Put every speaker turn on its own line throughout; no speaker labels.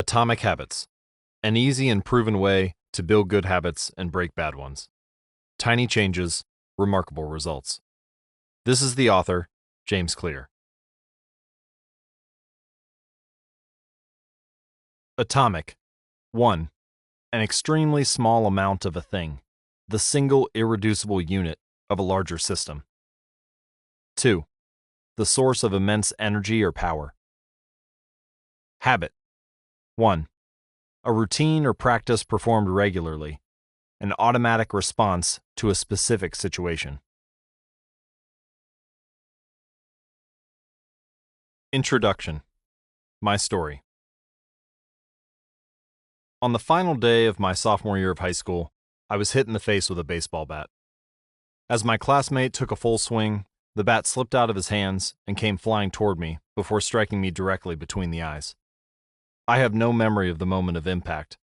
Atomic Habits, an easy and proven way to build good habits and break bad ones. Tiny changes, remarkable results. This is the author, James Clear. Atomic. 1. An extremely small amount of a thing, the single irreducible unit of a larger system. 2. The source of immense energy or power. Habit. 1. A routine or practice performed regularly, an automatic response to a specific situation. Introduction. My story. On the final day of my sophomore year of high school, I was hit in the face with a baseball bat. As my classmate took a full swing, the bat slipped out of his hands and came flying toward me before striking me directly between the eyes. I have no memory of the moment of impact.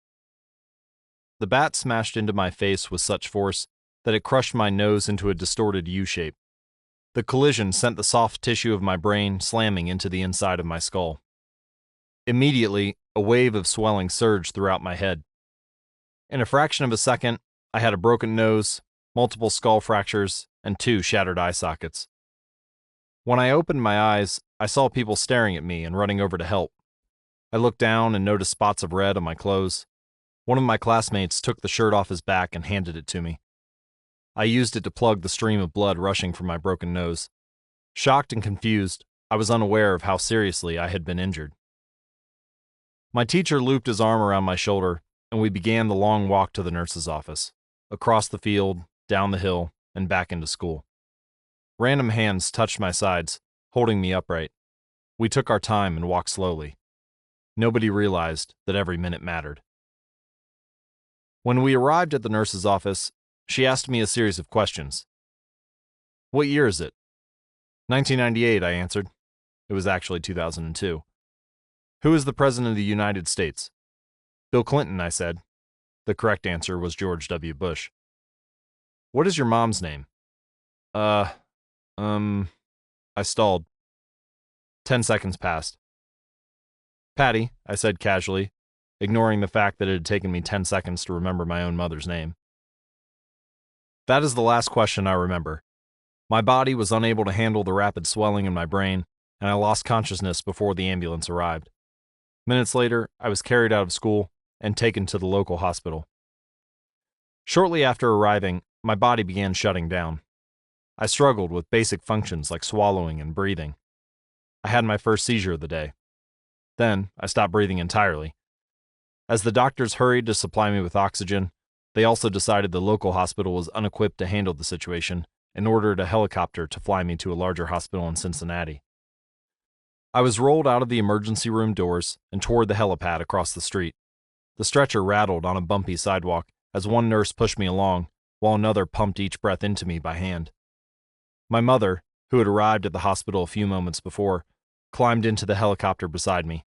The bat smashed into my face with such force that it crushed my nose into a distorted U shape. The collision sent the soft tissue of my brain slamming into the inside of my skull. Immediately, a wave of swelling surged throughout my head. In a fraction of a second, I had a broken nose, multiple skull fractures, and 2 shattered eye sockets. When I opened my eyes, I saw people staring at me and running over to help. I looked down and noticed spots of red on my clothes. One of my classmates took the shirt off his back and handed it to me. I used it to plug the stream of blood rushing from my broken nose. Shocked and confused, I was unaware of how seriously I had been injured. My teacher looped his arm around my shoulder, and we began the long walk to the nurse's office, across the field, down the hill, and back into school. Random hands touched my sides, holding me upright. We took our time and walked slowly. Nobody realized that every minute mattered. When we arrived at the nurse's office, she asked me a series of questions. "What year is it?" 1998, I answered. It was actually 2002. "Who is the President of the United States?" "Bill Clinton," I said. The correct answer was George W. Bush. "What is your mom's name?" I stalled. 10 seconds passed. "Patty," I said casually, ignoring the fact that it had taken me 10 seconds to remember my own mother's name. That is the last question I remember. My body was unable to handle the rapid swelling in my brain, and I lost consciousness before the ambulance arrived. Minutes later, I was carried out of school and taken to the local hospital. Shortly after arriving, my body began shutting down. I struggled with basic functions like swallowing and breathing. I had my first seizure of the day. Then, I stopped breathing entirely. As the doctors hurried to supply me with oxygen, they also decided the local hospital was unequipped to handle the situation and ordered a helicopter to fly me to a larger hospital in Cincinnati. I was rolled out of the emergency room doors and toward the helipad across the street. The stretcher rattled on a bumpy sidewalk as one nurse pushed me along, while another pumped each breath into me by hand. My mother, who had arrived at the hospital a few moments before, climbed into the helicopter beside me.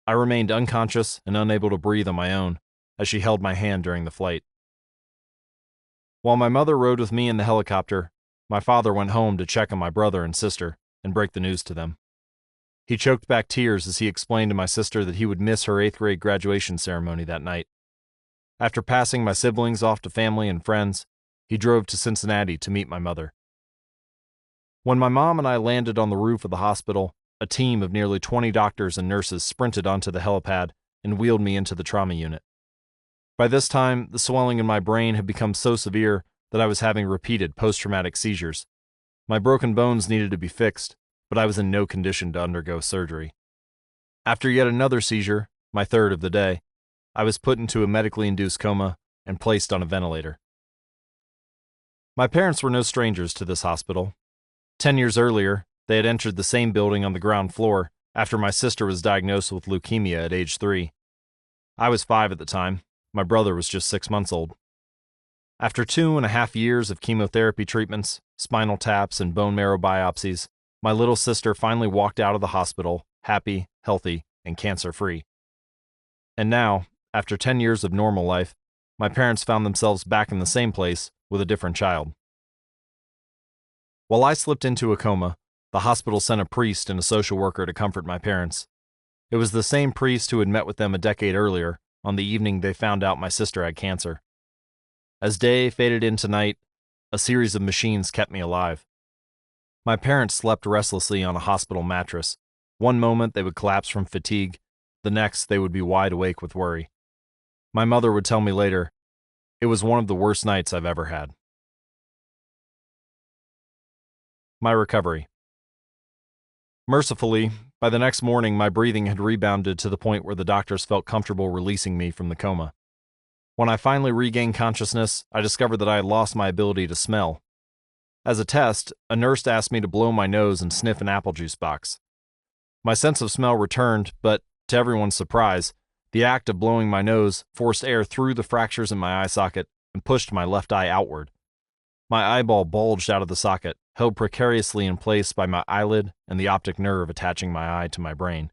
I remained unconscious and unable to breathe on my own as she held my hand during the flight. While my mother rode with me in the helicopter, my father went home to check on my brother and sister and break the news to them. He choked back tears as he explained to my sister that he would miss her 8th grade graduation ceremony that night. After passing my siblings off to family and friends, he drove to Cincinnati to meet my mother. When my mom and I landed on the roof of the hospital, a team of nearly 20 doctors and nurses sprinted onto the helipad and wheeled me into the trauma unit. By this time, the swelling in my brain had become so severe that I was having repeated post-traumatic seizures. My broken bones needed to be fixed, but I was in no condition to undergo surgery. After yet another seizure, my third of the day, I was put into a medically induced coma and placed on a ventilator. My parents were no strangers to this hospital. 10 years earlier, they had entered the same building on the ground floor after my sister was diagnosed with leukemia at age 3. I was 5 at the time. My brother was just 6 months old. After 2.5 years of chemotherapy treatments, spinal taps, and bone marrow biopsies, my little sister finally walked out of the hospital, happy, healthy, and cancer-free. And now, after 10 years of normal life, my parents found themselves back in the same place with a different child. While I slipped into a coma, the hospital sent a priest and a social worker to comfort my parents. It was the same priest who had met with them a decade earlier, on the evening they found out my sister had cancer. As day faded into night, a series of machines kept me alive. My parents slept restlessly on a hospital mattress. One moment they would collapse from fatigue, the next they would be wide awake with worry. My mother would tell me later, "It was one of the worst nights I've ever had." My recovery. Mercifully, by the next morning my breathing had rebounded to the point where the doctors felt comfortable releasing me from the coma. When I finally regained consciousness, I discovered that I had lost my ability to smell. As a test, a nurse asked me to blow my nose and sniff an apple juice box. My sense of smell returned, but, to everyone's surprise, the act of blowing my nose forced air through the fractures in my eye socket and pushed my left eye outward. My eyeball bulged out of the socket, held precariously in place by my eyelid and the optic nerve attaching my eye to my brain.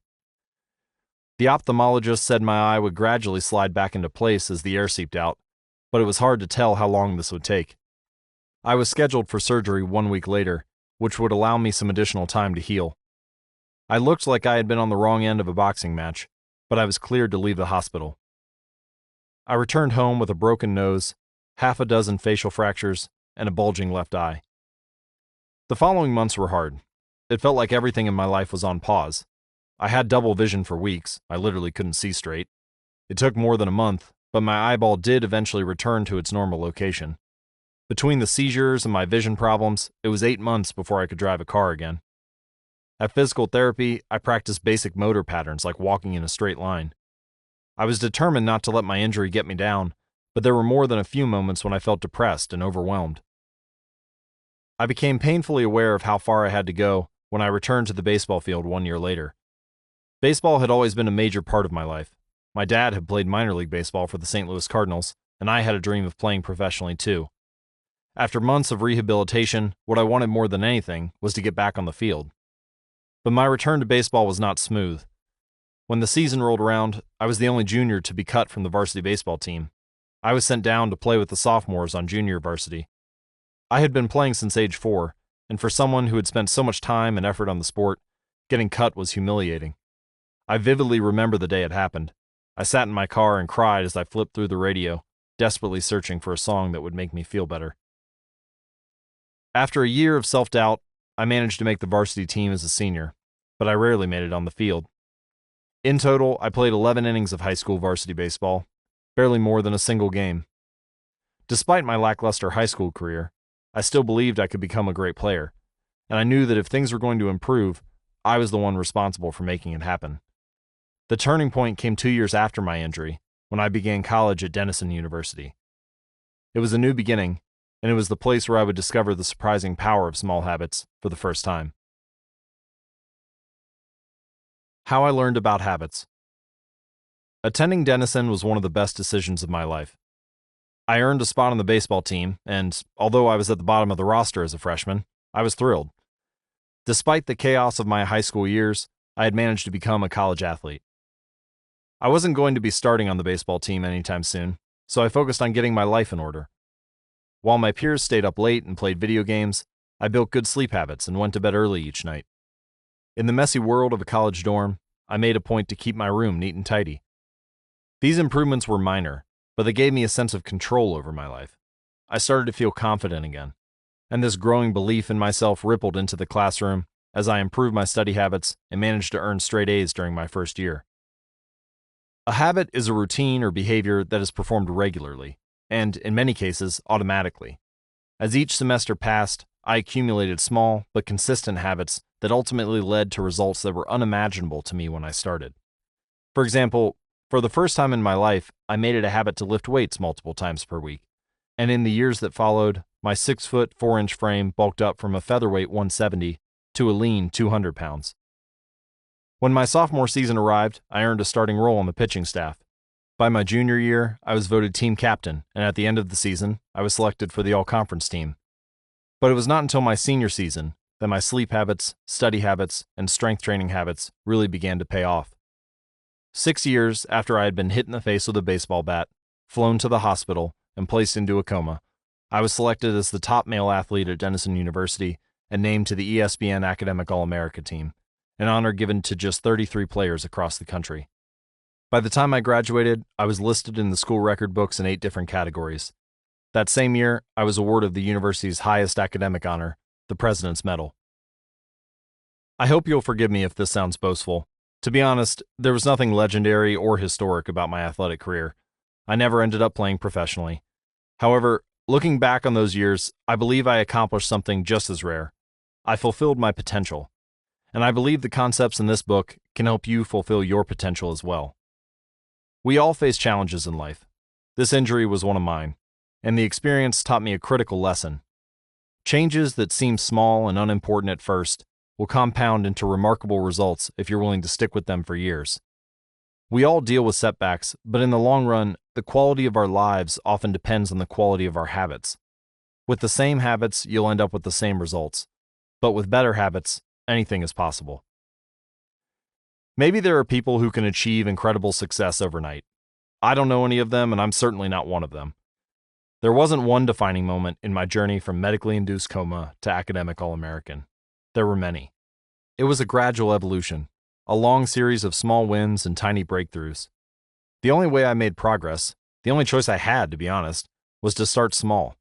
The ophthalmologist said my eye would gradually slide back into place as the air seeped out, but it was hard to tell how long this would take. I was scheduled for surgery 1 week later, which would allow me some additional time to heal. I looked like I had been on the wrong end of a boxing match, but I was cleared to leave the hospital. I returned home with a broken nose, half a dozen facial fractures, and a bulging left eye. The following months were hard. It felt like everything in my life was on pause. I had double vision for weeks. I literally couldn't see straight. It took more than a month, but my eyeball did eventually return to its normal location. Between the seizures and my vision problems, it was 8 months before I could drive a car again. At physical therapy, I practiced basic motor patterns like walking in a straight line. I was determined not to let my injury get me down, but there were more than a few moments when I felt depressed and overwhelmed. I became painfully aware of how far I had to go when I returned to the baseball field 1 year later. Baseball had always been a major part of my life. My dad had played minor league baseball for the St. Louis Cardinals, and I had a dream of playing professionally too. After months of rehabilitation, what I wanted more than anything was to get back on the field. But my return to baseball was not smooth. When the season rolled around, I was the only junior to be cut from the varsity baseball team. I was sent down to play with the sophomores on junior varsity. I had been playing since age 4, and for someone who had spent so much time and effort on the sport, getting cut was humiliating. I vividly remember the day it happened. I sat in my car and cried as I flipped through the radio, desperately searching for a song that would make me feel better. After a year of self-doubt, I managed to make the varsity team as a senior, but I rarely made it on the field. In total, I played 11 innings of high school varsity baseball, barely more than a single game. Despite my lackluster high school career, I still believed I could become a great player, and I knew that if things were going to improve, I was the one responsible for making it happen. The turning point came 2 years after my injury, when I began college at Denison University. It was a new beginning, and it was the place where I would discover the surprising power of small habits for the first time. How I learned about habits. Attending Denison was one of the best decisions of my life. I earned a spot on the baseball team, and although I was at the bottom of the roster as a freshman, I was thrilled. Despite the chaos of my high school years, I had managed to become a college athlete. I wasn't going to be starting on the baseball team anytime soon, so I focused on getting my life in order. While my peers stayed up late and played video games, I built good sleep habits and went to bed early each night. In the messy world of a college dorm, I made a point to keep my room neat and tidy. These improvements were minor, but they gave me a sense of control over my life. I started to feel confident again, and this growing belief in myself rippled into the classroom as I improved my study habits and managed to earn straight A's during my first year. A habit is a routine or behavior that is performed regularly, and, in many cases, automatically. As each semester passed, I accumulated small but consistent habits that ultimately led to results that were unimaginable to me when I started. For example, for the first time in my life, I made it a habit to lift weights multiple times per week, and in the years that followed, my 6-foot 4-inch frame bulked up from a featherweight 170 to a lean 200 pounds. When my sophomore season arrived, I earned a starting role on the pitching staff. By my junior year, I was voted team captain, and at the end of the season, I was selected for the all-conference team. But it was not until my senior season that my sleep habits, study habits, and strength training habits really began to pay off. 6 years after I had been hit in the face with a baseball bat, flown to the hospital, and placed into a coma, I was selected as the top male athlete at Denison University and named to the ESPN Academic All-America team, an honor given to just 33 players across the country. By the time I graduated, I was listed in the school record books in 8 different categories. That same year, I was awarded the university's highest academic honor, the President's Medal. I hope you'll forgive me if this sounds boastful. To be honest, there was nothing legendary or historic about my athletic career. I never ended up playing professionally. However, looking back on those years, I believe I accomplished something just as rare. I fulfilled my potential. And I believe the concepts in this book can help you fulfill your potential as well. We all face challenges in life. This injury was one of mine, and the experience taught me a critical lesson. Changes that seem small and unimportant at first will compound into remarkable results if you're willing to stick with them for years. We all deal with setbacks, but in the long run, the quality of our lives often depends on the quality of our habits. With the same habits, you'll end up with the same results. But with better habits, anything is possible. Maybe there are people who can achieve incredible success overnight. I don't know any of them, and I'm certainly not one of them. There wasn't one defining moment in my journey from medically induced coma to academic All-American. There were many. It was a gradual evolution, a long series of small wins and tiny breakthroughs. The only way I made progress, the only choice I had, to be honest, was to start small.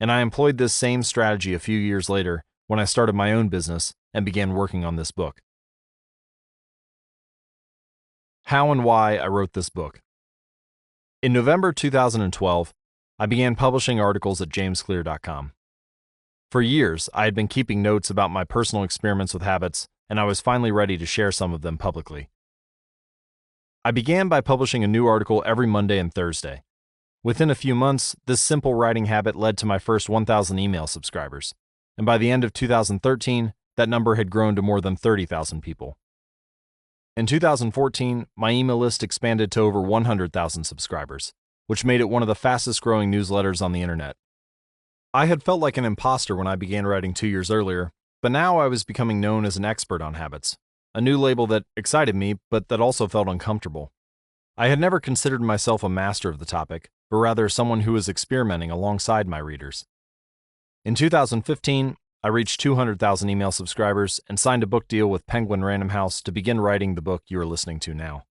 And I employed this same strategy a few years later when I started my own business and began working on this book. How and why I wrote this book. In November 2012, I began publishing articles at jamesclear.com. For years, I had been keeping notes about my personal experiments with habits, and I was finally ready to share some of them publicly. I began by publishing a new article every Monday and Thursday. Within a few months, this simple writing habit led to my first 1,000 email subscribers, and by the end of 2013, that number had grown to more than 30,000 people. In 2014, my email list expanded to over 100,000 subscribers, which made it one of the fastest-growing newsletters on the internet. I had felt like an imposter when I began writing 2 years earlier, but now I was becoming known as an expert on habits, a new label that excited me, but that also felt uncomfortable. I had never considered myself a master of the topic, but rather someone who was experimenting alongside my readers. In 2015, I reached 200,000 email subscribers and signed a book deal with Penguin Random House to begin writing the book you are listening to now.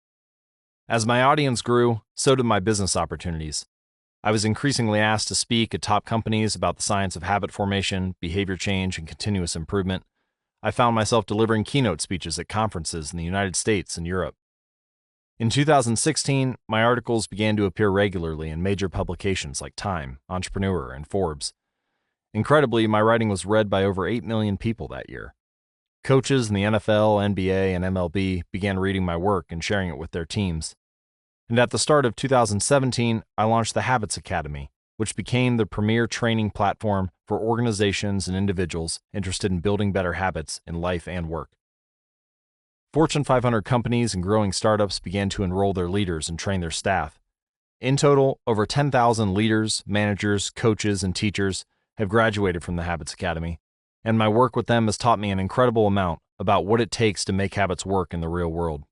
As my audience grew, so did my business opportunities. I was increasingly asked to speak at top companies about the science of habit formation, behavior change, and continuous improvement. I found myself delivering keynote speeches at conferences in the United States and Europe. In 2016, my articles began to appear regularly in major publications like Time, Entrepreneur, and Forbes. Incredibly, my writing was read by over 8 million people that year. Coaches in the NFL, NBA, and MLB began reading my work and sharing it with their teams. And at the start of 2017, I launched the Habits Academy, which became the premier training platform for organizations and individuals interested in building better habits in life and work. Fortune 500 companies and growing startups began to enroll their leaders and train their staff. In total, over 10,000 leaders, managers, coaches, and teachers have graduated from the Habits Academy, and my work with them has taught me an incredible amount about what it takes to make habits work in the real world.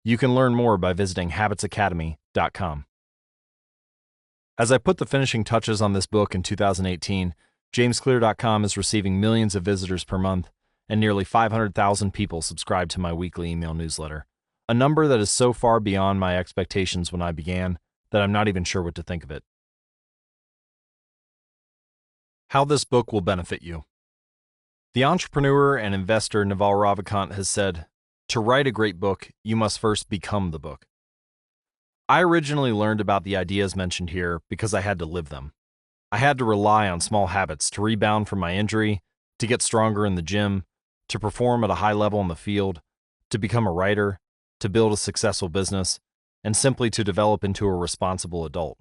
You can learn more by visiting habitsacademy.com. As I put the finishing touches on this book in 2018, jamesclear.com is receiving millions of visitors per month, and nearly 500,000 people subscribe to my weekly email newsletter, a number that is so far beyond my expectations when I began that I'm not even sure what to think of it. How this book will benefit you. The entrepreneur and investor Naval Ravikant has said, "To write a great book, you must first become the book." I originally learned about the ideas mentioned here because I had to live them. I had to rely on small habits to rebound from my injury, to get stronger in the gym, to perform at a high level in the field, to become a writer, to build a successful business, and simply to develop into a responsible adult.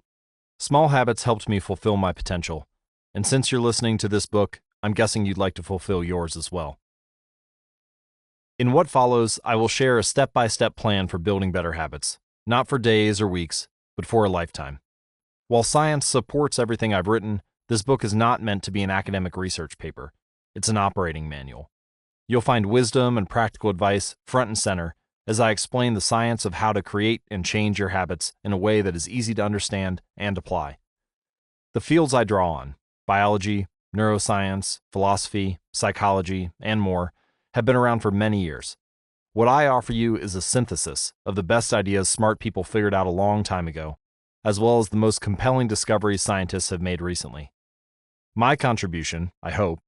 Small habits helped me fulfill my potential, and since you're listening to this book, I'm guessing you'd like to fulfill yours as well. In what follows, I will share a step-by-step plan for building better habits, not for days or weeks, but for a lifetime. While science supports everything I've written, this book is not meant to be an academic research paper. It's an operating manual. You'll find wisdom and practical advice front and center as I explain the science of how to create and change your habits in a way that is easy to understand and apply. The fields I draw on, biology, neuroscience, philosophy, psychology, and more, have been around for many years. What I offer you is a synthesis of the best ideas smart people figured out a long time ago, as well as the most compelling discoveries scientists have made recently. My contribution, I hope,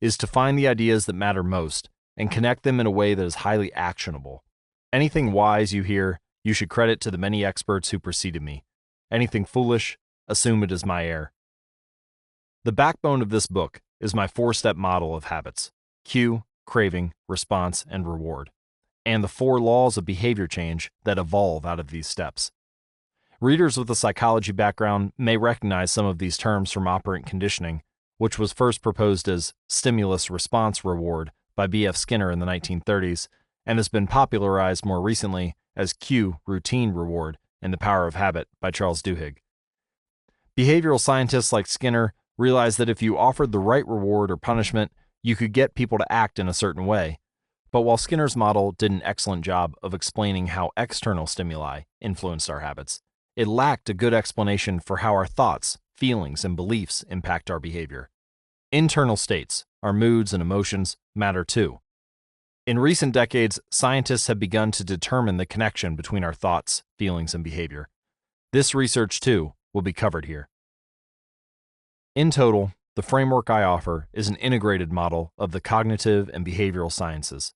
is to find the ideas that matter most and connect them in a way that is highly actionable. Anything wise you hear, you should credit to the many experts who preceded me. Anything foolish, assume it is my error. The backbone of this book is my 4-step model of habits: cue, craving, response, and reward, and the 4 laws of behavior change that evolve out of these steps. Readers with a psychology background may recognize some of these terms from operant conditioning, which was first proposed as stimulus-response-reward by B.F. Skinner in the 1930s, and has been popularized more recently as cue, routine-reward, and the power of habit by Charles Duhigg. Behavioral scientists like Skinner realized that if you offered the right reward or punishment, you could get people to act in a certain way. But while Skinner's model did an excellent job of explaining how external stimuli influenced our habits, it lacked a good explanation for how our thoughts, feelings, and beliefs impact our behavior. Internal states, our moods and emotions, matter too. In recent decades, scientists have begun to determine the connection between our thoughts, feelings, and behavior. This research, too, will be covered here. In total, the framework I offer is an integrated model of the cognitive and behavioral sciences.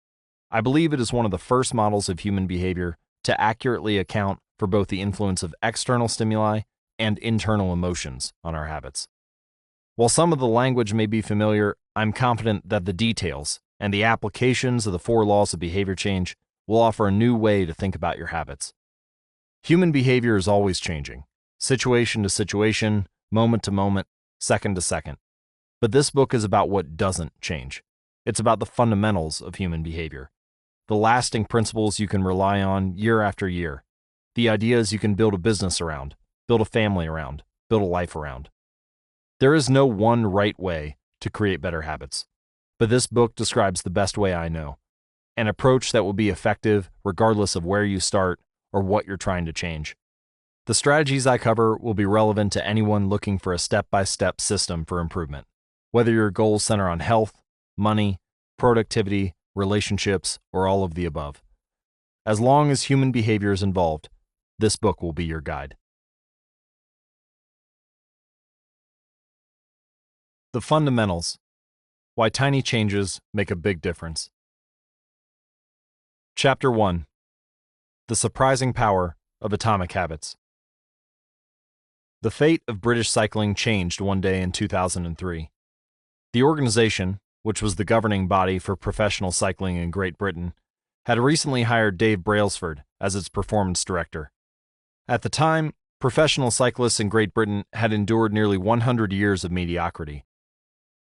I believe it is one of the first models of human behavior to accurately account for both the influence of external stimuli and internal emotions on our habits. While some of the language may be familiar, I'm confident that the details and the applications of the 4 laws of behavior change will offer a new way to think about your habits. Human behavior is always changing, situation to situation, moment to moment, second to second. But this book is about what doesn't change. It's about the fundamentals of human behavior, the lasting principles you can rely on year after year, the ideas you can build a business around, build a family around, build a life around. There is no one right way to create better habits, but this book describes the best way I know, an approach that will be effective regardless of where you start or what you're trying to change. The strategies I cover will be relevant to anyone looking for a step-by-step system for improvement, whether your goals center on health, money, productivity, relationships, or all of the above. As long as human behavior is involved, this book will be your guide. The Fundamentals: Why Tiny Changes Make a Big Difference. Chapter 1: The Surprising Power of Atomic Habits. The fate of British cycling changed one day in 2003. The organization, which was the governing body for professional cycling in Great Britain, had recently hired Dave Brailsford as its performance director. At the time, professional cyclists in Great Britain had endured nearly 100 years of mediocrity.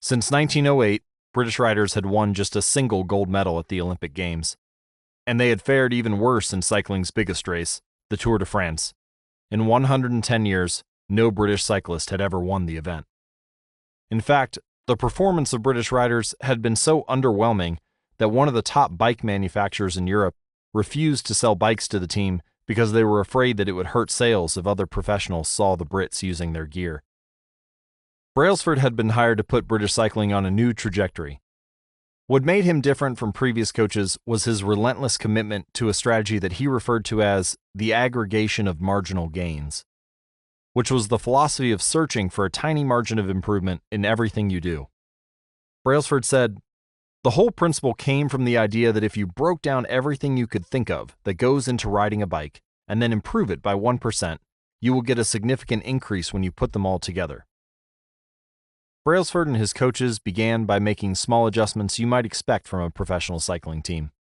Since 1908, British riders had won just a single gold medal at the Olympic Games, and they had fared even worse in cycling's biggest race, the Tour de France. In 110 years, no British cyclist had ever won the event. In fact, the performance of British riders had been so underwhelming that one of the top bike manufacturers in Europe refused to sell bikes to the team because they were afraid that it would hurt sales if other professionals saw the Brits using their gear. Brailsford had been hired to put British cycling on a new trajectory. What made him different from previous coaches was his relentless commitment to a strategy that he referred to as the aggregation of marginal gains, which was the philosophy of searching for a tiny margin of improvement in everything you do. Brailsford said, "The whole principle came from the idea that if you broke down everything you could think of that goes into riding a bike and then improve it by 1%, you will get a significant increase when you put them all together." Brailsford and his coaches began by making small adjustments you might expect from a professional cycling team.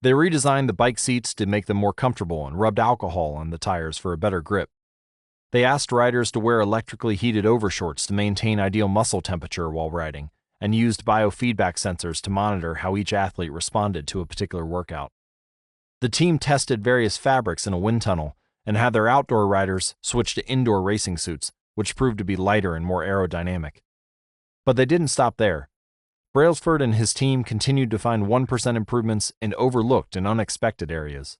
They redesigned the bike seats to make them more comfortable and rubbed alcohol on the tires for a better grip. They asked riders to wear electrically heated overshorts to maintain ideal muscle temperature while riding, and used biofeedback sensors to monitor how each athlete responded to a particular workout. The team tested various fabrics in a wind tunnel and had their outdoor riders switch to indoor racing suits, which proved to be lighter and more aerodynamic. But they didn't stop there. Brailsford and his team continued to find 1% improvements in overlooked and unexpected areas.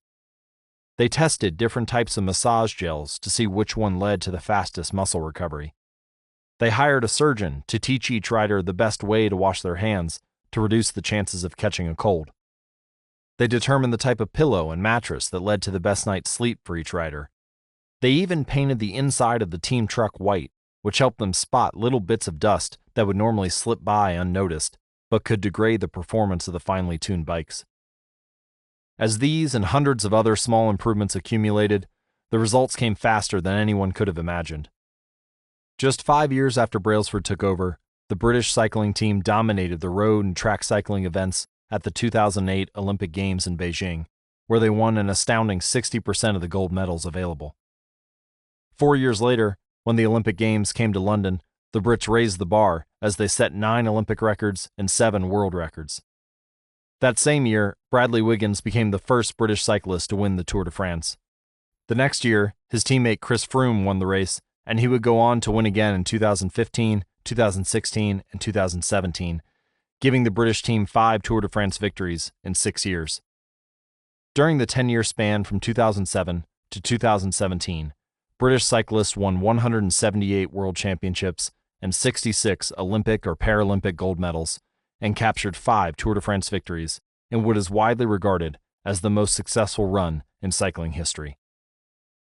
They tested different types of massage gels to see which one led to the fastest muscle recovery. They hired a surgeon to teach each rider the best way to wash their hands to reduce the chances of catching a cold. They determined the type of pillow and mattress that led to the best night's sleep for each rider. They even painted the inside of the team truck white, which helped them spot little bits of dust that would normally slip by unnoticed, but could degrade the performance of the finely tuned bikes. As these and hundreds of other small improvements accumulated, the results came faster than anyone could have imagined. Just 5 years after Brailsford took over, the British cycling team dominated the road and track cycling events at the 2008 Olympic Games in Beijing, where they won an astounding 60% of the gold medals available. 4 years later, when the Olympic Games came to London, the Brits raised the bar as they set 9 Olympic records and 7 world records. That same year, Bradley Wiggins became the first British cyclist to win the Tour de France. The next year, his teammate Chris Froome won the race, and he would go on to win again in 2015, 2016, and 2017, giving the British team 5 Tour de France victories in 6 years. During the 10-year span from 2007 to 2017, British cyclists won 178 world championships and 66 Olympic or Paralympic gold medals, and captured 5 Tour de France victories in what is widely regarded as the most successful run in cycling history.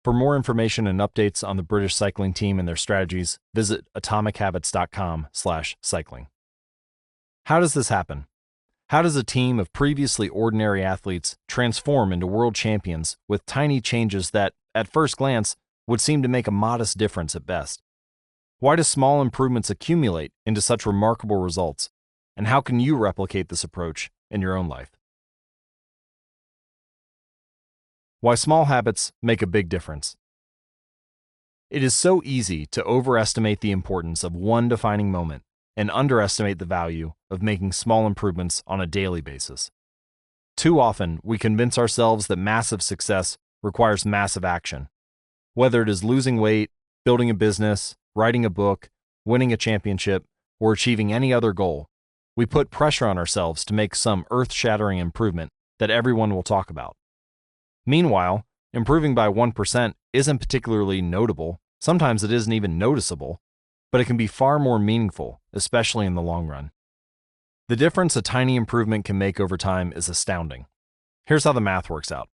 For more information and updates on the British cycling team and their strategies, visit atomichabits.com/cycling. How does this happen? How does a team of previously ordinary athletes transform into world champions with tiny changes that, at first glance, would seem to make a modest difference at best? Why do small improvements accumulate into such remarkable results? And how can you replicate this approach in your own life? Why small habits make a big difference. It is so easy to overestimate the importance of one defining moment and underestimate the value of making small improvements on a daily basis. Too often, we convince ourselves that massive success requires massive action. Whether it is losing weight, building a business, writing a book, winning a championship, or achieving any other goal, we put pressure on ourselves to make some earth-shattering improvement that everyone will talk about. Meanwhile, improving by 1% isn't particularly notable, sometimes it isn't even noticeable, but it can be far more meaningful, especially in the long run. The difference a tiny improvement can make over time is astounding. Here's how the math works out.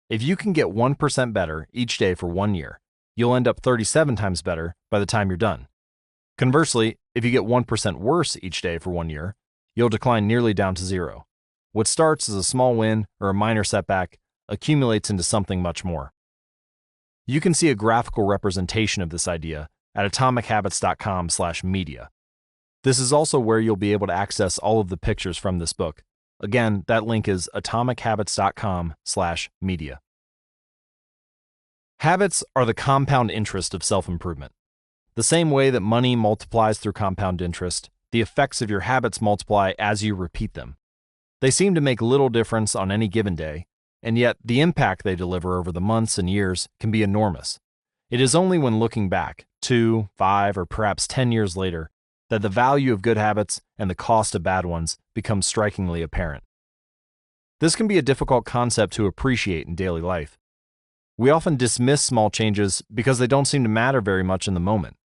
If you can get 1% better each day for 1 year, you'll end up 37 times better by the time you're done. Conversely, if you get 1% worse each day for 1 year, you'll decline nearly down to 0. What starts as a small win or a minor setback accumulates into something much more. You can see a graphical representation of this idea at atomichabits.com/media. This is also where you'll be able to access all of the pictures from this book. Again, that link is atomichabits.com/media. Habits are the compound interest of self-improvement. The same way that money multiplies through compound interest, the effects of your habits multiply as you repeat them. They seem to make little difference on any given day, and yet the impact they deliver over the months and years can be enormous. It is only when looking back, 2, 5, or perhaps 10 years later, that the value of good habits and the cost of bad ones becomes strikingly apparent. This can be a difficult concept to appreciate in daily life. We often dismiss small changes because they don't seem to matter very much in the moment.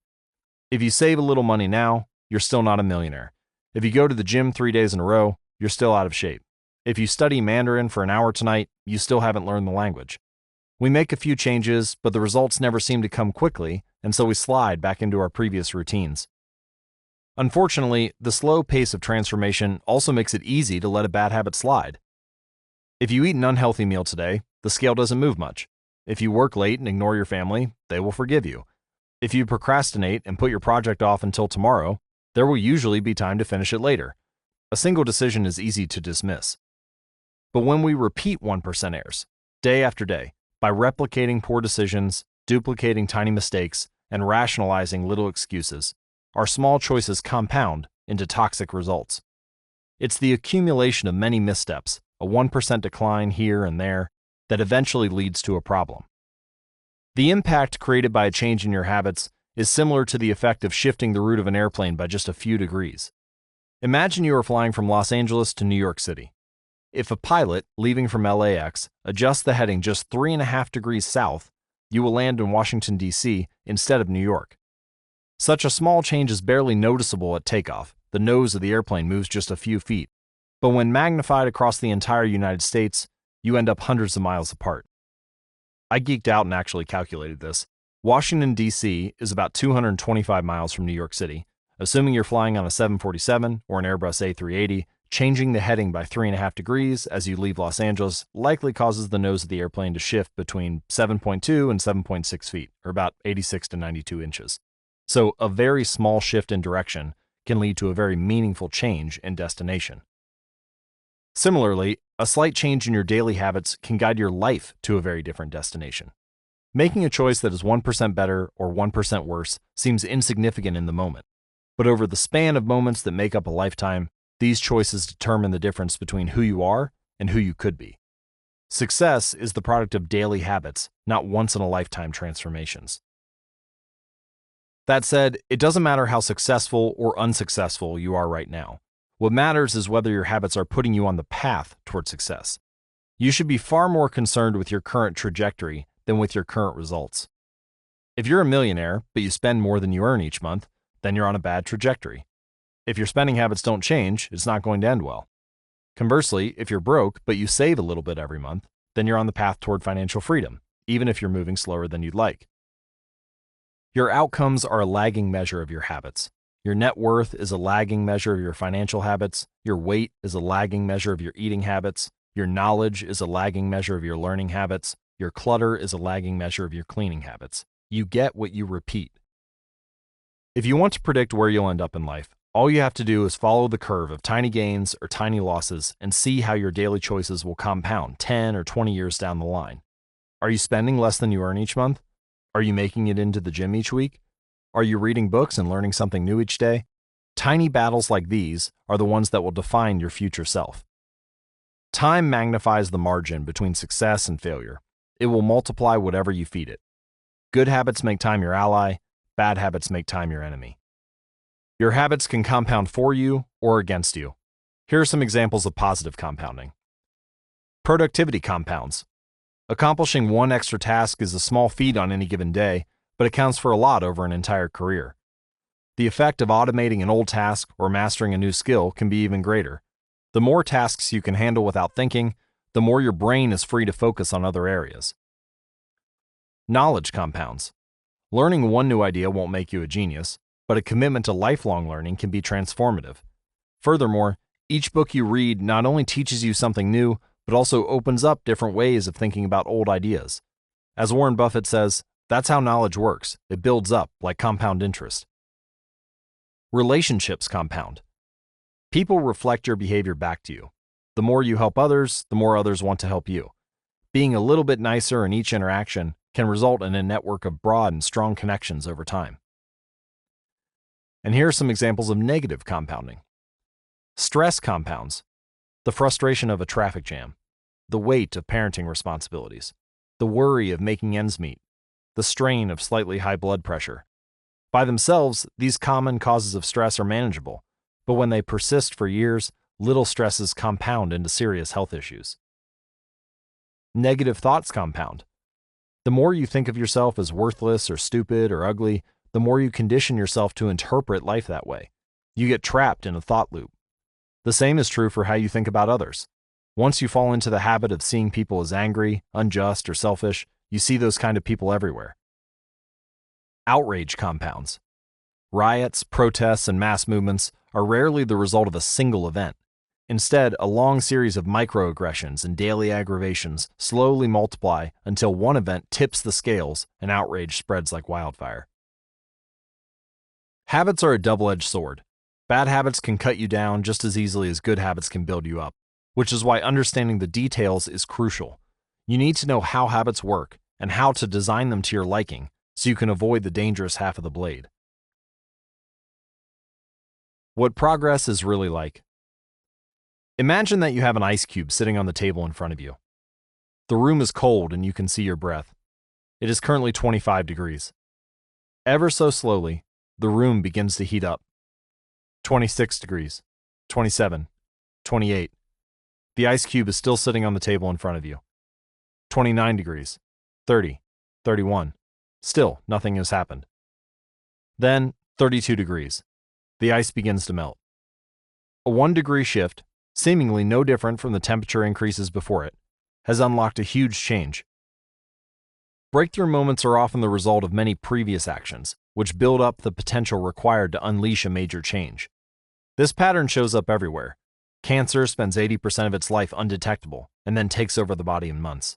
If you save a little money now, you're still not a millionaire. If you go to the gym 3 days in a row, you're still out of shape. If you study Mandarin for an hour tonight, you still haven't learned the language. We make a few changes, but the results never seem to come quickly, and so we slide back into our previous routines. Unfortunately, the slow pace of transformation also makes it easy to let a bad habit slide. If you eat an unhealthy meal today, the scale doesn't move much. If you work late and ignore your family, they will forgive you. If you procrastinate and put your project off until tomorrow, there will usually be time to finish it later. A single decision is easy to dismiss. But when we repeat 1% errors, day after day, by replicating poor decisions, duplicating tiny mistakes, and rationalizing little excuses, our small choices compound into toxic results. It's the accumulation of many missteps, a 1% decline here and there, that eventually leads to a problem. The impact created by a change in your habits is similar to the effect of shifting the route of an airplane by just a few degrees. Imagine you are flying from Los Angeles to New York City. If a pilot, leaving from LAX, adjusts the heading just 3.5 degrees south, you will land in Washington, D.C. instead of New York. Such a small change is barely noticeable at takeoff. The nose of the airplane moves just a few feet, but when magnified across the entire United States, you end up hundreds of miles apart. I geeked out and actually calculated this. Washington, D.C. is about 225 miles from New York City. Assuming you're flying on a 747 or an Airbus A380, changing the heading by 3.5 degrees as you leave Los Angeles likely causes the nose of the airplane to shift between 7.2 and 7.6 feet, or about 86 to 92 inches. So a very small shift in direction can lead to a very meaningful change in destination. Similarly, a slight change in your daily habits can guide your life to a very different destination. Making a choice that is 1% better or 1% worse seems insignificant in the moment, but over the span of moments that make up a lifetime, these choices determine the difference between who you are and who you could be. Success is the product of daily habits, not once-in-a-lifetime transformations. That said, it doesn't matter how successful or unsuccessful you are right now. What matters is whether your habits are putting you on the path toward success. You should be far more concerned with your current trajectory than with your current results. If you're a millionaire, but you spend more than you earn each month, then you're on a bad trajectory. If your spending habits don't change, it's not going to end well. Conversely, if you're broke, but you save a little bit every month, then you're on the path toward financial freedom, even if you're moving slower than you'd like. Your outcomes are a lagging measure of your habits. Your net worth is a lagging measure of your financial habits. Your weight is a lagging measure of your eating habits. Your knowledge is a lagging measure of your learning habits. Your clutter is a lagging measure of your cleaning habits. You get what you repeat. If you want to predict where you'll end up in life, all you have to do is follow the curve of tiny gains or tiny losses and see how your daily choices will compound 10 or 20 years down the line. Are you spending less than you earn each month? Are you making it into the gym each week? Are you reading books and learning something new each day? Tiny battles like these are the ones that will define your future self. Time magnifies the margin between success and failure. It will multiply whatever you feed it. Good habits make time your ally. Bad habits make time your enemy. Your habits can compound for you or against you. Here are some examples of positive compounding. Productivity compounds. Accomplishing one extra task is a small feat on any given day, but it counts for a lot over an entire career. The effect of automating an old task or mastering a new skill can be even greater. The more tasks you can handle without thinking, the more your brain is free to focus on other areas. Knowledge compounds. Learning one new idea won't make you a genius, but a commitment to lifelong learning can be transformative. Furthermore, each book you read not only teaches you something new, but also opens up different ways of thinking about old ideas. As Warren Buffett says, that's how knowledge works. It builds up like compound interest. Relationships compound. People reflect your behavior back to you. The more you help others, the more others want to help you. Being a little bit nicer in each interaction can result in a network of broad and strong connections over time. And here are some examples of negative compounding. Stress compounds. The frustration of a traffic jam, the weight of parenting responsibilities, the worry of making ends meet, the strain of slightly high blood pressure. By themselves, these common causes of stress are manageable, but when they persist for years, little stresses compound into serious health issues. Negative thoughts compound. The more you think of yourself as worthless or stupid or ugly, the more you condition yourself to interpret life that way. You get trapped in a thought loop. The same is true for how you think about others. Once you fall into the habit of seeing people as angry, unjust, or selfish, you see those kind of people everywhere. Outrage compounds. Riots, protests, and mass movements are rarely the result of a single event. Instead, a long series of microaggressions and daily aggravations slowly multiply until one event tips the scales and outrage spreads like wildfire. Habits are a double-edged sword. Bad habits can cut you down just as easily as good habits can build you up, which is why understanding the details is crucial. You need to know how habits work and how to design them to your liking so you can avoid the dangerous half of the blade. What progress is really like. Imagine that you have an ice cube sitting on the table in front of you. The room is cold and you can see your breath. It is currently 25 degrees. Ever so slowly, the room begins to heat up. 26 degrees, 27, 28. The ice cube is still sitting on the table in front of you. 29 degrees, 30, 31. Still, nothing has happened. Then, 32 degrees. The ice begins to melt. A 1 degree shift, seemingly no different from the temperature increases before it, has unlocked a huge change. Breakthrough moments are often the result of many previous actions, which build up the potential required to unleash a major change. This pattern shows up everywhere. Cancer spends 80% of its life undetectable and then takes over the body in months.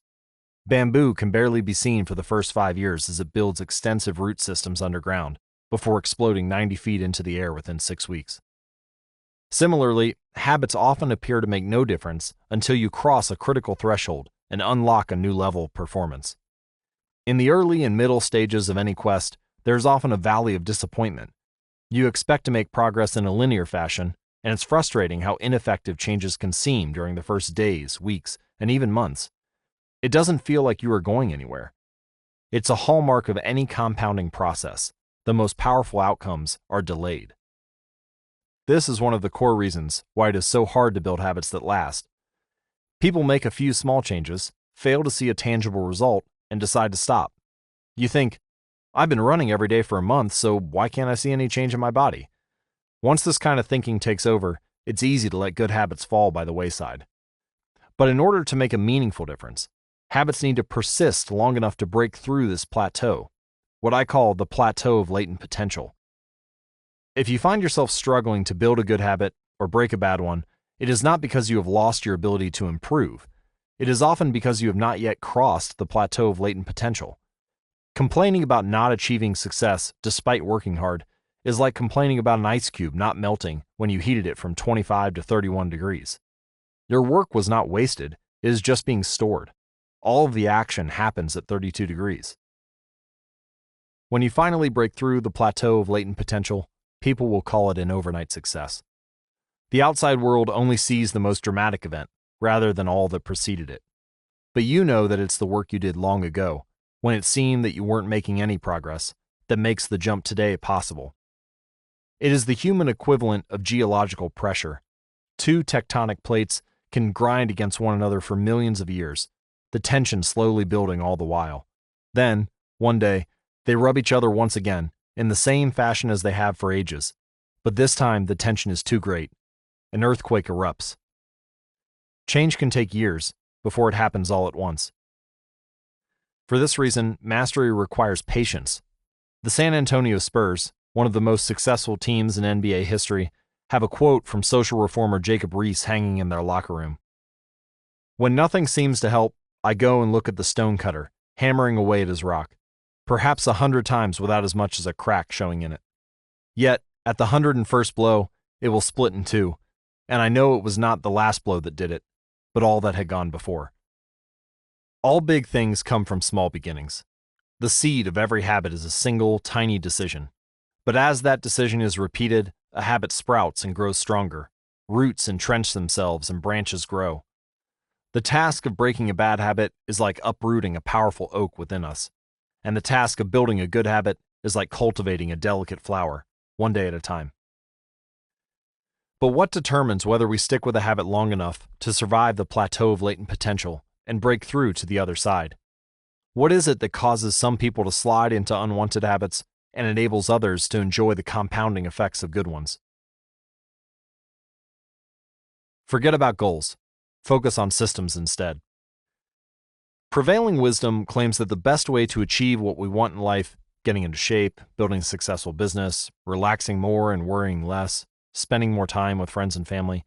Bamboo can barely be seen for the first 5 years as it builds extensive root systems underground, before exploding 90 feet into the air within 6 weeks. Similarly, habits often appear to make no difference until you cross a critical threshold and unlock a new level of performance. In the early and middle stages of any quest, there is often a valley of disappointment. You expect to make progress in a linear fashion, and it's frustrating how ineffective changes can seem during the first days, weeks, and even months. It doesn't feel like you are going anywhere. It's a hallmark of any compounding process. The most powerful outcomes are delayed. This is one of the core reasons why it is so hard to build habits that last. People make a few small changes, fail to see a tangible result, and decide to stop. You think, I've been running every day for a month, so why can't I see any change in my body? Once this kind of thinking takes over, it's easy to let good habits fall by the wayside. But in order to make a meaningful difference, habits need to persist long enough to break through this plateau, what I call the plateau of latent potential. If you find yourself struggling to build a good habit or break a bad one, it is not because you have lost your ability to improve. It is often because you have not yet crossed the plateau of latent potential. Complaining about not achieving success despite working hard is like complaining about an ice cube not melting when you heated it from 25 to 31 degrees. Your work was not wasted, it is just being stored. All of the action happens at 32 degrees. When you finally break through the plateau of latent potential, people will call it an overnight success. The outside world only sees the most dramatic event, rather than all that preceded it. But you know that it's the work you did long ago, when it seemed that you weren't making any progress, that makes the jump today possible. It is the human equivalent of geological pressure. Two tectonic plates can grind against one another for millions of years, the tension slowly building all the while. Then, one day, they rub each other once again, in the same fashion as they have for ages. But this time, the tension is too great. An earthquake erupts. Change can take years before it happens all at once. For this reason, mastery requires patience. The San Antonio Spurs, one of the most successful teams in NBA history, have a quote from social reformer Jacob Riis hanging in their locker room. When nothing seems to help, I go and look at the stonecutter, hammering away at his rock, perhaps 100 times without as much as a crack showing in it. Yet, at the 101st blow, it will split in two, and I know it was not the last blow that did it, but all that had gone before. All big things come from small beginnings. The seed of every habit is a single, tiny decision. But as that decision is repeated, a habit sprouts and grows stronger. Roots entrench themselves and branches grow. The task of breaking a bad habit is like uprooting a powerful oak within us. And the task of building a good habit is like cultivating a delicate flower, one day at a time. But what determines whether we stick with a habit long enough to survive the plateau of latent potential and break through to the other side? What is it that causes some people to slide into unwanted habits and enables others to enjoy the compounding effects of good ones? Forget about goals. Focus on systems instead. Prevailing wisdom claims that the best way to achieve what we want in life, getting into shape, building a successful business, relaxing more and worrying less, spending more time with friends and family,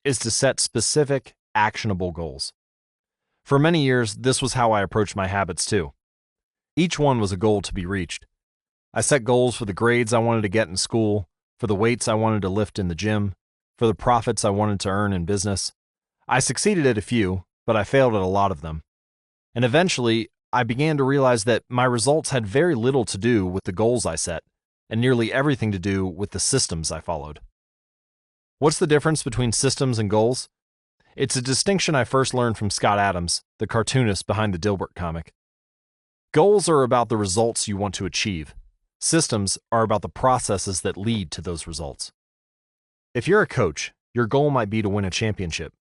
is to set specific, actionable goals. For many years, this was how I approached my habits too. Each one was a goal to be reached. I set goals for the grades I wanted to get in school, for the weights I wanted to lift in the gym, for the profits I wanted to earn in business. I succeeded at a few, but I failed at a lot of them. And eventually, I began to realize that my results had very little to do with the goals I set, and nearly everything to do with the systems I followed. What's the difference between systems and goals? It's a distinction I first learned from Scott Adams, the cartoonist behind the Dilbert comic. Goals are about the results you want to achieve. Systems are about the processes that lead to those results. If you're a coach, your goal might be to win a championship,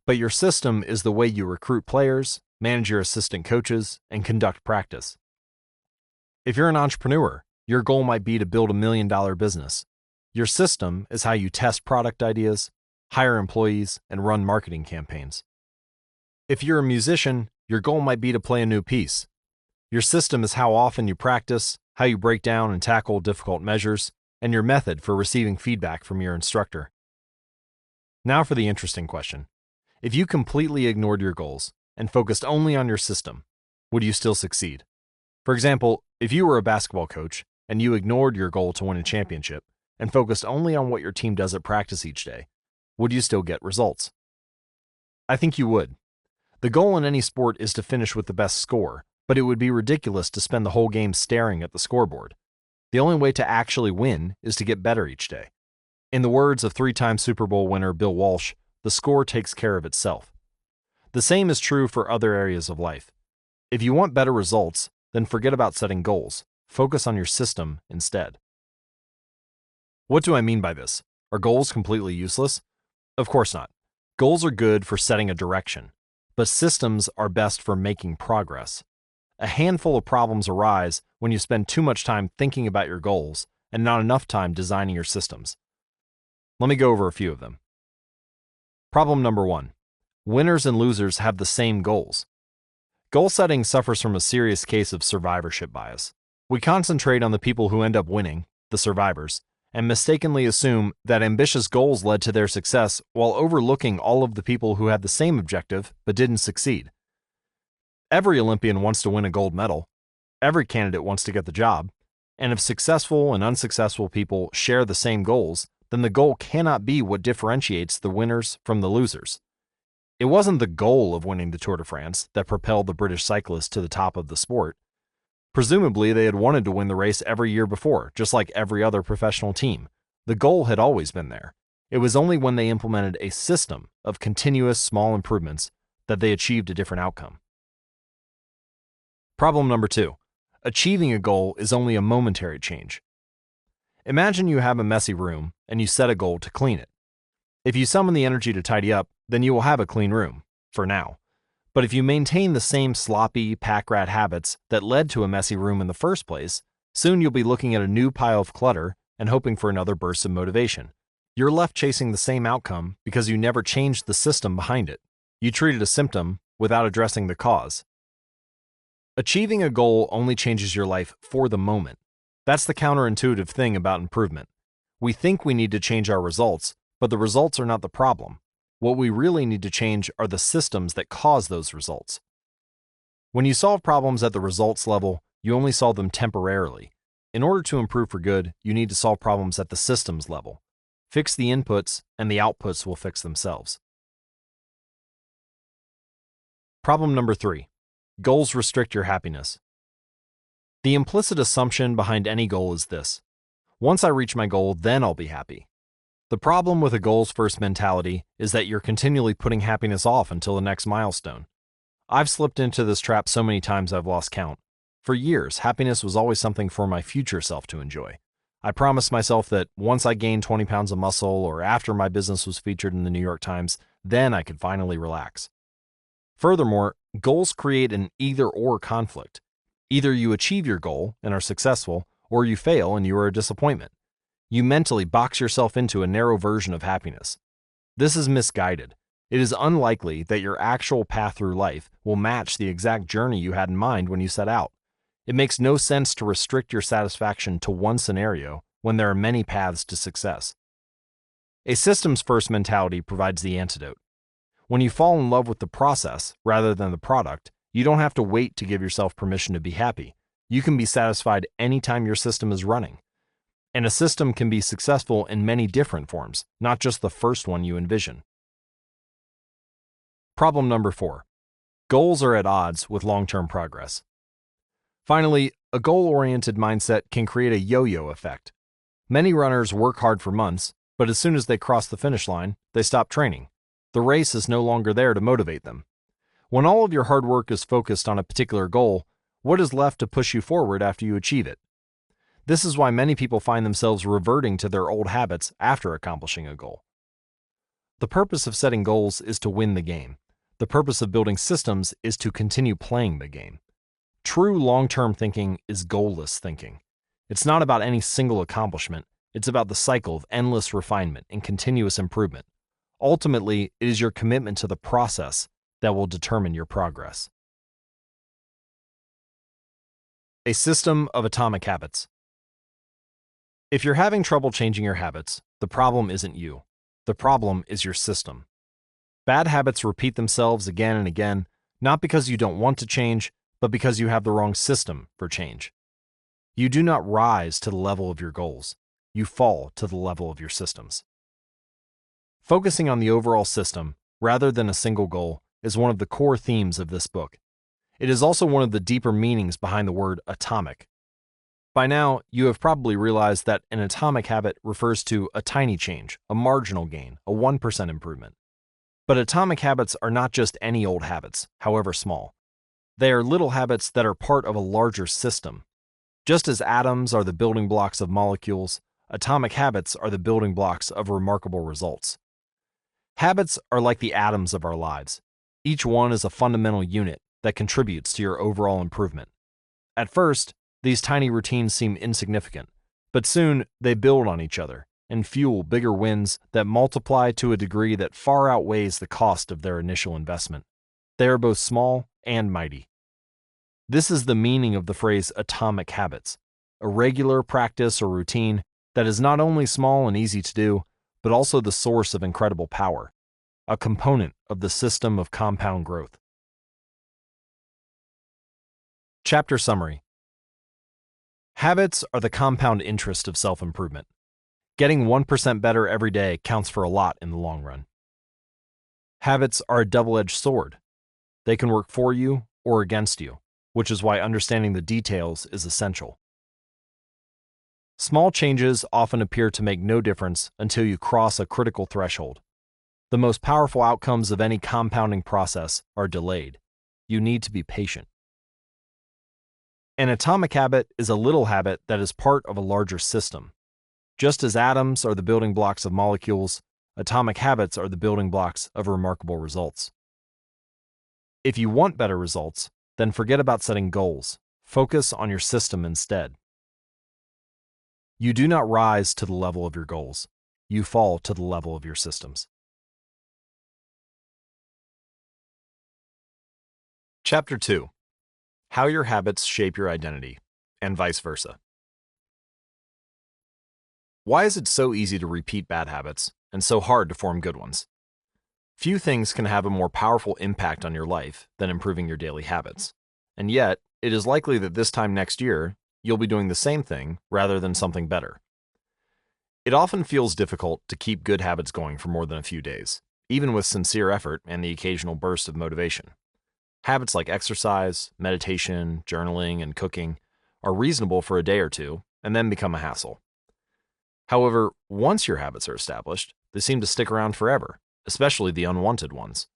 but your system is the way you recruit players, manage your assistant coaches, and conduct practice. If you're an entrepreneur, your goal might be to build $1 million business. Your system is how you test product ideas, hire employees, and run marketing campaigns. If you're a musician, your goal might be to play a new piece. Your system is how often you practice, how you break down and tackle difficult measures, and your method for receiving feedback from your instructor. Now for the interesting question. If you completely ignored your goals and focused only on your system, would you still succeed? For example, if you were a basketball coach and you ignored your goal to win a championship and focused only on what your team does at practice each day, would you still get results? I think you would. The goal in any sport is to finish with the best score, but it would be ridiculous to spend the whole game staring at the scoreboard. The only way to actually win is to get better each day. In the words of three-time Super Bowl winner Bill Walsh, the score takes care of itself. The same is true for other areas of life. If you want better results, then forget about setting goals. Focus on your system instead. What do I mean by this? Are goals completely useless? Of course not. Goals are good for setting a direction, but systems are best for making progress. A handful of problems arise when you spend too much time thinking about your goals and not enough time designing your systems. Let me go over a few of them. Problem number 1. Winners and losers have the same goals. Goal setting suffers from a serious case of survivorship bias. We concentrate on the people who end up winning, the survivors, and mistakenly assume that ambitious goals led to their success while overlooking all of the people who had the same objective but didn't succeed. Every Olympian wants to win a gold medal. Every candidate wants to get the job. And if successful and unsuccessful people share the same goals, then the goal cannot be what differentiates the winners from the losers. It wasn't the goal of winning the Tour de France that propelled the British cyclists to the top of the sport. Presumably, they had wanted to win the race every year before, just like every other professional team. The goal had always been there. It was only when they implemented a system of continuous small improvements that they achieved a different outcome. Problem number 2. Achieving a goal is only a momentary change. Imagine you have a messy room and you set a goal to clean it. If you summon the energy to tidy up, then you will have a clean room, for now. But if you maintain the same sloppy, pack-rat habits that led to a messy room in the first place, soon you'll be looking at a new pile of clutter and hoping for another burst of motivation. You're left chasing the same outcome because you never changed the system behind it. You treated a symptom without addressing the cause. Achieving a goal only changes your life for the moment. That's the counterintuitive thing about improvement. We think we need to change our results, but the results are not the problem. What we really need to change are the systems that cause those results. When you solve problems at the results level, you only solve them temporarily. In order to improve for good, you need to solve problems at the systems level. Fix the inputs, and the outputs will fix themselves. Problem number 3. Goals restrict your happiness. The implicit assumption behind any goal is this: once I reach my goal, then I'll be happy. The problem with a goals-first mentality is that you're continually putting happiness off until the next milestone. I've slipped into this trap so many times I've lost count. For years, happiness was always something for my future self to enjoy. I promised myself that once I gained 20 pounds of muscle or after my business was featured in the New York Times, then I could finally relax. Furthermore, goals create an either-or conflict. Either you achieve your goal and are successful, or you fail and you are a disappointment. You mentally box yourself into a narrow version of happiness. This is misguided. It is unlikely that your actual path through life will match the exact journey you had in mind when you set out. It makes no sense to restrict your satisfaction to one scenario when there are many paths to success. A systems-first mentality provides the antidote. When you fall in love with the process rather than the product, you don't have to wait to give yourself permission to be happy. You can be satisfied anytime your system is running. And a system can be successful in many different forms, not just the first one you envision. Problem number 4. Goals are at odds with long-term progress. Finally, a goal-oriented mindset can create a yo-yo effect. Many runners work hard for months, but as soon as they cross the finish line, they stop training. The race is no longer there to motivate them. When all of your hard work is focused on a particular goal, what is left to push you forward after you achieve it? This is why many people find themselves reverting to their old habits after accomplishing a goal. The purpose of setting goals is to win the game. The purpose of building systems is to continue playing the game. True long-term thinking is goalless thinking. It's not about any single accomplishment. It's about the cycle of endless refinement and continuous improvement. Ultimately, it is your commitment to the process that will determine your progress. A system of atomic habits. If you're having trouble changing your habits, the problem isn't you. The problem is your system. Bad habits repeat themselves again and again, not because you don't want to change, but because you have the wrong system for change. You do not rise to the level of your goals. You fall to the level of your systems. Focusing on the overall system, rather than a single goal, is one of the core themes of this book. It is also one of the deeper meanings behind the word atomic. By now, you have probably realized that an atomic habit refers to a tiny change, a marginal gain, a 1% improvement. But atomic habits are not just any old habits, however small. They are little habits that are part of a larger system. Just as atoms are the building blocks of molecules, atomic habits are the building blocks of remarkable results. Habits are like the atoms of our lives. Each one is a fundamental unit that contributes to your overall improvement. At first, these tiny routines seem insignificant, but soon they build on each other and fuel bigger wins that multiply to a degree that far outweighs the cost of their initial investment. They are both small and mighty. This is the meaning of the phrase atomic habits, a regular practice or routine that is not only small and easy to do, but also the source of incredible power, a component of the system of compound growth. Chapter Summary. Habits are the compound interest of self-improvement. Getting 1% better every day counts for a lot in the long run. Habits are a double-edged sword. They can work for you or against you, which is why understanding the details is essential. Small changes often appear to make no difference until you cross a critical threshold. The most powerful outcomes of any compounding process are delayed. You need to be patient. An atomic habit is a little habit that is part of a larger system. Just as atoms are the building blocks of molecules, atomic habits are the building blocks of remarkable results. If you want better results, then forget about setting goals. Focus on your system instead. You do not rise to the level of your goals. You fall to the level of your systems. Chapter 2. How your habits shape your identity, and vice versa. Why is it so easy to repeat bad habits and so hard to form good ones? Few things can have a more powerful impact on your life than improving your daily habits. And yet, it is likely that this time next year, you'll be doing the same thing rather than something better. It often feels difficult to keep good habits going for more than a few days, even with sincere effort and the occasional burst of motivation. Habits like exercise, meditation, journaling, and cooking are reasonable for a day or two and then become a hassle. However, once your habits are established, they seem to stick around forever, especially the unwanted ones.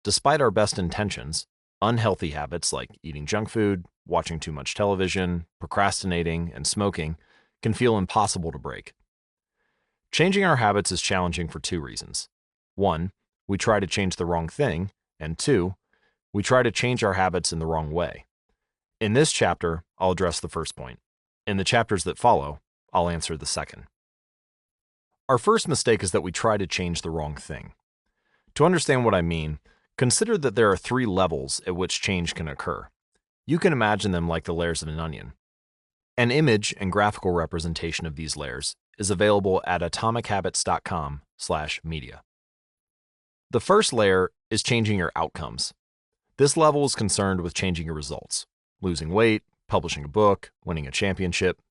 Despite our best intentions, unhealthy habits like eating junk food, watching too much television, procrastinating, and smoking can feel impossible to break. Changing our habits is challenging for two reasons. 1, we try to change the wrong thing, and 2, we try to change our habits in the wrong way. In this chapter, I'll address the first point. In the chapters that follow, I'll answer the second. Our first mistake is that we try to change the wrong thing. To understand what I mean, consider that there are 3 levels at which change can occur. You can imagine them like the layers of an onion. An image and graphical representation of these layers is available at atomichabits.com/media. The first layer is changing your outcomes. This level is concerned with changing your results, losing weight, publishing a book, winning a championship.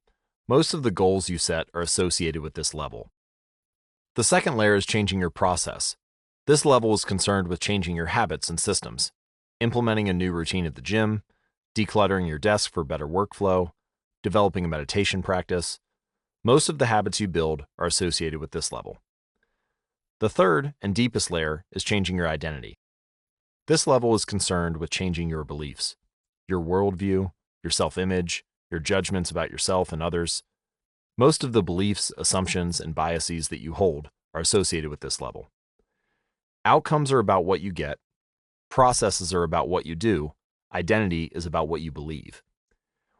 Most of the goals you set are associated with this level. The second layer is changing your process. This level is concerned with changing your habits and systems, implementing a new routine at the gym, decluttering your desk for better workflow, developing a meditation practice. Most of the habits you build are associated with this level. The third and deepest layer is changing your identity. This level is concerned with changing your beliefs, your worldview, your self-image, your judgments about yourself and others. Most of the beliefs, assumptions, and biases that you hold are associated with this level. Outcomes are about what you get, processes are about what you do, identity is about what you believe.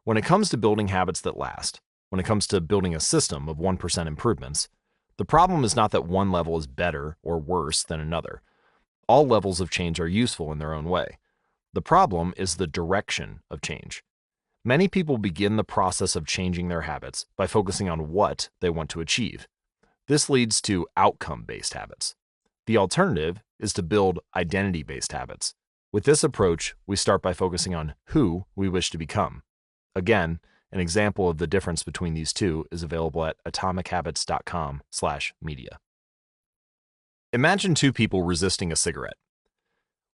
When it comes to building habits that last, when it comes to building a system of 1% improvements, The problem is not that one level is better or worse than another. All levels of change are useful in their own way. The problem is the direction of change. Many people begin the process of changing their habits by focusing on what they want to achieve. This leads to outcome-based habits. The alternative is to build identity-based habits. With this approach, we start by focusing on who we wish to become. Again, an example of the difference between these two is available at atomichabits.com/media. Imagine two people resisting a cigarette.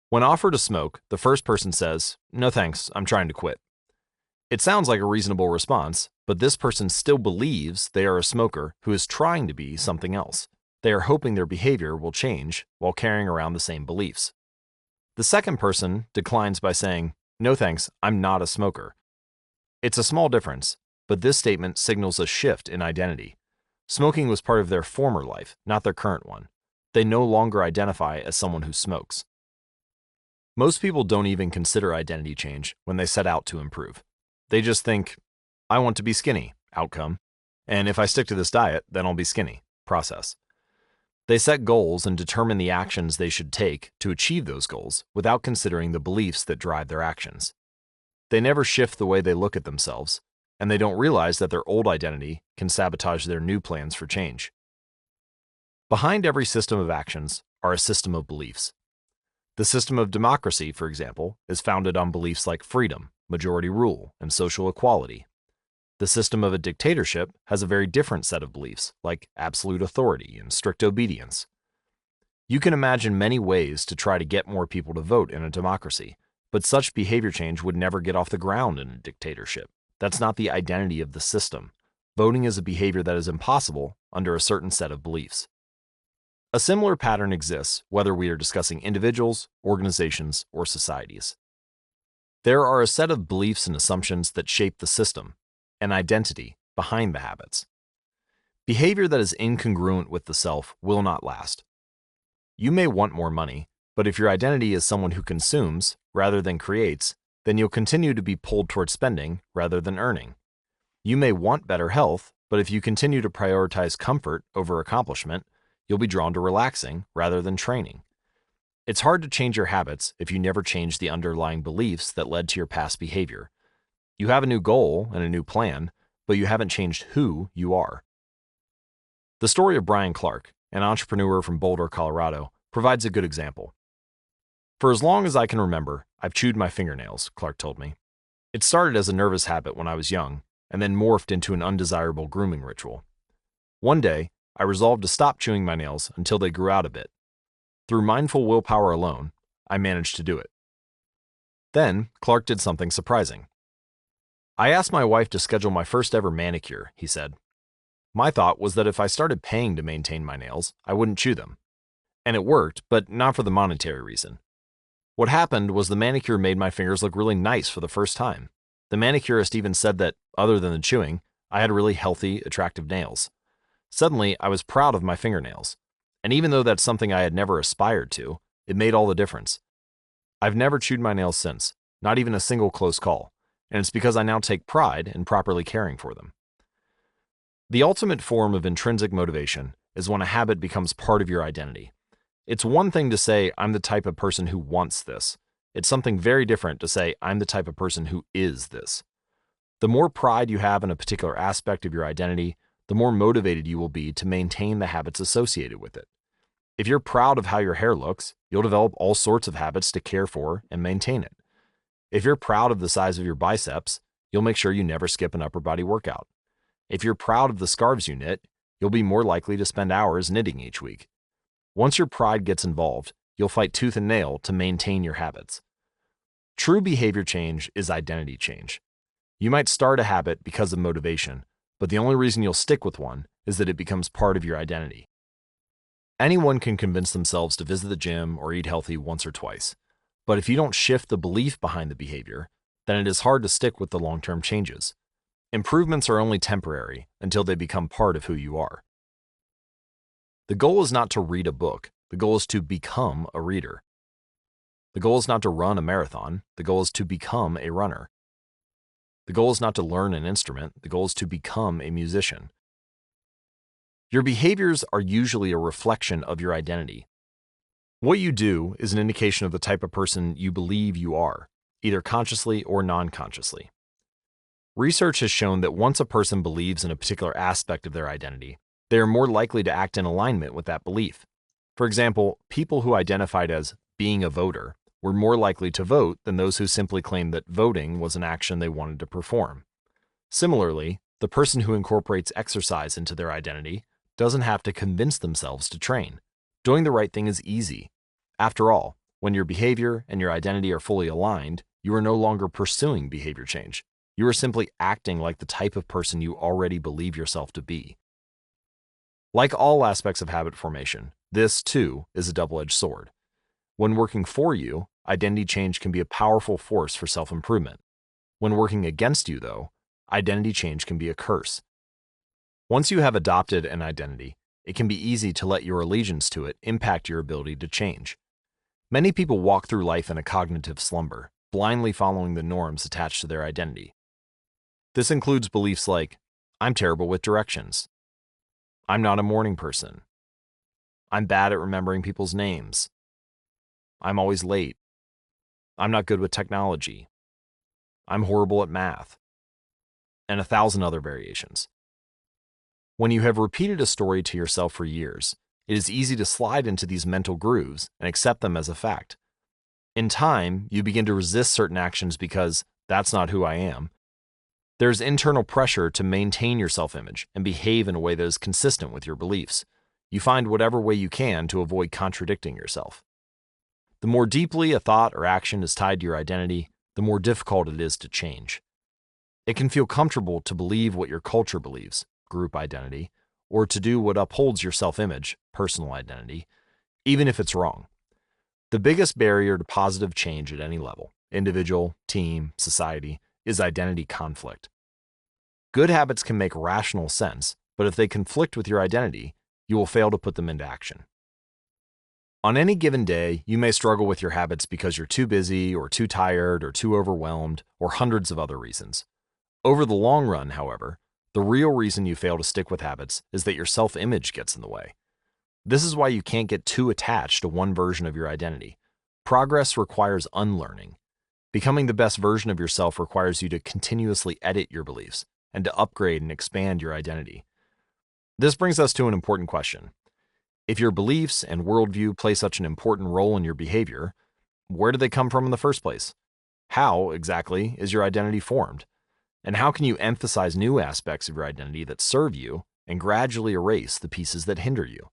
When offered a smoke, the first person says, "No thanks, I'm trying to quit." It sounds like a reasonable response, but this person still believes they are a smoker who is trying to be something else. They are hoping their behavior will change while carrying around the same beliefs. The second person declines by saying, "No thanks, I'm not a smoker." It's a small difference, but this statement signals a shift in identity. Smoking was part of their former life, not their current one. They no longer identify as someone who smokes. Most people don't even consider identity change when they set out to improve. They just think, I want to be skinny, outcome, and if I stick to this diet, then I'll be skinny, process. They set goals and determine the actions they should take to achieve those goals without considering the beliefs that drive their actions. They never shift the way they look at themselves, and they don't realize that their old identity can sabotage their new plans for change. Behind every system of actions are a system of beliefs. The system of democracy, for example, is founded on beliefs like freedom, majority rule, and social equality. The system of a dictatorship has a very different set of beliefs, like absolute authority and strict obedience. You can imagine many ways to try to get more people to vote in a democracy, but such behavior change would never get off the ground in a dictatorship. That's not the identity of the system. Voting is a behavior that is impossible under a certain set of beliefs. A similar pattern exists whether we are discussing individuals, organizations, or societies. There are a set of beliefs and assumptions that shape the system, an identity behind the habits. Behavior that is incongruent with the self will not last. You may want more money, but if your identity is someone who consumes rather than creates, then you'll continue to be pulled towards spending rather than earning. You may want better health, but if you continue to prioritize comfort over accomplishment, you'll be drawn to relaxing rather than training. It's hard to change your habits if you never change the underlying beliefs that led to your past behavior. You have a new goal and a new plan, but you haven't changed who you are. The story of Brian Clark, an entrepreneur from Boulder, Colorado, provides a good example. For as long as I can remember, I've chewed my fingernails, Clark told me. It started as a nervous habit when I was young, and then morphed into an undesirable grooming ritual. One day, I resolved to stop chewing my nails until they grew out a bit. Through mindful willpower alone, I managed to do it. Then, Clark did something surprising. I asked my wife to schedule my first ever manicure, he said. My thought was that if I started paying to maintain my nails, I wouldn't chew them. And it worked, but not for the monetary reason. What happened was the manicure made my fingers look really nice for the first time. The manicurist even said that, other than the chewing, I had really healthy, attractive nails. Suddenly, I was proud of my fingernails. And even though that's something I had never aspired to, it made all the difference. I've never chewed my nails since, not even a single close call, and it's because I now take pride in properly caring for them. The ultimate form of intrinsic motivation is when a habit becomes part of your identity. It's one thing to say, I'm the type of person who wants this. It's something very different to say, I'm the type of person who is this. The more pride you have in a particular aspect of your identity, the more motivated you will be to maintain the habits associated with it. If you're proud of how your hair looks, you'll develop all sorts of habits to care for and maintain it. If you're proud of the size of your biceps, you'll make sure you never skip an upper body workout. If you're proud of the scarves you knit, you'll be more likely to spend hours knitting each week. Once your pride gets involved, you'll fight tooth and nail to maintain your habits. True behavior change is identity change. You might start a habit because of motivation, but the only reason you'll stick with one is that it becomes part of your identity. Anyone can convince themselves to visit the gym or eat healthy once or twice, but if you don't shift the belief behind the behavior, then it is hard to stick with the long-term changes. Improvements are only temporary until they become part of who you are. The goal is not to read a book. The goal is to become a reader. The goal is not to run a marathon. The goal is to become a runner. The goal is not to learn an instrument. The goal is to become a musician. Your behaviors are usually a reflection of your identity. What you do is an indication of the type of person you believe you are, either consciously or non-consciously. Research has shown that once a person believes in a particular aspect of their identity, they are more likely to act in alignment with that belief. For example, people who identified as being a voter were more likely to vote than those who simply claimed that voting was an action they wanted to perform. Similarly, the person who incorporates exercise into their identity doesn't have to convince themselves to train. Doing the right thing is easy. After all, when your behavior and your identity are fully aligned, you are no longer pursuing behavior change. You are simply acting like the type of person you already believe yourself to be. Like all aspects of habit formation, this, too, is a double-edged sword. When working for you, identity change can be a powerful force for self-improvement. When working against you, though, identity change can be a curse. Once you have adopted an identity, it can be easy to let your allegiance to it impact your ability to change. Many people walk through life in a cognitive slumber, blindly following the norms attached to their identity. This includes beliefs like, I'm terrible with directions. I'm not a morning person. I'm bad at remembering people's names. I'm always late. I'm not good with technology. I'm horrible at math. And 1,000 other variations. When you have repeated a story to yourself for years, it is easy to slide into these mental grooves and accept them as a fact. In time, you begin to resist certain actions because that's not who I am. There's internal pressure to maintain your self-image and behave in a way that is consistent with your beliefs. You find whatever way you can to avoid contradicting yourself. The more deeply a thought or action is tied to your identity, the more difficult it is to change. It can feel comfortable to believe what your culture believes, group identity, or to do what upholds your self-image, personal identity, even if it's wrong. The biggest barrier to positive change at any level, individual, team, society, is identity conflict. Good habits can make rational sense, but if they conflict with your identity, you will fail to put them into action. On any given day, you may struggle with your habits because you're too busy or too tired or too overwhelmed or hundreds of other reasons. Over the long run, however, the real reason you fail to stick with habits is that your self-image gets in the way. This is why you can't get too attached to one version of your identity. Progress requires unlearning. Becoming the best version of yourself requires you to continuously edit your beliefs and to upgrade and expand your identity. This brings us to an important question. If your beliefs and worldview play such an important role in your behavior, where do they come from in the first place? How, exactly, is your identity formed? And how can you emphasize new aspects of your identity that serve you and gradually erase the pieces that hinder you?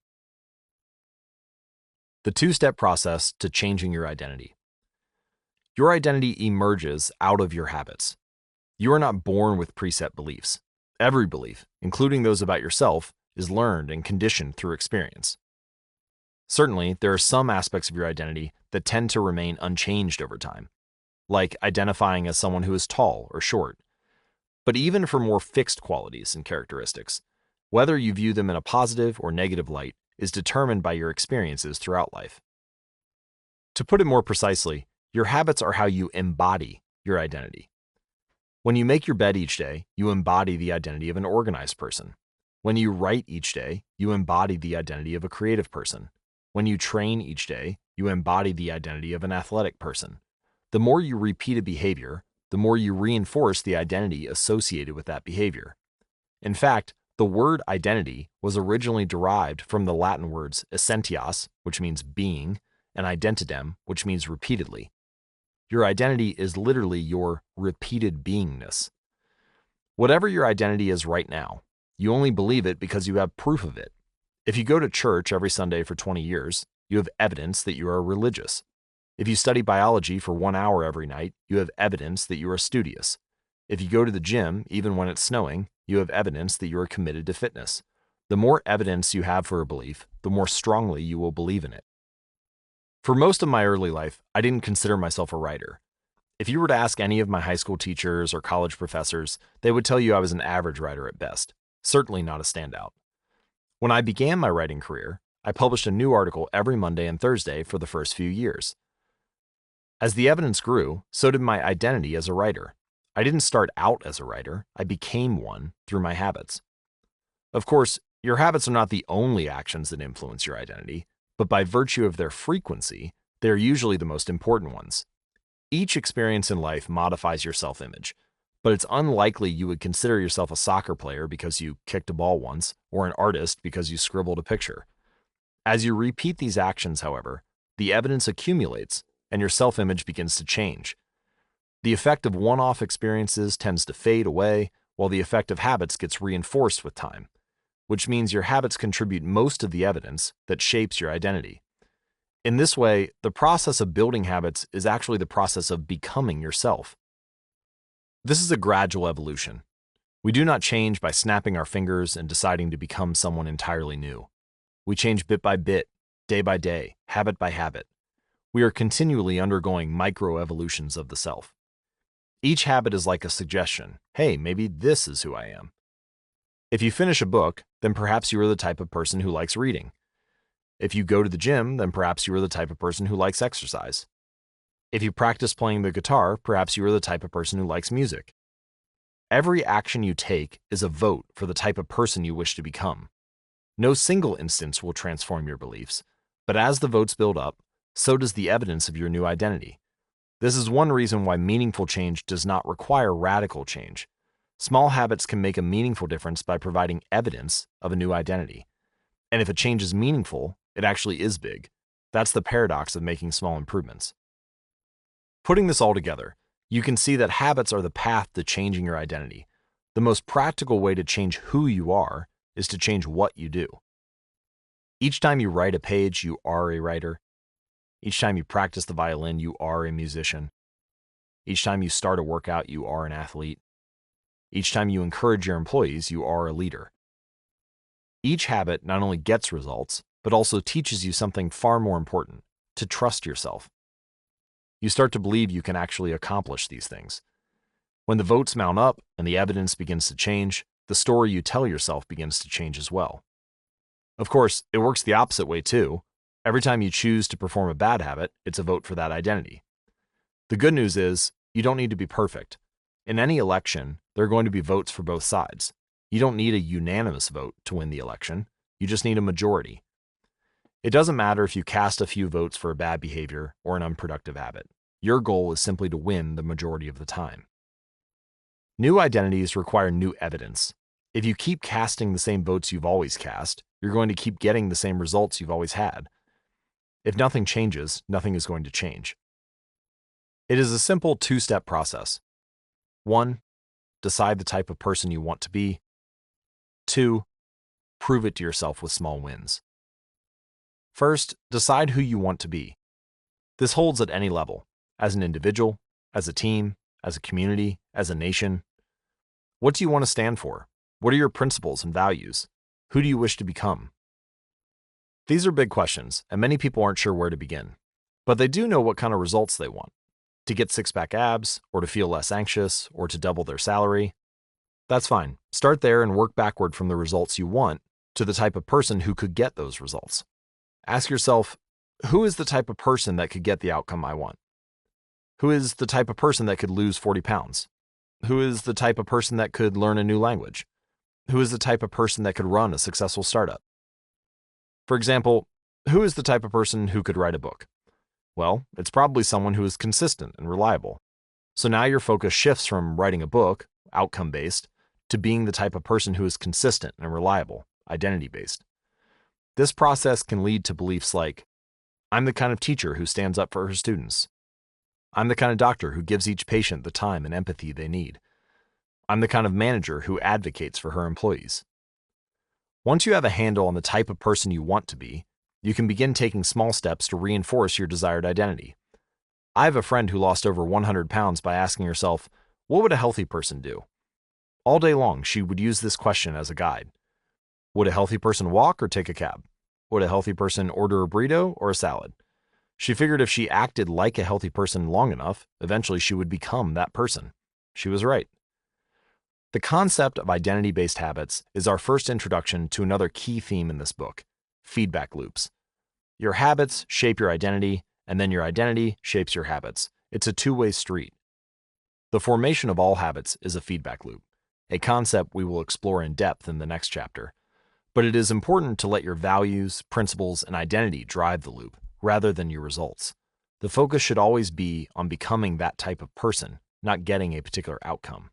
The two-step process to changing your identity. Your identity emerges out of your habits. You are not born with preset beliefs. Every belief, including those about yourself, is learned and conditioned through experience. Certainly, there are some aspects of your identity that tend to remain unchanged over time, like identifying as someone who is tall or short. But even for more fixed qualities and characteristics, whether you view them in a positive or negative light is determined by your experiences throughout life. To put it more precisely, your habits are how you embody your identity. When you make your bed each day, you embody the identity of an organized person. When you write each day, you embody the identity of a creative person. When you train each day, you embody the identity of an athletic person. The more you repeat a behavior, the more you reinforce the identity associated with that behavior. In fact, the word identity was originally derived from the Latin words essentias, which means being, and identidem, which means repeatedly. Your identity is literally your repeated beingness. Whatever your identity is right now, you only believe it because you have proof of it. If you go to church every Sunday for 20 years, you have evidence that you are religious. If you study biology for 1 hour every night, you have evidence that you are studious. If you go to the gym, even when it's snowing, you have evidence that you are committed to fitness. The more evidence you have for a belief, the more strongly you will believe in it. For most of my early life, I didn't consider myself a writer. If you were to ask any of my high school teachers or college professors, they would tell you I was an average writer at best, certainly not a standout. When I began my writing career, I published a new article every Monday and Thursday for the first few years. As the evidence grew, so did my identity as a writer. I didn't start out as a writer, I became one through my habits. Of course, Your habits are not the only actions that influence your identity, but by virtue of their frequency, they are usually the most important ones. Each experience in life modifies your self-image, but it's unlikely you would consider yourself a soccer player because you kicked a ball once, or an artist because you scribbled a picture. As you repeat these actions, however, the evidence accumulates and your self-image begins to change. The effect of one-off experiences tends to fade away, while the effect of habits gets reinforced with time, which means your habits contribute most of the evidence that shapes your identity. In this way, the process of building habits is actually the process of becoming yourself. This is a gradual evolution. We do not change by snapping our fingers and deciding to become someone entirely new. We change bit by bit, day by day, habit by habit. We are continually undergoing micro-evolutions of the self. Each habit is like a suggestion. Hey, maybe this is who I am. If you finish a book, then perhaps you are the type of person who likes reading. If you go to the gym, then perhaps you are the type of person who likes exercise. If you practice playing the guitar, perhaps you are the type of person who likes music. Every action you take is a vote for the type of person you wish to become. No single instance will transform your beliefs, but as the votes build up, so does the evidence of your new identity. This is one reason why meaningful change does not require radical change. Small habits can make a meaningful difference by providing evidence of a new identity. And if a change is meaningful, it actually is big. That's the paradox of making small improvements. Putting this all together, you can see that habits are the path to changing your identity. The most practical way to change who you are is to change what you do. Each time you write a page, you are a writer. Each time you practice the violin, you are a musician. Each time you start a workout, you are an athlete. Each time you encourage your employees, you are a leader. Each habit not only gets results, but also teaches you something far more important: to trust yourself. You start to believe you can actually accomplish these things. When the votes mount up and the evidence begins to change, the story you tell yourself begins to change as well. Of course, it works the opposite way too. Every time you choose to perform a bad habit, it's a vote for that identity. The good news is, you don't need to be perfect. In any election, there are going to be votes for both sides. You don't need a unanimous vote to win the election. You just need a majority. It doesn't matter if you cast a few votes for a bad behavior or an unproductive habit. Your goal is simply to win the majority of the time. New identities require new evidence. If you keep casting the same votes you've always cast, you're going to keep getting the same results you've always had. If nothing changes, nothing is going to change. It is a simple two-step process. 1. Decide the type of person you want to be. 2. Prove it to yourself with small wins. First, decide who you want to be. This holds at any level: as an individual, as a team, as a community, as a nation. What do you want to stand for? What are your principles and values? Who do you wish to become? These are big questions, and many people aren't sure where to begin. But they do know what kind of results they want: to get six-pack abs, or to feel less anxious, or to double their salary. That's fine. Start there and work backward from the results you want to the type of person who could get those results. Ask yourself, who is the type of person that could get the outcome I want? Who is the type of person that could lose 40 pounds? Who is the type of person that could learn a new language? Who is the type of person that could run a successful startup? For example, who is the type of person who could write a book? Well, it's probably someone who is consistent and reliable. So now your focus shifts from writing a book, outcome-based, to being the type of person who is consistent and reliable, identity-based. This process can lead to beliefs like, I'm the kind of teacher who stands up for her students. I'm the kind of doctor who gives each patient the time and empathy they need. I'm the kind of manager who advocates for her employees. Once you have a handle on the type of person you want to be, you can begin taking small steps to reinforce your desired identity. I have a friend who lost over 100 pounds by asking herself, what would a healthy person do? All day long, she would use this question as a guide. Would a healthy person walk or take a cab? Would a healthy person order a burrito or a salad? She figured if she acted like a healthy person long enough, eventually she would become that person. She was right. The concept of identity-based habits is our first introduction to another key theme in this book: feedback loops. Your habits shape your identity, and then your identity shapes your habits. It's a two-way street. The formation of all habits is a feedback loop, a concept we will explore in depth in the next chapter. But it is important to let your values, principles, and identity drive the loop, rather than your results. The focus should always be on becoming that type of person, not getting a particular outcome.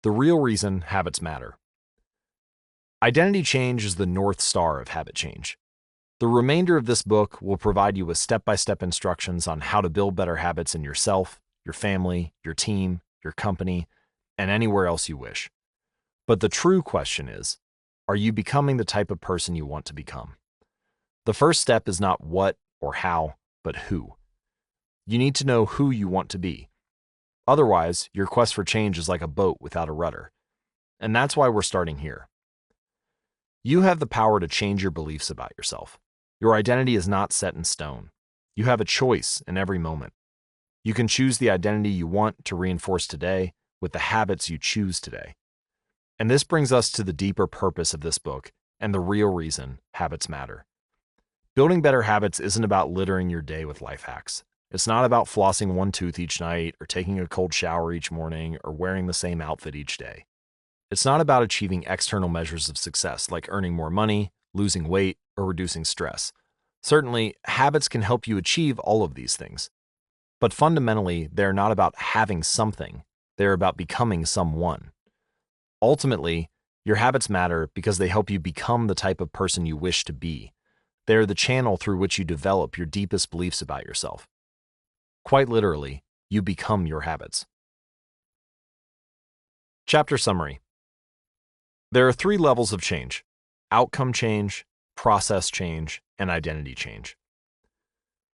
The real reason habits matter. Identity change is the North Star of habit change. The remainder of this book will provide you with step-by-step instructions on how to build better habits in yourself, your family, your team, your company, and anywhere else you wish. But the true question is, are you becoming the type of person you want to become? The first step is not what or how, but who. You need to know who you want to be. Otherwise, your quest for change is like a boat without a rudder. And that's why we're starting here. You have the power to change your beliefs about yourself. Your identity is not set in stone. You have a choice in every moment. You can choose the identity you want to reinforce today with the habits you choose today. And this brings us to the deeper purpose of this book and the real reason habits matter. Building better habits isn't about littering your day with life hacks. It's not about flossing one tooth each night or taking a cold shower each morning or wearing the same outfit each day. It's not about achieving external measures of success like earning more money, losing weight, or reducing stress. Certainly, habits can help you achieve all of these things. But fundamentally, they're not about having something. They're about becoming someone. Ultimately, your habits matter because they help you become the type of person you wish to be. They are the channel through which you develop your deepest beliefs about yourself. Quite literally, you become your habits. Chapter summary. There are 3 levels of change: outcome change, process change, and identity change.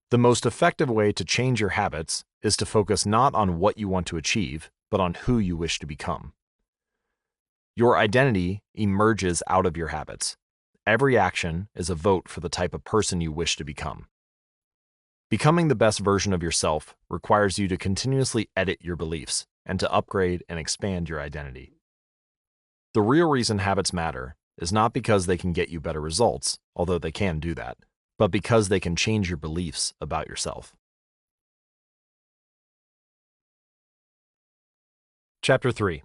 The most effective way to change your habits is to focus not on what you want to achieve, but on who you wish to become. Your identity emerges out of your habits. Every action is a vote for the type of person you wish to become. Becoming the best version of yourself requires you to continuously edit your beliefs and to upgrade and expand your identity. The real reason habits matter is not because they can get you better results, although they can do that, but because they can change your beliefs about yourself. Chapter 3.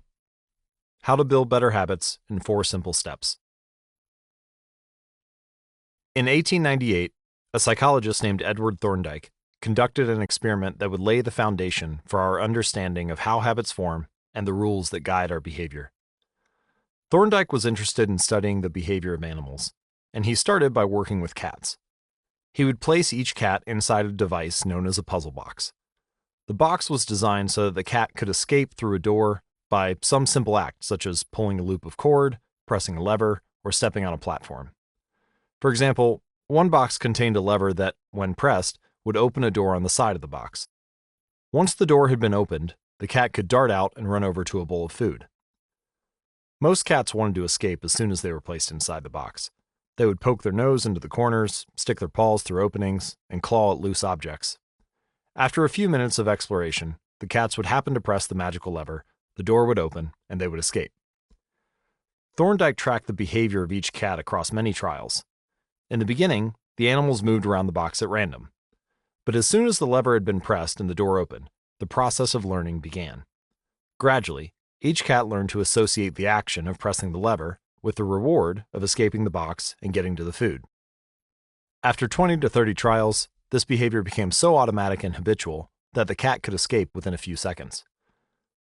How to build better habits in 4 simple steps. In 1898, a psychologist named Edward Thorndike conducted an experiment that would lay the foundation for our understanding of how habits form and the rules that guide our behavior. Thorndike was interested in studying the behavior of animals, and he started by working with cats. He would place each cat inside a device known as a puzzle box. The box was designed so that the cat could escape through a door by some simple act, such as pulling a loop of cord, pressing a lever, or stepping on a platform. For example, one box contained a lever that, when pressed, would open a door on the side of the box. Once the door had been opened, the cat could dart out and run over to a bowl of food. Most cats wanted to escape as soon as they were placed inside the box. They would poke their nose into the corners, stick their paws through openings, and claw at loose objects. After a few minutes of exploration, the cats would happen to press the magical lever, the door would open, and they would escape. Thorndike tracked the behavior of each cat across many trials. In the beginning, the animals moved around the box at random. But as soon as the lever had been pressed and the door opened, the process of learning began. Gradually, each cat learned to associate the action of pressing the lever with the reward of escaping the box and getting to the food. After 20 to 30 trials, this behavior became so automatic and habitual that the cat could escape within a few seconds.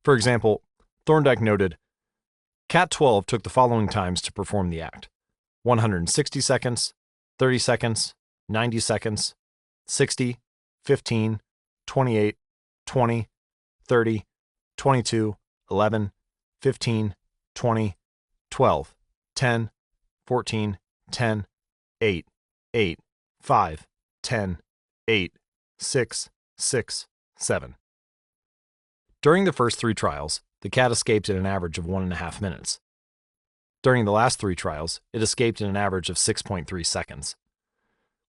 For example, Thorndike noted, Cat 12 took the following times to perform the act: 160 seconds, 30 seconds, 90 seconds, 60, 15, 28, 20, 30, 22, 11, 15, 20, 12, 10, 14, 10, 8, 8, 5, 10, 8, 6, 6, 7. During the first 3 trials, the cat escaped in an average of 1.5 minutes. During the last 3 trials, it escaped in an average of 6.3 seconds.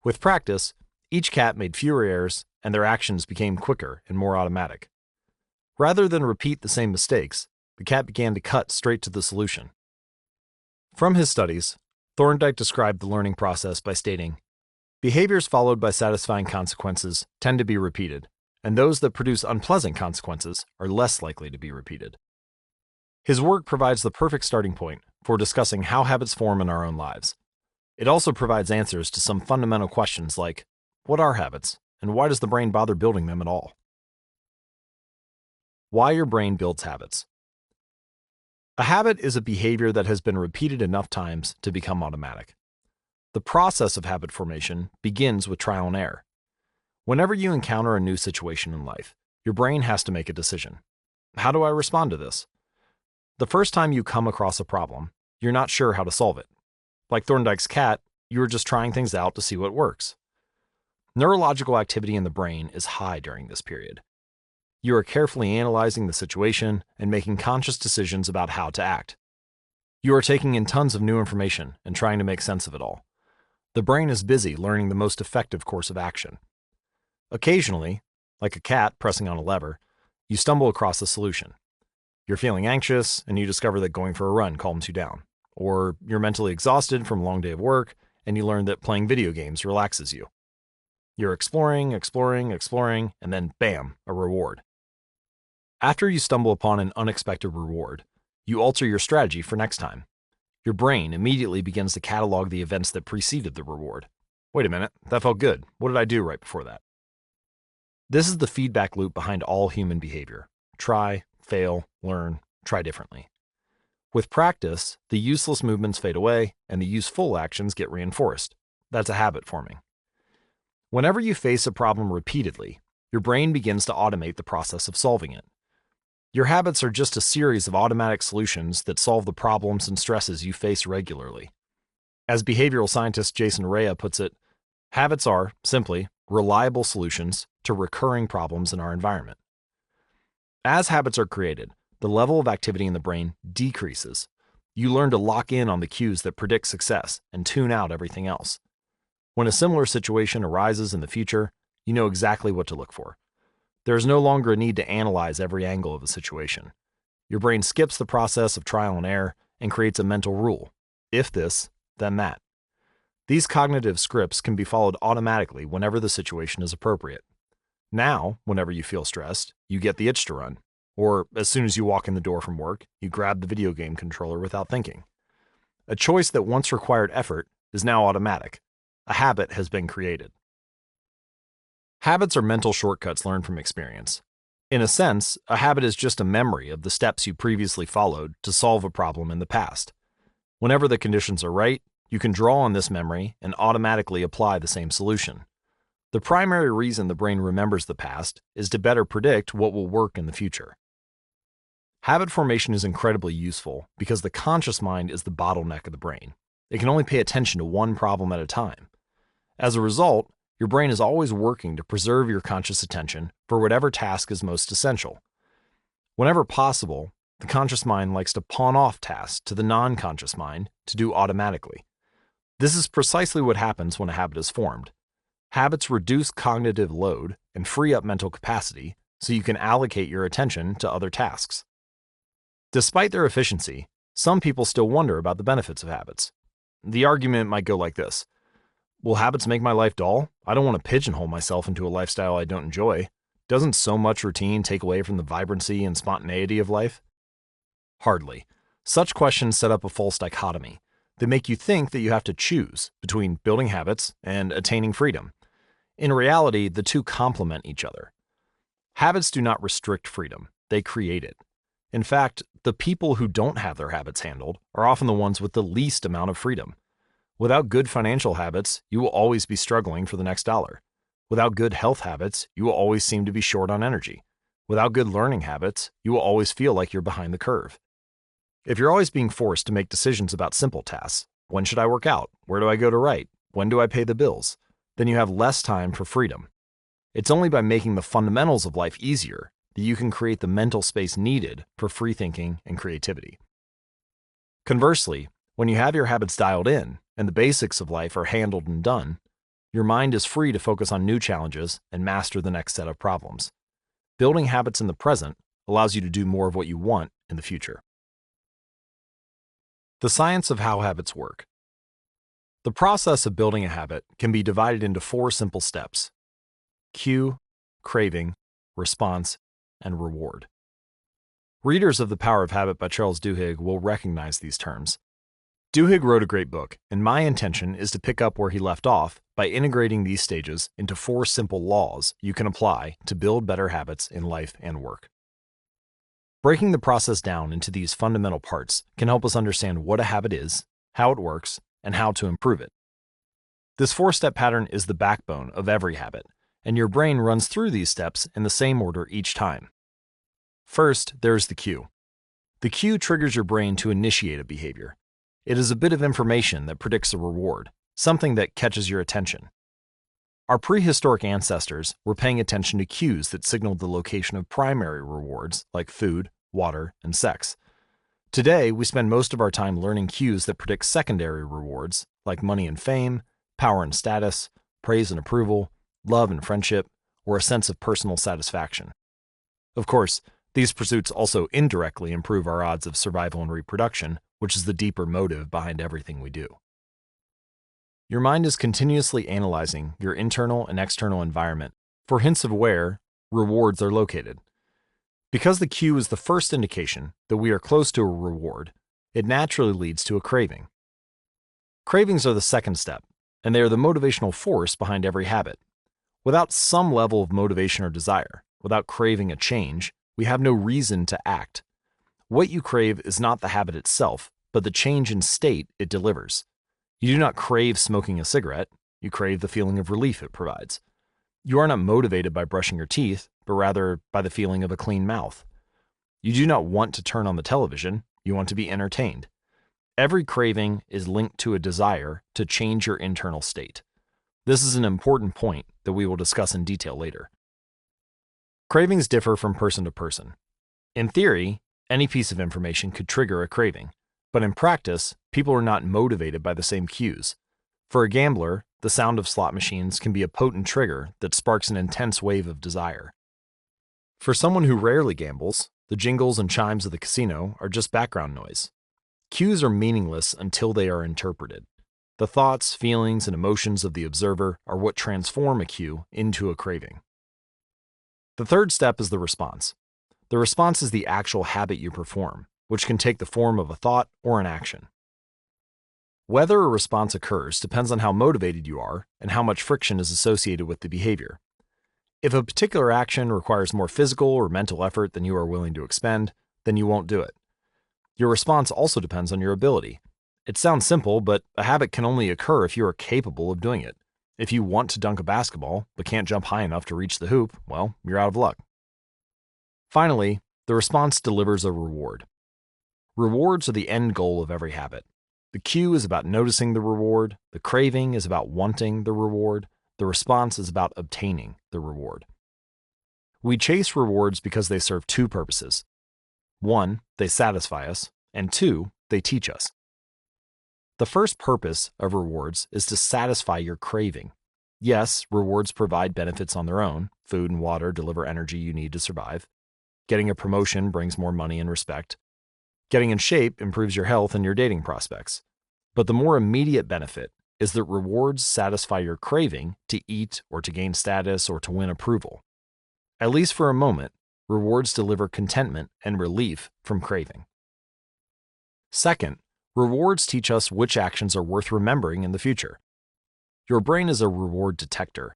With practice, each cat made fewer errors and their actions became quicker and more automatic. Rather than repeat the same mistakes, the cat began to cut straight to the solution. From his studies, Thorndike described the learning process by stating, "Behaviors followed by satisfying consequences tend to be repeated, and those that produce unpleasant consequences are less likely to be repeated." His work provides the perfect starting point for discussing how habits form in our own lives. It also provides answers to some fundamental questions like, what are habits, and why does the brain bother building them at all? Why your brain builds habits. A habit is a behavior that has been repeated enough times to become automatic. The process of habit formation begins with trial and error. Whenever you encounter a new situation in life, your brain has to make a decision. How do I respond to this? The first time you come across a problem, you're not sure how to solve it. Like Thorndike's cat, you are just trying things out to see what works. Neurological activity in the brain is high during this period. You are carefully analyzing the situation and making conscious decisions about how to act. You are taking in tons of new information and trying to make sense of it all. The brain is busy learning the most effective course of action. Occasionally, like a cat pressing on a lever, you stumble across a solution. You're feeling anxious and you discover that going for a run calms you down. Or you're mentally exhausted from a long day of work and you learn that playing video games relaxes you. You're exploring, and then bam, a reward. After you stumble upon an unexpected reward, you alter your strategy for next time. Your brain immediately begins to catalog the events that preceded the reward. Wait a minute, that felt good. What did I do right before that? This is the feedback loop behind all human behavior. Try, fail, learn, try differently. With practice, the useless movements fade away and the useful actions get reinforced. That's a habit forming. Whenever you face a problem repeatedly, your brain begins to automate the process of solving it. Your habits are just a series of automatic solutions that solve the problems and stresses you face regularly. As behavioral scientist Jason Rea puts it, habits are, simply, reliable solutions to recurring problems in our environment. As habits are created, the level of activity in the brain decreases. You learn to lock in on the cues that predict success and tune out everything else. When a similar situation arises in the future, you know exactly what to look for. There is no longer a need to analyze every angle of a situation. Your brain skips the process of trial and error and creates a mental rule. If this, then that. These cognitive scripts can be followed automatically whenever the situation is appropriate. Now, whenever you feel stressed, you get the itch to run. Or as soon as you walk in the door from work, you grab the video game controller without thinking. A choice that once required effort is now automatic. A habit has been created. Habits are mental shortcuts learned from experience. In a sense, a habit is just a memory of the steps you previously followed to solve a problem in the past. Whenever the conditions are right, you can draw on this memory and automatically apply the same solution. The primary reason the brain remembers the past is to better predict what will work in the future. Habit formation is incredibly useful because the conscious mind is the bottleneck of the brain. It can only pay attention to one problem at a time. As a result, your brain is always working to preserve your conscious attention for whatever task is most essential. Whenever possible, the conscious mind likes to pawn off tasks to the non-conscious mind to do automatically. This is precisely what happens when a habit is formed. Habits reduce cognitive load and free up mental capacity so you can allocate your attention to other tasks. Despite their efficiency, some people still wonder about the benefits of habits. The argument might go like this. Will habits make my life dull? I don't want to pigeonhole myself into a lifestyle I don't enjoy. Doesn't so much routine take away from the vibrancy and spontaneity of life? Hardly. Such questions set up a false dichotomy. They make you think that you have to choose between building habits and attaining freedom. In reality, the two complement each other. Habits do not restrict freedom, they create it. In fact, the people who don't have their habits handled are often the ones with the least amount of freedom. Without good financial habits, you will always be struggling for the next dollar. Without good health habits, you will always seem to be short on energy. Without good learning habits, you will always feel like you're behind the curve. If you're always being forced to make decisions about simple tasks, when should I work out? Where do I go to write? When do I pay the bills? Then you have less time for freedom. It's only by making the fundamentals of life easier that you can create the mental space needed for free thinking and creativity. Conversely, when you have your habits dialed in and the basics of life are handled and done, your mind is free to focus on new challenges and master the next set of problems. Building habits in the present allows you to do more of what you want in the future. The science of how habits work. The process of building a habit can be divided into 4 simple steps: cue, craving, response, and reward. Readers of The Power of Habit by Charles Duhigg will recognize these terms. Duhigg wrote a great book, and my intention is to pick up where he left off by integrating these stages into 4 simple laws you can apply to build better habits in life and work. Breaking the process down into these fundamental parts can help us understand what a habit is, how it works, and how to improve it. This 4-step pattern is the backbone of every habit, and your brain runs through these steps in the same order each time. First, there's the cue. The cue triggers your brain to initiate a behavior. It is a bit of information that predicts a reward, something that catches your attention. Our prehistoric ancestors were paying attention to cues that signaled the location of primary rewards like food, water, and sex. Today, we spend most of our time learning cues that predict secondary rewards like money and fame, power and status, praise and approval, love and friendship, or a sense of personal satisfaction. Of course, these pursuits also indirectly improve our odds of survival and reproduction, which is the deeper motive behind everything we do. Your mind is continuously analyzing your internal and external environment for hints of where rewards are located. Because the cue is the first indication that we are close to a reward, it naturally leads to a craving. Cravings are the second step, and they are the motivational force behind every habit. Without some level of motivation or desire, without craving a change, we have no reason to act. What you crave is not the habit itself, but the change in state it delivers. You do not crave smoking a cigarette, you crave the feeling of relief it provides. You are not motivated by brushing your teeth, but rather by the feeling of a clean mouth. You do not want to turn on the television, you want to be entertained. Every craving is linked to a desire to change your internal state. This is an important point that we will discuss in detail later. Cravings differ from person to person. In theory, any piece of information could trigger a craving, but in practice, people are not motivated by the same cues. For a gambler, the sound of slot machines can be a potent trigger that sparks an intense wave of desire. For someone who rarely gambles, the jingles and chimes of the casino are just background noise. Cues are meaningless until they are interpreted. The thoughts, feelings, and emotions of the observer are what transform a cue into a craving. The third step is the response. The response is the actual habit you perform, which can take the form of a thought or an action. Whether a response occurs depends on how motivated you are and how much friction is associated with the behavior. If a particular action requires more physical or mental effort than you are willing to expend, then you won't do it. Your response also depends on your ability. It sounds simple, but a habit can only occur if you are capable of doing it. If you want to dunk a basketball, but can't jump high enough to reach the hoop, well, you're out of luck. Finally, the response delivers a reward. Rewards are the end goal of every habit. The cue is about noticing the reward, the craving is about wanting the reward, the response is about obtaining the reward. We chase rewards because they serve 2 purposes. 1, they satisfy us, and 2, they teach us. The first purpose of rewards is to satisfy your craving. Yes, rewards provide benefits on their own. Food and water deliver energy you need to survive. Getting a promotion brings more money and respect. Getting in shape improves your health and your dating prospects. But the more immediate benefit is that rewards satisfy your craving to eat or to gain status or to win approval. At least for a moment, rewards deliver contentment and relief from craving. Second, rewards teach us which actions are worth remembering in the future. Your brain is a reward detector.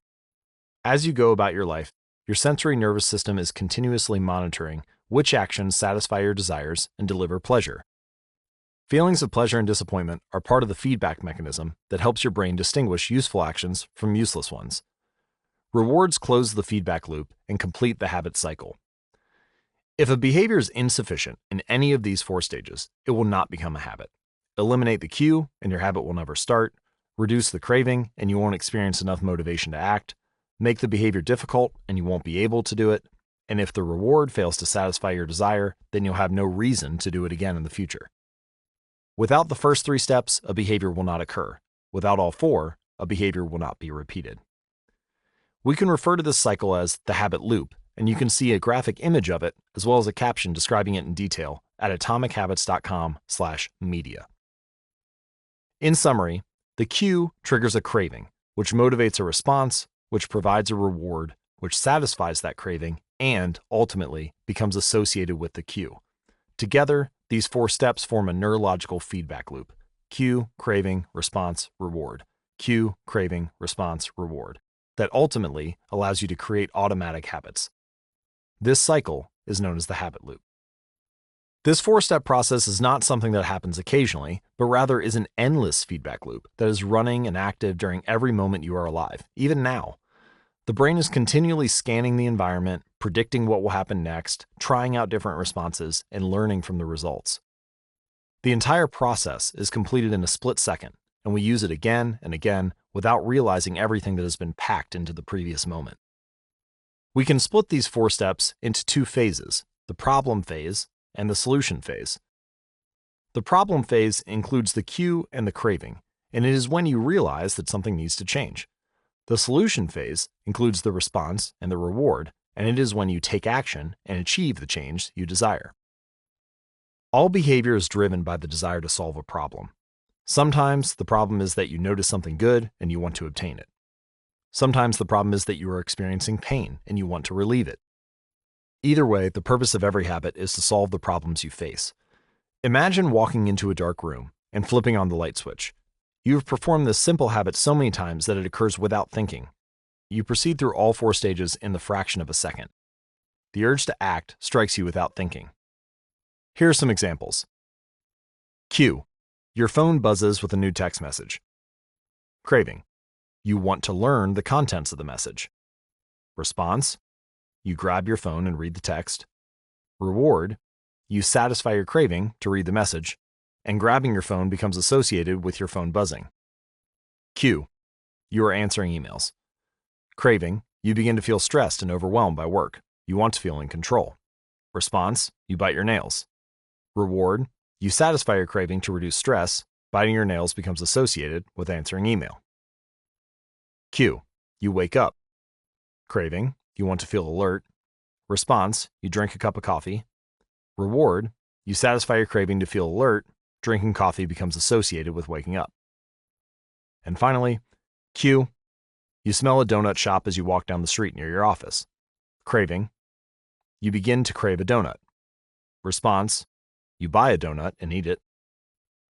As you go about your life, your sensory nervous system is continuously monitoring which actions satisfy your desires and deliver pleasure. Feelings of pleasure and disappointment are part of the feedback mechanism that helps your brain distinguish useful actions from useless ones. Rewards close the feedback loop and complete the habit cycle. If a behavior is insufficient in any of these 4 stages, it will not become a habit. Eliminate the cue, and your habit will never start. Reduce the craving, and you won't experience enough motivation to act. Make the behavior difficult, and you won't be able to do it. And if the reward fails to satisfy your desire, then you'll have no reason to do it again in the future. Without the first 3 steps, a behavior will not occur. Without all 4, a behavior will not be repeated. We can refer to this cycle as the habit loop, and you can see a graphic image of it as well as a caption describing it in detail at atomichabits.com/media. In summary, the cue triggers a craving, which motivates a response, which provides a reward, which satisfies that craving, and ultimately becomes associated with the cue. Together, these 4 steps form a neurological feedback loop. cue, craving, response, reward, cue, craving, response, reward, that ultimately allows you to create automatic habits. This cycle is known as the habit loop. This four-step process is not something that happens occasionally, but rather is an endless feedback loop that is running and active during every moment you are alive, even now. The brain is continually scanning the environment, predicting what will happen next, trying out different responses, and learning from the results. The entire process is completed in a split second, and we use it again and again without realizing everything that has been packed into the previous moment. We can split these four steps into two phases, the problem phase and the solution phase. The problem phase includes the cue and the craving, and it is when you realize that something needs to change. The solution phase includes the response and the reward, and it is when you take action and achieve the change you desire. All behavior is driven by the desire to solve a problem. Sometimes the problem is that you notice something good and you want to obtain it. Sometimes the problem is that you are experiencing pain and you want to relieve it. Either way, the purpose of every habit is to solve the problems you face. Imagine walking into a dark room and flipping on the light switch. You have performed this simple habit so many times that it occurs without thinking. You proceed through all four stages in the fraction of a second. The urge to act strikes you without thinking. Here are some examples. Cue. Your phone buzzes with a new text message. Craving. You want to learn the contents of the message. Response. You grab your phone and read the text. Reward. You satisfy your craving to read the message, and grabbing your phone becomes associated with your phone buzzing. Cue. You are answering emails. Craving. You begin to feel stressed and overwhelmed by work. You want to feel in control. Response. You bite your nails. Reward. You satisfy your craving to reduce stress. Biting your nails becomes associated with answering email. Cue. You wake up. Craving. You want to feel alert. Response. You drink a cup of coffee. Reward. You satisfy your craving to feel alert. Drinking coffee becomes associated with waking up. And finally, cue. You smell a donut shop as you walk down the street near your office. Craving. You begin to crave a donut. Response. You buy a donut and eat it.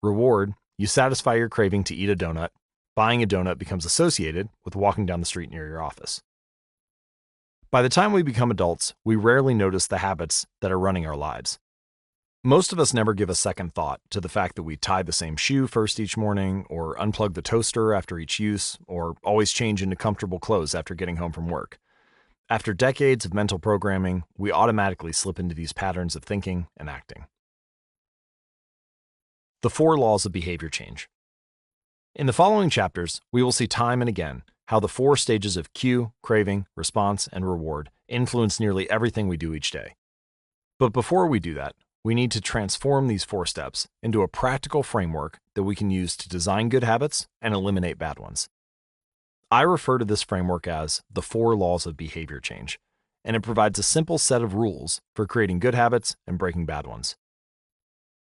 Reward. You satisfy your craving to eat a donut. Buying a donut becomes associated with walking down the street near your office. By the time we become adults, we rarely notice the habits that are running our lives. Most of us never give a second thought to the fact that we tie the same shoe first each morning, or unplug the toaster after each use, or always change into comfortable clothes after getting home from work. After decades of mental programming, we automatically slip into these patterns of thinking and acting. The 4 laws of behavior change. In the following chapters, we will see time and again how the 4 stages of cue, craving, response, and reward influence nearly everything we do each day. But before we do that, we need to transform these 4 steps into a practical framework that we can use to design good habits and eliminate bad ones. I refer to this framework as the 4 laws of behavior change, and it provides a simple set of rules for creating good habits and breaking bad ones.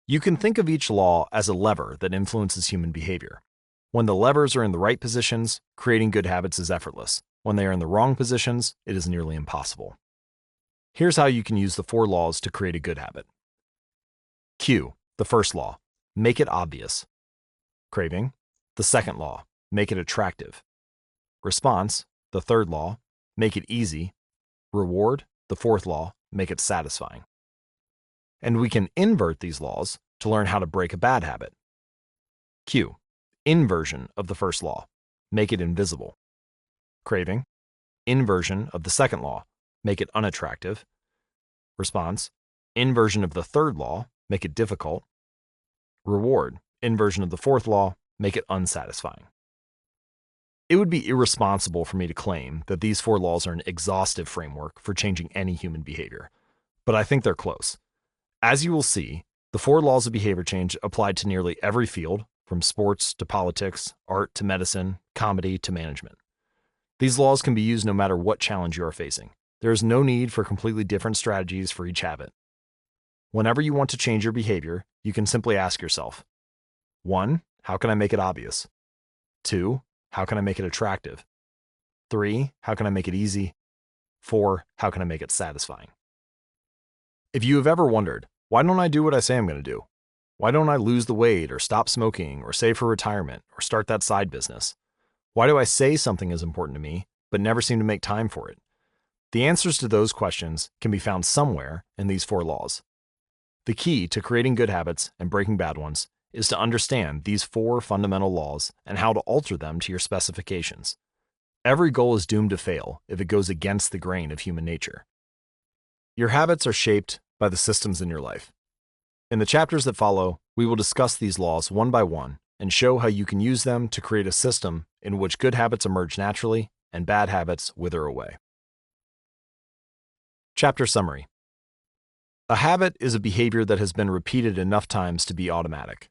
You can think of each law as a lever that influences human behavior. When the levers are in the right positions, creating good habits is effortless. When they are in the wrong positions, it is nearly impossible. Here's how you can use the 4 laws to create a good habit. Cue, the first law, make it obvious. Craving, the second law, make it attractive. Response, the third law, make it easy. Reward, the fourth law, make it satisfying. And we can invert these laws to learn how to break a bad habit. Cue, inversion of the first law, make it invisible. Craving, inversion of the second law, make it unattractive. Response, inversion of the third law, make it difficult. Reward, inversion of the fourth law, make it unsatisfying. It would be irresponsible for me to claim that these 4 laws are an exhaustive framework for changing any human behavior, but I think they're close. As you will see, the 4 laws of behavior change apply to nearly every field, from sports to politics, art to medicine, comedy to management. These laws can be used no matter what challenge you are facing. There is no need for completely different strategies for each habit. Whenever you want to change your behavior, you can simply ask yourself, 1. How can I make it obvious? 2. How can I make it attractive? 3. How can I make it easy? 4. How can I make it satisfying? If you have ever wondered, why don't I do what I say I'm going to do? Why don't I lose the weight or stop smoking or save for retirement or start that side business? Why do I say something is important to me, but never seem to make time for it? The answers to those questions can be found somewhere in these 4 laws. The key to creating good habits and breaking bad ones is to understand these 4 fundamental laws and how to alter them to your specifications. Every goal is doomed to fail if it goes against the grain of human nature. Your habits are shaped by the systems in your life. In the chapters that follow, we will discuss these laws one by one and show how you can use them to create a system in which good habits emerge naturally and bad habits wither away. Chapter Summary. A habit is a behavior that has been repeated enough times to be automatic.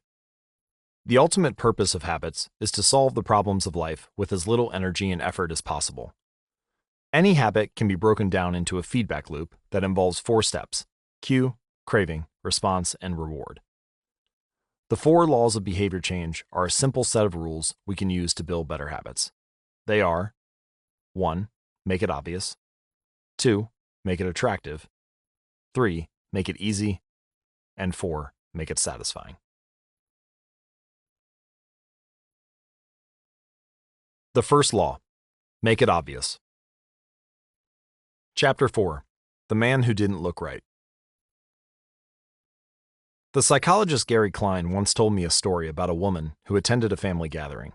The ultimate purpose of habits is to solve the problems of life with as little energy and effort as possible. Any habit can be broken down into a feedback loop that involves 4 steps: cue, craving, response, and reward. The 4 laws of behavior change are a simple set of rules we can use to build better habits. They are: 1. Make it obvious. 2. Make it attractive. 3. Make it easy. And 4. Make it satisfying. The first law: make it obvious. Chapter 4. The Man Who Didn't Look Right. The psychologist Gary Klein once told me a story about a woman who attended a family gathering.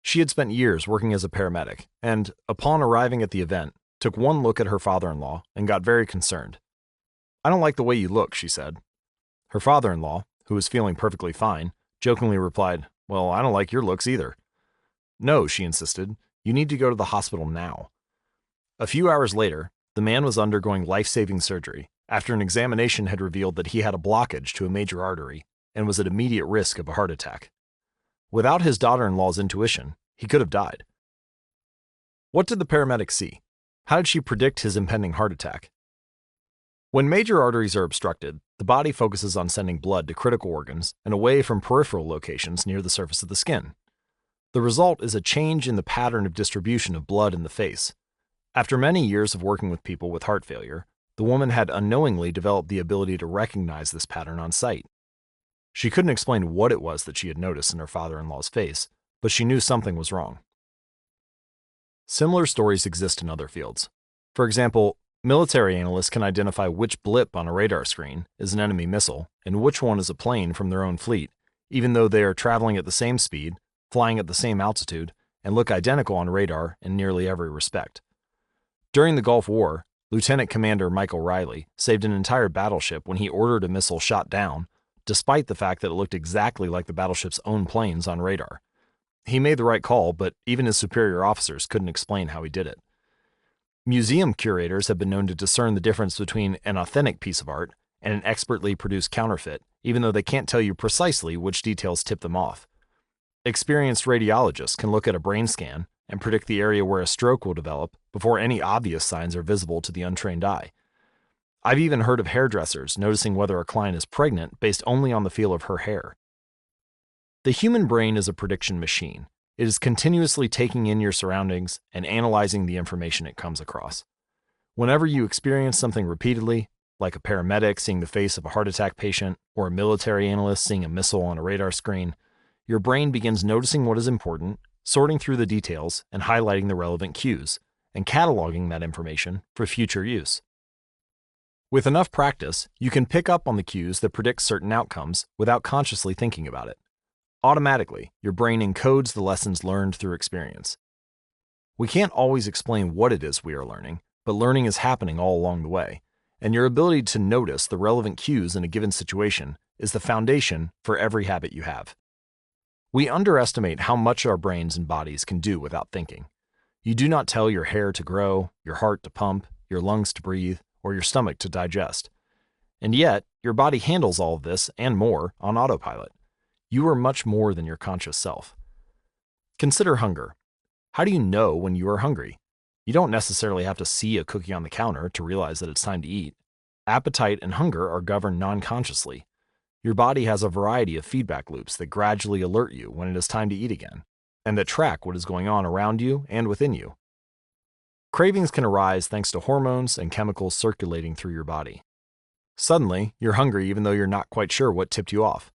She had spent years working as a paramedic and, upon arriving at the event, took one look at her father-in-law and got very concerned. "I don't like the way you look," she said. Her father-in-law, who was feeling perfectly fine, jokingly replied, "Well, I don't like your looks either." "No," she insisted, "you need to go to the hospital now." A few hours later, the man was undergoing life-saving surgery after an examination had revealed that he had a blockage to a major artery and was at immediate risk of a heart attack. Without his daughter-in-law's intuition, he could have died. What did the paramedic see? How did she predict his impending heart attack? When major arteries are obstructed, the body focuses on sending blood to critical organs and away from peripheral locations near the surface of the skin. The result is a change in the pattern of distribution of blood in the face. After many years of working with people with heart failure, the woman had unknowingly developed the ability to recognize this pattern on sight. She couldn't explain what it was that she had noticed in her father-in-law's face, but she knew something was wrong. Similar stories exist in other fields. For example, military analysts can identify which blip on a radar screen is an enemy missile and which one is a plane from their own fleet, even though they are traveling at the same speed, flying at the same altitude, and look identical on radar in nearly every respect. During the Gulf War, Lieutenant Commander Michael Riley saved an entire battleship when he ordered a missile shot down, despite the fact that it looked exactly like the battleship's own planes on radar. He made the right call, but even his superior officers couldn't explain how he did it. Museum curators have been known to discern the difference between an authentic piece of art and an expertly produced counterfeit, even though they can't tell you precisely which details tip them off. Experienced radiologists can look at a brain scan and predict the area where a stroke will develop before any obvious signs are visible to the untrained eye. I've even heard of hairdressers noticing whether a client is pregnant based only on the feel of her hair. The human brain is a prediction machine. It is continuously taking in your surroundings and analyzing the information it comes across. Whenever you experience something repeatedly, like a paramedic seeing the face of a heart attack patient or a military analyst seeing a missile on a radar screen, your brain begins noticing what is important, sorting through the details and highlighting the relevant cues, and cataloging that information for future use. With enough practice, you can pick up on the cues that predict certain outcomes without consciously thinking about it. Automatically, your brain encodes the lessons learned through experience. We can't always explain what it is we are learning, but learning is happening all along the way, and your ability to notice the relevant cues in a given situation is the foundation for every habit you have. We underestimate how much our brains and bodies can do without thinking. You do not tell your hair to grow, your heart to pump, your lungs to breathe, or your stomach to digest. And yet, your body handles all of this and more on autopilot. You are much more than your conscious self. Consider hunger. How do you know when you are hungry? You don't necessarily have to see a cookie on the counter to realize that it's time to eat. Appetite and hunger are governed non-consciously. Your body has a variety of feedback loops that gradually alert you when it is time to eat again, and that track what is going on around you and within you. Cravings can arise thanks to hormones and chemicals circulating through your body. Suddenly, you're hungry even though you're not quite sure what tipped you off.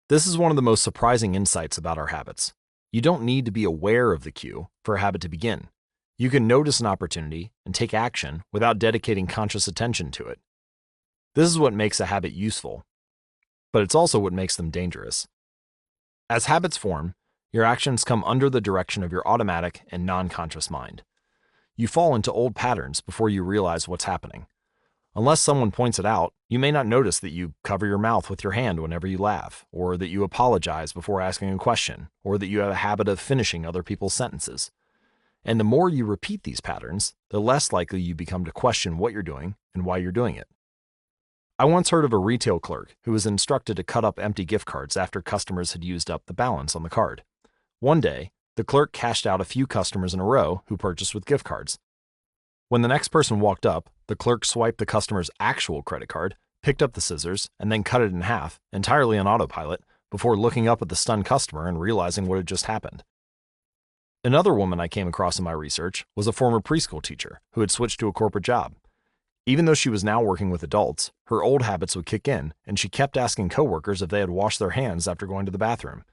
This is one of the most surprising insights about our habits. You don't need to be aware of the cue for a habit to begin. You can notice an opportunity and take action without dedicating conscious attention to it. This is what makes a habit useful, but it's also what makes them dangerous. As habits form, your actions come under the direction of your automatic and non-conscious mind. You fall into old patterns before you realize what's happening. Unless someone points it out, you may not notice that you cover your mouth with your hand whenever you laugh, or that you apologize before asking a question, or that you have a habit of finishing other people's sentences. And the more you repeat these patterns, the less likely you become to question what you're doing and why you're doing it. I once heard of a retail clerk who was instructed to cut up empty gift cards after customers had used up the balance on the card. One day, the clerk cashed out a few customers in a row who purchased with gift cards. When the next person walked up, the clerk swiped the customer's actual credit card, picked up the scissors, and then cut it in half, entirely on autopilot, before looking up at the stunned customer and realizing what had just happened. Another woman I came across in my research was a former preschool teacher who had switched to a corporate job. Even though she was now working with adults, her old habits would kick in, and she kept asking coworkers if they had washed their hands after going to the bathroom.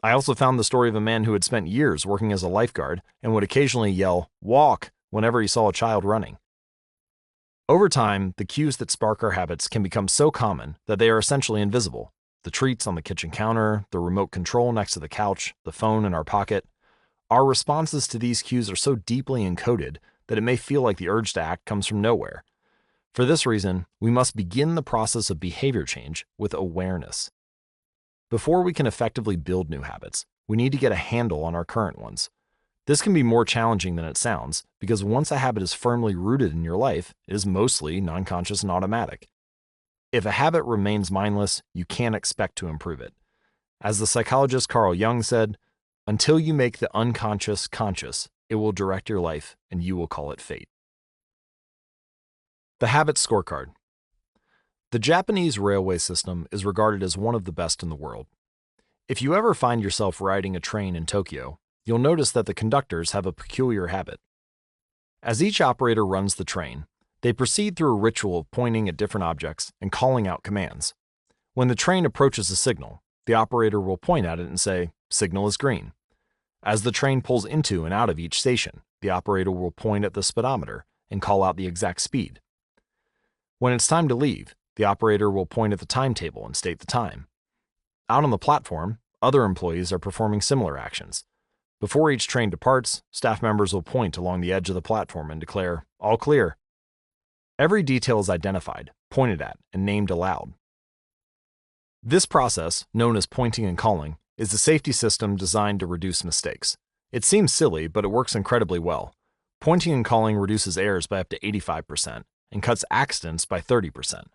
I also found the story of a man who had spent years working as a lifeguard and would occasionally yell, "Walk," whenever he saw a child running. Over time, the cues that spark our habits can become so common that they are essentially invisible. The treats on the kitchen counter, the remote control next to the couch, the phone in our pocket. Our responses to these cues are so deeply encoded that it may feel like the urge to act comes from nowhere. For this reason, we must begin the process of behavior change with awareness. Before we can effectively build new habits, we need to get a handle on our current ones. This can be more challenging than it sounds, because once a habit is firmly rooted in your life, it is mostly non-conscious and automatic. If a habit remains mindless, you can't expect to improve it. As the psychologist Carl Jung said, "Until you make the unconscious conscious, it will direct your life and you will call it fate." The Habit Scorecard. The Japanese railway system is regarded as one of the best in the world. If you ever find yourself riding a train in Tokyo, you'll notice that the conductors have a peculiar habit. As each operator runs the train, they proceed through a ritual of pointing at different objects and calling out commands. When the train approaches a signal, the operator will point at it and say, "Signal is green." As the train pulls into and out of each station, the operator will point at the speedometer and call out the exact speed. When it's time to leave, the operator will point at the timetable and state the time. Out on the platform, other employees are performing similar actions. Before each train departs, staff members will point along the edge of the platform and declare, "All clear." Every detail is identified, pointed at, and named aloud. This process, known as pointing and calling, is a safety system designed to reduce mistakes. It seems silly, but it works incredibly well. Pointing and calling reduces errors by up to 85% and cuts accidents by 30%.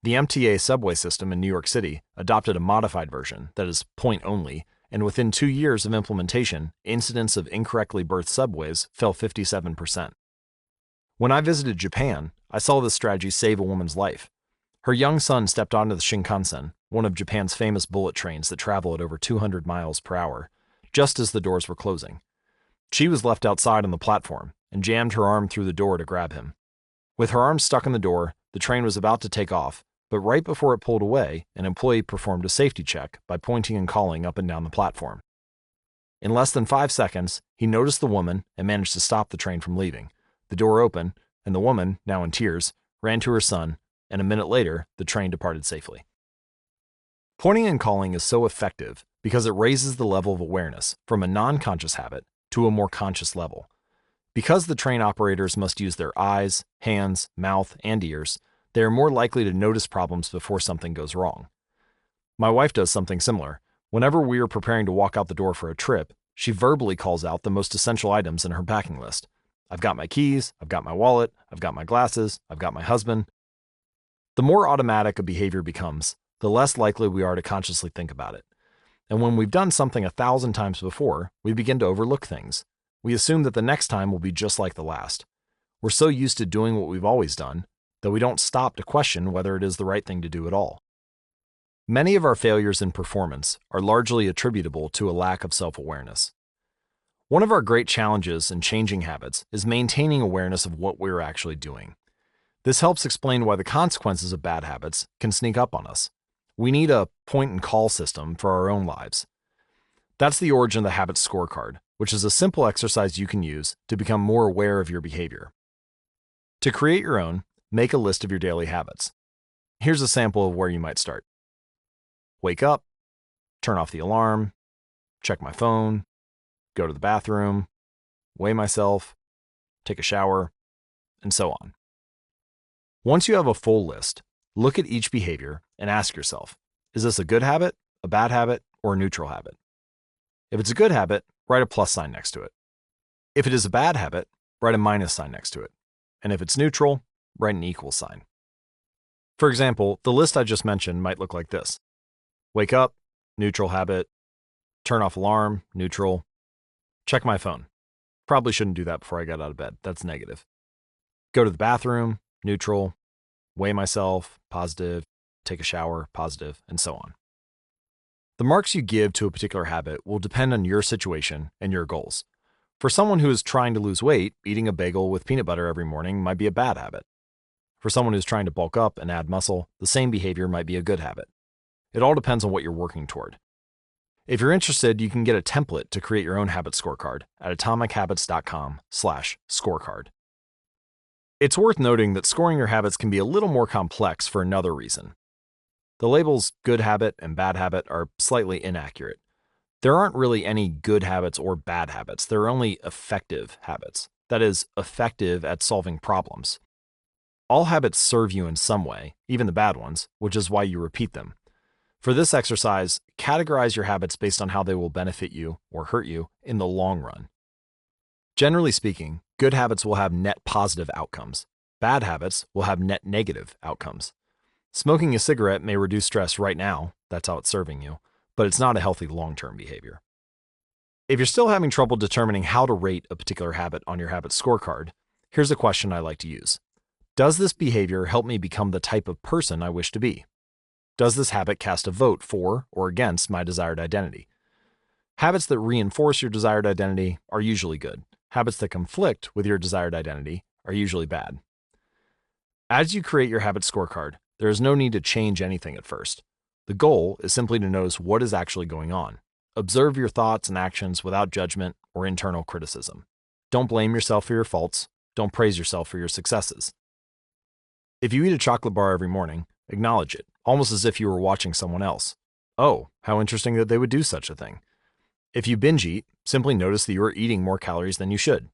The MTA subway system in New York City adopted a modified version that is point only, and within 2 years of implementation, incidents of incorrectly berthed subways fell 57%. When I visited Japan, I saw this strategy save a woman's life. Her young son stepped onto the Shinkansen, one of Japan's famous bullet trains that travel at over 200 miles per hour, just as the doors were closing. She was left outside on the platform and jammed her arm through the door to grab him. With her arm stuck in the door, the train was about to take off, but right before it pulled away, an employee performed a safety check by pointing and calling up and down the platform. In less than 5 seconds, he noticed the woman and managed to stop the train from leaving. The door opened, and the woman, now in tears, ran to her son, and a minute later, the train departed safely. Pointing and calling is so effective because it raises the level of awareness from a non-conscious habit to a more conscious level. Because the train operators must use their eyes, hands, mouth, and ears, they are more likely to notice problems before something goes wrong. My wife does something similar. Whenever we are preparing to walk out the door for a trip, she verbally calls out the most essential items in her packing list. "I've got my keys, I've got my wallet, I've got my glasses, I've got my husband." The more automatic a behavior becomes, the less likely we are to consciously think about it. And when we've done something 1,000 times before, we begin to overlook things. We assume that the next time will be just like the last. We're so used to doing what we've always done that we don't stop to question whether it is the right thing to do at all. Many of our failures in performance are largely attributable to a lack of self-awareness. One of our great challenges in changing habits is maintaining awareness of what we're actually doing. This helps explain why the consequences of bad habits can sneak up on us. We need a point-and-call system for our own lives. That's the origin of the habit scorecard, which is a simple exercise you can use to become more aware of your behavior. To create your own, make a list of your daily habits. Here's a sample of where you might start. Wake up, turn off the alarm, check my phone, go to the bathroom, weigh myself, take a shower, and so on. Once you have a full list, look at each behavior and ask yourself, is this a good habit, a bad habit, or a neutral habit? If it's a good habit, write a plus sign next to it. If it is a bad habit, write a minus sign next to it. And if it's neutral, write an equal sign. For example, the list I just mentioned might look like this. Wake up, neutral habit. Turn off alarm, neutral. Check my phone. Probably shouldn't do that before I get out of bed. That's negative. Go to the bathroom, neutral. Weigh myself, positive. Take a shower, positive, and so on. The marks you give to a particular habit will depend on your situation and your goals. For someone who is trying to lose weight, eating a bagel with peanut butter every morning might be a bad habit. For someone who's trying to bulk up and add muscle, the same behavior might be a good habit. It all depends on what you're working toward. If you're interested, you can get a template to create your own habit scorecard at atomichabits.com/scorecard. It's worth noting that scoring your habits can be a little more complex for another reason. The labels good habit and bad habit are slightly inaccurate. There aren't really any good habits or bad habits. There are only effective habits. That is, effective at solving problems. All habits serve you in some way, even the bad ones, which is why you repeat them. For this exercise, categorize your habits based on how they will benefit you or hurt you in the long run. Generally speaking, good habits will have net positive outcomes. Bad habits will have net negative outcomes. Smoking a cigarette may reduce stress right now, that's how it's serving you, but it's not a healthy long-term behavior. If you're still having trouble determining how to rate a particular habit on your habit scorecard, here's a question I like to use. Does this behavior help me become the type of person I wish to be? Does this habit cast a vote for or against my desired identity? Habits that reinforce your desired identity are usually good. Habits that conflict with your desired identity are usually bad. As you create your habit scorecard, there is no need to change anything at first. The goal is simply to notice what is actually going on. Observe your thoughts and actions without judgment or internal criticism. Don't blame yourself for your faults. Don't praise yourself for your successes. If you eat a chocolate bar every morning, acknowledge it, almost as if you were watching someone else. Oh, how interesting that they would do such a thing. If you binge eat, simply notice that you are eating more calories than you should.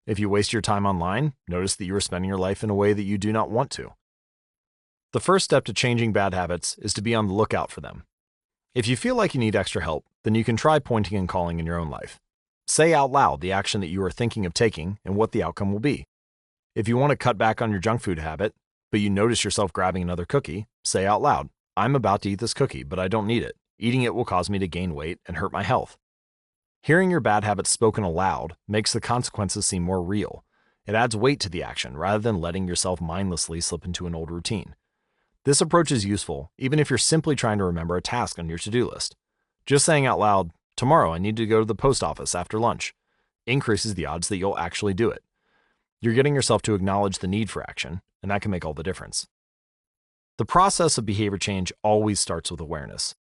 If you waste your time online, notice that you are spending your life in a way that you do not want to. The first step to changing bad habits is to be on the lookout for them. If you feel like you need extra help, then you can try pointing and calling in your own life. Say out loud the action that you are thinking of taking and what the outcome will be. If you want to cut back on your junk food habit, but you notice yourself grabbing another cookie, say out loud, I'm about to eat this cookie, but I don't need it. Eating it will cause me to gain weight and hurt my health. Hearing your bad habits spoken aloud makes the consequences seem more real. It adds weight to the action rather than letting yourself mindlessly slip into an old routine. This approach is useful even if you're simply trying to remember a task on your to-do list. Just saying out loud, tomorrow I need to go to the post office after lunch, increases the odds that you'll actually do it. You're getting yourself to acknowledge the need for action, and that can make all the difference. The process of behavior change always starts with awareness.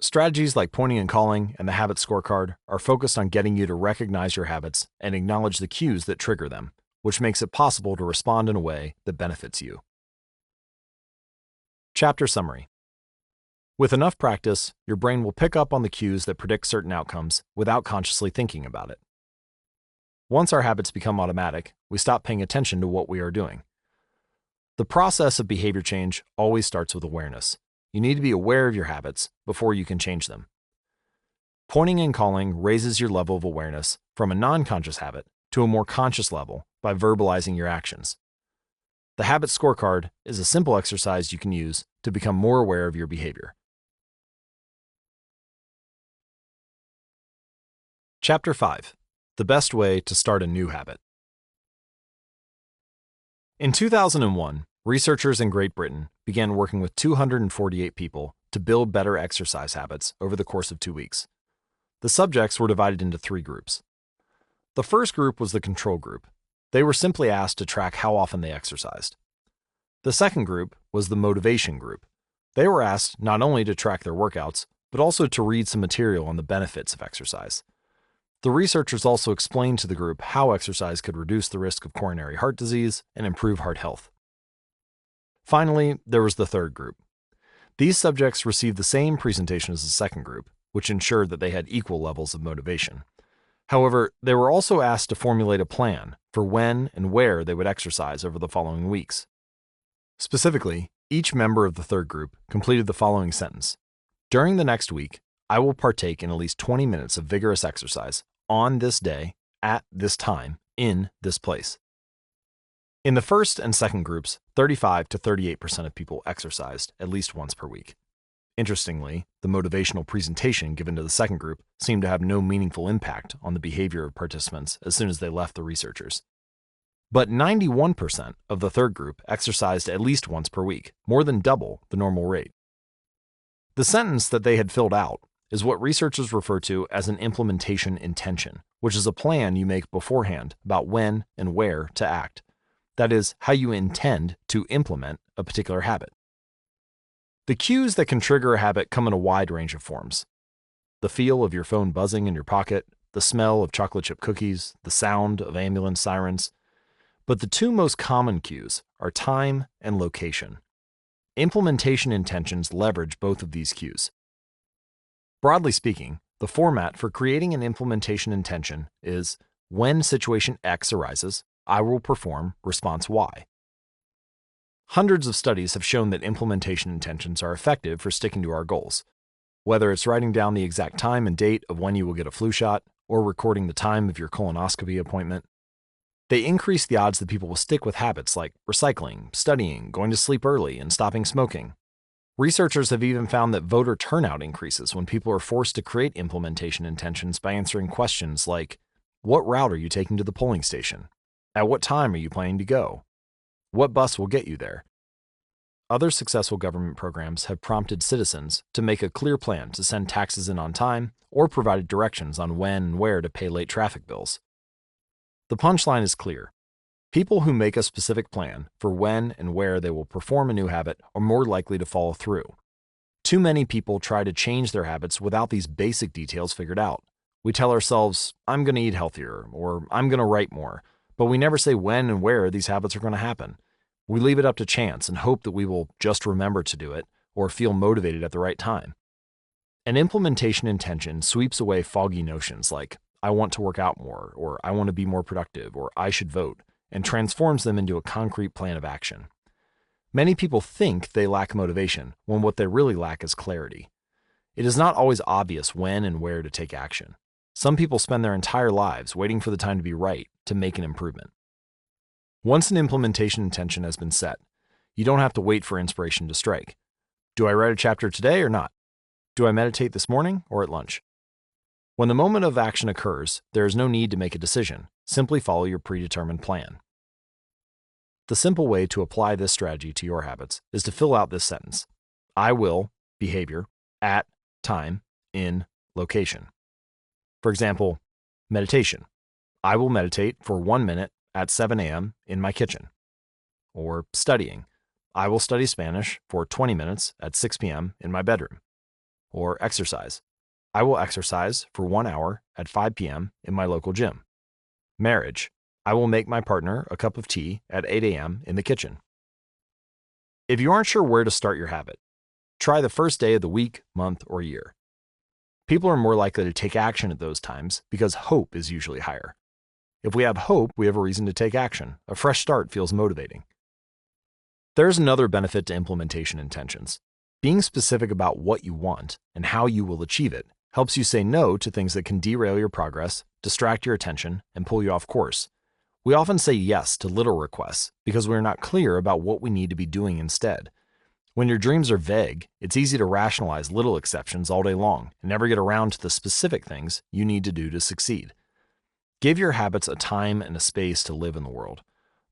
Strategies like pointing and calling and the habit scorecard are focused on getting you to recognize your habits and acknowledge the cues that trigger them, which makes it possible to respond in a way that benefits you. Chapter summary. With enough practice, your brain will pick up on the cues that predict certain outcomes without consciously thinking about it. Once our habits become automatic, we stop paying attention to what we are doing. The process of behavior change always starts with awareness. You need to be aware of your habits before you can change them. Pointing and calling raises your level of awareness from a non-conscious habit to a more conscious level by verbalizing your actions. The habit scorecard is a simple exercise you can use to become more aware of your behavior. Chapter 5. The best way to start a new habit. In 2001, researchers in Great Britain began working with 248 people to build better exercise habits over the course of 2 weeks. The subjects were divided into 3 groups. The first group was the control group. They were simply asked to track how often they exercised. The second group was the motivation group. They were asked not only to track their workouts, but also to read some material on the benefits of exercise. The researchers also explained to the group how exercise could reduce the risk of coronary heart disease and improve heart health. Finally, there was the third group. These subjects received the same presentation as the second group, which ensured that they had equal levels of motivation. However, they were also asked to formulate a plan for when and where they would exercise over the following weeks. Specifically, each member of the third group completed the following sentence: "During the next week, I will partake in at least 20 minutes of vigorous exercise on this day, at this time, in this place." In the first and second groups, 35 to 38% of people exercised at least once per week. Interestingly, the motivational presentation given to the second group seemed to have no meaningful impact on the behavior of participants as soon as they left the researchers. But 91% of the third group exercised at least once per week, more than double the normal rate. The sentence that they had filled out is what researchers refer to as an implementation intention, which is a plan you make beforehand about when and where to act. That is, how you intend to implement a particular habit. The cues that can trigger a habit come in a wide range of forms. The feel of your phone buzzing in your pocket, the smell of chocolate chip cookies, the sound of ambulance sirens. But the two most common cues are time and location. Implementation intentions leverage both of these cues. Broadly speaking, the format for creating an implementation intention is: when situation X arises, I will perform response Y. Hundreds of studies have shown that implementation intentions are effective for sticking to our goals. Whether it's writing down the exact time and date of when you will get a flu shot, or recording the time of your colonoscopy appointment, they increase the odds that people will stick with habits like recycling, studying, going to sleep early, and stopping smoking. Researchers have even found that voter turnout increases when people are forced to create implementation intentions by answering questions like, what route are you taking to the polling station? At what time are you planning to go? What bus will get you there? Other successful government programs have prompted citizens to make a clear plan to send taxes in on time or provided directions on when and where to pay late traffic bills. The punchline is clear. People who make a specific plan for when and where they will perform a new habit are more likely to follow through. Too many people try to change their habits without these basic details figured out. We tell ourselves, I'm going to eat healthier, or I'm going to write more, but we never say when and where these habits are going to happen. We leave it up to chance and hope that we will just remember to do it or feel motivated at the right time. An implementation intention sweeps away foggy notions like, I want to work out more, or I want to be more productive, or I should vote, and transforms them into a concrete plan of action. Many people think they lack motivation when what they really lack is clarity. It is not always obvious when and where to take action. Some people spend their entire lives waiting for the time to be right to make an improvement. Once an implementation intention has been set, you don't have to wait for inspiration to strike. Do I write a chapter today or not? Do I meditate this morning or at lunch? When the moment of action occurs, there is no need to make a decision. Simply follow your predetermined plan. The simple way to apply this strategy to your habits is to fill out this sentence: I will, behavior, at, time, in, location. For example, meditation. I will meditate for 1 minute at 7 a.m. in my kitchen. Or studying. I will study Spanish for 20 minutes at 6 p.m. in my bedroom. Or exercise. I will exercise for 1 hour at 5 p.m. in my local gym. Marriage. I will make my partner a cup of tea at 8 a.m. in the kitchen. If you aren't sure where to start your habit, try the first day of the week, month, or year. People are more likely to take action at those times because hope is usually higher. If we have hope, we have a reason to take action. A fresh start feels motivating. There's another benefit to implementation intentions. Being specific about what you want and how you will achieve it helps you say no to things that can derail your progress, distract your attention, and pull you off course. We often say yes to little requests because we're not clear about what we need to be doing instead. When your dreams are vague, it's easy to rationalize little exceptions all day long and never get around to the specific things you need to do to succeed. Give your habits a time and a space to live in the world.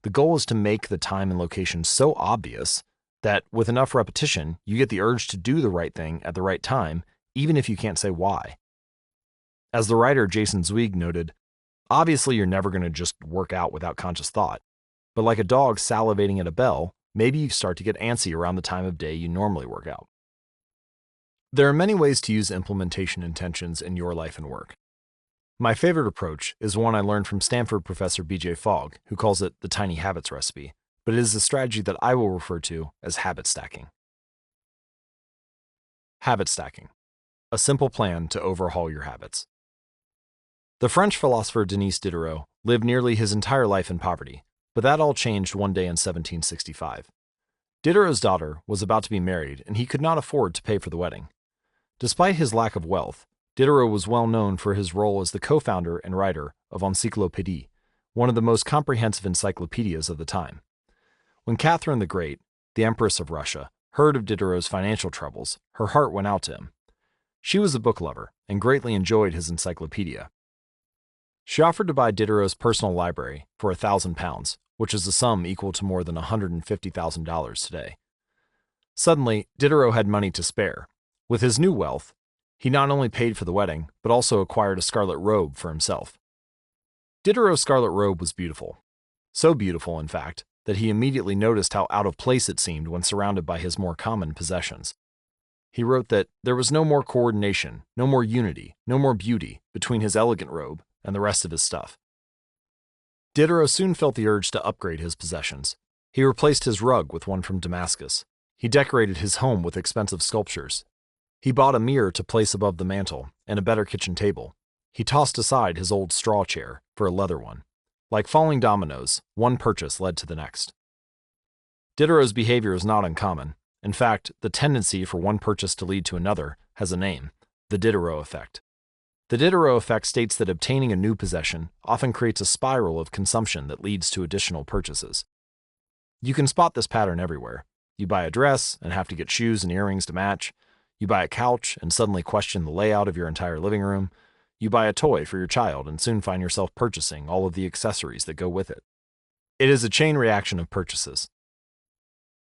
The goal is to make the time and location so obvious that with enough repetition, you get the urge to do the right thing at the right time, even if you can't say why. As the writer Jason Zweig noted, obviously you're never going to just work out without conscious thought, but like a dog salivating at a bell, maybe you start to get antsy around the time of day you normally work out. There are many ways to use implementation intentions in your life and work. My favorite approach is one I learned from Stanford professor B.J. Fogg, who calls it the tiny habits recipe, but it is a strategy that I will refer to as habit stacking. Habit stacking, a simple plan to overhaul your habits. The French philosopher Denis Diderot lived nearly his entire life in poverty, but that all changed one day in 1765. Diderot's daughter was about to be married, and he could not afford to pay for the wedding. Despite his lack of wealth, Diderot was well known for his role as the co-founder and writer of Encyclopédie, one of the most comprehensive encyclopedias of the time. When Catherine the Great, the Empress of Russia, heard of Diderot's financial troubles, her heart went out to him. She was a book lover and greatly enjoyed his encyclopedia. She offered to buy Diderot's personal library for £1,000, which is a sum equal to more than $150,000 today. Suddenly, Diderot had money to spare. With his new wealth, he not only paid for the wedding, but also acquired a scarlet robe for himself. Diderot's scarlet robe was beautiful. So beautiful, in fact, that he immediately noticed how out of place it seemed when surrounded by his more common possessions. He wrote that there was no more coordination, no more unity, no more beauty between his elegant robe and the rest of his stuff. Diderot soon felt the urge to upgrade his possessions. He replaced his rug with one from Damascus. He decorated his home with expensive sculptures. He bought a mirror to place above the mantel and a better kitchen table. He tossed aside his old straw chair for a leather one. Like falling dominoes, one purchase led to the next. Diderot's behavior is not uncommon. In fact, the tendency for one purchase to lead to another has a name: the Diderot effect. The Diderot effect states that obtaining a new possession often creates a spiral of consumption that leads to additional purchases. You can spot this pattern everywhere. You buy a dress and have to get shoes and earrings to match. You buy a couch and suddenly question the layout of your entire living room. You buy a toy for your child and soon find yourself purchasing all of the accessories that go with it. It is a chain reaction of purchases.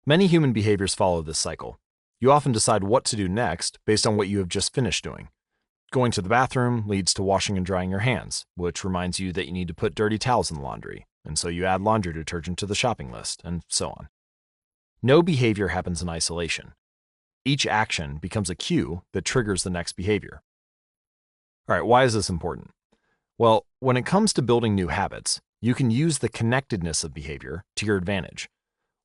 Many human behaviors follow this cycle. You often decide what to do next based on what you have just finished doing. Going to the bathroom leads to washing and drying your hands, which reminds you that you need to put dirty towels in the laundry, and so you add laundry detergent to the shopping list, and so on. No behavior happens in isolation. Each action becomes a cue that triggers the next behavior. All right, why is this important? Well, when it comes to building new habits, you can use the connectedness of behavior to your advantage.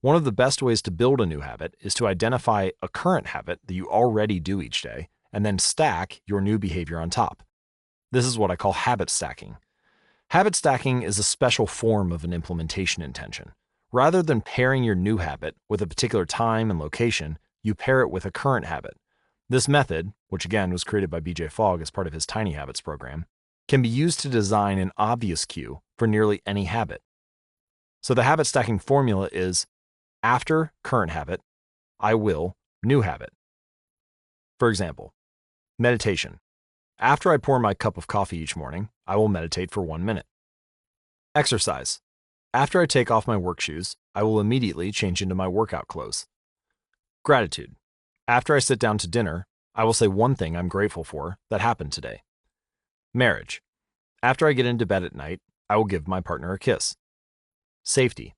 One of the best ways to build a new habit is to identify a current habit that you already do each day, and then stack your new behavior on top. This is what I call habit stacking. Habit stacking is a special form of an implementation intention. Rather than pairing your new habit with a particular time and location, you pair it with a current habit. This method, which again was created by B.J. Fogg as part of his Tiny Habits program, can be used to design an obvious cue for nearly any habit. So the habit stacking formula is: after current habit, I will new habit. For example, meditation. After I pour my cup of coffee each morning, I will meditate for 1 minute. Exercise. After I take off my work shoes, I will immediately change into my workout clothes. Gratitude. After I sit down to dinner, I will say one thing I'm grateful for that happened today. Marriage. After I get into bed at night, I will give my partner a kiss. Safety.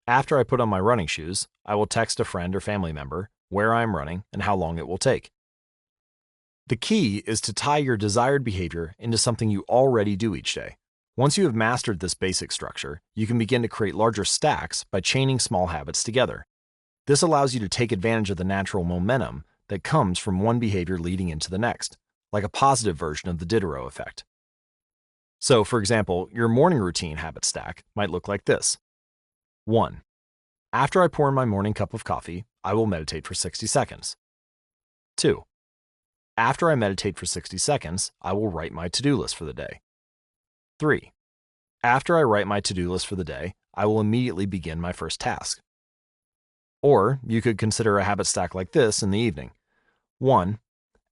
After I put on my running shoes, I will text a friend or family member where I am running and how long it will take. The key is to tie your desired behavior into something you already do each day. Once you have mastered this basic structure, you can begin to create larger stacks by chaining small habits together. This allows you to take advantage of the natural momentum that comes from one behavior leading into the next, like a positive version of the Diderot effect. So, for example, your morning routine habit stack might look like this. 1. After I pour my morning cup of coffee, I will meditate for 60 seconds. 2. After I meditate for 60 seconds, I will write my to-do list for the day. 3. After I write my to-do list for the day, I will immediately begin my first task. Or you could consider a habit stack like this in the evening. 1.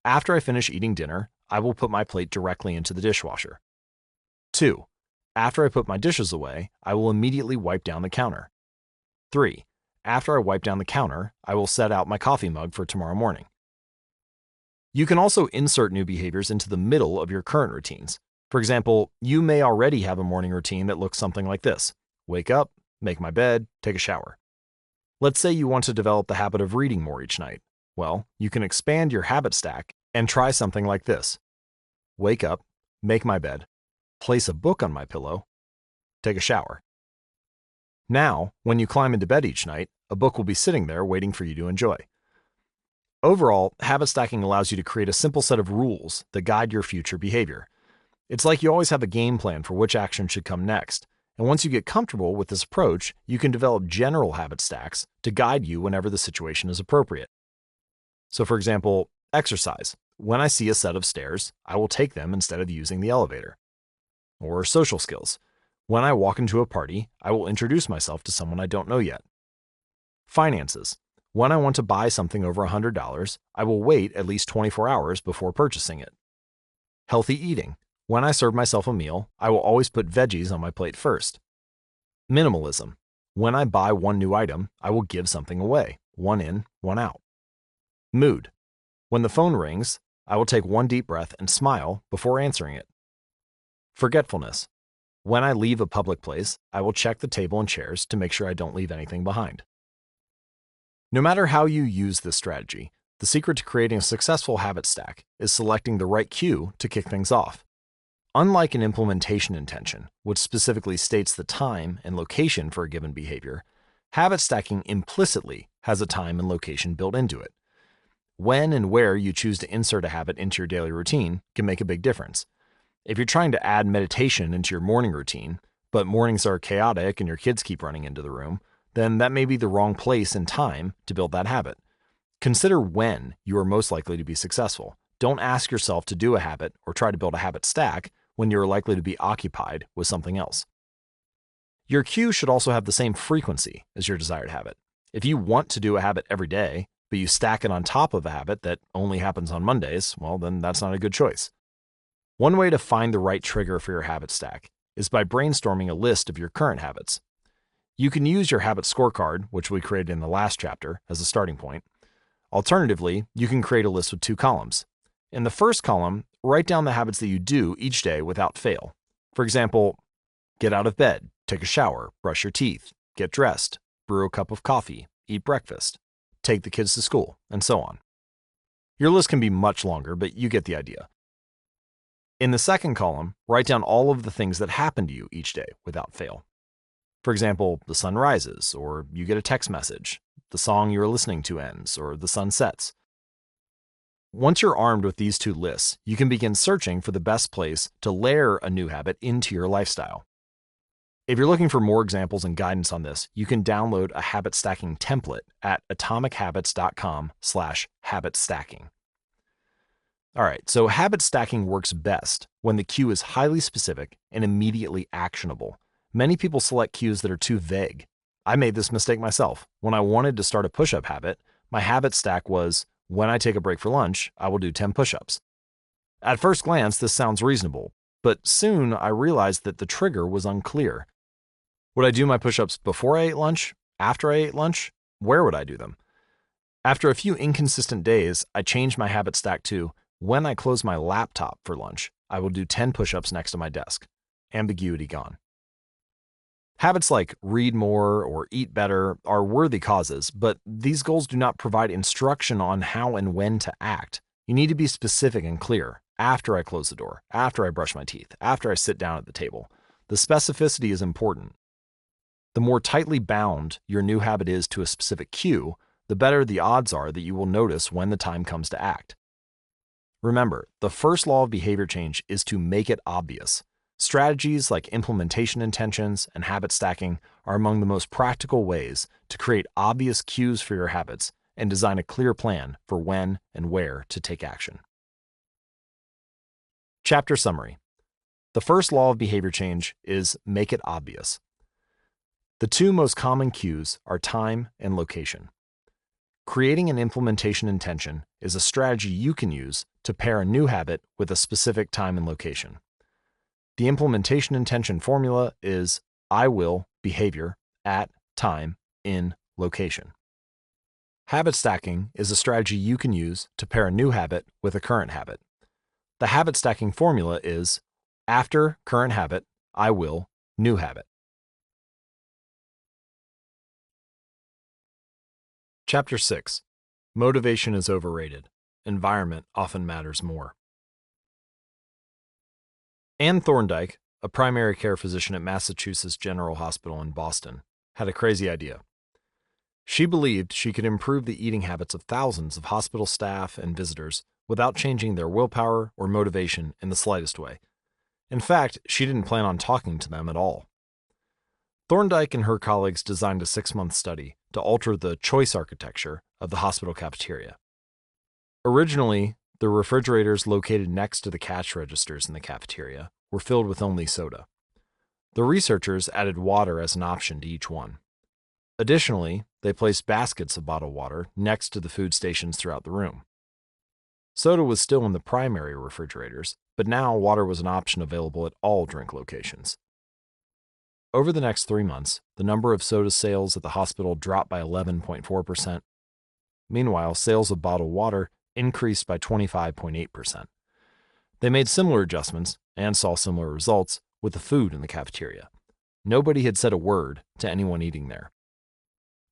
After I finish eating dinner, I will put my plate directly into the dishwasher. 2. After I put my dishes away, I will immediately wipe down the counter. 3. After I wipe down the counter, I will set out my coffee mug for tomorrow morning. You can also insert new behaviors into the middle of your current routines. For example, you may already have a morning routine that looks something like this: wake up, make my bed, take a shower. Let's say you want to develop the habit of reading more each night. Well, you can expand your habit stack and try something like this. Wake up, make my bed, place a book on my pillow, take a shower. Now, when you climb into bed each night, a book will be sitting there waiting for you to enjoy. Overall, habit stacking allows you to create a simple set of rules that guide your future behavior. It's like you always have a game plan for which action should come next, and once you get comfortable with this approach, you can develop general habit stacks to guide you whenever the situation is appropriate. So for example, exercise. When I see a set of stairs, I will take them instead of using the elevator. Or social skills. When I walk into a party, I will introduce myself to someone I don't know yet. Finances. When I want to buy something over $100, I will wait at least 24 hours before purchasing it. Healthy eating. When I serve myself a meal, I will always put veggies on my plate first. Minimalism. When I buy one new item, I will give something away, one in, one out. Mood. When the phone rings, I will take one deep breath and smile before answering it. Forgetfulness. When I leave a public place, I will check the table and chairs to make sure I don't leave anything behind. No matter how you use this strategy, the secret to creating a successful habit stack is selecting the right cue to kick things off. Unlike an implementation intention, which specifically states the time and location for a given behavior, habit stacking implicitly has a time and location built into it. When and where you choose to insert a habit into your daily routine can make a big difference. If you're trying to add meditation into your morning routine, but mornings are chaotic and your kids keep running into the room, then that may be the wrong place and time to build that habit. Consider when you are most likely to be successful. Don't ask yourself to do a habit or try to build a habit stack when you are likely to be occupied with something else. Your cue should also have the same frequency as your desired habit. If you want to do a habit every day, but you stack it on top of a habit that only happens on Mondays, well, then that's not a good choice. One way to find the right trigger for your habit stack is by brainstorming a list of your current habits. You can use your habit scorecard, which we created in the last chapter, as a starting point. Alternatively, you can create a list with 2 columns. In the first column, write down the habits that you do each day without fail. For example, get out of bed, take a shower, brush your teeth, get dressed, brew a cup of coffee, eat breakfast, take the kids to school, and so on. Your list can be much longer, but you get the idea. In the second column, write down all of the things that happen to you each day without fail. For example, the sun rises, or you get a text message, the song you are listening to ends, or the sun sets. Once you're armed with these 2 lists, you can begin searching for the best place to layer a new habit into your lifestyle. If you're looking for more examples and guidance on this, you can download a habit stacking template at atomichabits.com/habit stacking. All right, so habit stacking works best when the cue is highly specific and immediately actionable. Many people select cues that are too vague. I made this mistake myself. When I wanted to start a push-up habit, my habit stack was, when I take a break for lunch, I will do 10 push-ups. At first glance, this sounds reasonable, but soon I realized that the trigger was unclear. Would I do my push-ups before I ate lunch? After I ate lunch? Where would I do them? After a few inconsistent days, I changed my habit stack to, when I close my laptop for lunch, I will do 10 push-ups next to my desk. Ambiguity gone. Habits like read more or eat better are worthy causes, but these goals do not provide instruction on how and when to act. You need to be specific and clear. After I close the door, after I brush my teeth, after I sit down at the table. The specificity is important. The more tightly bound your new habit is to a specific cue, the better the odds are that you will notice when the time comes to act. Remember, the first law of behavior change is to make it obvious. Strategies like implementation intentions and habit stacking are among the most practical ways to create obvious cues for your habits and design a clear plan for when and where to take action. Chapter summary. The first law of behavior change is make it obvious. The 2 most common cues are time and location. Creating an implementation intention is a strategy you can use to pair a new habit with a specific time and location. The implementation intention formula is I will behavior at time in location. Habit stacking is a strategy you can use to pair a new habit with a current habit. The habit stacking formula is after current habit, I will new habit. Chapter 6. Motivation is overrated. Environment often matters more. Anne Thorndike, a primary care physician at Massachusetts General Hospital in Boston, had a crazy idea. She believed she could improve the eating habits of thousands of hospital staff and visitors without changing their willpower or motivation in the slightest way. In fact, she didn't plan on talking to them at all. Thorndike and her colleagues designed a 6-month study to alter the choice architecture of the hospital cafeteria. Originally, the refrigerators located next to the cash registers in the cafeteria were filled with only soda. The researchers added water as an option to each one. Additionally, they placed baskets of bottled water next to the food stations throughout the room. Soda was still in the primary refrigerators, but now water was an option available at all drink locations. Over the next 3 months, the number of soda sales at the hospital dropped by 11.4%. Meanwhile, sales of bottled water increased by 25.8%. They made similar adjustments and saw similar results with the food in the cafeteria. Nobody had said a word to anyone eating there.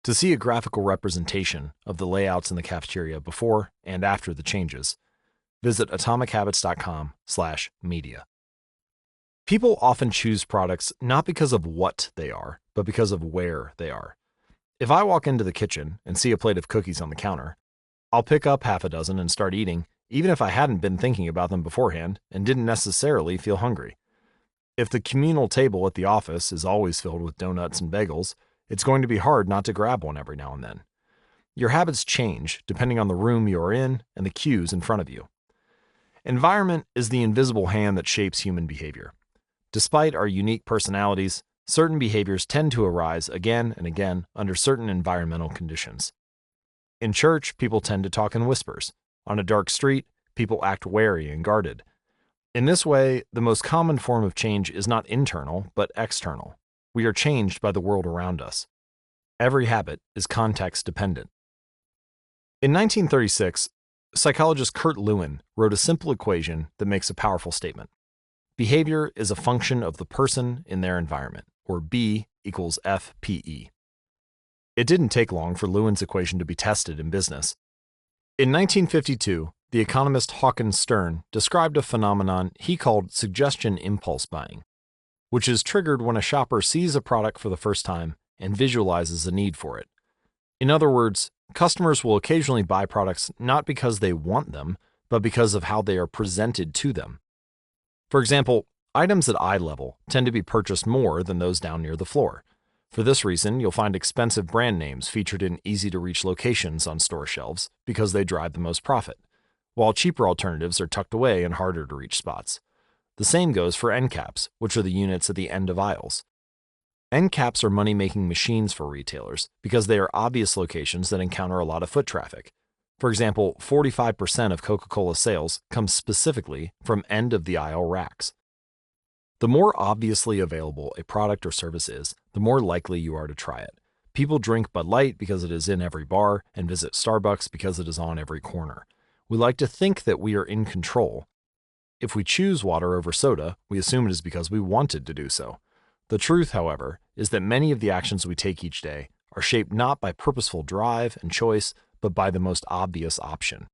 To see a graphical representation of the layouts in the cafeteria before and after the changes, visit atomichabits.com/media. People often choose products not because of what they are, but because of where they are. If I walk into the kitchen and see a plate of cookies on the counter, I'll pick up half a dozen and start eating, even if I hadn't been thinking about them beforehand and didn't necessarily feel hungry. If the communal table at the office is always filled with donuts and bagels, it's going to be hard not to grab one every now and then. Your habits change depending on the room you are in and the cues in front of you. Environment is the invisible hand that shapes human behavior. Despite our unique personalities, certain behaviors tend to arise again and again under certain environmental conditions. In church, people tend to talk in whispers. On a dark street, people act wary and guarded. In this way, the most common form of change is not internal, but external. We are changed by the world around us. Every habit is context dependent. In 1936, psychologist Kurt Lewin wrote a simple equation that makes a powerful statement. Behavior is a function of the person in their environment, or B equals FPE. It didn't take long for Lewin's equation to be tested in business. In 1952, the economist Hawkins Stern described a phenomenon he called suggestion impulse buying, which is triggered when a shopper sees a product for the first time and visualizes a need for it. In other words, customers will occasionally buy products not because they want them, but because of how they are presented to them. For example, items at eye level tend to be purchased more than those down near the floor. For this reason, you'll find expensive brand names featured in easy-to-reach locations on store shelves because they drive the most profit, while cheaper alternatives are tucked away in harder-to-reach spots. The same goes for end caps, which are the units at the end of aisles. End caps are money-making machines for retailers because they are obvious locations that encounter a lot of foot traffic. For example, 45% of Coca-Cola sales come specifically from end-of-the-aisle racks. The more obviously available a product or service is, the more likely you are to try it. People drink Bud Light because it is in every bar and visit Starbucks because it is on every corner. We like to think that we are in control. If we choose water over soda, we assume it is because we wanted to do so. The truth, however, is that many of the actions we take each day are shaped not by purposeful drive and choice, but by the most obvious option.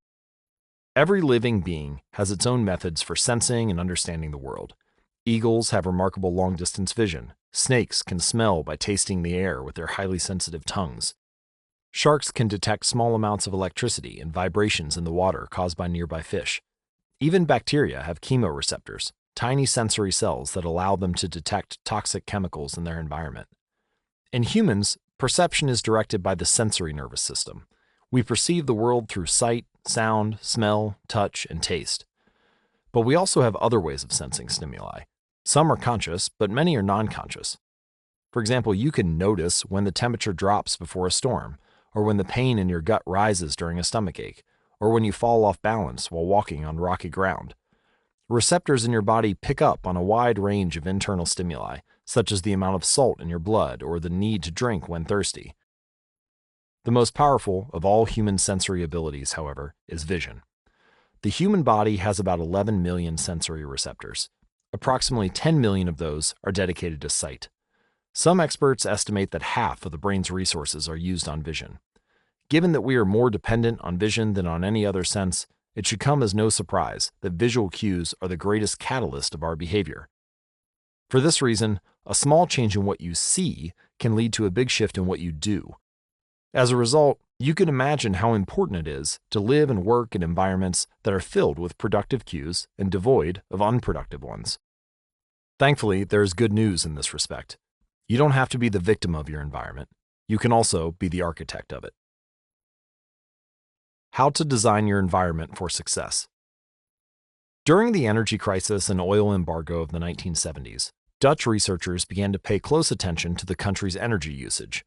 Every living being has its own methods for sensing and understanding the world. Eagles have remarkable long-distance vision. Snakes can smell by tasting the air with their highly sensitive tongues. Sharks can detect small amounts of electricity and vibrations in the water caused by nearby fish. Even bacteria have chemoreceptors, tiny sensory cells that allow them to detect toxic chemicals in their environment. In humans, perception is directed by the sensory nervous system. We perceive the world through sight, sound, smell, touch, and taste. But we also have other ways of sensing stimuli. Some are conscious, but many are non-conscious. For example, you can notice when the temperature drops before a storm, or when the pain in your gut rises during a stomachache, or when you fall off balance while walking on rocky ground. Receptors in your body pick up on a wide range of internal stimuli, such as the amount of salt in your blood or the need to drink when thirsty. The most powerful of all human sensory abilities, however, is vision. The human body has about 11 million sensory receptors. Approximately 10 million of those are dedicated to sight. Some experts estimate that half of the brain's resources are used on vision. Given that we are more dependent on vision than on any other sense, it should come as no surprise that visual cues are the greatest catalyst of our behavior. For this reason, a small change in what you see can lead to a big shift in what you do. As a result, you can imagine how important it is to live and work in environments that are filled with productive cues and devoid of unproductive ones. Thankfully, there is good news in this respect. You don't have to be the victim of your environment. You can also be the architect of it. How to design your environment for success. During the energy crisis and oil embargo of the 1970s, Dutch researchers began to pay close attention to the country's energy usage.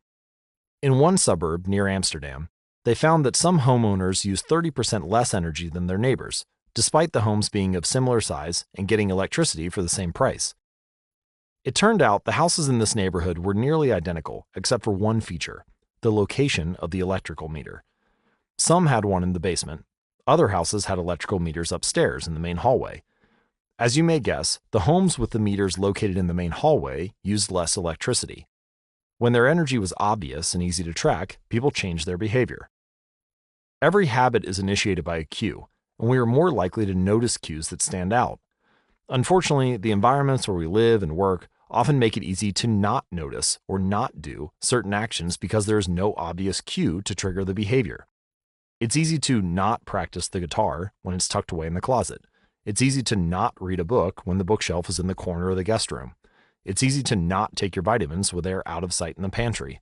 In one suburb near Amsterdam, they found that some homeowners used 30% less energy than their neighbors, despite the homes being of similar size and getting electricity for the same price. It turned out the houses in this neighborhood were nearly identical, except for one feature: the location of the electrical meter. Some had one in the basement. Other houses had electrical meters upstairs in the main hallway. As you may guess, the homes with the meters located in the main hallway used less electricity. When their energy was obvious and easy to track, people changed their behavior. Every habit is initiated by a cue, and we are more likely to notice cues that stand out. Unfortunately, the environments where we live and work often make it easy to not notice or not do certain actions because there is no obvious cue to trigger the behavior. It's easy to not practice the guitar when it's tucked away in the closet. It's easy to not read a book when the bookshelf is in the corner of the guest room. It's easy to not take your vitamins when they're out of sight in the pantry.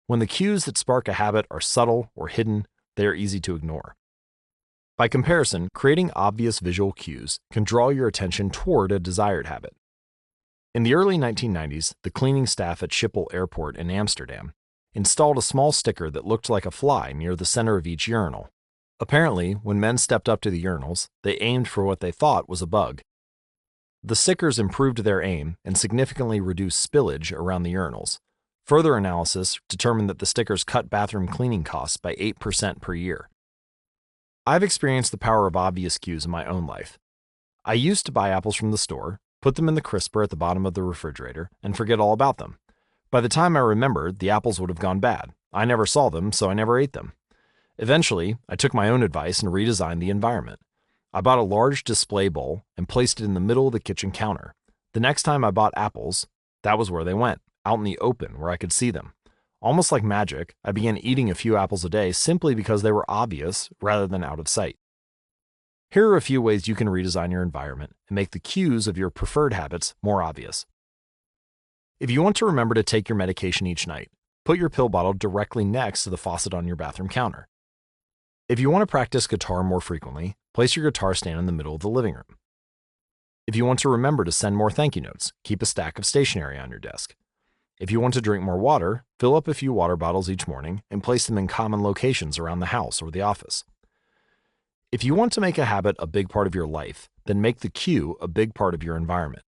When the cues that spark a habit are subtle or hidden, they are easy to ignore. By comparison, creating obvious visual cues can draw your attention toward a desired habit. In the early 1990s, the cleaning staff at Schiphol Airport in Amsterdam installed a small sticker that looked like a fly near the center of each urinal. Apparently, when men stepped up to the urinals, they aimed for what they thought was a bug. The stickers improved their aim and significantly reduced spillage around the urinals. Further analysis determined that the stickers cut bathroom cleaning costs by 8% per year. I've experienced the power of obvious cues in my own life. I used to buy apples from the store, put them in the crisper at the bottom of the refrigerator, and forget all about them. By the time I remembered, the apples would have gone bad. I never saw them, so I never ate them. Eventually, I took my own advice and redesigned the environment. I bought a large display bowl and placed it in the middle of the kitchen counter. The next time I bought apples, that was where they went, out in the open where I could see them. Almost like magic, I began eating a few apples a day simply because they were obvious rather than out of sight. Here are a few ways you can redesign your environment and make the cues of your preferred habits more obvious. If you want to remember to take your medication each night, put your pill bottle directly next to the faucet on your bathroom counter. If you want to practice guitar more frequently, place your guitar stand in the middle of the living room. If you want to remember to send more thank you notes, keep a stack of stationery on your desk. If you want to drink more water, fill up a few water bottles each morning and place them in common locations around the house or the office. If you want to make a habit a big part of your life, then make the cue a big part of your environment.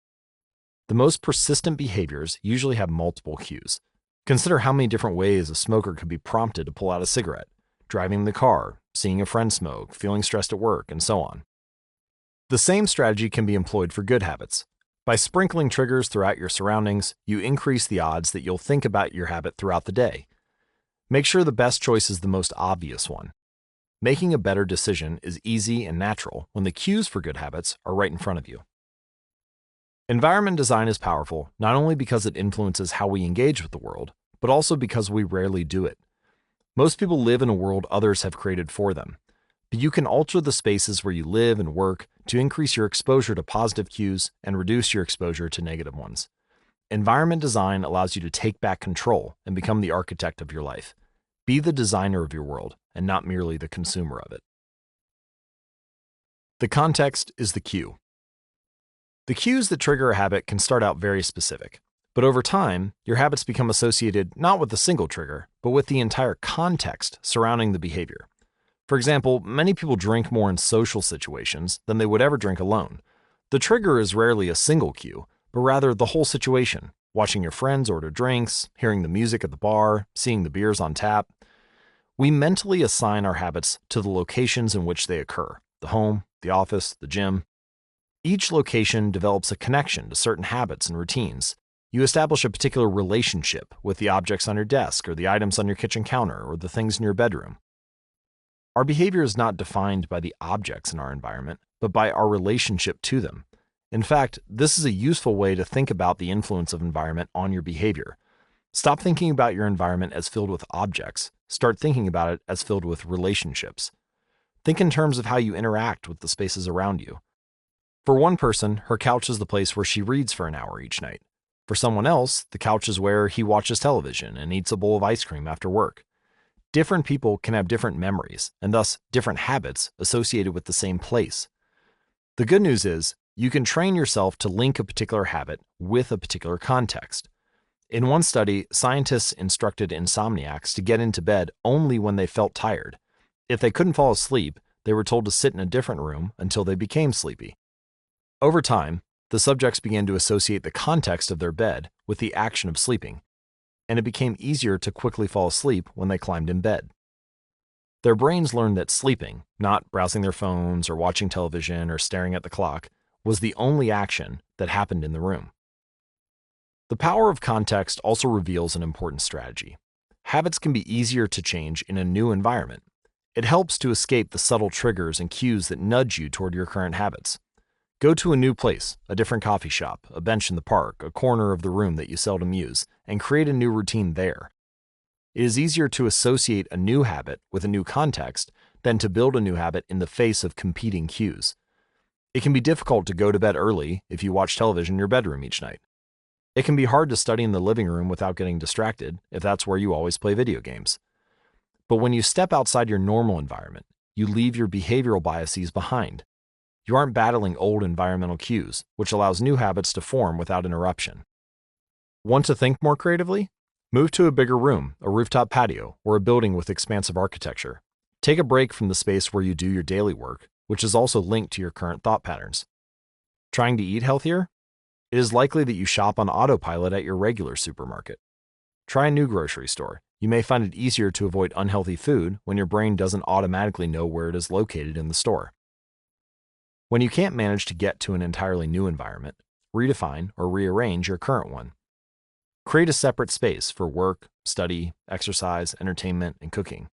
The most persistent behaviors usually have multiple cues. Consider how many different ways a smoker could be prompted to pull out a cigarette: driving the car, seeing a friend smoke, feeling stressed at work, and so on. The same strategy can be employed for good habits. By sprinkling triggers throughout your surroundings, you increase the odds that you'll think about your habit throughout the day. Make sure the best choice is the most obvious one. Making a better decision is easy and natural when the cues for good habits are right in front of you. Environment design is powerful not only because it influences how we engage with the world, but also because we rarely do it. Most people live in a world others have created for them, but you can alter the spaces where you live and work to increase your exposure to positive cues and reduce your exposure to negative ones. Environment design allows you to take back control and become the architect of your life. Be the designer of your world and not merely the consumer of it. The context is the cue. The cues that trigger a habit can start out very specific, but over time, your habits become associated not with a single trigger, but with the entire context surrounding the behavior. For example, many people drink more in social situations than they would ever drink alone. The trigger is rarely a single cue, but rather the whole situation: watching your friends order drinks, hearing the music at the bar, seeing the beers on tap. We mentally assign our habits to the locations in which they occur: the home, the office, the gym. Each location develops a connection to certain habits and routines. You establish a particular relationship with the objects on your desk or the items on your kitchen counter or the things in your bedroom. Our behavior is not defined by the objects in our environment, but by our relationship to them. In fact, this is a useful way to think about the influence of environment on your behavior. Stop thinking about your environment as filled with objects. Start thinking about it as filled with relationships. Think in terms of how you interact with the spaces around you. For one person, her couch is the place where she reads for an hour each night. For someone else, the couch is where he watches television and eats a bowl of ice cream after work. Different people can have different memories, and thus different habits associated with the same place. The good news is, you can train yourself to link a particular habit with a particular context. In one study, scientists instructed insomniacs to get into bed only when they felt tired. If they couldn't fall asleep, they were told to sit in a different room until they became sleepy. Over time, the subjects began to associate the context of their bed with the action of sleeping, and it became easier to quickly fall asleep when they climbed in bed. Their brains learned that sleeping, not browsing their phones or watching television or staring at the clock, was the only action that happened in the room. The power of context also reveals an important strategy. Habits can be easier to change in a new environment. It helps to escape the subtle triggers and cues that nudge you toward your current habits. Go to a new place, a different coffee shop, a bench in the park, a corner of the room that you seldom use, and create a new routine there. It is easier to associate a new habit with a new context than to build a new habit in the face of competing cues. It can be difficult to go to bed early if you watch television in your bedroom each night. It can be hard to study in the living room without getting distracted if that's where you always play video games. But when you step outside your normal environment, you leave your behavioral biases behind. You aren't battling old environmental cues, which allows new habits to form without interruption. Want to think more creatively? Move to a bigger room, a rooftop patio, or a building with expansive architecture. Take a break from the space where you do your daily work, which is also linked to your current thought patterns. Trying to eat healthier? It is likely that you shop on autopilot at your regular supermarket. Try a new grocery store. You may find it easier to avoid unhealthy food when your brain doesn't automatically know where it is located in the store. When you can't manage to get to an entirely new environment, redefine or rearrange your current one. Create a separate space for work, study, exercise, entertainment, and cooking.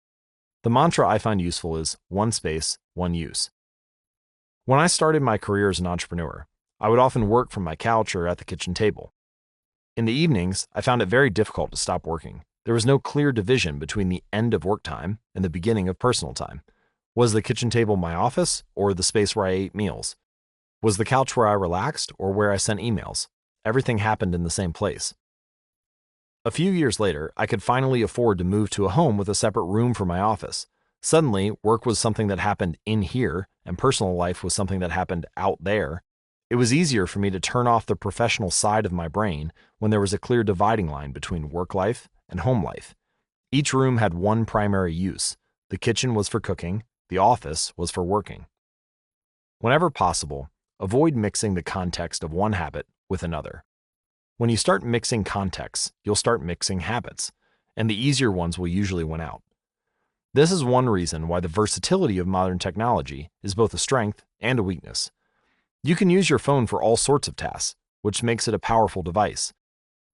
The mantra I find useful is one space, one use. When I started my career as an entrepreneur, I would often work from my couch or at the kitchen table. In the evenings, I found it very difficult to stop working. There was no clear division between the end of work time and the beginning of personal time. Was the kitchen table my office or the space where I ate meals? Was the couch where I relaxed or where I sent emails? Everything happened in the same place. A few years later, I could finally afford to move to a home with a separate room for my office. Suddenly, work was something that happened in here, and personal life was something that happened out there. It was easier for me to turn off the professional side of my brain when there was a clear dividing line between work life and home life. Each room had one primary use. The kitchen was for cooking, the office was for working. Whenever possible, avoid mixing the context of one habit with another. When you start mixing contexts, you'll start mixing habits, and the easier ones will usually win out. This is one reason why the versatility of modern technology is both a strength and a weakness. You can use your phone for all sorts of tasks, which makes it a powerful device.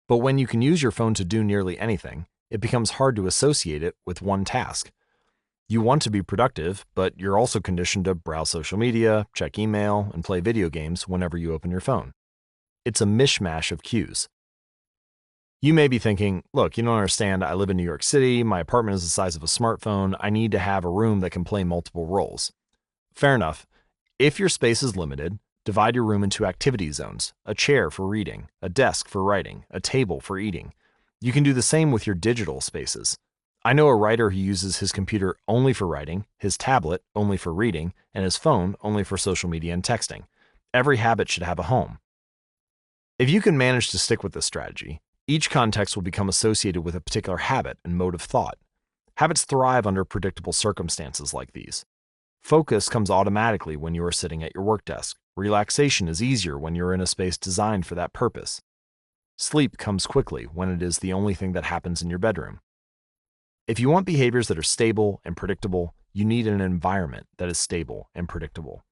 But when you can use your phone to do nearly anything, it becomes hard to associate it with one task. You want to be productive, but you're also conditioned to browse social media, check email, and play video games whenever you open your phone. It's a mishmash of cues. You may be thinking, look, you don't understand, I live in New York City, my apartment is the size of a smartphone, I need to have a room that can play multiple roles. Fair enough. If your space is limited, divide your room into activity zones, a chair for reading, a desk for writing, a table for eating. You can do the same with your digital spaces. I know a writer who uses his computer only for writing, his tablet only for reading, and his phone only for social media and texting. Every habit should have a home. If you can manage to stick with this strategy, each context will become associated with a particular habit and mode of thought. Habits thrive under predictable circumstances like these. Focus comes automatically when you are sitting at your work desk. Relaxation is easier when you're in a space designed for that purpose. Sleep comes quickly when it is the only thing that happens in your bedroom. If you want behaviors that are stable and predictable, you need an environment that is stable and predictable.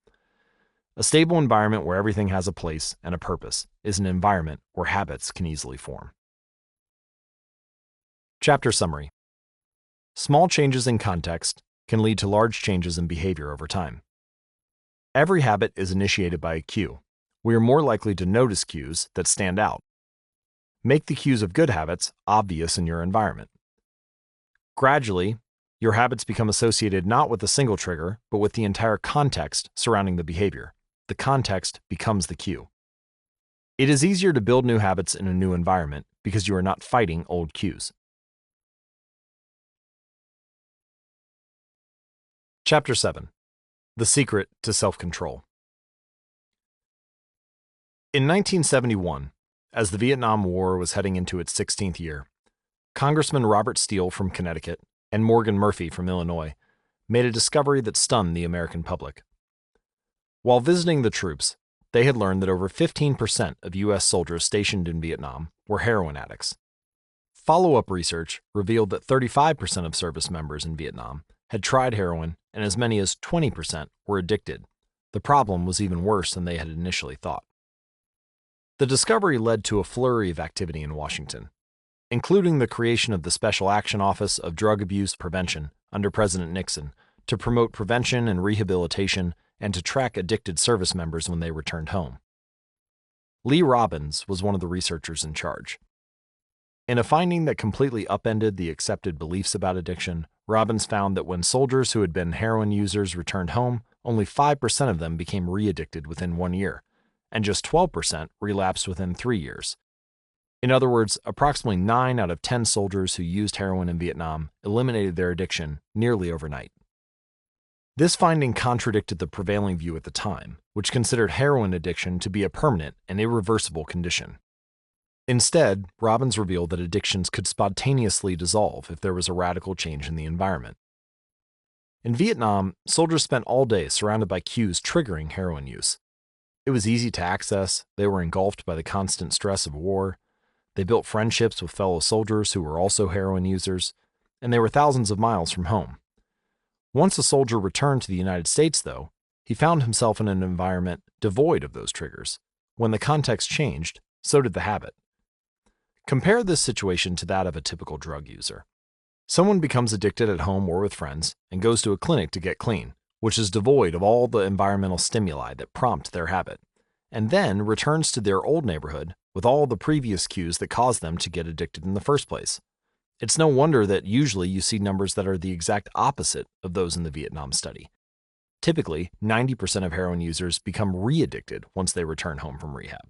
A stable environment where everything has a place and a purpose is an environment where habits can easily form. Chapter summary. Small changes in context can lead to large changes in behavior over time. Every habit is initiated by a cue. We are more likely to notice cues that stand out. Make the cues of good habits obvious in your environment. Gradually, your habits become associated not with a single trigger, but with the entire context surrounding the behavior. The context becomes the cue. It is easier to build new habits in a new environment because you are not fighting old cues. Chapter 7. The Secret to Self-Control. In 1971, as the Vietnam War was heading into its 16th year, Congressman Robert Steele from Connecticut and Morgan Murphy from Illinois made a discovery that stunned the American public. While visiting the troops, they had learned that over 15% of U.S. soldiers stationed in Vietnam were heroin addicts. Follow-up research revealed that 35% of service members in Vietnam had tried heroin and as many as 20% were addicted. The problem was even worse than they had initially thought. The discovery led to a flurry of activity in Washington, including the creation of the Special Action Office of Drug Abuse Prevention under President Nixon to promote prevention and rehabilitation and to track addicted service members when they returned home. Lee Robbins was one of the researchers in charge. In a finding that completely upended the accepted beliefs about addiction, Robbins found that when soldiers who had been heroin users returned home, only 5% of them became re-addicted within 1 year, and just 12% relapsed within 3 years. In other words, approximately 9 out of 10 soldiers who used heroin in Vietnam eliminated their addiction nearly overnight. This finding contradicted the prevailing view at the time, which considered heroin addiction to be a permanent and irreversible condition. Instead, Robbins revealed that addictions could spontaneously dissolve if there was a radical change in the environment. In Vietnam, soldiers spent all day surrounded by cues triggering heroin use. It was easy to access, they were engulfed by the constant stress of war, they built friendships with fellow soldiers who were also heroin users, and they were thousands of miles from home. Once a soldier returned to the United States, though, he found himself in an environment devoid of those triggers. When the context changed, so did the habit. Compare this situation to that of a typical drug user. Someone becomes addicted at home or with friends and goes to a clinic to get clean, which is devoid of all the environmental stimuli that prompt their habit, and then returns to their old neighborhood with all the previous cues that caused them to get addicted in the first place. It's no wonder that usually you see numbers that are the exact opposite of those in the Vietnam study. Typically, 90% of heroin users become re-addicted once they return home from rehab.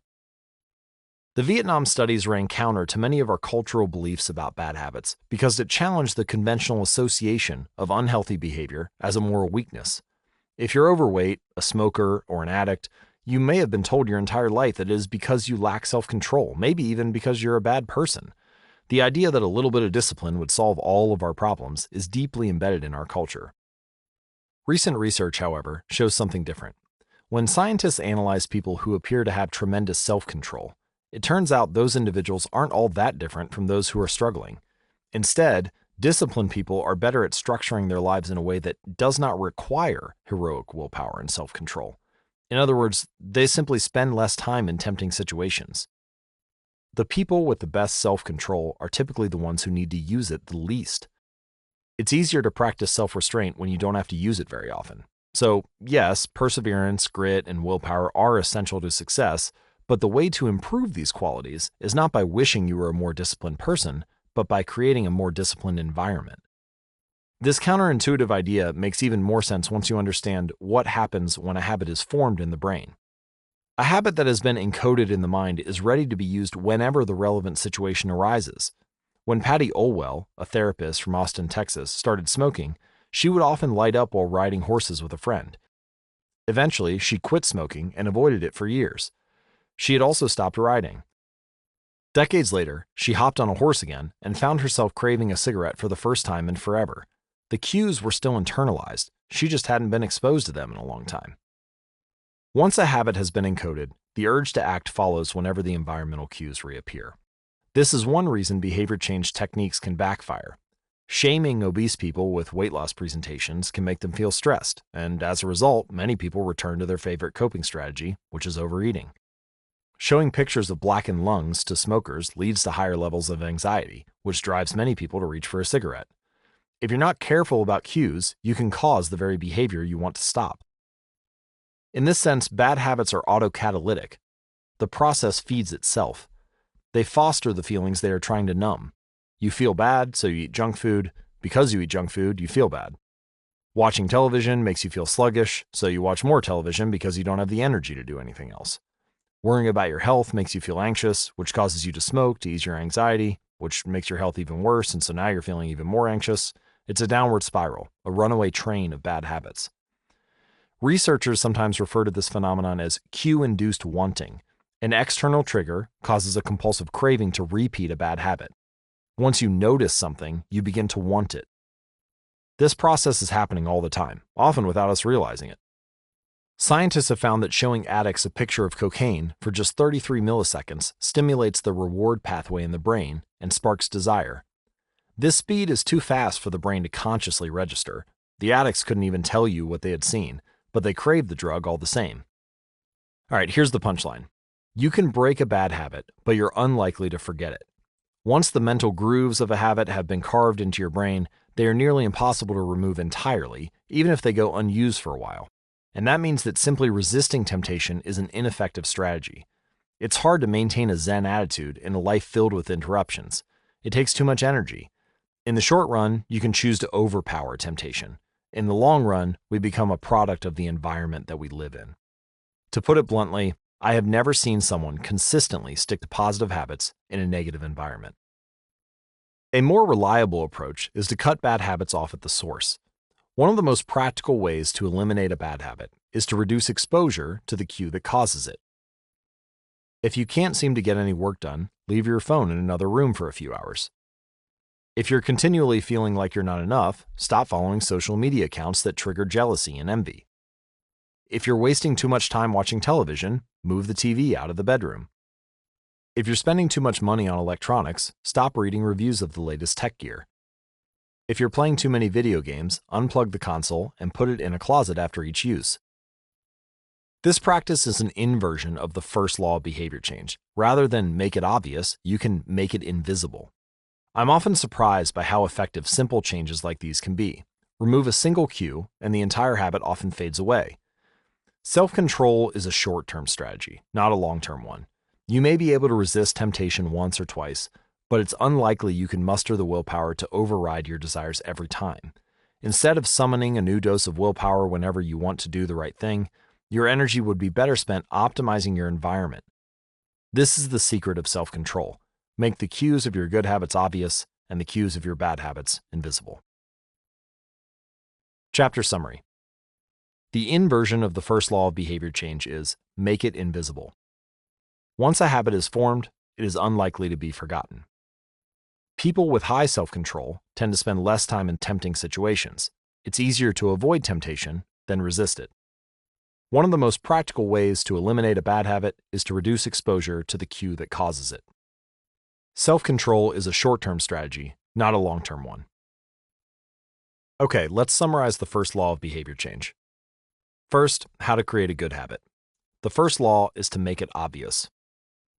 The Vietnam studies ran counter to many of our cultural beliefs about bad habits because it challenged the conventional association of unhealthy behavior as a moral weakness. If you're overweight, a smoker, or an addict, you may have been told your entire life that it is because you lack self-control, maybe even because you're a bad person. The idea that a little bit of discipline would solve all of our problems is deeply embedded in our culture. Recent research, however, shows something different. When scientists analyze people who appear to have tremendous self-control, it turns out those individuals aren't all that different from those who are struggling. Instead, disciplined people are better at structuring their lives in a way that does not require heroic willpower and self-control. In other words, they simply spend less time in tempting situations. The people with the best self-control are typically the ones who need to use it the least. It's easier to practice self-restraint when you don't have to use it very often. So, yes, perseverance, grit, and willpower are essential to success, but the way to improve these qualities is not by wishing you were a more disciplined person, but by creating a more disciplined environment. This counterintuitive idea makes even more sense once you understand what happens when a habit is formed in the brain. A habit that has been encoded in the mind is ready to be used whenever the relevant situation arises. When Patty Olwell, a therapist from Austin, Texas, started smoking, she would often light up while riding horses with a friend. Eventually, she quit smoking and avoided it for years. She had also stopped riding. Decades later, she hopped on a horse again and found herself craving a cigarette for the first time in forever. The cues were still internalized, she just hadn't been exposed to them in a long time. Once a habit has been encoded, the urge to act follows whenever the environmental cues reappear. This is one reason behavior change techniques can backfire. Shaming obese people with weight loss presentations can make them feel stressed, and as a result, many people return to their favorite coping strategy, which is overeating. Showing pictures of blackened lungs to smokers leads to higher levels of anxiety, which drives many people to reach for a cigarette. If you're not careful about cues, you can cause the very behavior you want to stop. In this sense, bad habits are autocatalytic. The process feeds itself. They foster the feelings they are trying to numb. You feel bad, so you eat junk food. Because you eat junk food, you feel bad. Watching television makes you feel sluggish, so you watch more television because you don't have the energy to do anything else. Worrying about your health makes you feel anxious, which causes you to smoke to ease your anxiety, which makes your health even worse, and so now you're feeling even more anxious. It's a downward spiral, a runaway train of bad habits. Researchers sometimes refer to this phenomenon as cue-induced wanting. An external trigger causes a compulsive craving to repeat a bad habit. Once you notice something, you begin to want it. This process is happening all the time, often without us realizing it. Scientists have found that showing addicts a picture of cocaine for just 33 milliseconds stimulates the reward pathway in the brain and sparks desire. This speed is too fast for the brain to consciously register. The addicts couldn't even tell you what they had seen, but they craved the drug all the same. All right, here's the punchline. You can break a bad habit, but you're unlikely to forget it. Once the mental grooves of a habit have been carved into your brain, they are nearly impossible to remove entirely, even if they go unused for a while. And that means that simply resisting temptation is an ineffective strategy. It's hard to maintain a Zen attitude in a life filled with interruptions. It takes too much energy. In the short run, you can choose to overpower temptation. In the long run, we become a product of the environment that we live in. To put it bluntly, I have never seen someone consistently stick to positive habits in a negative environment. A more reliable approach is to cut bad habits off at the source. One of the most practical ways to eliminate a bad habit is to reduce exposure to the cue that causes it. If you can't seem to get any work done, leave your phone in another room for a few hours. If you're continually feeling like you're not enough, stop following social media accounts that trigger jealousy and envy. If you're wasting too much time watching television, move the TV out of the bedroom. If you're spending too much money on electronics, stop reading reviews of the latest tech gear. If you're playing too many video games, unplug the console and put it in a closet after each use. This practice is an inversion of the first law of behavior change. Rather than make it obvious, you can make it invisible. I'm often surprised by how effective simple changes like these can be. Remove a single cue, and the entire habit often fades away. Self-control is a short-term strategy, not a long-term one. You may be able to resist temptation once or twice, but it's unlikely you can muster the willpower to override your desires every time. Instead of summoning a new dose of willpower whenever you want to do the right thing, your energy would be better spent optimizing your environment. This is the secret of self-control. Make the cues of your good habits obvious and the cues of your bad habits invisible. Chapter summary. The inversion of the first law of behavior change is make it invisible. Once a habit is formed, it is unlikely to be forgotten. People with high self-control tend to spend less time in tempting situations. It's easier to avoid temptation than resist it. One of the most practical ways to eliminate a bad habit is to reduce exposure to the cue that causes it. Self-control is a short-term strategy, not a long-term one. Okay, let's summarize the first law of behavior change. First, how to create a good habit. The first law is to make it obvious.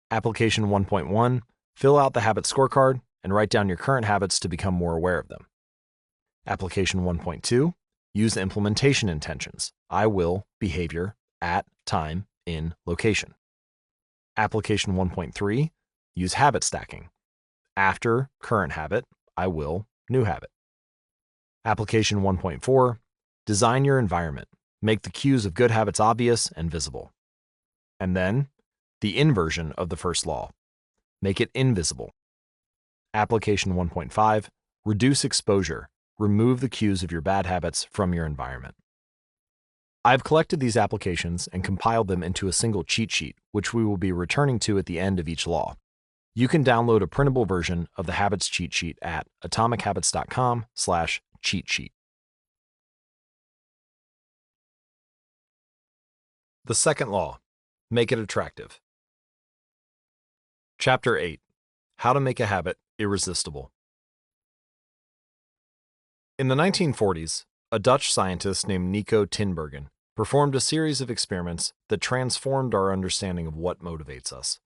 Application 1.1, fill out the habit scorecard and write down your current habits to become more aware of them. Application 1.2, use implementation intentions. I will, behavior, at, time, in, location. Application 1.3, use habit stacking. After, current habit, I will, new habit. Application 1.4, design your environment. Make the cues of good habits obvious and visible. And then, the inversion of the first law. Make it invisible. Application 1.5, reduce exposure. Remove the cues of your bad habits from your environment. I've collected these applications and compiled them into a single cheat sheet, which we will be returning to at the end of each law. You can download a printable version of the Habits cheat sheet at atomichabits.com/cheat sheet. The second law, make it attractive. Chapter 8, how to make a habit irresistible. In the 1940s, a Dutch scientist named Nico Tinbergen performed a series of experiments that transformed our understanding of what motivates us.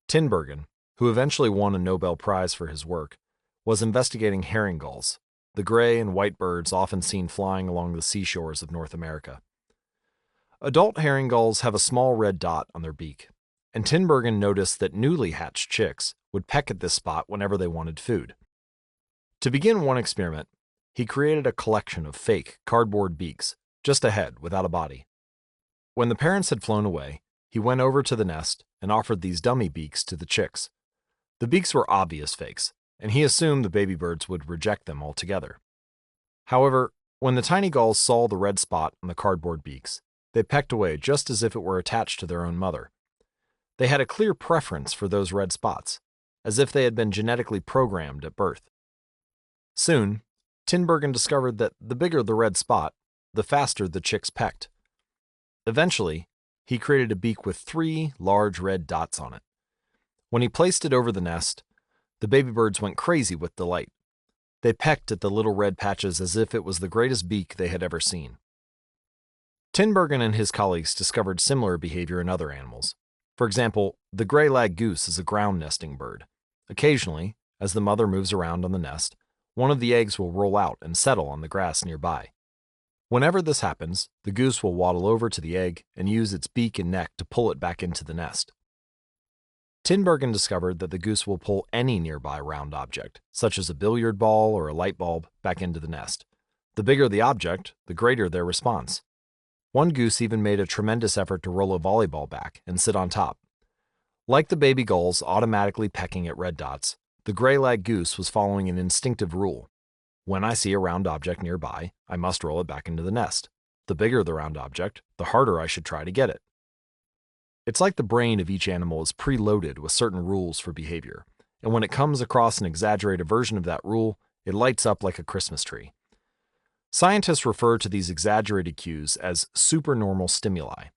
Tinbergen, who eventually won a Nobel Prize for his work, was investigating herring gulls, the gray and white birds often seen flying along the seashores of North America. Adult herring gulls have a small red dot on their beak, and Tinbergen noticed that newly hatched chicks would peck at this spot whenever they wanted food. To begin one experiment, he created a collection of fake cardboard beaks, just a head without a body. When the parents had flown away, he went over to the nest and offered these dummy beaks to the chicks. The beaks were obvious fakes, and he assumed the baby birds would reject them altogether. However, when the tiny gulls saw the red spot on the cardboard beaks, they pecked away just as if it were attached to their own mother. They had a clear preference for those red spots, as if they had been genetically programmed at birth. Soon, Tinbergen discovered that the bigger the red spot, the faster the chicks pecked. Eventually, he created a beak with 3 large red dots on it. When he placed it over the nest, the baby birds went crazy with delight. They pecked at the little red patches as if it was the greatest beak they had ever seen. Tinbergen and his colleagues discovered similar behavior in other animals. For example, the gray-lag goose is a ground-nesting bird. Occasionally, as the mother moves around on the nest, one of the eggs will roll out and settle on the grass nearby. Whenever this happens, the goose will waddle over to the egg and use its beak and neck to pull it back into the nest. Tinbergen discovered that the goose will pull any nearby round object, such as a billiard ball or a light bulb, back into the nest. The bigger the object, the greater their response. One goose even made a tremendous effort to roll a volleyball back and sit on top. Like the baby gulls automatically pecking at red dots, the gray-lag goose was following an instinctive rule. When I see a round object nearby, I must roll it back into the nest. The bigger the round object, the harder I should try to get it. It's like the brain of each animal is preloaded with certain rules for behavior, and when it comes across an exaggerated version of that rule, it lights up like a Christmas tree. Scientists refer to these exaggerated cues as supernormal stimuli.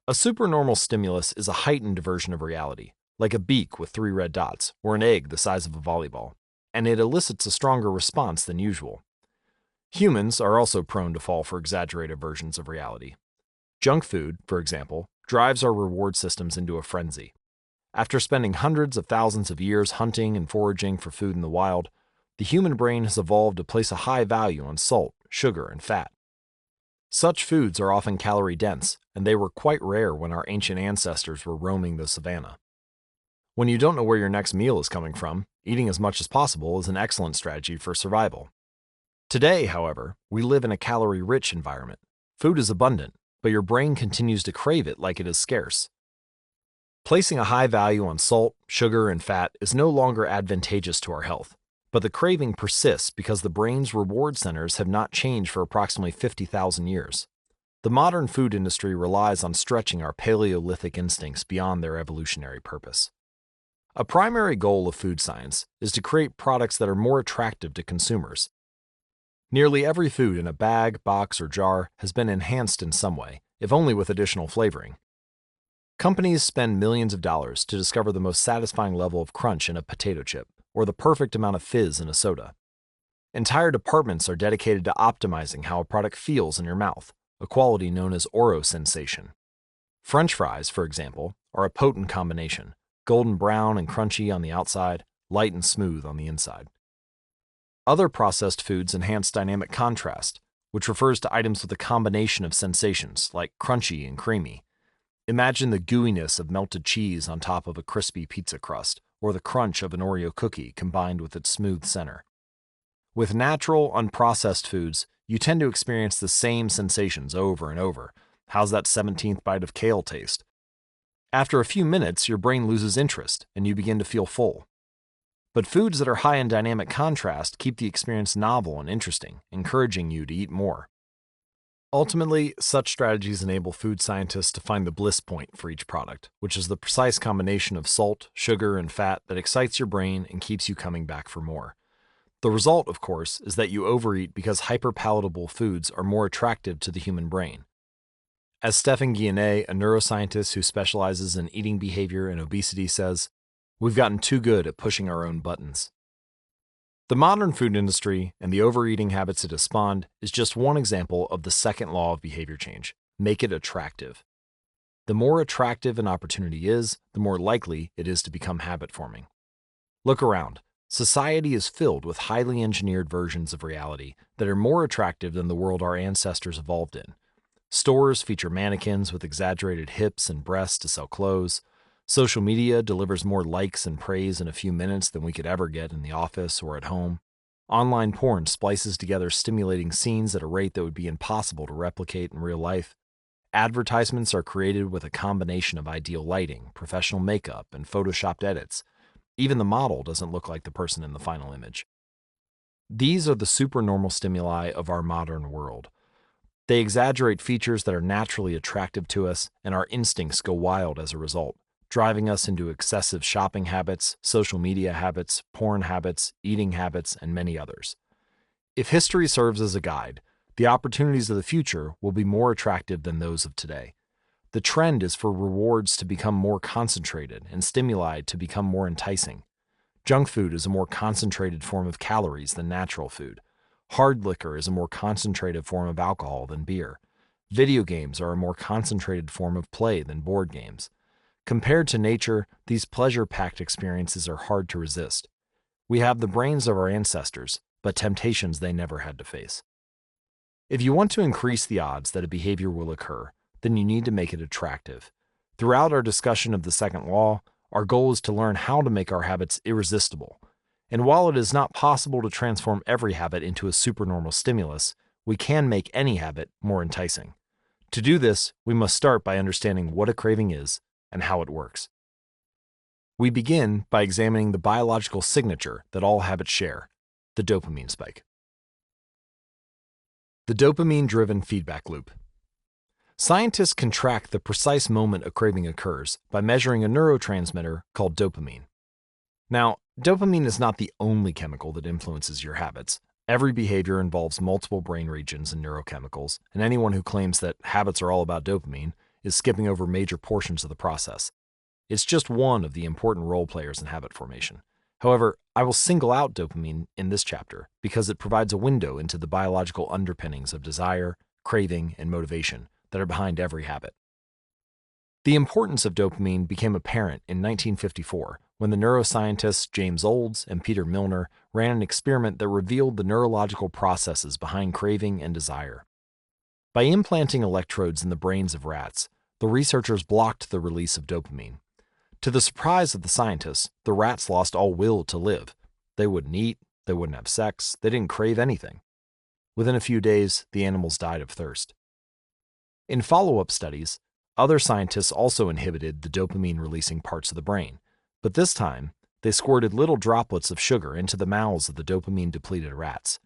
A supernormal stimulus is a heightened version of reality, like a beak with 3 red dots, or an egg the size of a volleyball, and it elicits a stronger response than usual. Humans are also prone to fall for exaggerated versions of reality. Junk food, for example, drives our reward systems into a frenzy. After spending hundreds of thousands of years hunting and foraging for food in the wild, the human brain has evolved to place a high value on salt, sugar, and fat. Such foods are often calorie-dense, and they were quite rare when our ancient ancestors were roaming the savannah. When you don't know where your next meal is coming from, eating as much as possible is an excellent strategy for survival. Today, however, we live in a calorie-rich environment. Food is abundant, but your brain continues to crave it like it is scarce. Placing a high value on salt, sugar, and fat is no longer advantageous to our health, but the craving persists because the brain's reward centers have not changed for approximately 50,000 years. The modern food industry relies on stretching our Paleolithic instincts beyond their evolutionary purpose. A primary goal of food science is to create products that are more attractive to consumers. Nearly every food in a bag, box, or jar has been enhanced in some way, if only with additional flavoring. Companies spend millions of dollars to discover the most satisfying level of crunch in a potato chip, or the perfect amount of fizz in a soda. Entire departments are dedicated to optimizing how a product feels in your mouth, a quality known as orosensation. French fries, for example, are a potent combination, golden brown and crunchy on the outside, light and smooth on the inside. Other processed foods enhance dynamic contrast, which refers to items with a combination of sensations, like crunchy and creamy. Imagine the gooiness of melted cheese on top of a crispy pizza crust, or the crunch of an Oreo cookie combined with its smooth center. With natural, unprocessed foods, you tend to experience the same sensations over and over. How's that 17th bite of kale taste? After a few minutes, your brain loses interest, and you begin to feel full. But foods that are high in dynamic contrast keep the experience novel and interesting, encouraging you to eat more. Ultimately, such strategies enable food scientists to find the bliss point for each product, which is the precise combination of salt, sugar, and fat that excites your brain and keeps you coming back for more. The result, of course, is that you overeat because hyperpalatable foods are more attractive to the human brain. As Stephan Guyenet, a neuroscientist who specializes in eating behavior and obesity, says, "We've gotten too good at pushing our own buttons." The modern food industry and the overeating habits it has spawned is just one example of the second law of behavior change: make it attractive. The more attractive an opportunity is, the more likely it is to become habit forming. Look around. Society is filled with highly engineered versions of reality that are more attractive than the world our ancestors evolved in. Stores feature mannequins with exaggerated hips and breasts to sell clothes. Social media delivers more likes and praise in a few minutes than we could ever get in the office or at home. Online porn splices together stimulating scenes at a rate that would be impossible to replicate in real life. Advertisements are created with a combination of ideal lighting, professional makeup, and photoshopped edits. Even the model doesn't look like the person in the final image. These are the supernormal stimuli of our modern world. They exaggerate features that are naturally attractive to us, and our instincts go wild as a result, driving us into excessive shopping habits, social media habits, porn habits, eating habits, and many others. If history serves as a guide, the opportunities of the future will be more attractive than those of today. The trend is for rewards to become more concentrated and stimuli to become more enticing. Junk food is a more concentrated form of calories than natural food. Hard liquor is a more concentrated form of alcohol than beer. Video games are a more concentrated form of play than board games. Compared to nature, these pleasure-packed experiences are hard to resist. We have the brains of our ancestors, but temptations they never had to face. If you want to increase the odds that a behavior will occur, then you need to make it attractive. Throughout our discussion of the second law, our goal is to learn how to make our habits irresistible. And while it is not possible to transform every habit into a supernormal stimulus, we can make any habit more enticing. To do this, we must start by understanding what a craving is and how it works. We begin by examining the biological signature that all habits share: the dopamine spike. The dopamine-driven feedback loop. Scientists can track the precise moment a craving occurs by measuring a neurotransmitter called dopamine. Now, dopamine is not the only chemical that influences your habits. Every behavior involves multiple brain regions and neurochemicals, and anyone who claims that habits are all about dopamine is skipping over major portions of the process. It's just one of the important role players in habit formation. However, I will single out dopamine in this chapter because it provides a window into the biological underpinnings of desire, craving, and motivation that are behind every habit. The importance of dopamine became apparent in 1954 when the neuroscientists James Olds and Peter Milner ran an experiment that revealed the neurological processes behind craving and desire. By implanting electrodes in the brains of rats, the researchers blocked the release of dopamine. To the surprise of the scientists, the rats lost all will to live. They wouldn't eat, they wouldn't have sex, they didn't crave anything. Within a few days, the animals died of thirst. In follow-up studies, other scientists also inhibited the dopamine-releasing parts of the brain, but this time, they squirted little droplets of sugar into the mouths of the dopamine-depleted rats.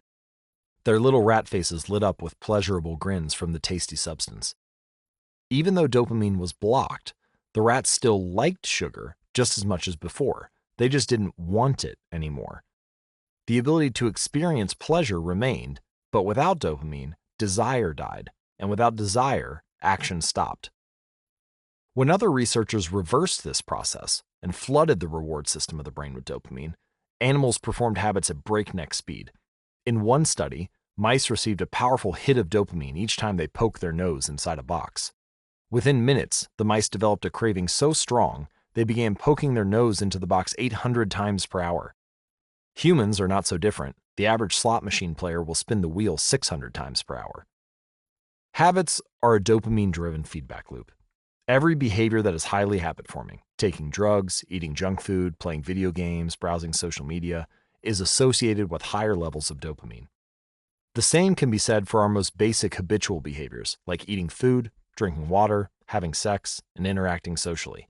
Their little rat faces lit up with pleasurable grins from the tasty substance. Even though dopamine was blocked, the rats still liked sugar just as much as before. They just didn't want it anymore. The ability to experience pleasure remained, but without dopamine, desire died, and without desire, action stopped. When other researchers reversed this process and flooded the reward system of the brain with dopamine, animals performed habits at breakneck speed. In one study, mice received a powerful hit of dopamine each time they poked their nose inside a box. Within minutes, the mice developed a craving so strong they began poking their nose into the box 800 times per hour. Humans are not so different. The average slot machine player will spin the wheel 600 times per hour. Habits are a dopamine-driven feedback loop. Every behavior that is highly habit-forming, taking drugs, eating junk food, playing video games, browsing social media, is associated with higher levels of dopamine. The same can be said for our most basic habitual behaviors, like eating food, drinking water, having sex, and interacting socially.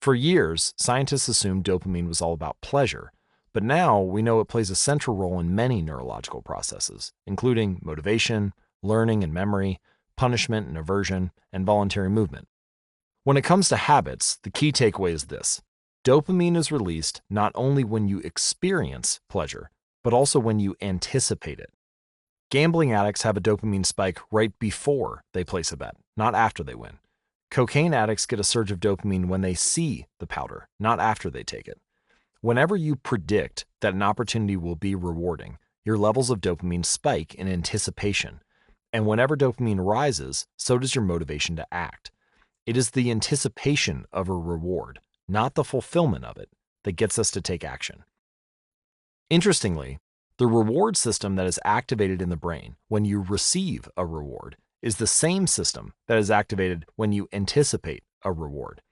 For years, scientists assumed dopamine was all about pleasure, but now we know it plays a central role in many neurological processes, including motivation, learning and memory, punishment and aversion, and voluntary movement. When it comes to habits, the key takeaway is this: dopamine is released not only when you experience pleasure, but also when you anticipate it. Gambling addicts have a dopamine spike right before they place a bet, not after they win. Cocaine addicts get a surge of dopamine when they see the powder, not after they take it. Whenever you predict that an opportunity will be rewarding, your levels of dopamine spike in anticipation. And whenever dopamine rises, so does your motivation to act. It is the anticipation of a reward, not the fulfillment of it, that gets us to take action. Interestingly, the reward system that is activated in the brain when you receive a reward is the same system that is activated when you anticipate a reward.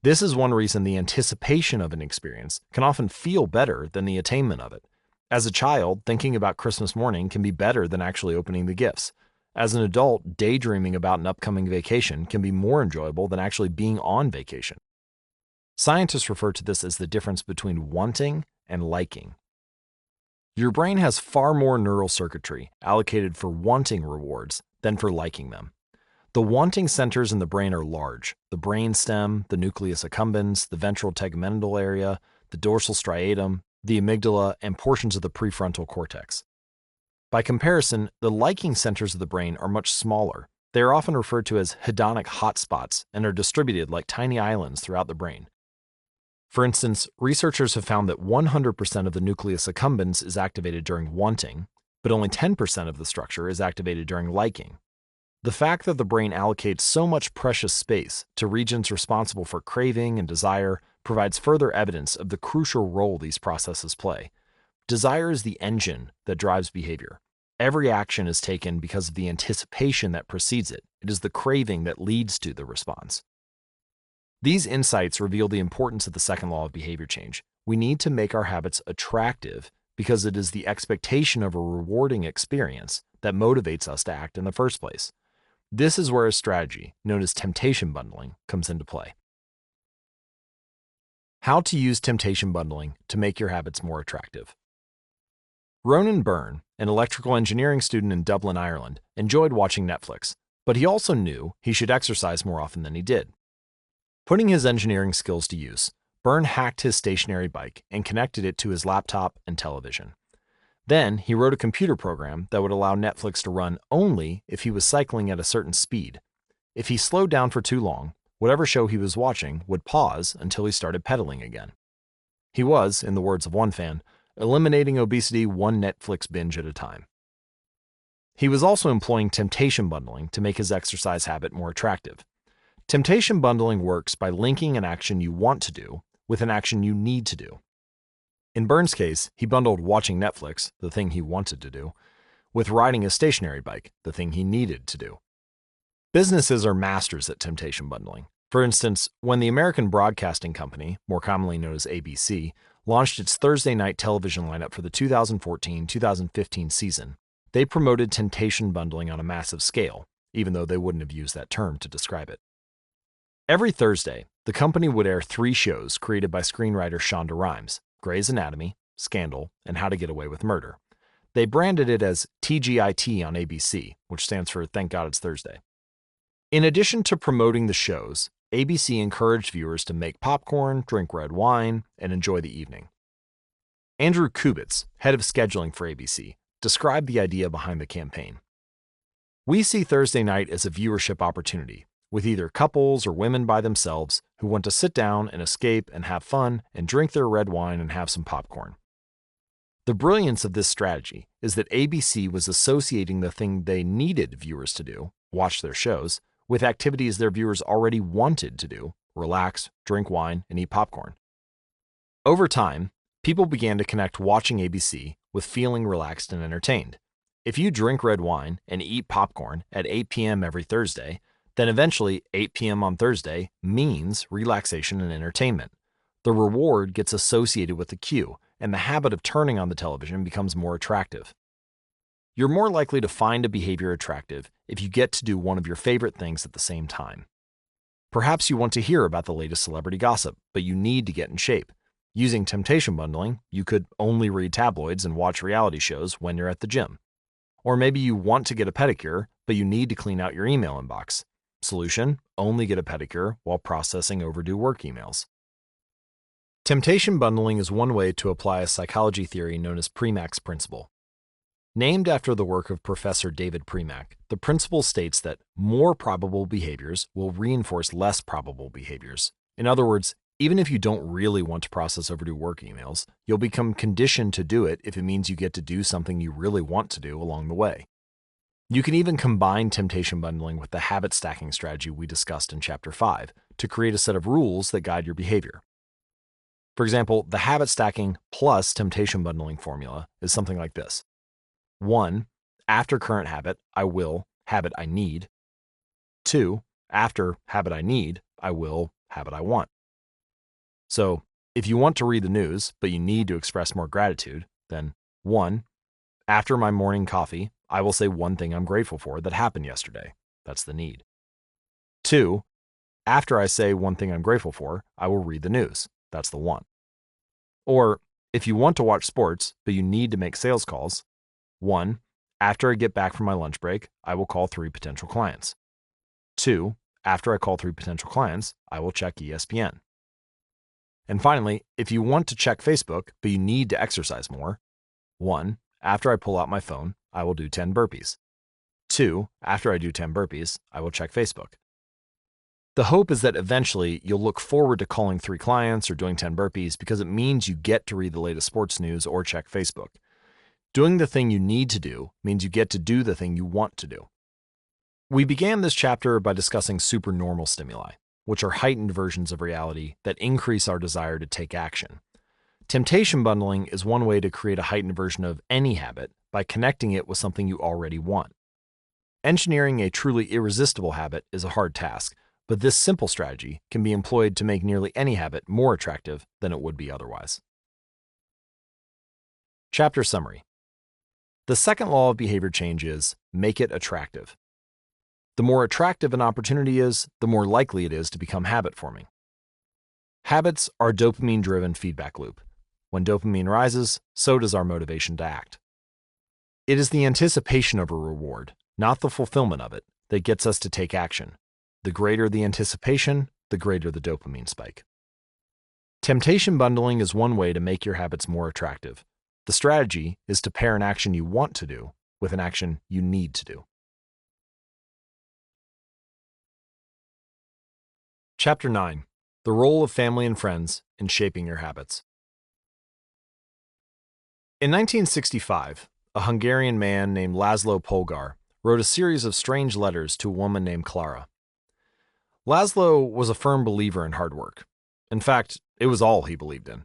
This is one reason the anticipation of an experience can often feel better than the attainment of it. As a child, thinking about Christmas morning can be better than actually opening the gifts. As an adult, daydreaming about an upcoming vacation can be more enjoyable than actually being on vacation. Scientists refer to this as the difference between wanting and liking. Your brain has far more neural circuitry allocated for wanting rewards than for liking them. The wanting centers in the brain are large: the brainstem, the nucleus accumbens, the ventral tegmental area, the dorsal striatum, the amygdala, and portions of the prefrontal cortex. By comparison, the liking centers of the brain are much smaller. They are often referred to as hedonic hotspots and are distributed like tiny islands throughout the brain. For instance, researchers have found that 100% of the nucleus accumbens is activated during wanting, but only 10% of the structure is activated during liking. The fact that the brain allocates so much precious space to regions responsible for craving and desire provides further evidence of the crucial role these processes play. Desire is the engine that drives behavior. Every action is taken because of the anticipation that precedes it. It is the craving that leads to the response. These insights reveal the importance of the second law of behavior change. We need to make our habits attractive because it is the expectation of a rewarding experience that motivates us to act in the first place. This is where a strategy, known as temptation bundling, comes into play. How to use temptation bundling to make your habits more attractive. Ronan Byrne, an electrical engineering student in Dublin, Ireland, enjoyed watching Netflix, but he also knew he should exercise more often than he did. Putting his engineering skills to use, Byrne hacked his stationary bike and connected it to his laptop and television. Then he wrote a computer program that would allow Netflix to run only if he was cycling at a certain speed. If he slowed down for too long, whatever show he was watching would pause until he started pedaling again. He was, in the words of one fan, eliminating obesity one Netflix binge at a time. He was also employing temptation bundling to make his exercise habit more attractive. Temptation bundling works by linking an action you want to do with an action you need to do. In Byrne's case, he bundled watching Netflix, the thing he wanted to do, with riding a stationary bike, the thing he needed to do. Businesses are masters at temptation bundling. For instance, when the American Broadcasting Company, more commonly known as ABC, launched its Thursday night television lineup for the 2014-2015 season, they promoted temptation bundling on a massive scale, even though they wouldn't have used that term to describe it. Every Thursday, the company would air 3 shows created by screenwriter Shonda Rhimes: Grey's Anatomy, Scandal, and How to Get Away with Murder. They branded it as TGIT on ABC, which stands for Thank God It's Thursday. In addition to promoting the shows, ABC encouraged viewers to make popcorn, drink red wine, and enjoy the evening. Andrew Kubitz, head of scheduling for ABC, described the idea behind the campaign. "We see Thursday night as a viewership opportunity, with either couples or women by themselves who want to sit down and escape and have fun and drink their red wine and have some popcorn." The brilliance of this strategy is that ABC was associating the thing they needed viewers to do, watch their shows, with activities their viewers already wanted to do, relax, drink wine, and eat popcorn. Over time, people began to connect watching ABC with feeling relaxed and entertained. If you drink red wine and eat popcorn at 8 p.m. every Thursday, then eventually 8 p.m. on Thursday means relaxation and entertainment. The reward gets associated with the cue, and the habit of turning on the television becomes more attractive. You're more likely to find a behavior attractive if you get to do one of your favorite things at the same time. Perhaps you want to hear about the latest celebrity gossip, but you need to get in shape. Using temptation bundling, you could only read tabloids and watch reality shows when you're at the gym. Or maybe you want to get a pedicure, but you need to clean out your email inbox. Solution: only get a pedicure while processing overdue work emails. Temptation bundling is one way to apply a psychology theory known as Premack's principle. Named after the work of Professor David Premack, the principle states that more probable behaviors will reinforce less probable behaviors. In other words, Even if you don't really want to process overdue work emails, you'll become conditioned to do it if it means you get to do something you really want to do along the way. You can even combine temptation bundling with the habit stacking strategy we discussed in Chapter 5 to create a set of rules that guide your behavior. For example, the habit stacking plus temptation bundling formula is something like this. 1. After current habit, I will, habit I need. 2. After habit I need, I will, habit I want. So, if you want to read the news, but you need to express more gratitude, then 1. After my morning coffee, I will say one thing I'm grateful for that happened yesterday. That's the need. 2. After I say one thing I'm grateful for, I will read the news. That's the want. Or, if you want to watch sports, but you need to make sales calls, 1. After I get back from my lunch break, I will call 3 potential clients. 2. After I call 3 potential clients, I will check ESPN. And finally, if you want to check Facebook, but you need to exercise more, 1. After I pull out my phone, I will do 10 burpees. 2. After I do 10 burpees, I will check Facebook. The hope is that eventually you'll look forward to calling 3 clients or doing 10 burpees because it means you get to read the latest sports news or check Facebook. Doing the thing you need to do means you get to do the thing you want to do. We began this chapter by discussing supernormal stimuli, which are heightened versions of reality that increase our desire to take action. Temptation bundling is one way to create a heightened version of any habit by connecting it with something you already want. Engineering a truly irresistible habit is a hard task, but this simple strategy can be employed to make nearly any habit more attractive than it would be otherwise. Chapter Summary. The second law of behavior change is make it attractive. The more attractive an opportunity is, the more likely it is to become habit-forming. Habits are a dopamine-driven feedback loop. When dopamine rises, so does our motivation to act. It is the anticipation of a reward, not the fulfillment of it, that gets us to take action. The greater the anticipation, the greater the dopamine spike. Temptation bundling is one way to make your habits more attractive. The strategy is to pair an action you want to do with an action you need to do. Chapter 9. The Role of Family and Friends in Shaping Your Habits. In 1965, a Hungarian man named Laszlo Polgar wrote a series of strange letters to a woman named Clara. Laszlo was a firm believer in hard work. In fact, it was all he believed in.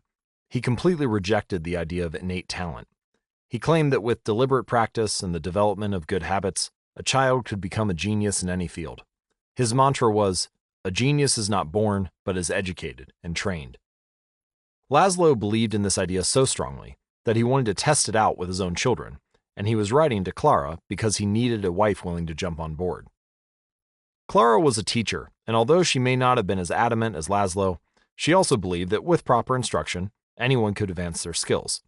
He completely rejected the idea of innate talent. He claimed that with deliberate practice and the development of good habits, a child could become a genius in any field. His mantra was, "A genius is not born, but is educated and trained." Laszlo believed in this idea so strongly that he wanted to test it out with his own children, and he was writing to Clara because he needed a wife willing to jump on board. Clara was a teacher, and although she may not have been as adamant as Laszlo, she also believed that with proper instruction, anyone could advance their skills.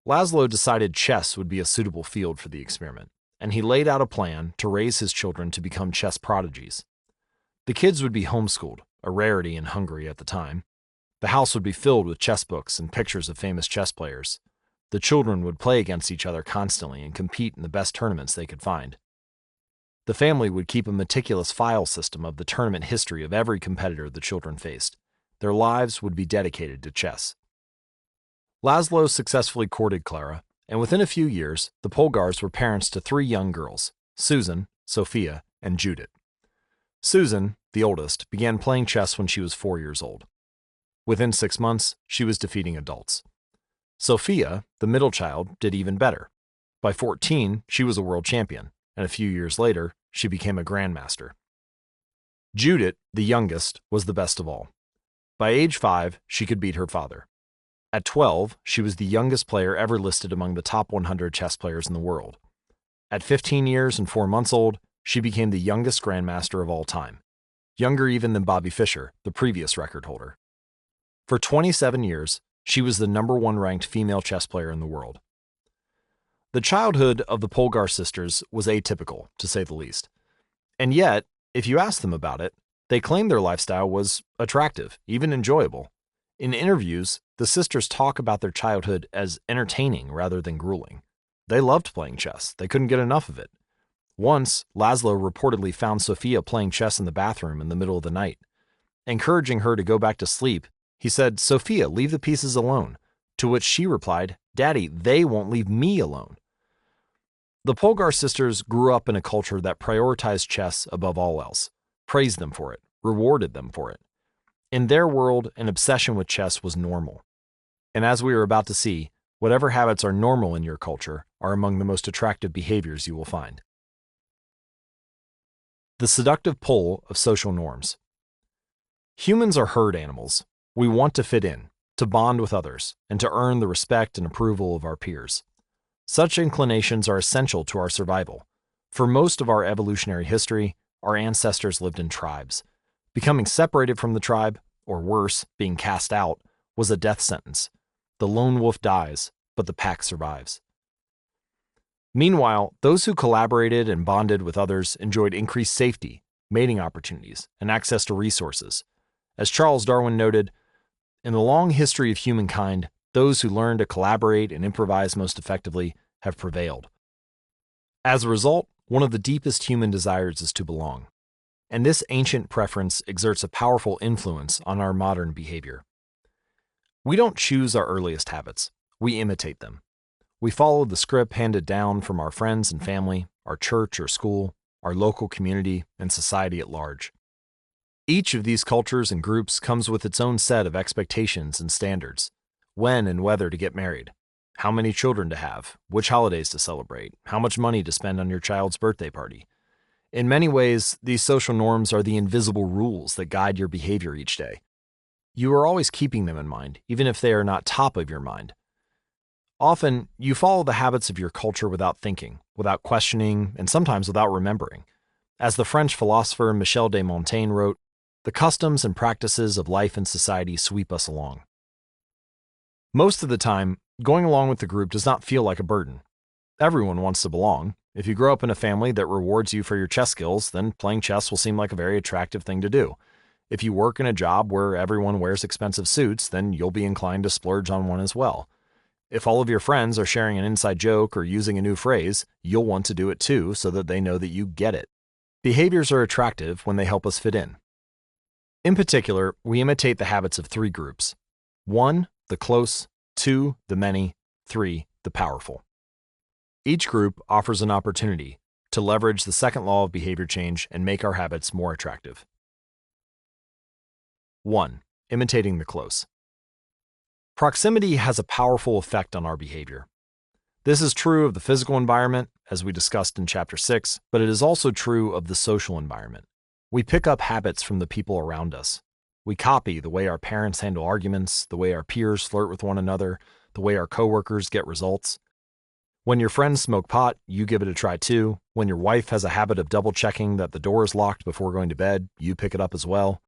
Laszlo decided chess would be a suitable field for the experiment, and he laid out a plan to raise his children to become chess prodigies. The kids would be homeschooled, a rarity in Hungary at the time. The house would be filled with chess books and pictures of famous chess players. The children would play against each other constantly and compete in the best tournaments they could find. The family would keep a meticulous file system of the tournament history of every competitor the children faced. Their lives would be dedicated to chess. Laszlo successfully courted Clara, and within a few years, the Polgars were parents to 3 young girls, Susan, Sophia, and Judith. Susan, the oldest, began playing chess when she was 4 years old. Within 6 months, she was defeating adults. Sophia, the middle child, did even better. By 14, she was a world champion, and a few years later, she became a grandmaster. Judith, the youngest, was the best of all. By age 5, she could beat her father. At 12, she was the youngest player ever listed among the top 100 chess players in the world. At 15 years and 4 months old, she became the youngest grandmaster of all time, younger even than Bobby Fischer, the previous record holder. For 27 years, she was the number 1 ranked female chess player in the world. The childhood of the Polgar sisters was atypical, to say the least. And yet, if you ask them about it, they claimed their lifestyle was attractive, even enjoyable. In interviews, the sisters talk about their childhood as entertaining rather than grueling. They loved playing chess. They couldn't get enough of it. Once, Laszlo reportedly found Sophia playing chess in the bathroom in the middle of the night. Encouraging her to go back to sleep, he said, "Sophia, leave the pieces alone." To which she replied, "Daddy, they won't leave me alone." The Polgar sisters grew up in a culture that prioritized chess above all else, praised them for it, rewarded them for it. In their world, an obsession with chess was normal. And as we are about to see, whatever habits are normal in your culture are among the most attractive behaviors you will find. The seductive pull of social norms. Humans are herd animals. We want to fit in, to bond with others, and to earn the respect and approval of our peers. Such inclinations are essential to our survival. For most of our evolutionary history, our ancestors lived in tribes. Becoming separated from the tribe, or worse, being cast out, was a death sentence. The lone wolf dies, but the pack survives. Meanwhile, those who collaborated and bonded with others enjoyed increased safety, mating opportunities, and access to resources. As Charles Darwin noted, "In the long history of humankind, those who learn to collaborate and improvise most effectively have prevailed." As a result, one of the deepest human desires is to belong. And this ancient preference exerts a powerful influence on our modern behavior. We don't choose our earliest habits, we imitate them. We follow the script handed down from our friends and family, our church or school, our local community, and society at large. Each of these cultures and groups comes with its own set of expectations and standards. When and whether to get married, how many children to have, which holidays to celebrate, how much money to spend on your child's birthday party. In many ways, these social norms are the invisible rules that guide your behavior each day. You are always keeping them in mind, even if they are not top of your mind. Often, you follow the habits of your culture without thinking, without questioning, and sometimes without remembering. As the French philosopher Michel de Montaigne wrote, "The customs and practices of life and society sweep us along." Most of the time, going along with the group does not feel like a burden. Everyone wants to belong. If you grow up in a family that rewards you for your chess skills, then playing chess will seem like a very attractive thing to do. If you work in a job where everyone wears expensive suits, then you'll be inclined to splurge on one as well. If all of your friends are sharing an inside joke or using a new phrase, you'll want to do it too so that they know that you get it. Behaviors are attractive when they help us fit in. In particular, we imitate the habits of three groups. 1, the close, 2, the many, 3, the powerful. Each group offers an opportunity to leverage the second law of behavior change and make our habits more attractive. 1. Imitating the close. Proximity has a powerful effect on our behavior. This is true of the physical environment, as we discussed in Chapter 6, but it is also true of the social environment. We pick up habits from the people around us. We copy the way our parents handle arguments, the way our peers flirt with one another, the way our coworkers get results. When your friends smoke pot, you give it a try too. When your wife has a habit of double-checking that the door is locked before going to bed, you pick it up as well.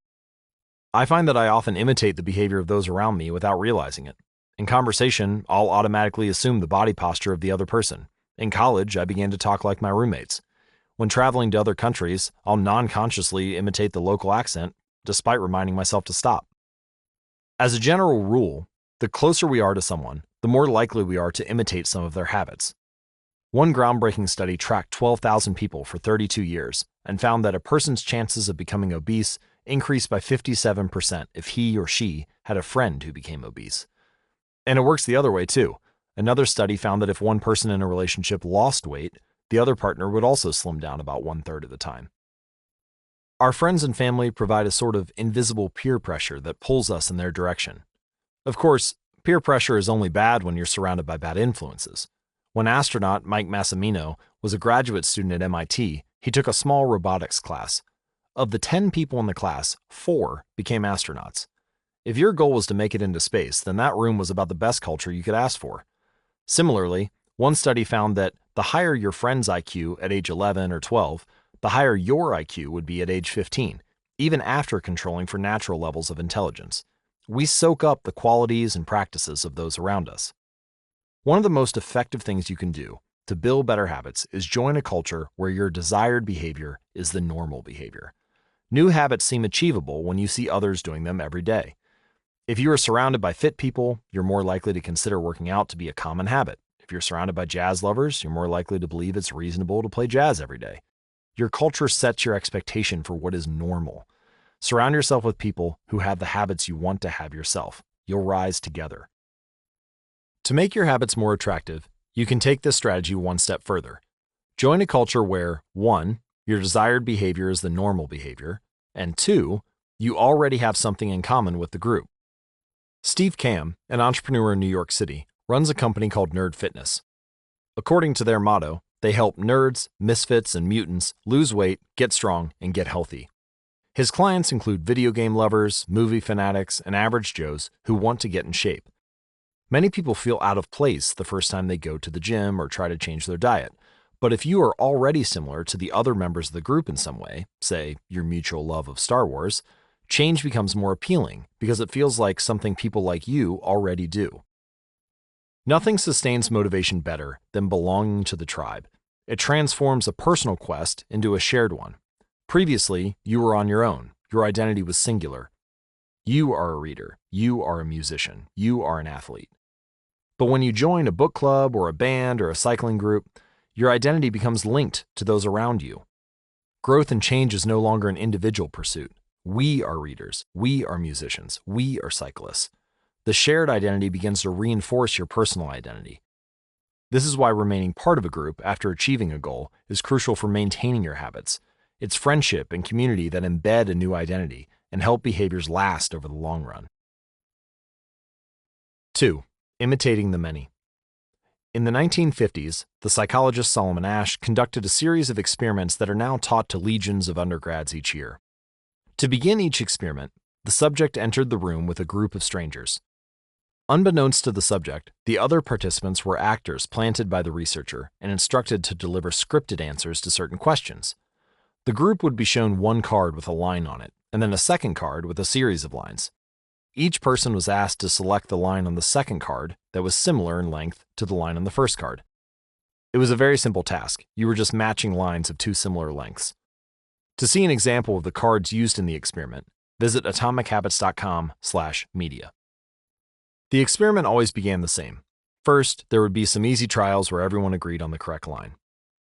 I find that I often imitate the behavior of those around me without realizing it. In conversation, I'll automatically assume the body posture of the other person. In college, I began to talk like my roommates. When traveling to other countries, I'll non-consciously imitate the local accent, despite reminding myself to stop. As a general rule, the closer we are to someone, the more likely we are to imitate some of their habits. One groundbreaking study tracked 12,000 people for 32 years and found that a person's chances of becoming obese increased by 57% if he or she had a friend who became obese. And it works the other way too. Another study found that if one person in a relationship lost weight, the other partner would also slim down about 1/3 of the time. Our friends and family provide a sort of invisible peer pressure that pulls us in their direction. Of course, peer pressure is only bad when you're surrounded by bad influences. When astronaut Mike Massimino was a graduate student at MIT, he took a small robotics class. Of the 10 people in the class, 4 became astronauts. If your goal was to make it into space, then that room was about the best culture you could ask for. Similarly, one study found that the higher your friend's IQ at age 11 or 12, the higher your IQ would be at age 15, even after controlling for natural levels of intelligence. We soak up the qualities and practices of those around us. One of the most effective things you can do to build better habits is join a culture where your desired behavior is the normal behavior. New habits seem achievable when you see others doing them every day. If you are surrounded by fit people, you're more likely to consider working out to be a common habit. If you're surrounded by jazz lovers, you're more likely to believe it's reasonable to play jazz every day. Your culture sets your expectation for what is normal. Surround yourself with people who have the habits you want to have yourself. You'll rise together. To make your habits more attractive, you can take this strategy one step further. Join a culture where 1. Your desired behavior is the normal behavior, and 2. You already have something in common with the group. Steve Kam, an entrepreneur in New York City, runs a company called Nerd Fitness. According to their motto, they help nerds, misfits, and mutants lose weight, get strong, and get healthy. His clients include video game lovers, movie fanatics, and average Joes who want to get in shape. Many people feel out of place the first time they go to the gym or try to change their diet. But if you are already similar to the other members of the group in some way, say your mutual love of Star Wars, change becomes more appealing because it feels like something people like you already do. Nothing sustains motivation better than belonging to the tribe. It transforms a personal quest into a shared one. Previously, you were on your own. Your identity was singular. You are a reader. You are a musician. You are an athlete. But when you join a book club or a band or a cycling group, your identity becomes linked to those around you. Growth and change is no longer an individual pursuit. We are readers. We are musicians. We are cyclists. The shared identity begins to reinforce your personal identity. This is why remaining part of a group after achieving a goal is crucial for maintaining your habits. It's friendship and community that embed a new identity and help behaviors last over the long run. 2. Imitating the many. In the 1950s, the psychologist Solomon Asch conducted a series of experiments that are now taught to legions of undergrads each year. To begin each experiment, the subject entered the room with a group of strangers. Unbeknownst to the subject, the other participants were actors planted by the researcher and instructed to deliver scripted answers to certain questions. The group would be shown one card with a line on it, and then a second card with a series of lines. Each person was asked to select the line on the second card that was similar in length to the line on the first card. It was a very simple task. You were just matching lines of two similar lengths. To see an example of the cards used in the experiment, visit atomichabits.com/media. The experiment always began the same. First, there would be some easy trials where everyone agreed on the correct line.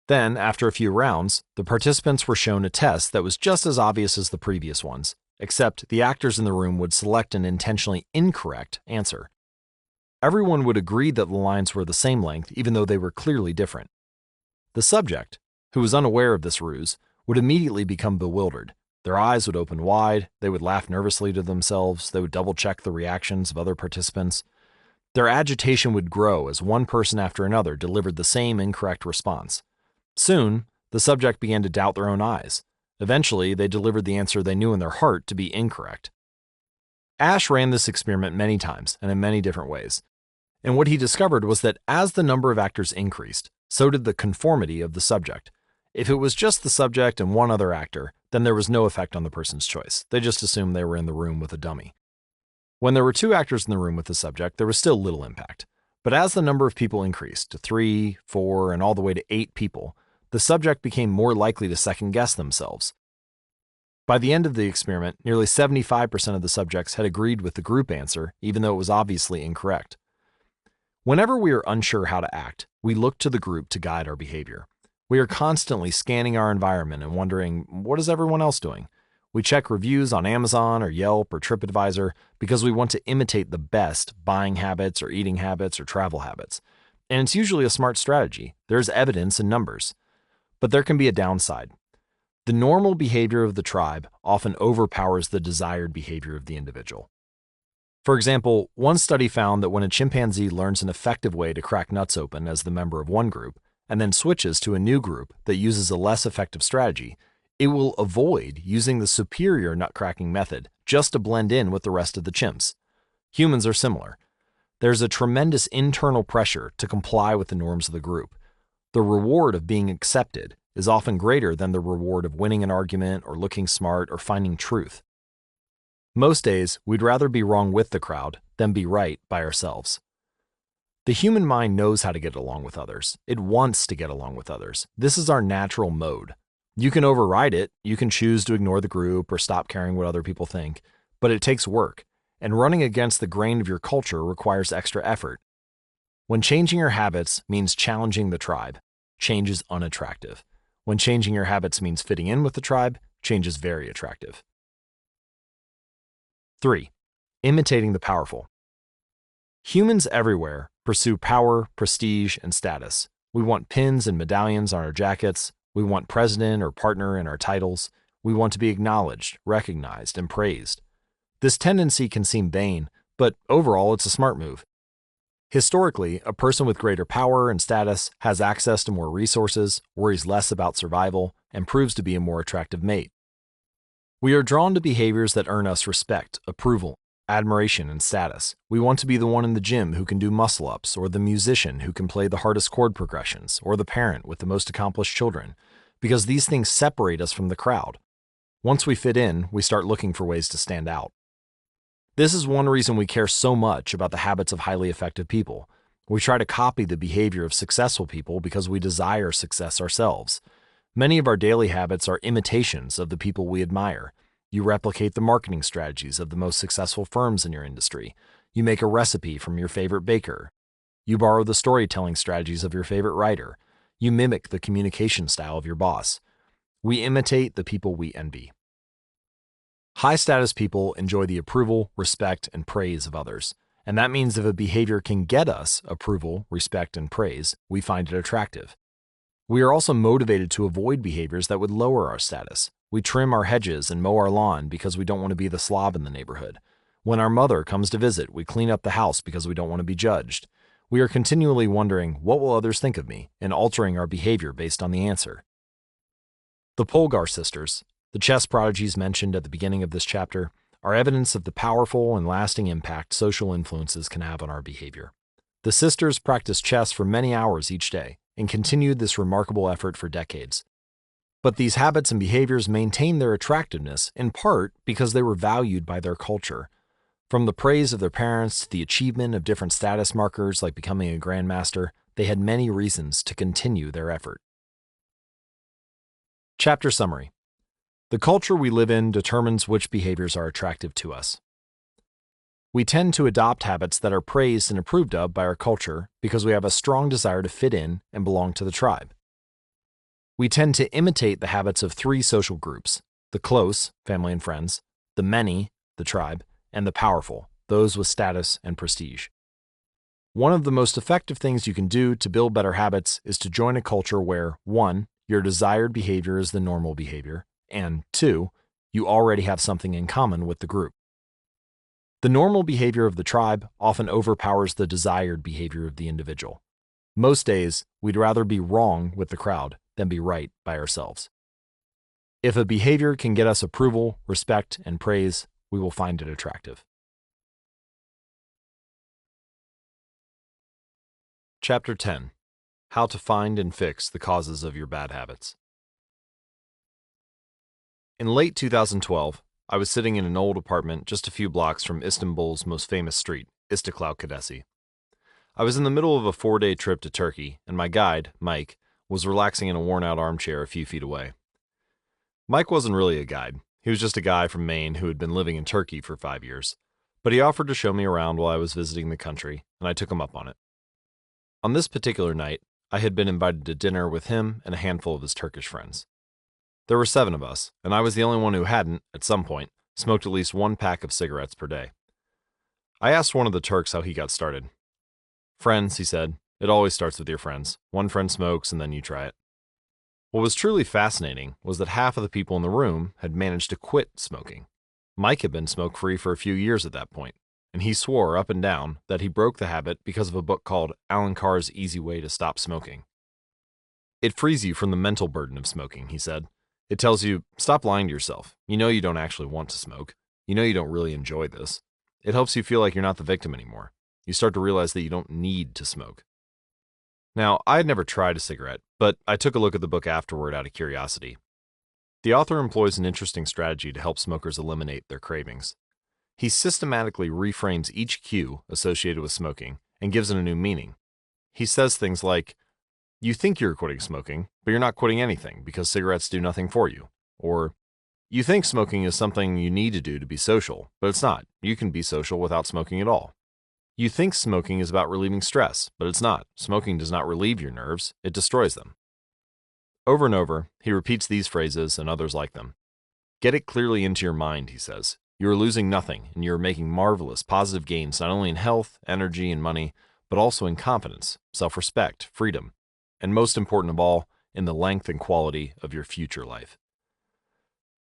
Then, after a few rounds, the participants were shown a test that was just as obvious as the previous ones, except the actors in the room would select an intentionally incorrect answer. Everyone would agree that the lines were the same length even though they were clearly different. The subject, who was unaware of this ruse, would immediately become bewildered. Their eyes would open wide, they would laugh nervously to themselves, they would double-check the reactions of other participants. Their agitation would grow as one person after another delivered the same incorrect response. Soon, the subject began to doubt their own eyes. Eventually, they delivered the answer they knew in their heart to be incorrect. Asch ran this experiment many times and in many different ways. And what he discovered was that as the number of actors increased, so did the conformity of the subject. If it was just the subject and one other actor, then there was no effect on the person's choice. They just assumed they were in the room with a dummy. When there were two actors in the room with the subject, there was still little impact. But as the number of people increased to 3, 4, and all the way to 8 people, the subject became more likely to second-guess themselves. By the end of the experiment, nearly 75% of the subjects had agreed with the group answer, even though it was obviously incorrect. Whenever we are unsure how to act, we look to the group to guide our behavior. We are constantly scanning our environment and wondering, what is everyone else doing? We check reviews on Amazon or Yelp or TripAdvisor because we want to imitate the best buying habits or eating habits or travel habits. And it's usually a smart strategy. There's evidence in numbers. But there can be a downside. The normal behavior of the tribe often overpowers the desired behavior of the individual. For example, one study found that when a chimpanzee learns an effective way to crack nuts open as the member of one group, and then switches to a new group that uses a less effective strategy, it will avoid using the superior nut-cracking method just to blend in with the rest of the chimps. Humans are similar. There's a tremendous internal pressure to comply with the norms of the group. The reward of being accepted is often greater than the reward of winning an argument or looking smart or finding truth. Most days, we'd rather be wrong with the crowd than be right by ourselves. The human mind knows how to get along with others. It wants to get along with others. This is our natural mode. You can override it, you can choose to ignore the group or stop caring what other people think, but it takes work, and running against the grain of your culture requires extra effort. When changing your habits means challenging the tribe, change is unattractive. When changing your habits means fitting in with the tribe, change is very attractive. 3. Imitating the powerful. Humans everywhere pursue power, prestige, and status. We want pins and medallions on our jackets. We want president or partner in our titles. We want to be acknowledged, recognized, and praised. This tendency can seem vain, but overall it's a smart move. Historically, a person with greater power and status has access to more resources, worries less about survival, and proves to be a more attractive mate. We are drawn to behaviors that earn us respect, approval, admiration, and status. We want to be the one in the gym who can do muscle-ups, or the musician who can play the hardest chord progressions, or the parent with the most accomplished children, because these things separate us from the crowd. Once we fit in, we start looking for ways to stand out. This is one reason we care so much about the habits of highly effective people. We try to copy the behavior of successful people because we desire success ourselves. Many of our daily habits are imitations of the people we admire. You replicate the marketing strategies of the most successful firms in your industry. You make a recipe from your favorite baker. You borrow the storytelling strategies of your favorite writer. You mimic the communication style of your boss. We imitate the people we envy. High-status people enjoy the approval, respect, and praise of others. And that means if a behavior can get us approval, respect, and praise, we find it attractive. We are also motivated to avoid behaviors that would lower our status. We trim our hedges and mow our lawn because we don't want to be the slob in the neighborhood. When our mother comes to visit, we clean up the house because we don't want to be judged. We are continually wondering, what will others think of me, and altering our behavior based on the answer. The Polgar sisters, the chess prodigies mentioned at the beginning of this chapter, are evidence of the powerful and lasting impact social influences can have on our behavior. The sisters practiced chess for many hours each day and continued this remarkable effort for decades. But these habits and behaviors maintained their attractiveness in part because they were valued by their culture. From the praise of their parents to the achievement of different status markers like becoming a grandmaster, they had many reasons to continue their effort. Chapter summary. The culture we live in determines which behaviors are attractive to us. We tend to adopt habits that are praised and approved of by our culture because we have a strong desire to fit in and belong to the tribe. We tend to imitate the habits of 3 social groups: the close, family and friends, the many, the tribe, and the powerful, those with status and prestige. One of the most effective things you can do to build better habits is to join a culture where 1. Your desired behavior is the normal behavior, and 2. You already have something in common with the group. The normal behavior of the tribe often overpowers the desired behavior of the individual. Most days, we'd rather be wrong with the crowd than be right by ourselves. If a behavior can get us approval, respect, and praise, we will find it attractive. Chapter 10. How to find and fix the causes of your bad habits. In late 2012, I was sitting in an old apartment just a few blocks from Istanbul's most famous street, Istiklal Caddesi. I was in the middle of a 4-day trip to Turkey, and my guide, Mike, was relaxing in a worn-out armchair a few feet away. Mike wasn't really a guide. He was just a guy from Maine who had been living in Turkey for 5 years. But he offered to show me around while I was visiting the country, and I took him up on it. On this particular night, I had been invited to dinner with him and a handful of his Turkish friends. There were 7 of us, and I was the only one who hadn't, at some point, smoked at least 1 pack of cigarettes per day. I asked one of the Turks how he got started. "Friends," he said. "It always starts with your friends. One friend smokes, and then you try it." What was truly fascinating was that half of the people in the room had managed to quit smoking. Mike had been smoke-free for a few years at that point, and he swore up and down that he broke the habit because of a book called Alan Carr's Easy Way to Stop Smoking. "It frees you from the mental burden of smoking," he said. "It tells you, stop lying to yourself. You know you don't actually want to smoke. You know you don't really enjoy this. It helps you feel like you're not the victim anymore. You start to realize that you don't need to smoke." Now, I had never tried a cigarette, but I took a look at the book afterward out of curiosity. The author employs an interesting strategy to help smokers eliminate their cravings. He systematically reframes each cue associated with smoking and gives it a new meaning. He says things like, "You think you're quitting smoking, but you're not quitting anything because cigarettes do nothing for you." Or, "You think smoking is something you need to do to be social, but it's not. You can be social without smoking at all. You think smoking is about relieving stress, but it's not. Smoking does not relieve your nerves, it destroys them." Over and over, he repeats these phrases and others like them. "Get it clearly into your mind," he says. You are losing nothing, and you are making marvelous, positive gains not only in health, energy, and money, but also in confidence, self-respect, freedom, and most important of all, in the length and quality of your future life.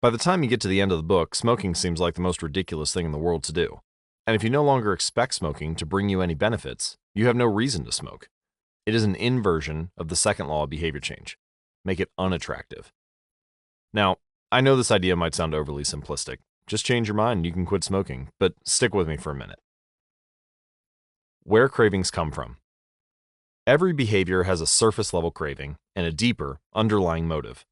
By the time you get to the end of the book, smoking seems like the most ridiculous thing in the world to do. And if you no longer expect smoking to bring you any benefits, you have no reason to smoke. It is an inversion of the second law of behavior change. Make it unattractive. Now, I know this idea might sound overly simplistic. Just change your mind and you can quit smoking, but stick with me for a minute. Where cravings come from. Every behavior has a surface-level craving and a deeper, underlying motive.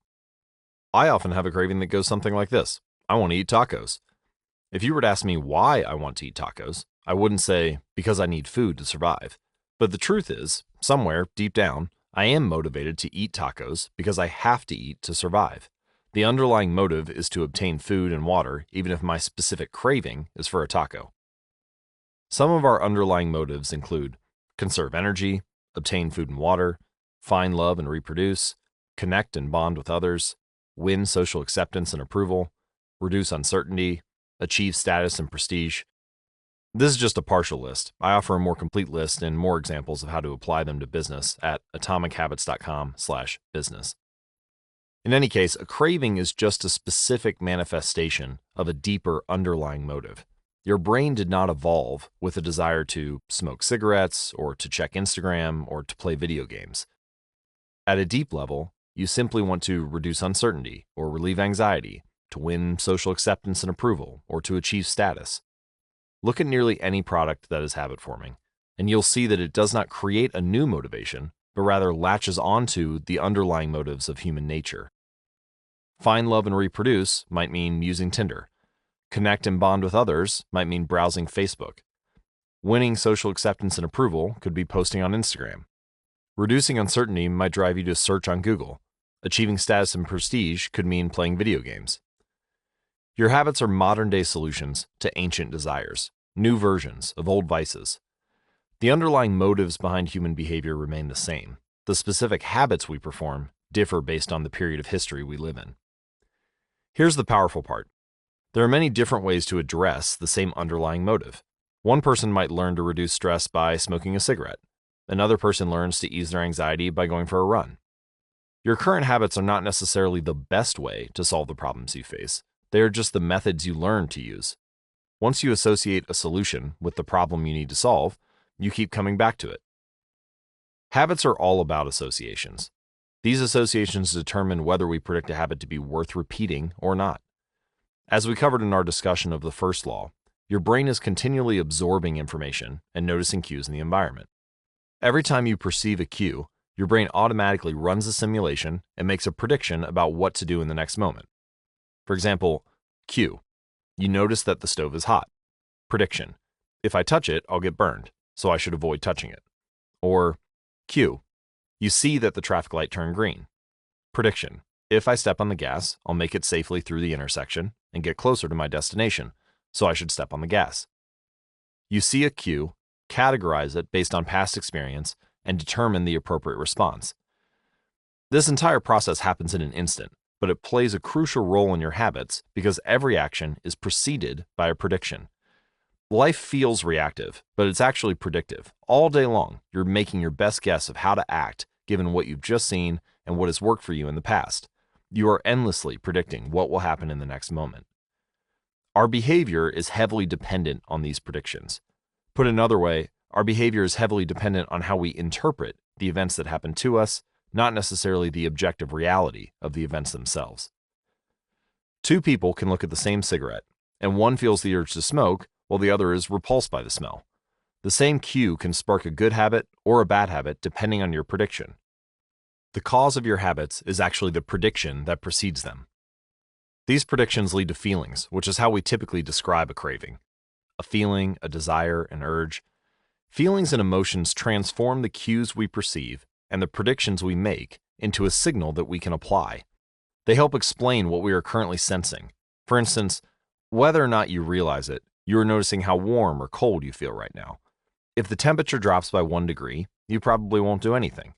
I often have a craving that goes something like this. I want to eat tacos. If you were to ask me why I want to eat tacos, I wouldn't say, because I need food to survive. But the truth is, somewhere deep down, I am motivated to eat tacos because I have to eat to survive. The underlying motive is to obtain food and water, even if my specific craving is for a taco. Some of our underlying motives include conserve energy, obtain food and water, find love and reproduce, connect and bond with others, win social acceptance and approval, reduce uncertainty, achieve status and prestige. This is just a partial list. I offer a more complete list and more examples of how to apply them to business at atomichabits.com/business. In any case, a craving is just a specific manifestation of a deeper underlying motive. Your brain did not evolve with a desire to smoke cigarettes or to check Instagram or to play video games. At a deep level, you simply want to reduce uncertainty or relieve anxiety, to win social acceptance and approval, or to achieve status. Look at nearly any product that is habit-forming, and you'll see that it does not create a new motivation, but rather latches onto the underlying motives of human nature. Find love and reproduce might mean using Tinder. Connect and bond with others might mean browsing Facebook. Winning social acceptance and approval could be posting on Instagram. Reducing uncertainty might drive you to search on Google. Achieving status and prestige could mean playing video games. Your habits are modern-day solutions to ancient desires, new versions of old vices. The underlying motives behind human behavior remain the same. The specific habits we perform differ based on the period of history we live in. Here's the powerful part. There are many different ways to address the same underlying motive. One person might learn to reduce stress by smoking a cigarette. Another person learns to ease their anxiety by going for a run. Your current habits are not necessarily the best way to solve the problems you face. They are just the methods you learn to use. Once you associate a solution with the problem you need to solve, you keep coming back to it. Habits are all about associations. These associations determine whether we predict a habit to be worth repeating or not. As we covered in our discussion of the first law, your brain is continually absorbing information and noticing cues in the environment. Every time you perceive a cue, your brain automatically runs a simulation and makes a prediction about what to do in the next moment. For example, cue. You notice that the stove is hot. Prediction. If I touch it, I'll get burned, so I should avoid touching it. Or cue. You see that the traffic light turned green. Prediction. If I step on the gas, I'll make it safely through the intersection and get closer to my destination, so I should step on the gas. You see a cue, categorize it based on past experience, and determine the appropriate response. This entire process happens in an instant, but it plays a crucial role in your habits because every action is preceded by a prediction. Life feels reactive, but it's actually predictive. All day long, you're making your best guess of how to act given what you've just seen and what has worked for you in the past. You are endlessly predicting what will happen in the next moment. Our behavior is heavily dependent on these predictions. Put another way, our behavior is heavily dependent on how we interpret the events that happen to us, not necessarily the objective reality of the events themselves. Two people can look at the same cigarette, and one feels the urge to smoke while the other is repulsed by the smell. The same cue can spark a good habit or a bad habit depending on your prediction. The cause of your habits is actually the prediction that precedes them. These predictions lead to feelings, which is how we typically describe a craving. A feeling, a desire, an urge. Feelings and emotions transform the cues we perceive and the predictions we make into a signal that we can apply. They help explain what we are currently sensing. For instance, whether or not you realize it, you are noticing how warm or cold you feel right now. If the temperature drops by 1 degree, you probably won't do anything.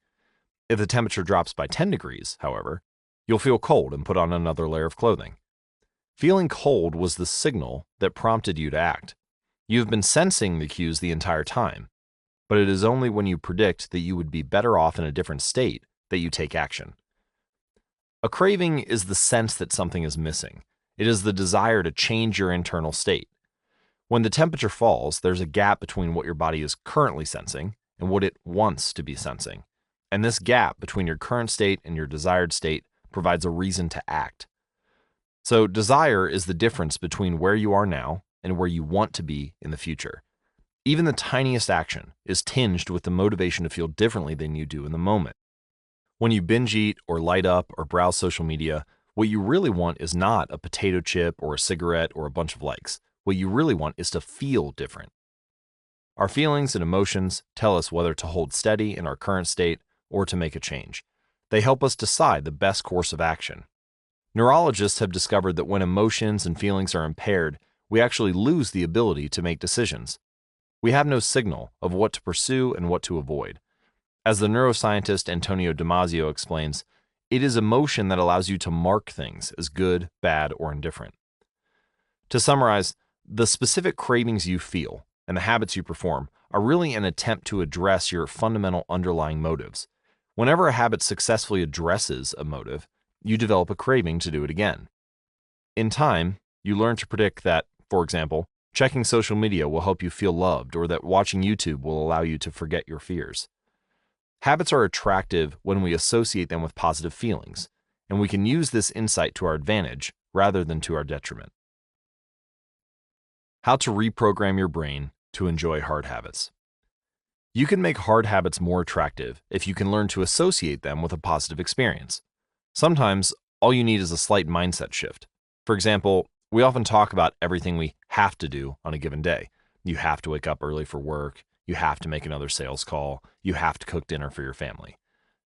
If the temperature drops by 10 degrees, however, you'll feel cold and put on another layer of clothing. Feeling cold was the signal that prompted you to act. You have been sensing the cues the entire time, but it is only when you predict that you would be better off in a different state that you take action. A craving is the sense that something is missing. It is the desire to change your internal state. When the temperature falls, there's a gap between what your body is currently sensing and what it wants to be sensing. And this gap between your current state and your desired state provides a reason to act. So desire is the difference between where you are now and where you want to be in the future. Even the tiniest action is tinged with the motivation to feel differently than you do in the moment. When you binge eat or light up or browse social media, what you really want is not a potato chip or a cigarette or a bunch of likes. What you really want is to feel different. Our feelings and emotions tell us whether to hold steady in our current state or to make a change. They help us decide the best course of action. Neurologists have discovered that when emotions and feelings are impaired, we actually lose the ability to make decisions. We have no signal of what to pursue and what to avoid. As the neuroscientist Antonio Damasio explains, it is emotion that allows you to mark things as good, bad, or indifferent. To summarize, the specific cravings you feel and the habits you perform are really an attempt to address your fundamental underlying motives. Whenever a habit successfully addresses a motive, you develop a craving to do it again. In time, you learn to predict that, for example, checking social media will help you feel loved, or that watching YouTube will allow you to forget your fears. Habits are attractive when we associate them with positive feelings, and we can use this insight to our advantage rather than to our detriment. How to reprogram your brain to enjoy hard habits. You can make hard habits more attractive if you can learn to associate them with a positive experience. Sometimes, all you need is a slight mindset shift. For example, we often talk about everything we have to do on a given day. You have to wake up early for work. You have to make another sales call. You have to cook dinner for your family.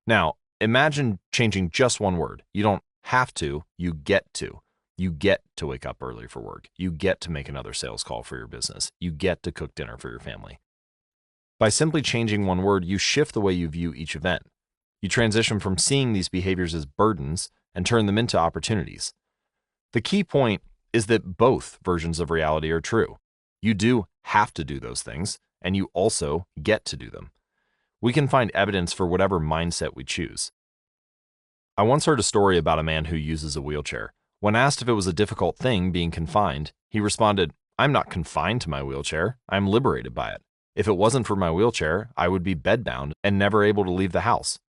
Now, imagine changing just one word. You don't have to, you get to. You get to wake up early for work. You get to make another sales call for your business. You get to cook dinner for your family. By simply changing one word, you shift the way you view each event. You transition from seeing these behaviors as burdens and turn them into opportunities. The key point is that both versions of reality are true. You do have to do those things, and you also get to do them. We can find evidence for whatever mindset we choose. I once heard a story about a man who uses a wheelchair. When asked if it was a difficult thing being confined, he responded, "I'm not confined to my wheelchair. I'm liberated by it. If it wasn't for my wheelchair, I would be bedbound and never able to leave the house."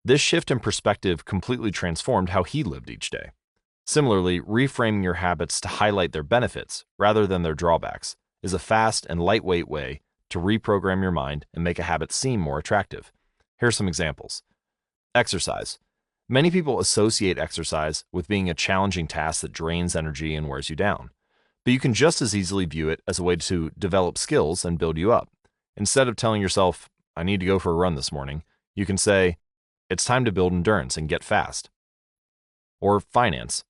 This shift in perspective completely transformed how he lived each day. Similarly, reframing your habits to highlight their benefits rather than their drawbacks is a fast and lightweight way to reprogram your mind and make a habit seem more attractive. Here are some examples. Exercise. Many people associate exercise with being a challenging task that drains energy and wears you down. But you can just as easily view it as a way to develop skills and build you up. Instead of telling yourself, "I need to go for a run this morning," you can say, "It's time to build endurance and get fast." Or finance.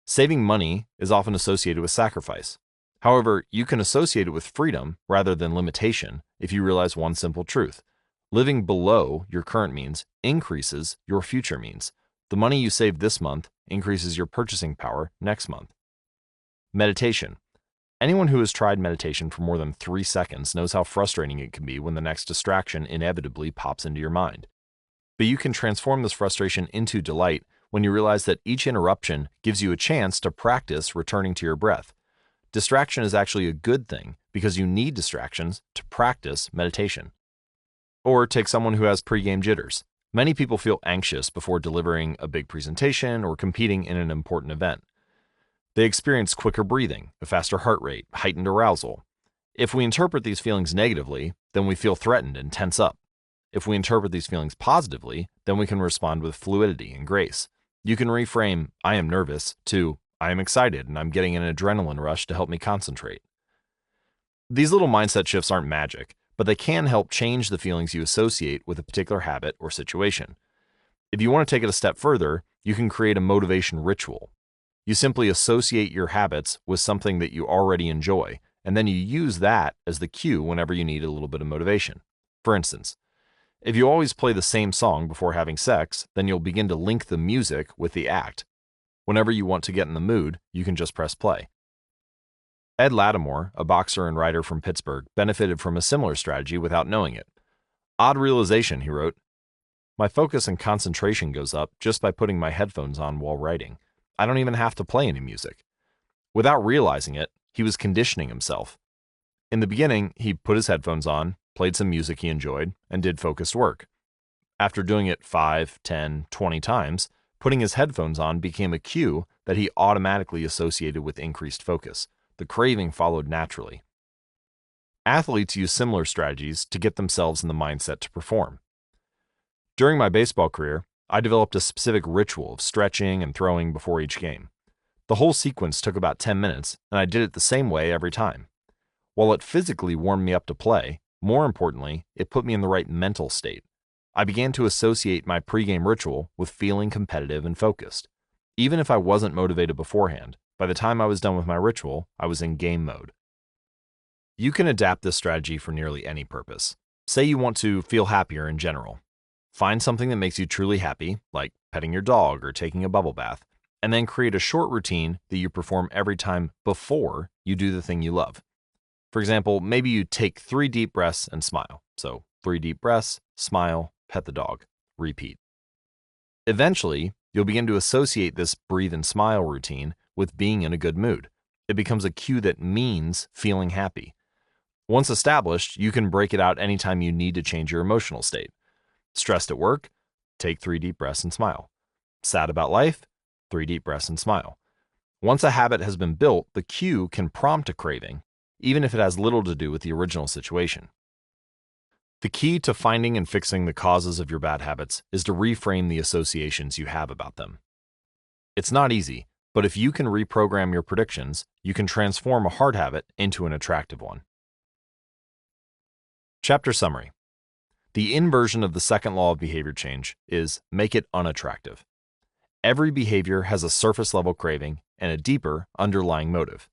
Saving money is often associated with sacrifice. However, you can associate it with freedom rather than limitation if you realize one simple truth. Living below your current means increases your future means. The money you save this month increases your purchasing power next month. Meditation. Anyone who has tried meditation for more than 3 seconds knows how frustrating it can be when the next distraction inevitably pops into your mind. But you can transform this frustration into delight when you realize that each interruption gives you a chance to practice returning to your breath. Distraction is actually a good thing because you need distractions to practice meditation. Or take someone who has pregame jitters. Many people feel anxious before delivering a big presentation or competing in an important event. They experience quicker breathing, a faster heart rate, heightened arousal. If we interpret these feelings negatively, then we feel threatened and tense up. If we interpret these feelings positively, then we can respond with fluidity and grace. You can reframe, "I am nervous," to, "I am excited and I'm getting an adrenaline rush to help me concentrate." These little mindset shifts aren't magic, but they can help change the feelings you associate with a particular habit or situation. If you want to take it a step further, you can create a motivation ritual. You simply associate your habits with something that you already enjoy, and then you use that as the cue whenever you need a little bit of motivation. For instance, if you always play the same song before having sex, then you'll begin to link the music with the act. Whenever you want to get in the mood, you can just press play. Ed Lattimore, a boxer and writer from Pittsburgh, benefited from a similar strategy without knowing it. "Odd realization," he wrote. "My focus and concentration goes up just by putting my headphones on while writing. I don't even have to play any music." Without realizing it, he was conditioning himself. In the beginning, he put his headphones on, played some music he enjoyed, and did focused work. After doing it 5, 10, 20 times, putting his headphones on became a cue that he automatically associated with increased focus. The craving followed naturally. Athletes use similar strategies to get themselves in the mindset to perform. During my baseball career, I developed a specific ritual of stretching and throwing before each game. The whole sequence took about 10 minutes, and I did it the same way every time. While it physically warmed me up to play, more importantly, it put me in the right mental state. I began to associate my pregame ritual with feeling competitive and focused. Even if I wasn't motivated beforehand, by the time I was done with my ritual, I was in game mode. You can adapt this strategy for nearly any purpose. Say you want to feel happier in general. Find something that makes you truly happy, like petting your dog or taking a bubble bath, and then create a short routine that you perform every time before you do the thing you love. For example, maybe you take 3 deep breaths and smile. So 3 deep breaths, smile, pet the dog, repeat. Eventually, you'll begin to associate this breathe and smile routine with being in a good mood. It becomes a cue that means feeling happy. Once established, you can break it out anytime you need to change your emotional state. Stressed at work? Take 3 deep breaths and smile. Sad about life? 3 deep breaths and smile. Once a habit has been built, the cue can prompt a craving, even if it has little to do with the original situation. The key to finding and fixing the causes of your bad habits is to reframe the associations you have about them. It's not easy, but if you can reprogram your predictions, you can transform a hard habit into an attractive one. Chapter summary. The inversion of the second law of behavior change is make it unattractive. Every behavior has a surface-level craving and a deeper underlying motive.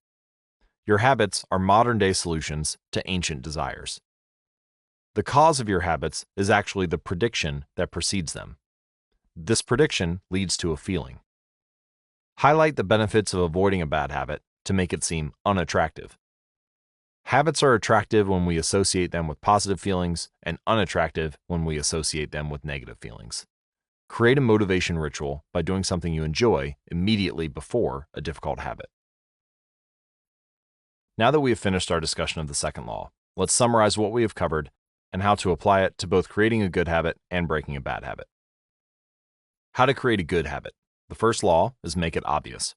Your habits are modern-day solutions to ancient desires. The cause of your habits is actually the prediction that precedes them. This prediction leads to a feeling. Highlight the benefits of avoiding a bad habit to make it seem unattractive. Habits are attractive when we associate them with positive feelings and unattractive when we associate them with negative feelings. Create a motivation ritual by doing something you enjoy immediately before a difficult habit. Now that we have finished our discussion of the second law, let's summarize what we have covered and how to apply it to both creating a good habit and breaking a bad habit. How to create a good habit. The first law is make it obvious.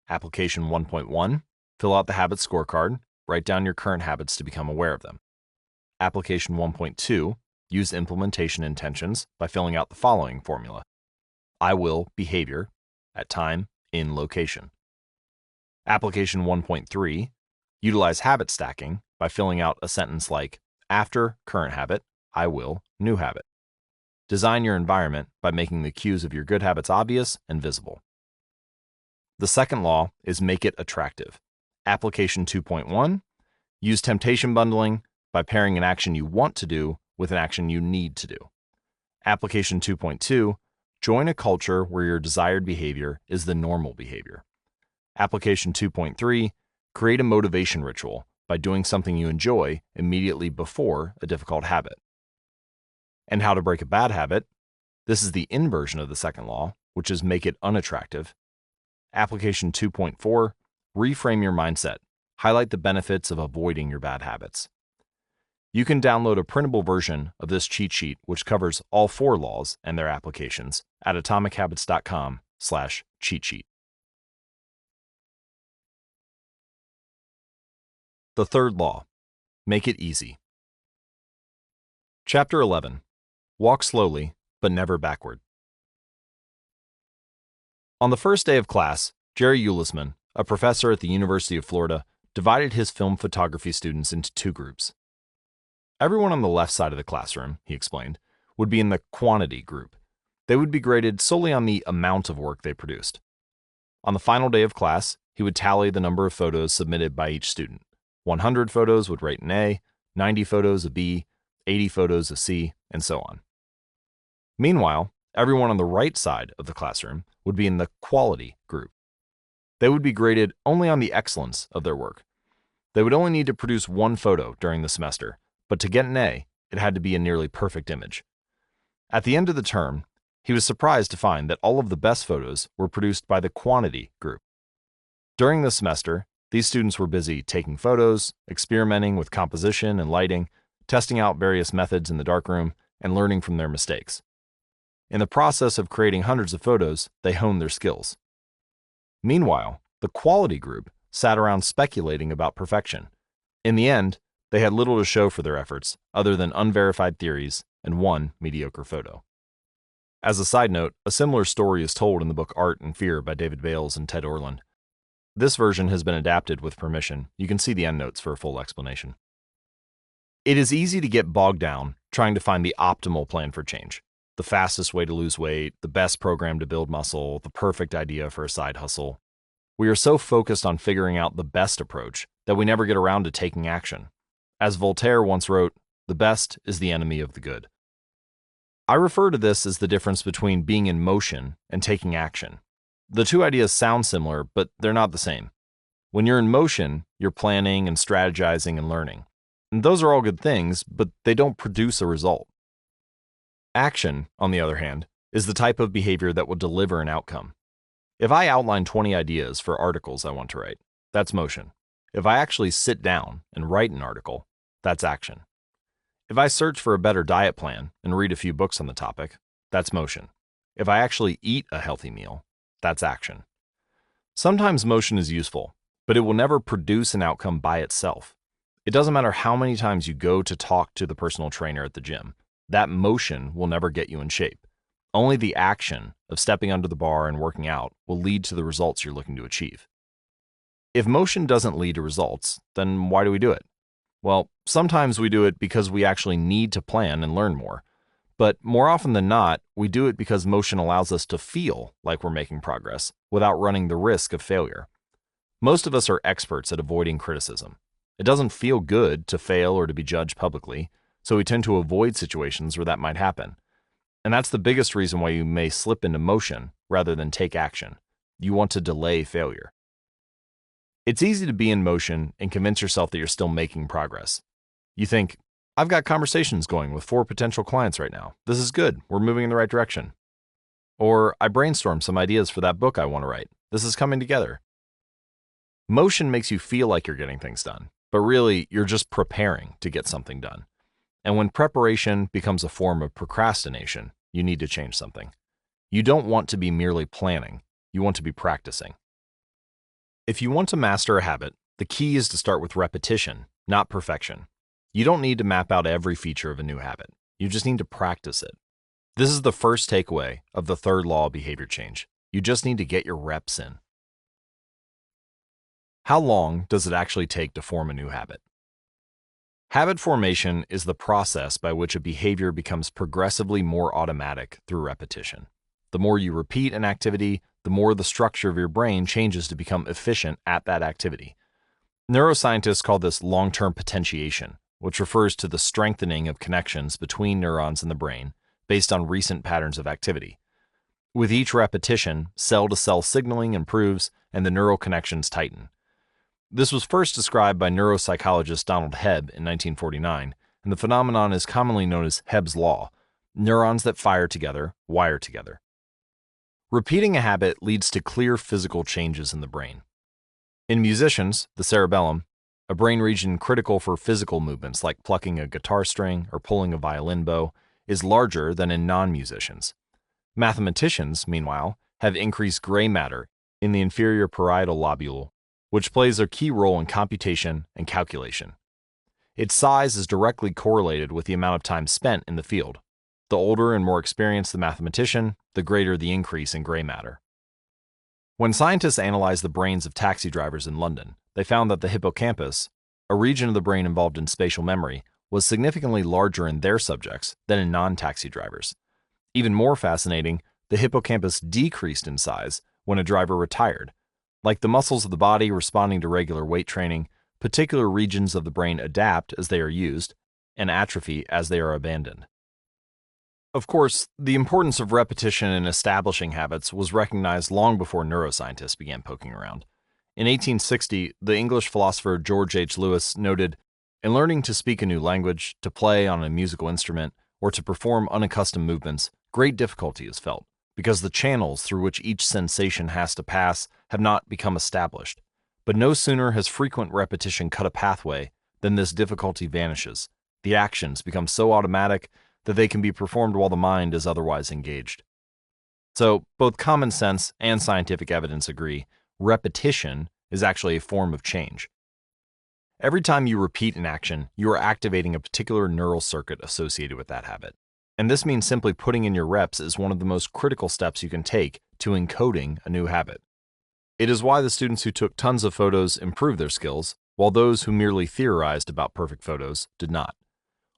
Application 1.1, fill out the habit scorecard, write down your current habits to become aware of them. Application 1.2, use implementation intentions by filling out the following formula. I will behavior at time in location. Application 1.3, utilize habit stacking by filling out a sentence like after current habit, I will new habit. Design your environment by making the cues of your good habits obvious and visible. The second law is make it attractive. Application 2.1, use temptation bundling by pairing an action you want to do with an action you need to do. Application 2.2, join a culture where your desired behavior is the normal behavior. Application 2.3, create a motivation ritual by doing something you enjoy immediately before a difficult habit. And how to break a bad habit. This is the inversion of the second law, which is make it unattractive. Application 2.4, reframe your mindset. Highlight the benefits of avoiding your bad habits. You can download a printable version of this cheat sheet, which covers all 4 laws and their applications at atomichabits.com/cheat sheet. The third law, make it easy. Chapter 11, walk slowly, but never backward. On the first day of class, Jerry Ulisman, a professor at the University of Florida, divided his film photography students into 2 groups. Everyone on the left side of the classroom, he explained, would be in the quantity group. They would be graded solely on the amount of work they produced. On the final day of class, he would tally the number of photos submitted by each student. 100 photos would rate an A, 90 photos a B, 80 photos a C, and so on. Meanwhile, everyone on the right side of the classroom would be in the quality group. They would be graded only on the excellence of their work. They would only need to produce one photo during the semester, but to get an A, it had to be a nearly perfect image. At the end of the term, he was surprised to find that all of the best photos were produced by the quantity group. During the semester, these students were busy taking photos, experimenting with composition and lighting, testing out various methods in the darkroom, and learning from their mistakes. In the process of creating hundreds of photos, they honed their skills. Meanwhile, the quality group sat around speculating about perfection. In the end, they had little to show for their efforts other than unverified theories and one mediocre photo. As a side note, a similar story is told in the book Art and Fear by David Bales and Ted Orland. This version has been adapted with permission. You can see the endnotes for a full explanation. It is easy to get bogged down trying to find the optimal plan for change. The fastest way to lose weight, the best program to build muscle, the perfect idea for a side hustle. We are so focused on figuring out the best approach that we never get around to taking action. As Voltaire once wrote, "The best is the enemy of the good." I refer to this as the difference between being in motion and taking action. The two ideas sound similar, but they're not the same. When you're in motion, you're planning and strategizing and learning. And those are all good things, but they don't produce a result. Action, on the other hand, is the type of behavior that will deliver an outcome. If I outline 20 ideas for articles I want to write, that's motion. If I actually sit down and write an article, that's action. If I search for a better diet plan and read a few books on the topic, that's motion. If I actually eat a healthy meal, that's action. Sometimes motion is useful, but it will never produce an outcome by itself. It doesn't matter how many times you go to talk to the personal trainer at the gym. That motion will never get you in shape. Only the action of stepping under the bar and working out will lead to the results you're looking to achieve. If motion doesn't lead to results, then why do we do it? Well, sometimes we do it because we actually need to plan and learn more. But more often than not, we do it because motion allows us to feel like we're making progress without running the risk of failure. Most of us are experts at avoiding criticism. It doesn't feel good to fail or to be judged publicly, so we tend to avoid situations where that might happen. And that's the biggest reason why you may slip into motion rather than take action. You want to delay failure. It's easy to be in motion and convince yourself that you're still making progress. You think, I've got conversations going with 4 potential clients right now. This is good. We're moving in the right direction. Or I brainstormed some ideas for that book I want to write. This is coming together. Motion makes you feel like you're getting things done, but really you're just preparing to get something done. And when preparation becomes a form of procrastination, you need to change something. You don't want to be merely planning. You want to be practicing. If you want to master a habit, the key is to start with repetition, not perfection. You don't need to map out every feature of a new habit. You just need to practice it. This is the first takeaway of the third law of behavior change. You just need to get your reps in. How long does it actually take to form a new habit? Habit formation is the process by which a behavior becomes progressively more automatic through repetition. The more you repeat an activity, the more the structure of your brain changes to become efficient at that activity. Neuroscientists call this long-term potentiation, which refers to the strengthening of connections between neurons in the brain based on recent patterns of activity. With each repetition, cell-to-cell signaling improves and the neural connections tighten. This was first described by neuropsychologist Donald Hebb in 1949, and the phenomenon is commonly known as Hebb's law. Neurons that fire together wire together. Repeating a habit leads to clear physical changes in the brain. In musicians, the cerebellum, a brain region critical for physical movements like plucking a guitar string or pulling a violin bow, is larger than in non-musicians. Mathematicians, meanwhile, have increased gray matter in the inferior parietal lobule, which plays a key role in computation and calculation. Its size is directly correlated with the amount of time spent in the field. The older and more experienced the mathematician, the greater the increase in gray matter. When scientists analyzed the brains of taxi drivers in London, they found that the hippocampus, a region of the brain involved in spatial memory, was significantly larger in their subjects than in non-taxi drivers. Even more fascinating, the hippocampus decreased in size when a driver retired. Like the muscles of the body responding to regular weight training, particular regions of the brain adapt as they are used and atrophy as they are abandoned. Of course, the importance of repetition in establishing habits was recognized long before neuroscientists began poking around. In 1860, the English philosopher George H. Lewis noted, "In learning to speak a new language, to play on a musical instrument, or to perform unaccustomed movements, great difficulty is felt, because the channels through which each sensation has to pass have not become established. But no sooner has frequent repetition cut a pathway than this difficulty vanishes. The actions become so automatic that they can be performed while the mind is otherwise engaged." So, both common sense and scientific evidence agree, repetition is actually a form of change. Every time you repeat an action, you are activating a particular neural circuit associated with that habit. And this means simply putting in your reps is one of the most critical steps you can take to encoding a new habit. It is why the students who took tons of photos improved their skills, while those who merely theorized about perfect photos did not.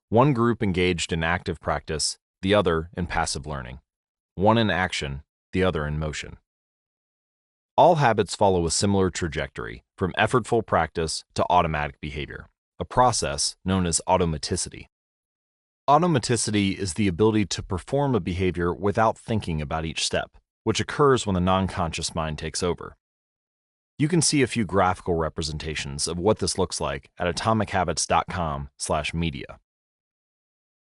One group engaged in active practice, the other in passive learning. One in action, the other in motion. All habits follow a similar trajectory, from effortful practice to automatic behavior, a process known as automaticity. Automaticity is the ability to perform a behavior without thinking about each step, which occurs when the non-conscious mind takes over. You can see a few graphical representations of what this looks like at atomichabits.com/media.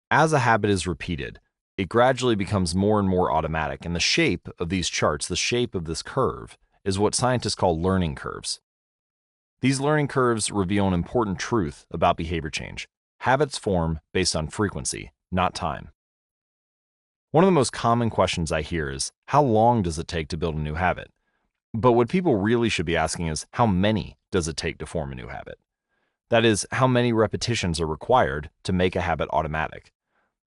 As a habit is repeated, it gradually becomes more and more automatic, and the shape of these charts, the shape of this curve, is what scientists call learning curves. These learning curves reveal an important truth about behavior change. Habits form based on frequency, not time. One of the most common questions I hear is, how long does it take to build a new habit? But what people really should be asking is, how many does it take to form a new habit? That is, how many repetitions are required to make a habit automatic?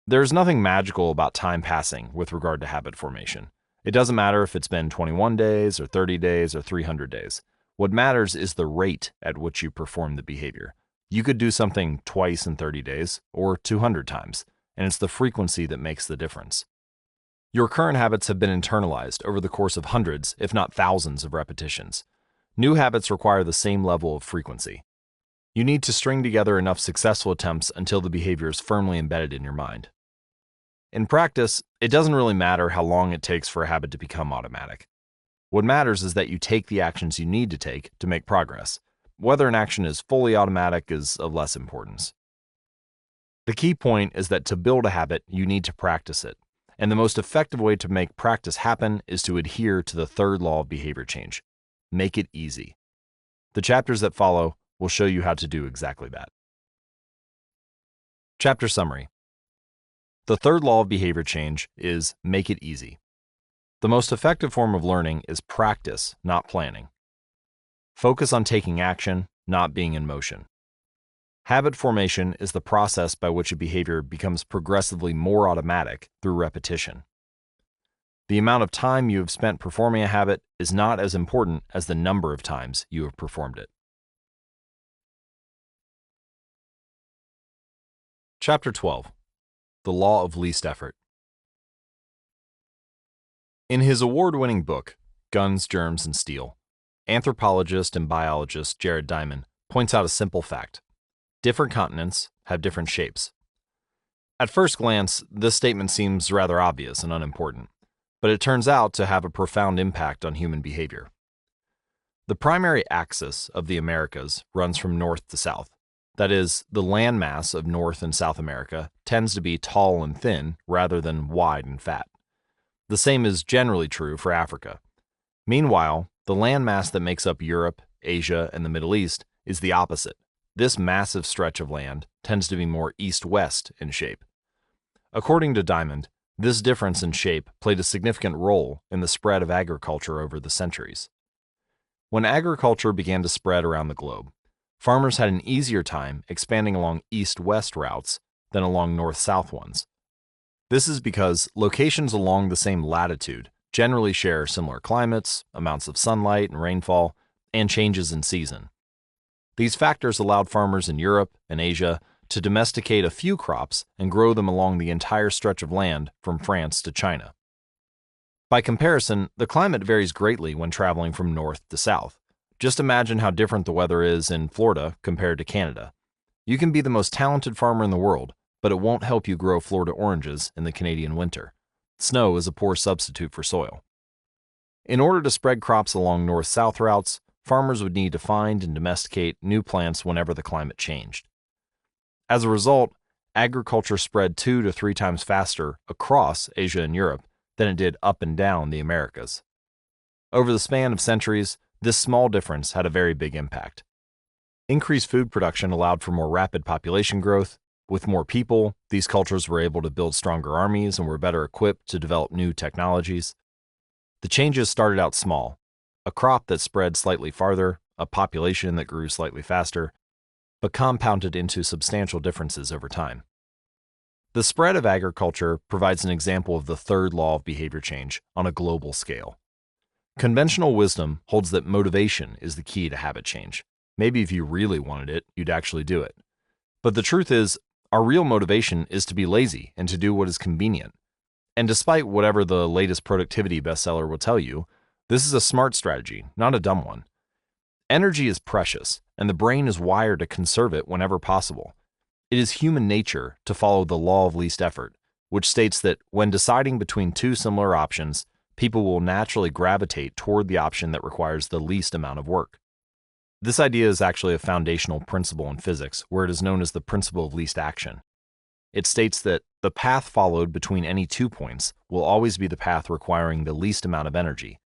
There is nothing magical about time passing with regard to habit formation. It doesn't matter if it's been 21 days or 30 days or 300 days. What matters is the rate at which you perform the behavior. You could do something twice in 30 days or 200 times, and it's the frequency that makes the difference. Your current habits have been internalized over the course of hundreds, if not thousands, of repetitions. New habits require the same level of frequency. You need to string together enough successful attempts until the behavior is firmly embedded in your mind. In practice, it doesn't really matter how long it takes for a habit to become automatic. What matters is that you take the actions you need to take to make progress. Whether an action is fully automatic is of less importance. The key point is that to build a habit, you need to practice it. And the most effective way to make practice happen is to adhere to the third law of behavior change. Make it easy. The chapters that follow will show you how to do exactly that. Chapter summary. The third law of behavior change is make it easy. The most effective form of learning is practice, not planning. Focus on taking action, not being in motion. Habit formation is the process by which a behavior becomes progressively more automatic through repetition. The amount of time you have spent performing a habit is not as important as the number of times you have performed it. Chapter 12. The Law of Least Effort. In his award-winning book, Guns, Germs, and Steel, anthropologist and biologist Jared Diamond points out a simple fact. Different continents have different shapes. At first glance, this statement seems rather obvious and unimportant, but it turns out to have a profound impact on human behavior. The primary axis of the Americas runs from north to south. That is, the landmass of North and South America tends to be tall and thin rather than wide and fat. The same is generally true for Africa. Meanwhile, the landmass that makes up Europe, Asia, and the Middle East is the opposite. This massive stretch of land tends to be more east-west in shape. According to Diamond, this difference in shape played a significant role in the spread of agriculture over the centuries. When agriculture began to spread around the globe, farmers had an easier time expanding along east-west routes than along north-south ones. This is because locations along the same latitude generally share similar climates, amounts of sunlight and rainfall, and changes in season. These factors allowed farmers in Europe and Asia to domesticate a few crops and grow them along the entire stretch of land from France to China. By comparison, the climate varies greatly when traveling from north to south. Just imagine how different the weather is in Florida compared to Canada. You can be the most talented farmer in the world, but it won't help you grow Florida oranges in the Canadian winter. Snow is a poor substitute for soil. In order to spread crops along north-south routes, farmers would need to find and domesticate new plants whenever the climate changed. As a result, agriculture spread 2 to 3 times faster across Asia and Europe than it did up and down the Americas. Over the span of centuries, this small difference had a very big impact. Increased food production allowed for more rapid population growth. With more people, these cultures were able to build stronger armies and were better equipped to develop new technologies. The changes started out small: a crop that spread slightly farther, a population that grew slightly faster, but compounded into substantial differences over time. The spread of agriculture provides an example of the third law of behavior change on a global scale. Conventional wisdom holds that motivation is the key to habit change. Maybe if you really wanted it, you'd actually do it. But the truth is, our real motivation is to be lazy and to do what is convenient. And despite whatever the latest productivity bestseller will tell you, this is a smart strategy, not a dumb one. Energy is precious, and the brain is wired to conserve it whenever possible. It is human nature to follow the law of least effort, which states that when deciding between two similar options, people will naturally gravitate toward the option that requires the least amount of work. This idea is actually a foundational principle in physics, where it is known as the principle of least action. It states that the path followed between any 2 points will always be the path requiring the least amount of energy.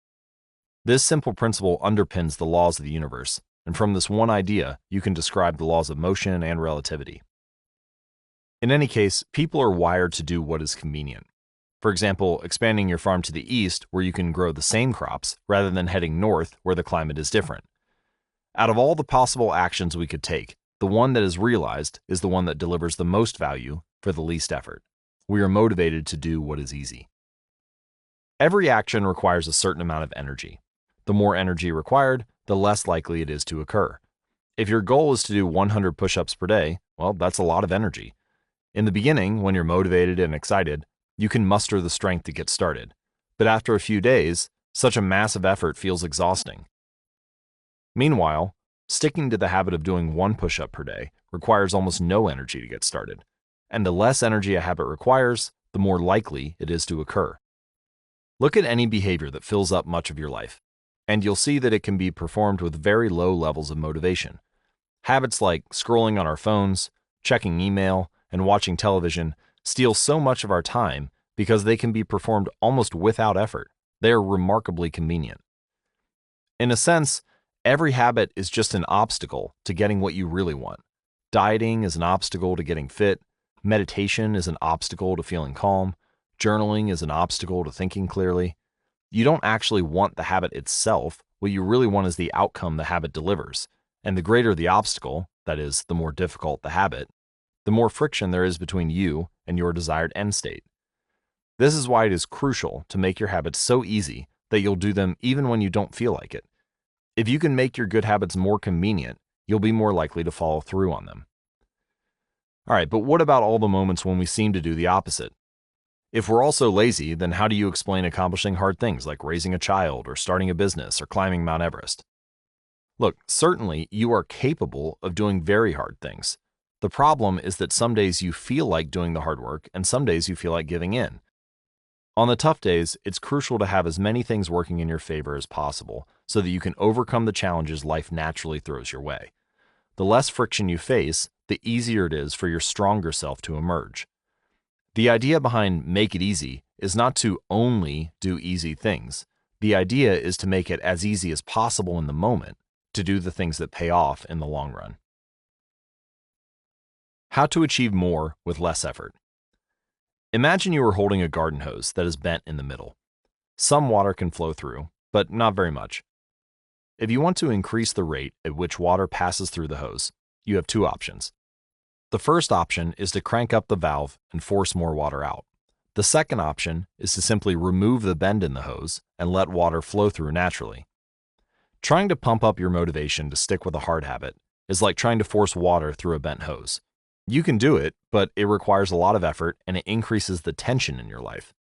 This simple principle underpins the laws of the universe, and from this one idea, you can describe the laws of motion and relativity. In any case, people are wired to do what is convenient. For example, expanding your farm to the east where you can grow the same crops rather than heading north where the climate is different. Out of all the possible actions we could take, the one that is realized is the one that delivers the most value for the least effort. We are motivated to do what is easy. Every action requires a certain amount of energy. The more energy required, the less likely it is to occur. If your goal is to do 100 push-ups per day, well, that's a lot of energy. In the beginning, when you're motivated and excited, you can muster the strength to get started. But after a few days, such a massive effort feels exhausting. Meanwhile, sticking to the habit of doing 1 push-up per day requires almost no energy to get started. And the less energy a habit requires, the more likely it is to occur. Look at any behavior that fills up much of your life, and you'll see that it can be performed with very low levels of motivation. Habits like scrolling on our phones, checking email, and watching television steal so much of our time because they can be performed almost without effort. They are remarkably convenient. In a sense, every habit is just an obstacle to getting what you really want. Dieting is an obstacle to getting fit. Meditation is an obstacle to feeling calm. Journaling is an obstacle to thinking clearly. You don't actually want the habit itself. What you really want is the outcome the habit delivers. And the greater the obstacle, that is, the more difficult the habit, the more friction there is between you and your desired end state. This is why it is crucial to make your habits so easy that you'll do them even when you don't feel like it. If you can make your good habits more convenient, you'll be more likely to follow through on them. All right, but what about all the moments when we seem to do the opposite? If we're all so lazy, then how do you explain accomplishing hard things like raising a child or starting a business or climbing Mount Everest? Look, certainly you are capable of doing very hard things. The problem is that some days you feel like doing the hard work and some days you feel like giving in. On the tough days, it's crucial to have as many things working in your favor as possible so that you can overcome the challenges life naturally throws your way. The less friction you face, the easier it is for your stronger self to emerge. The idea behind make it easy is not to only do easy things. The idea is to make it as easy as possible in the moment to do the things that pay off in the long run. How to achieve more with less effort. Imagine you are holding a garden hose that is bent in the middle. Some water can flow through, but not very much. If you want to increase the rate at which water passes through the hose, you have 2 options. The first option is to crank up the valve and force more water out. The second option is to simply remove the bend in the hose and let water flow through naturally. Trying to pump up your motivation to stick with a hard habit is like trying to force water through a bent hose. You can do it, but it requires a lot of effort and it increases the tension in your life.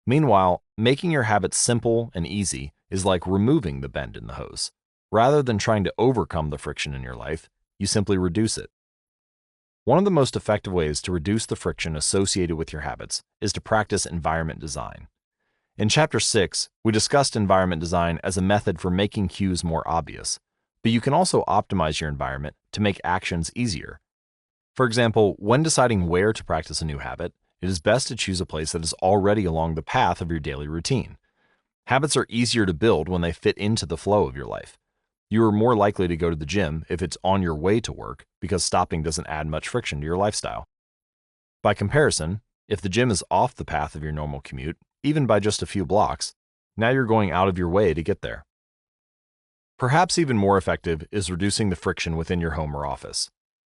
Meanwhile, making your habits simple and easy is like removing the bend in the hose. Rather than trying to overcome the friction in your life, you simply reduce it. One of the most effective ways to reduce the friction associated with your habits is to practice environment design. In Chapter 6, we discussed environment design as a method for making cues more obvious, but you can also optimize your environment to make actions easier. For example, when deciding where to practice a new habit, it is best to choose a place that is already along the path of your daily routine. Habits are easier to build when they fit into the flow of your life. You are more likely to go to the gym if it's on your way to work because stopping doesn't add much friction to your lifestyle. By comparison, if the gym is off the path of your normal commute, even by just a few blocks, now you're going out of your way to get there. Perhaps even more effective is reducing the friction within your home or office.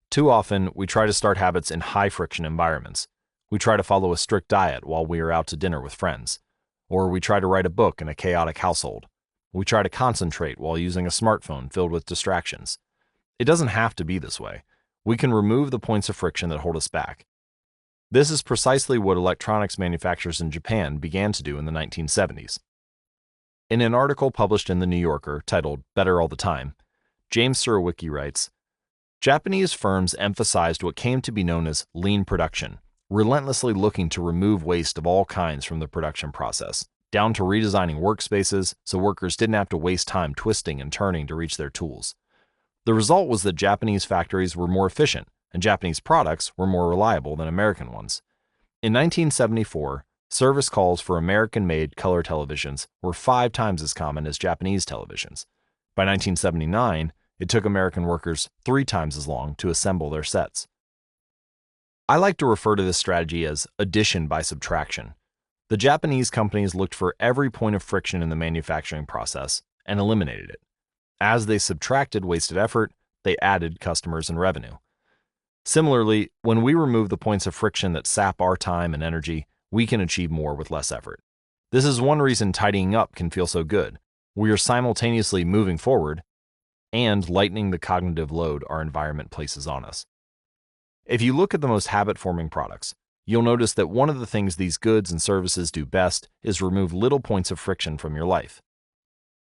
Too often, we try to start habits in high-friction environments. We try to follow a strict diet while we are out to dinner with friends. Or we try to write a book in a chaotic household. We try to concentrate while using a smartphone filled with distractions. It doesn't have to be this way. We can remove the points of friction that hold us back. This is precisely what electronics manufacturers in Japan began to do in the 1970s. In an article published in The New Yorker titled Better All the Time, James Surowiecki writes, Japanese firms emphasized what came to be known as lean production, relentlessly looking to remove waste of all kinds from the production process, down to redesigning workspaces so workers didn't have to waste time twisting and turning to reach their tools. The result was that Japanese factories were more efficient, and Japanese products were more reliable than American ones. In 1974, service calls for American-made color televisions were 5 times as common as Japanese televisions. By 1979, it took American workers 3 times as long to assemble their sets. I like to refer to this strategy as addition by subtraction. The Japanese companies looked for every point of friction in the manufacturing process and eliminated it. As they subtracted wasted effort, they added customers and revenue. Similarly, when we remove the points of friction that sap our time and energy, we can achieve more with less effort. This is one reason tidying up can feel so good. We are simultaneously moving forward and lightening the cognitive load our environment places on us. If you look at the most habit-forming products, you'll notice that one of the things these goods and services do best is remove little points of friction from your life.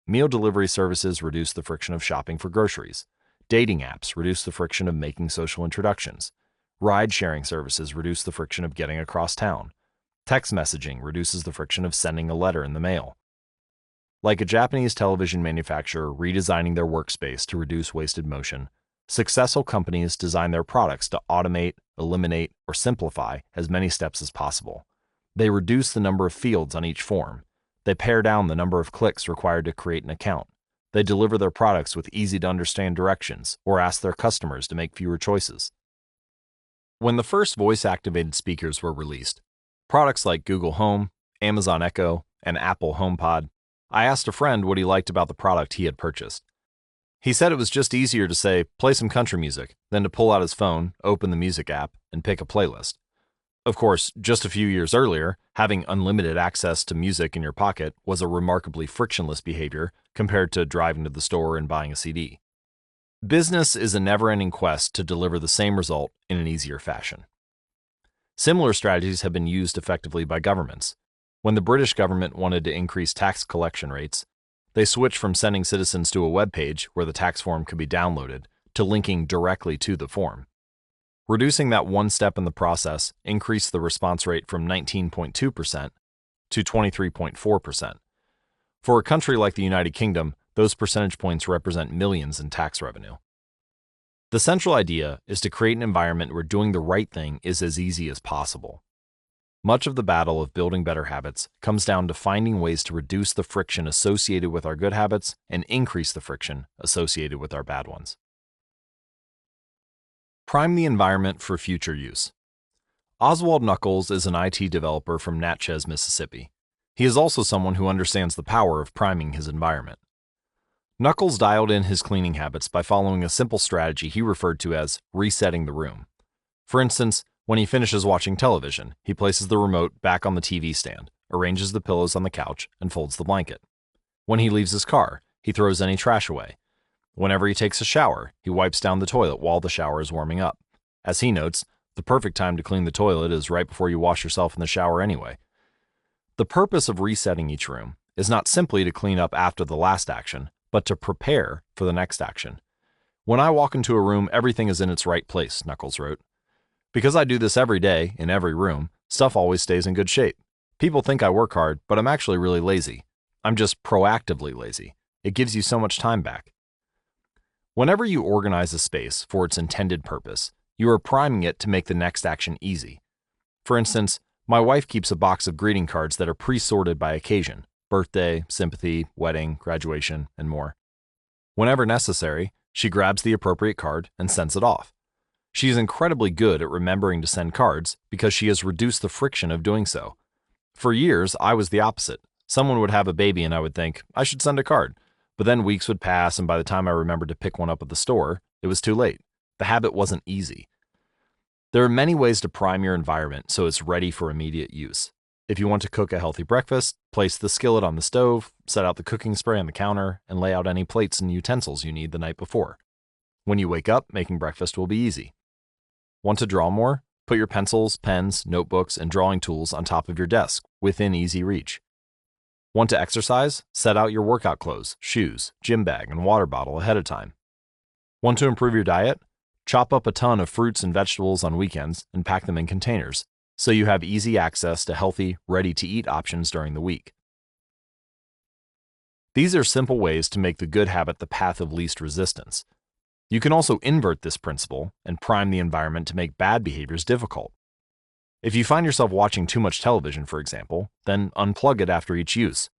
Meal delivery services reduce the friction of shopping for groceries. Dating apps reduce the friction of making social introductions. Ride-sharing services reduce the friction of getting across town. Text messaging reduces the friction of sending a letter in the mail. Like a Japanese television manufacturer redesigning their workspace to reduce wasted motion, successful companies design their products to automate, eliminate, or simplify as many steps as possible. They reduce the number of fields on each form. They pare down the number of clicks required to create an account. They deliver their products with easy-to-understand directions or ask their customers to make fewer choices. When the first voice-activated speakers were released, products like Google Home, Amazon Echo, and Apple HomePod, I asked a friend what he liked about the product he had purchased. He said it was just easier to say, play some country music, than to pull out his phone, open the music app, and pick a playlist. Of course, just a few years earlier, having unlimited access to music in your pocket was a remarkably frictionless behavior compared to driving to the store and buying a CD. Business is a never-ending quest to deliver the same result in an easier fashion. Similar strategies have been used effectively by governments. When the British government wanted to increase tax collection rates, they switched from sending citizens to a web page where the tax form could be downloaded to linking directly to the form. Reducing that one step in the process increased the response rate from 19.2% to 23.4%. For a country like the United Kingdom, those percentage points represent millions in tax revenue. The central idea is to create an environment where doing the right thing is as easy as possible. Much of the battle of building better habits comes down to finding ways to reduce the friction associated with our good habits and increase the friction associated with our bad ones. Prime the environment for future use. Oswald Knuckles is an IT developer from Natchez, Mississippi. He is also someone who understands the power of priming his environment. Knuckles dialed in his cleaning habits by following a simple strategy he referred to as resetting the room. For instance, when he finishes watching television, he places the remote back on the TV stand, arranges the pillows on the couch, and folds the blanket. When he leaves his car, he throws any trash away. Whenever he takes a shower, he wipes down the toilet while the shower is warming up. As he notes, the perfect time to clean the toilet is right before you wash yourself in the shower anyway. The purpose of resetting each room is not simply to clean up after the last action, but to prepare for the next action. When I walk into a room, everything is in its right place, Knuckles wrote. Because I do this every day, in every room, stuff always stays in good shape. People think I work hard, but I'm actually really lazy. I'm just proactively lazy. It gives you so much time back. Whenever you organize a space for its intended purpose, you are priming it to make the next action easy. For instance, my wife keeps a box of greeting cards that are pre-sorted by occasion: birthday, sympathy, wedding, graduation, and more. Whenever necessary, she grabs the appropriate card and sends it off. She is incredibly good at remembering to send cards because she has reduced the friction of doing so. For years, I was the opposite. Someone would have a baby and I would think, I should send a card. But then weeks would pass, and by the time I remembered to pick one up at the store, it was too late. The habit wasn't easy. There are many ways to prime your environment so it's ready for immediate use. If you want to cook a healthy breakfast, place the skillet on the stove, set out the cooking spray on the counter, and lay out any plates and utensils you need the night before. When you wake up, making breakfast will be easy. Want to draw more? Put your pencils, pens, notebooks, and drawing tools on top of your desk, within easy reach. Want to exercise? Set out your workout clothes, shoes, gym bag, and water bottle ahead of time. Want to improve your diet? Chop up a ton of fruits and vegetables on weekends and pack them in containers, so you have easy access to healthy, ready-to-eat options during the week. These are simple ways to make the good habit the path of least resistance. You can also invert this principle and prime the environment to make bad behaviors difficult. If you find yourself watching too much television, for example, then unplug it after each use.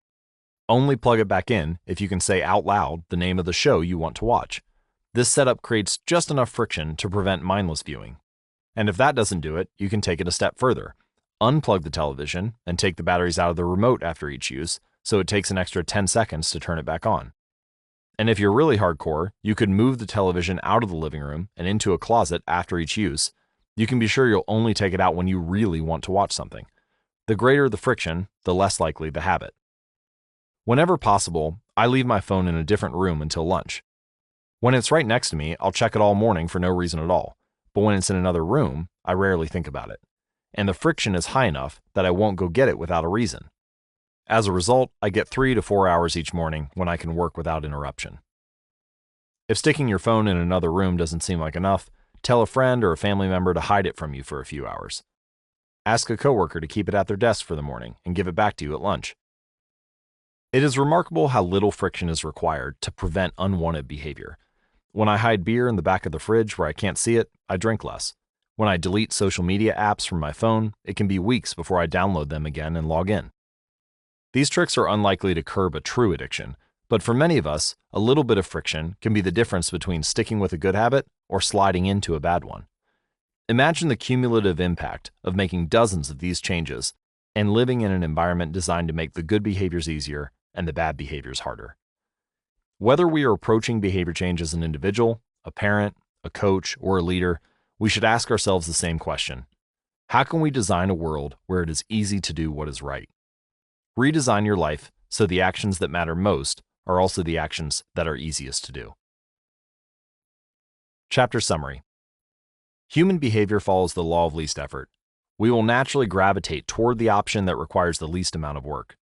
Only plug it back in if you can say out loud the name of the show you want to watch. This setup creates just enough friction to prevent mindless viewing. And if that doesn't do it, you can take it a step further. Unplug the television and take the batteries out of the remote after each use, so it takes an extra 10 seconds to turn it back on. And if you're really hardcore, you could move the television out of the living room and into a closet after each use. You can be sure you'll only take it out when you really want to watch something. The greater the friction, the less likely the habit. Whenever possible, I leave my phone in a different room until lunch. When it's right next to me, I'll check it all morning for no reason at all. But when it's in another room, I rarely think about it. And the friction is high enough that I won't go get it without a reason. As a result, I get 3 to 4 hours each morning when I can work without interruption. If sticking your phone in another room doesn't seem like enough, tell a friend or a family member to hide it from you for a few hours. Ask a coworker to keep it at their desk for the morning and give it back to you at lunch. It is remarkable how little friction is required to prevent unwanted behavior. When I hide beer in the back of the fridge where I can't see it, I drink less. When I delete social media apps from my phone, it can be weeks before I download them again and log in. These tricks are unlikely to curb a true addiction, but for many of us, a little bit of friction can be the difference between sticking with a good habit or sliding into a bad one. Imagine the cumulative impact of making dozens of these changes and living in an environment designed to make the good behaviors easier and the bad behaviors harder. Whether we are approaching behavior change as an individual, a parent, a coach, or a leader, we should ask ourselves the same question. How can we design a world where it is easy to do what is right? Redesign your life so the actions that matter most are also the actions that are easiest to do. Chapter Summary. Human behavior follows the law of least effort. We will naturally gravitate toward the option that requires the least amount of work.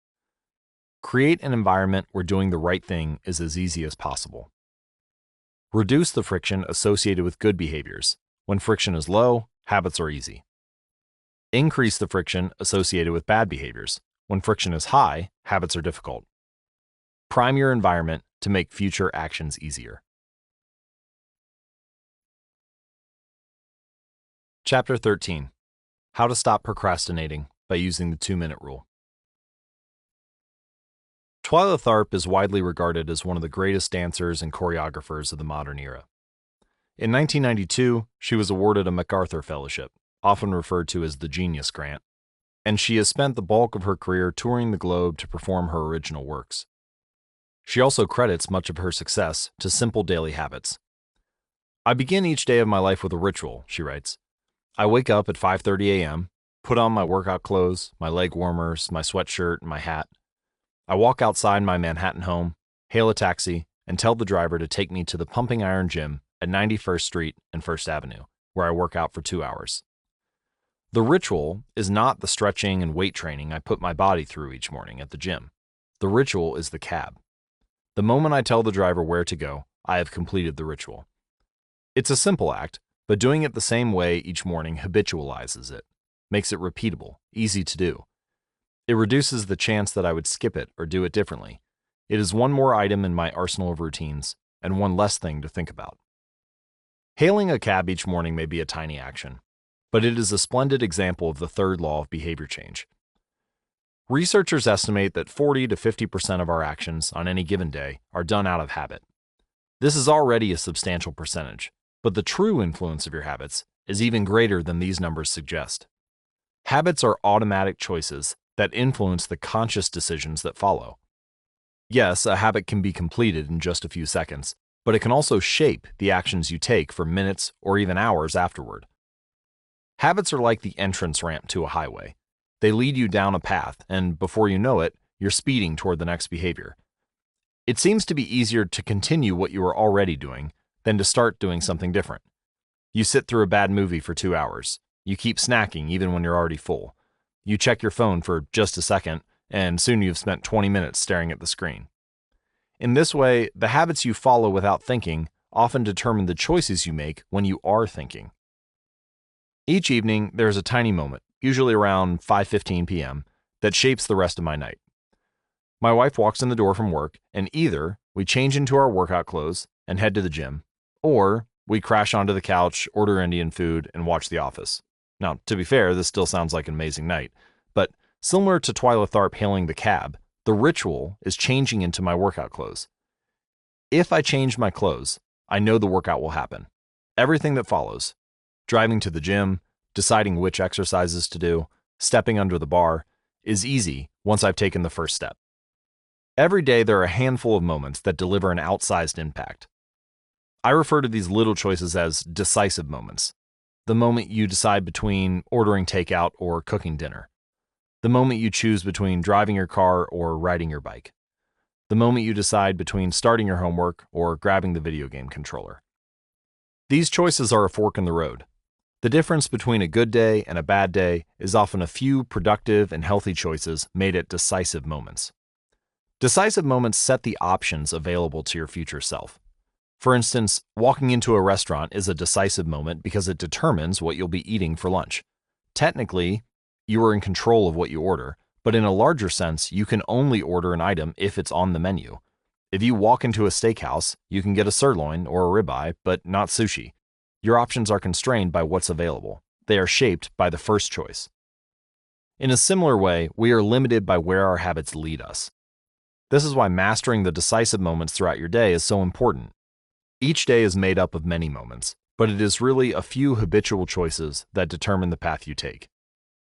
Create an environment where doing the right thing is as easy as possible. Reduce the friction associated with good behaviors. When friction is low, habits are easy. Increase the friction associated with bad behaviors. When friction is high, habits are difficult. Prime your environment to make future actions easier. Chapter 13. How to Stop Procrastinating by Using the 2-Minute Rule. Twyla Tharp is widely regarded as one of the greatest dancers and choreographers of the modern era. In 1992, she was awarded a MacArthur Fellowship, often referred to as the Genius Grant, and she has spent the bulk of her career touring the globe to perform her original works. She also credits much of her success to simple daily habits. I begin each day of my life with a ritual, she writes. I wake up at 5:30 a.m., put on my workout clothes, my leg warmers, my sweatshirt, and my hat. I walk outside my Manhattan home, hail a taxi, and tell the driver to take me to the Pumping Iron Gym at 91st Street and 1st Avenue, where I work out for 2 hours. The ritual is not the stretching and weight training I put my body through each morning at the gym. The ritual is the cab. The moment I tell the driver where to go, I have completed the ritual. It's a simple act, but doing it the same way each morning habitualizes it, makes it repeatable, easy to do. It reduces the chance that I would skip it or do it differently. It is one more item in my arsenal of routines, and one less thing to think about. Hailing a cab each morning may be a tiny action, but it is a splendid example of the third law of behavior change. Researchers estimate that 40 to 50% of our actions on any given day are done out of habit. This is already a substantial percentage, but the true influence of your habits is even greater than these numbers suggest. Habits are automatic choices that influence the conscious decisions that follow. Yes, a habit can be completed in just a few seconds, but it can also shape the actions you take for minutes or even hours afterward. Habits are like the entrance ramp to a highway. They lead you down a path, and before you know it, you're speeding toward the next behavior. It seems to be easier to continue what you are already doing than to start doing something different. You sit through a bad movie for 2 hours. You keep snacking even when you're already full. You check your phone for just a second, and soon you've spent 20 minutes staring at the screen. In this way, the habits you follow without thinking often determine the choices you make when you are thinking. Each evening, there is a tiny moment, usually around 5:15 p.m., that shapes the rest of my night. My wife walks in the door from work, and either we change into our workout clothes and head to the gym, or we crash onto the couch, order Indian food, and watch The Office. Now, to be fair, this still sounds like an amazing night, but similar to Twyla Tharp hailing the cab, the ritual is changing into my workout clothes. If I change my clothes, I know the workout will happen. Everything that follows, driving to the gym, deciding which exercises to do, stepping under the bar, is easy once I've taken the first step. Every day there are a handful of moments that deliver an outsized impact. I refer to these little choices as decisive moments. The moment you decide between ordering takeout or cooking dinner. The moment you choose between driving your car or riding your bike. The moment you decide between starting your homework or grabbing the video game controller. These choices are a fork in the road. The difference between a good day and a bad day is often a few productive and healthy choices made at decisive moments. Decisive moments set the options available to your future self. For instance, walking into a restaurant is a decisive moment because it determines what you'll be eating for lunch. Technically, you are in control of what you order, but in a larger sense, you can only order an item if it's on the menu. If you walk into a steakhouse, you can get a sirloin or a ribeye, but not sushi. Your options are constrained by what's available. They are shaped by the first choice. In a similar way, we are limited by where our habits lead us. This is why mastering the decisive moments throughout your day is so important. Each day is made up of many moments, but it is really a few habitual choices that determine the path you take.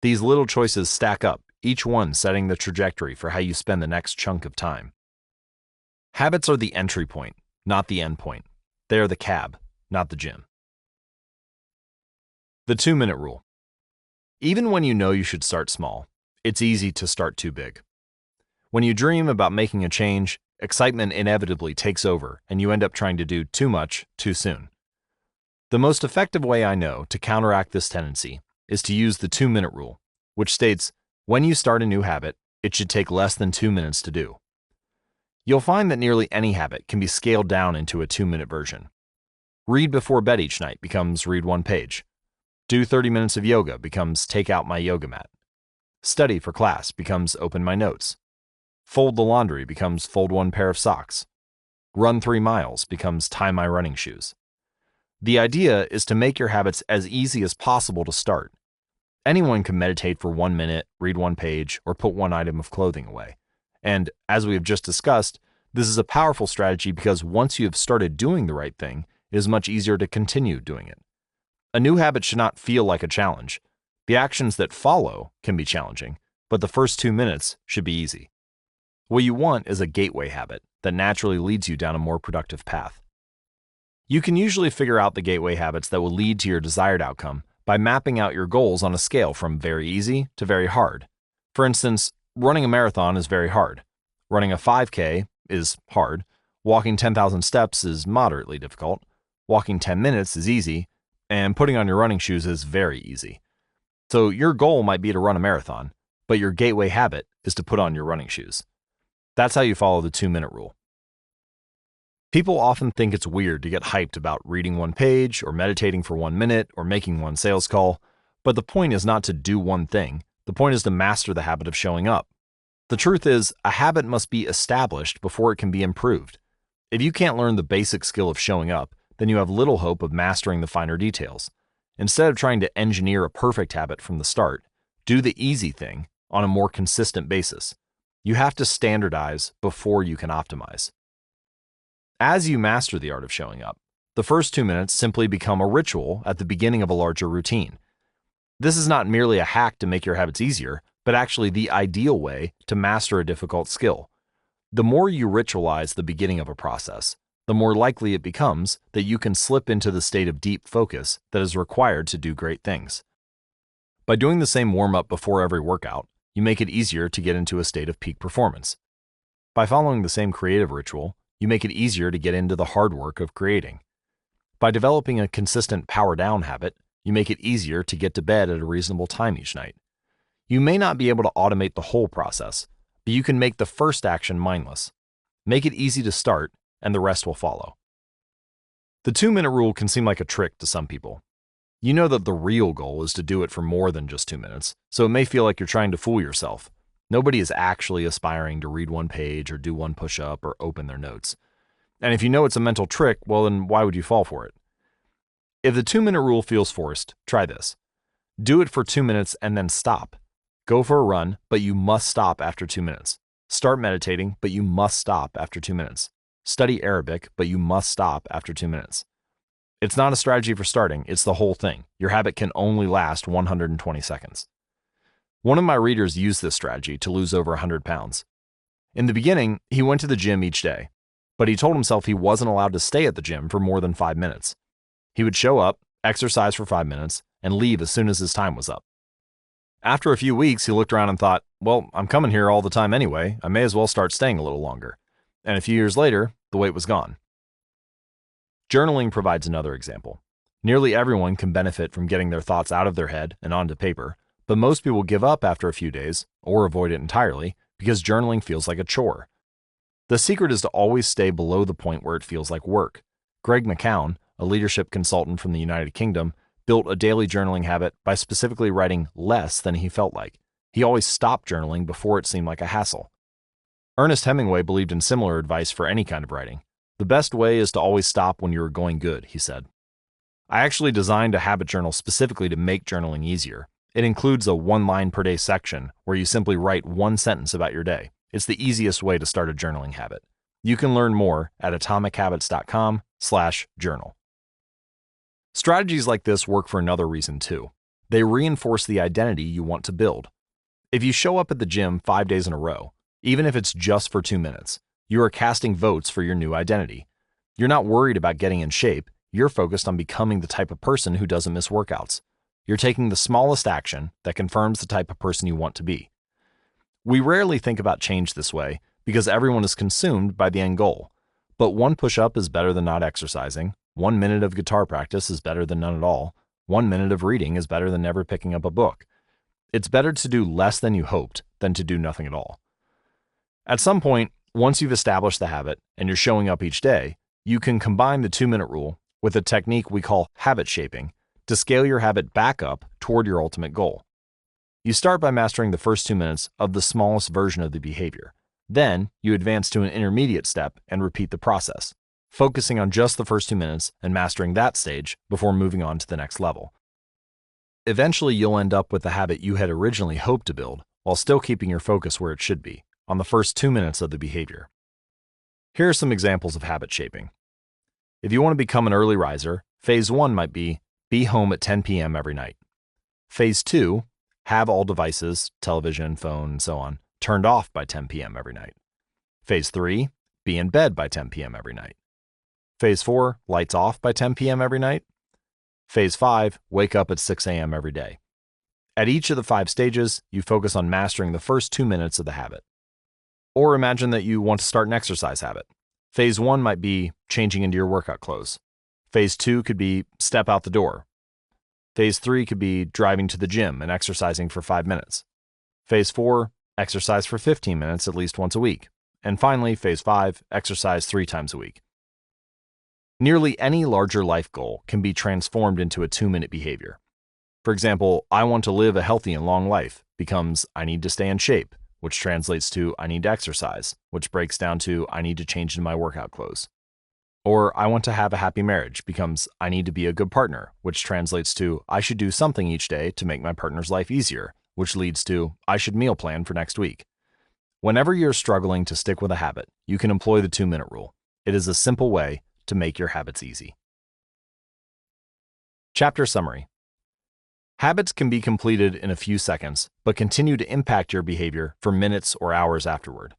These little choices stack up, each one setting the trajectory for how you spend the next chunk of time. Habits are the entry point, not the end point. They are the cab, not the gym. The 2-minute rule. Even when you know you should start small, it's easy to start too big. When you dream about making a change, excitement inevitably takes over and you end up trying to do too much too soon. The most effective way I know to counteract this tendency is to use the 2-minute rule, which states when you start a new habit, it should take less than 2 minutes to do. You'll find that nearly any habit can be scaled down into a 2-minute version. Read before bed each night becomes read 1 page. Do 30 minutes of yoga becomes take out my yoga mat. Study for class becomes open my notes. Fold the laundry becomes fold 1 pair of socks. Run 3 miles becomes tie my running shoes. The idea is to make your habits as easy as possible to start. Anyone can meditate for 1 minute, read 1 page, or put 1 item of clothing away. And as we have just discussed, this is a powerful strategy because once you have started doing the right thing, it is much easier to continue doing it. A new habit should not feel like a challenge. The actions that follow can be challenging, but the first 2 minutes should be easy. What you want is a gateway habit that naturally leads you down a more productive path. You can usually figure out the gateway habits that will lead to your desired outcome by mapping out your goals on a scale from very easy to very hard. For instance, running a marathon is very hard. Running a 5K is hard. Walking 10,000 steps is moderately difficult. Walking 10 minutes is easy. And putting on your running shoes is very easy. So your goal might be to run a marathon, but your gateway habit is to put on your running shoes. That's how you follow the 2-minute rule. People often think it's weird to get hyped about reading one page, or meditating for 1 minute, or making one sales call, but the point is not to do one thing. The point is to master the habit of showing up. The truth is, a habit must be established before it can be improved. If you can't learn the basic skill of showing up, then you have little hope of mastering the finer details. Instead of trying to engineer a perfect habit from the start, do the easy thing on a more consistent basis. You have to standardize before you can optimize. As you master the art of showing up, the first 2 minutes simply become a ritual at the beginning of a larger routine. This is not merely a hack to make your habits easier, but actually the ideal way to master a difficult skill. The more you ritualize the beginning of a process, the more likely it becomes that you can slip into the state of deep focus that is required to do great things. By doing the same warm-up before every workout, you make it easier to get into a state of peak performance. By following the same creative ritual, you make it easier to get into the hard work of creating. By developing a consistent power-down habit, you make it easier to get to bed at a reasonable time each night. You may not be able to automate the whole process, but you can make the first action mindless. Make it easy to start, and the rest will follow. The 2-minute rule can seem like a trick to some people. You know that the real goal is to do it for more than just 2 minutes, so it may feel like you're trying to fool yourself. Nobody is actually aspiring to read one page or do one push-up or open their notes. And if you know it's a mental trick, well then why would you fall for it? If the 2-minute rule feels forced, try this. Do it for 2 minutes and then stop. Go for a run, but you must stop after 2 minutes. Start meditating, but you must stop after 2 minutes. Study Arabic, but you must stop after 2 minutes. It's not a strategy for starting, it's the whole thing. Your habit can only last 120 seconds. One of my readers used this strategy to lose over 100 pounds. In the beginning, he went to the gym each day, but he told himself he wasn't allowed to stay at the gym for more than 5 minutes. He would show up, exercise for 5 minutes, and leave as soon as his time was up. After a few weeks, he looked around and thought, well, I'm coming here all the time anyway, I may as well start staying a little longer. And a few years later, the weight was gone. Journaling provides another example. Nearly everyone can benefit from getting their thoughts out of their head and onto paper, but most people give up after a few days, or avoid it entirely, because journaling feels like a chore. The secret is to always stay below the point where it feels like work. Greg McCown, a leadership consultant from the United Kingdom, built a daily journaling habit by specifically writing less than he felt like. He always stopped journaling before it seemed like a hassle. Ernest Hemingway believed in similar advice for any kind of writing. The best way is to always stop when you are going good, he said. I actually designed a habit journal specifically to make journaling easier. It includes a 1-line-per-day section where you simply write one sentence about your day. It's the easiest way to start a journaling habit. You can learn more at atomichabits.com/journal. Strategies like this work for another reason too. They reinforce the identity you want to build. If you show up at the gym 5 days in a row, even if it's just for 2 minutes, you are casting votes for your new identity. You're not worried about getting in shape. You're focused on becoming the type of person who doesn't miss workouts. You're taking the smallest action that confirms the type of person you want to be. We rarely think about change this way because everyone is consumed by the end goal. But one push-up is better than not exercising. 1 minute of guitar practice is better than none at all. 1 minute of reading is better than never picking up a book. It's better to do less than you hoped than to do nothing at all. At some point, once you've established the habit and you're showing up each day, you can combine the 2-minute rule with a technique we call habit shaping to scale your habit back up toward your ultimate goal. You start by mastering the first 2 minutes of the smallest version of the behavior. Then, you advance to an intermediate step and repeat the process, focusing on just the first 2 minutes and mastering that stage before moving on to the next level. Eventually, you'll end up with the habit you had originally hoped to build while still keeping your focus where it should be, on the first 2 minutes of the behavior. Here are some examples of habit shaping. If you want to become an early riser, phase 1 might be home at 10 p.m. every night. Phase 2, have all devices, television, phone, and so on, turned off by 10 p.m. every night. Phase 3, be in bed by 10 p.m. every night. Phase 4, lights off by 10 p.m. every night. Phase 5, wake up at 6 a.m. every day. At each of the 5 stages, you focus on mastering the first 2 minutes of the habit. Or imagine that you want to start an exercise habit. Phase 1 might be changing into your workout clothes. Phase 2 could be step out the door. Phase 3 could be driving to the gym and exercising for 5 minutes. Phase 4, exercise for 15 minutes at least once a week. And finally, phase 5, exercise 3 times a week. Nearly any larger life goal can be transformed into a 2-minute behavior. For example, I want to live a healthy and long life becomes I need to stay in shape, which translates to I need to exercise, which breaks down to I need to change into my workout clothes. Or I want to have a happy marriage becomes I need to be a good partner, which translates to I should do something each day to make my partner's life easier, which leads to I should meal plan for next week. Whenever you're struggling to stick with a habit, you can employ the 2-minute rule. It is a simple way to make your habits easy. Chapter summary. Habits can be completed in a few seconds, but continue to impact your behavior for minutes or hours afterward.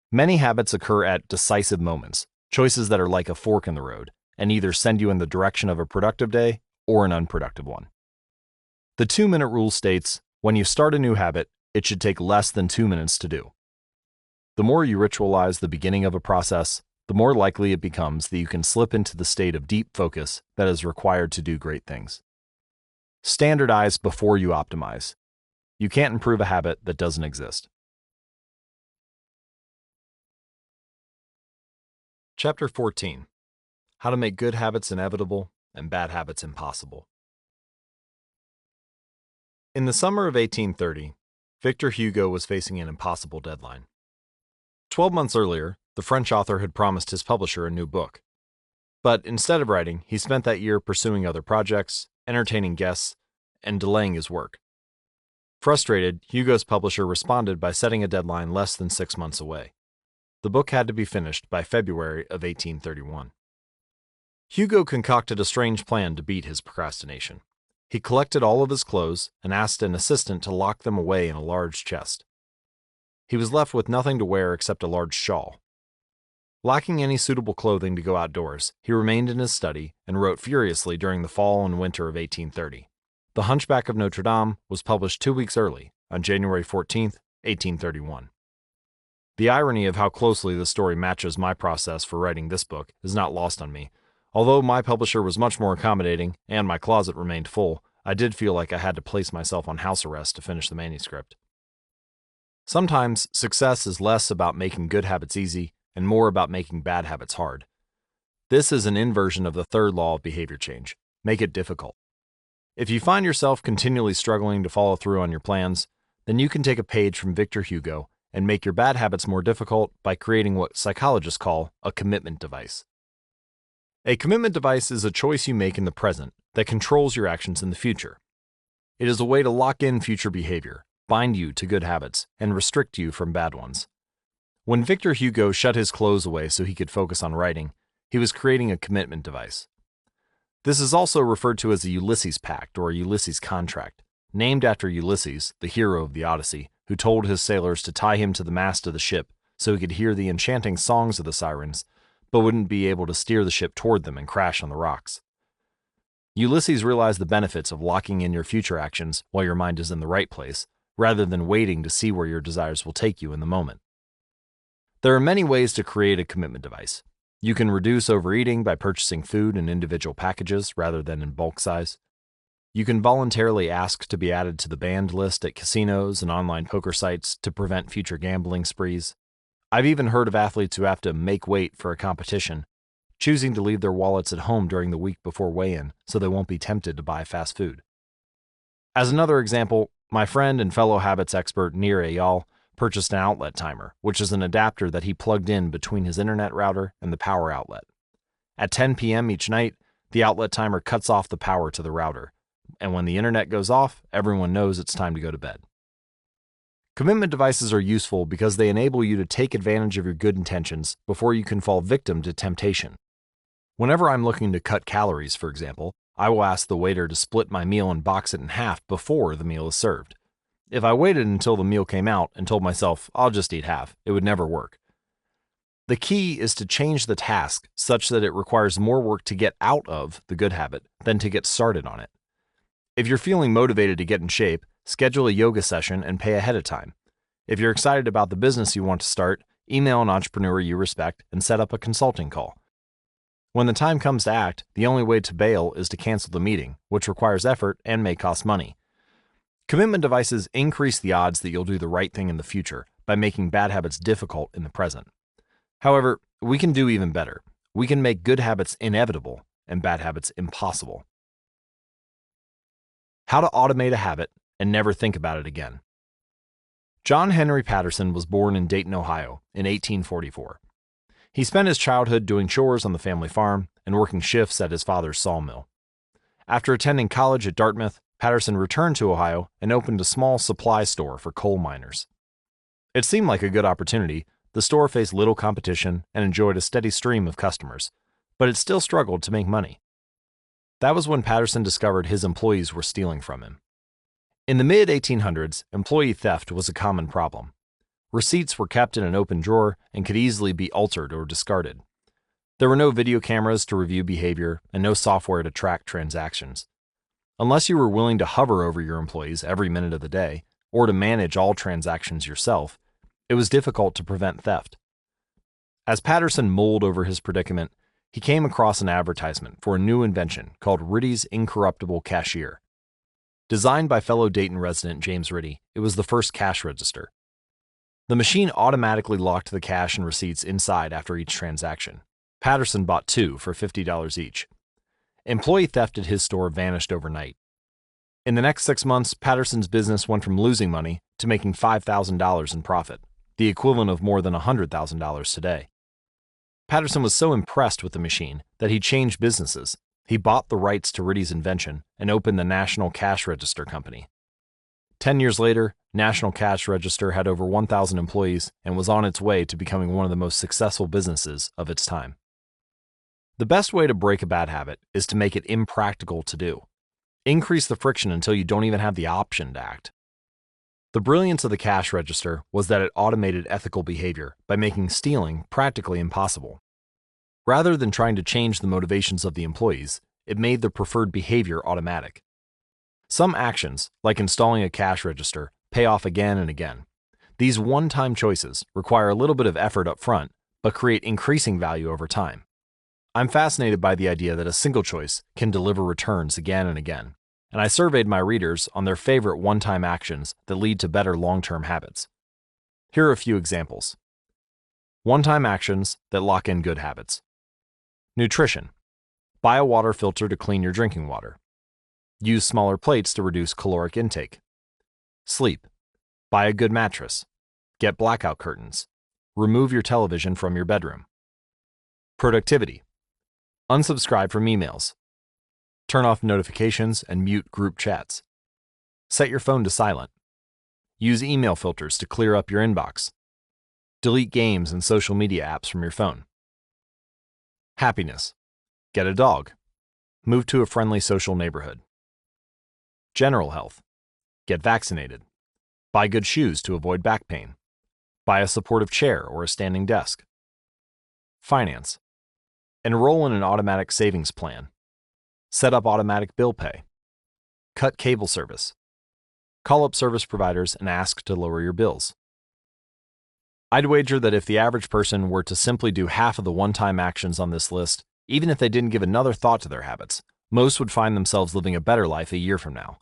Many habits occur at decisive moments, choices that are like a fork in the road, and either send you in the direction of a productive day or an unproductive one. The 2-minute rule states, when you start a new habit, it should take less than 2 minutes to do. The more you ritualize the beginning of a process, the more likely it becomes that you can slip into the state of deep focus that is required to do great things. Standardize before you optimize. You can't improve a habit that doesn't exist. Chapter 14. How to make good habits inevitable and bad habits impossible. In the summer of 1830, Victor Hugo was facing an impossible deadline. 12 months earlier, the French author had promised his publisher a new book. But instead of writing, he spent that year pursuing other projects, entertaining guests, and delaying his work. Frustrated, Hugo's publisher responded by setting a deadline less than 6 months away. The book had to be finished by February of 1831. Hugo concocted a strange plan to beat his procrastination. He collected all of his clothes and asked an assistant to lock them away in a large chest. He was left with nothing to wear except a large shawl. Lacking any suitable clothing to go outdoors, he remained in his study and wrote furiously during the fall and winter of 1830. The Hunchback of Notre Dame was published 2 weeks early, on January 14, 1831. The irony of how closely the story matches my process for writing this book is not lost on me. Although my publisher was much more accommodating and my closet remained full, I did feel like I had to place myself on house arrest to finish the manuscript. Sometimes success is less about making good habits easy and more about making bad habits hard. This is an inversion of the third law of behavior change. Make it difficult. If you find yourself continually struggling to follow through on your plans, then you can take a page from Victor Hugo and make your bad habits more difficult by creating what psychologists call a commitment device. A commitment device is a choice you make in the present that controls your actions in the future. It is a way to lock in future behavior, bind you to good habits, and restrict you from bad ones. When Victor Hugo shut his clothes away so he could focus on writing, he was creating a commitment device. This is also referred to as a Ulysses Pact or a Ulysses Contract, named after Ulysses, the hero of the Odyssey, who told his sailors to tie him to the mast of the ship so he could hear the enchanting songs of the sirens, but wouldn't be able to steer the ship toward them and crash on the rocks. Ulysses realized the benefits of locking in your future actions while your mind is in the right place, rather than waiting to see where your desires will take you in the moment. There are many ways to create a commitment device. You can reduce overeating by purchasing food in individual packages rather than in bulk size. You can voluntarily ask to be added to the banned list at casinos and online poker sites to prevent future gambling sprees. I've even heard of athletes who have to make weight for a competition, choosing to leave their wallets at home during the week before weigh-in so they won't be tempted to buy fast food. As another example, my friend and fellow habits expert Nir Eyal purchased an outlet timer, which is an adapter that he plugged in between his internet router and the power outlet. At 10 p.m. each night, the outlet timer cuts off the power to the router, and when the internet goes off, everyone knows it's time to go to bed. Commitment devices are useful because they enable you to take advantage of your good intentions before you can fall victim to temptation. Whenever I'm looking to cut calories, for example, I will ask the waiter to split my meal and box it in half before the meal is served. If I waited until the meal came out and told myself, I'll just eat half, it would never work. The key is to change the task such that it requires more work to get out of the good habit than to get started on it. If you're feeling motivated to get in shape, schedule a yoga session and pay ahead of time. If you're excited about the business you want to start, email an entrepreneur you respect and set up a consulting call. When the time comes to act, the only way to bail is to cancel the meeting, which requires effort and may cost money. Commitment devices increase the odds that you'll do the right thing in the future by making bad habits difficult in the present. However, we can do even better. We can make good habits inevitable and bad habits impossible. How to automate a habit and never think about it again. John Henry Patterson was born in Dayton, Ohio in 1844. He spent his childhood doing chores on the family farm and working shifts at his father's sawmill. After attending college at Dartmouth, Patterson returned to Ohio and opened a small supply store for coal miners. It seemed like a good opportunity. The store faced little competition and enjoyed a steady stream of customers, but it still struggled to make money. That was when Patterson discovered his employees were stealing from him. In the mid-1800s, employee theft was a common problem. Receipts were kept in an open drawer and could easily be altered or discarded. There were no video cameras to review behavior and no software to track transactions. Unless you were willing to hover over your employees every minute of the day, or to manage all transactions yourself, it was difficult to prevent theft. As Patterson mulled over his predicament, he came across an advertisement for a new invention called Ritty's Incorruptible Cashier. Designed by fellow Dayton resident James Ritty, it was the first cash register. The machine automatically locked the cash and receipts inside after each transaction. Patterson bought 2 for $50 each. Employee theft at his store vanished overnight. In the next 6 months, Patterson's business went from losing money to making $5,000 in profit, the equivalent of more than $100,000 today. Patterson was so impressed with the machine that he changed businesses. He bought the rights to Ritty's invention and opened the National Cash Register Company. 10 years later, National Cash Register had over 1,000 employees and was on its way to becoming one of the most successful businesses of its time. The best way to break a bad habit is to make it impractical to do. Increase the friction until you don't even have the option to act. The brilliance of the cash register was that it automated ethical behavior by making stealing practically impossible. Rather than trying to change the motivations of the employees, it made the preferred behavior automatic. Some actions, like installing a cash register, pay off again and again. These one-time choices require a little bit of effort up front, but create increasing value over time. I'm fascinated by the idea that a single choice can deliver returns again and again, and I surveyed my readers on their favorite one-time actions that lead to better long-term habits. Here are a few examples. One-time actions that lock in good habits. Nutrition. Buy a water filter to clean your drinking water. Use smaller plates to reduce caloric intake. Sleep. Buy a good mattress. Get blackout curtains. Remove your television from your bedroom. Productivity. Unsubscribe from emails. Turn off notifications and mute group chats. Set your phone to silent. Use email filters to clear up your inbox. Delete games and social media apps from your phone. Happiness. Get a dog. Move to a friendly social neighborhood. General health. Get vaccinated. Buy good shoes to avoid back pain. Buy a supportive chair or a standing desk. Finance. Enroll in an automatic savings plan. Set up automatic bill pay. Cut cable service. Call up service providers and ask to lower your bills. I'd wager that if the average person were to simply do half of the one-time actions on this list, even if they didn't give another thought to their habits, most would find themselves living a better life a year from now.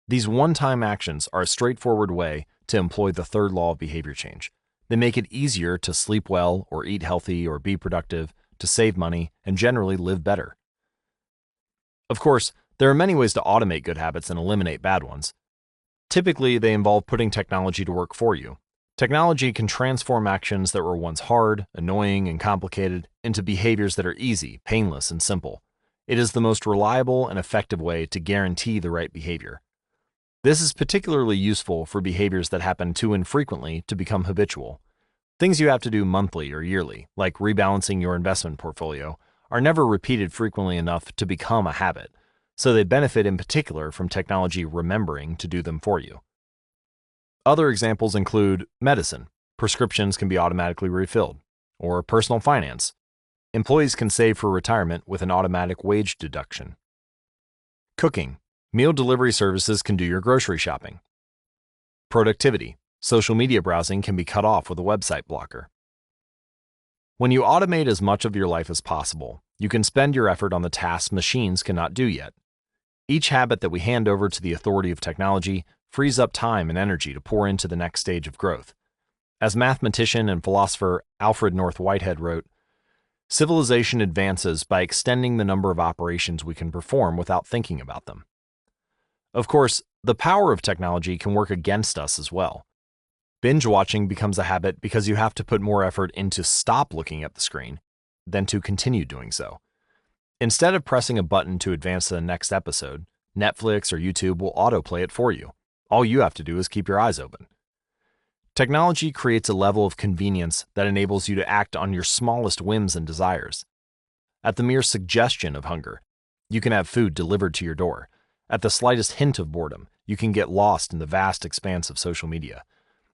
These one-time actions are a straightforward way to employ the third law of behavior change. They make it easier to sleep well or eat healthy or be productive, to save money, and generally live better. Of course, there are many ways to automate good habits and eliminate bad ones. Typically, they involve putting technology to work for you. Technology can transform actions that were once hard, annoying, and complicated into behaviors that are easy, painless, and simple. It is the most reliable and effective way to guarantee the right behavior. This is particularly useful for behaviors that happen too infrequently to become habitual. Things you have to do monthly or yearly, like rebalancing your investment portfolio, are never repeated frequently enough to become a habit, so they benefit in particular from technology remembering to do them for you. Other examples include medicine. Prescriptions can be automatically refilled. Or personal finance. Employees can save for retirement with an automatic wage deduction. Cooking. Meal delivery services can do your grocery shopping. Productivity. Social media browsing can be cut off with a website blocker. When you automate as much of your life as possible, you can spend your effort on the tasks machines cannot do yet. Each habit that we hand over to the authority of technology frees up time and energy to pour into the next stage of growth. As mathematician and philosopher Alfred North Whitehead wrote, Civilization advances by extending the number of operations we can perform without thinking about them. Of course, the power of technology can work against us as well. Binge watching becomes a habit because you have to put more effort into stop looking at the screen than to continue doing so. Instead of pressing a button to advance to the next episode, Netflix or YouTube will autoplay it for you. All you have to do is keep your eyes open. Technology creates a level of convenience that enables you to act on your smallest whims and desires. At the mere suggestion of hunger, you can have food delivered to your door. At the slightest hint of boredom, you can get lost in the vast expanse of social media.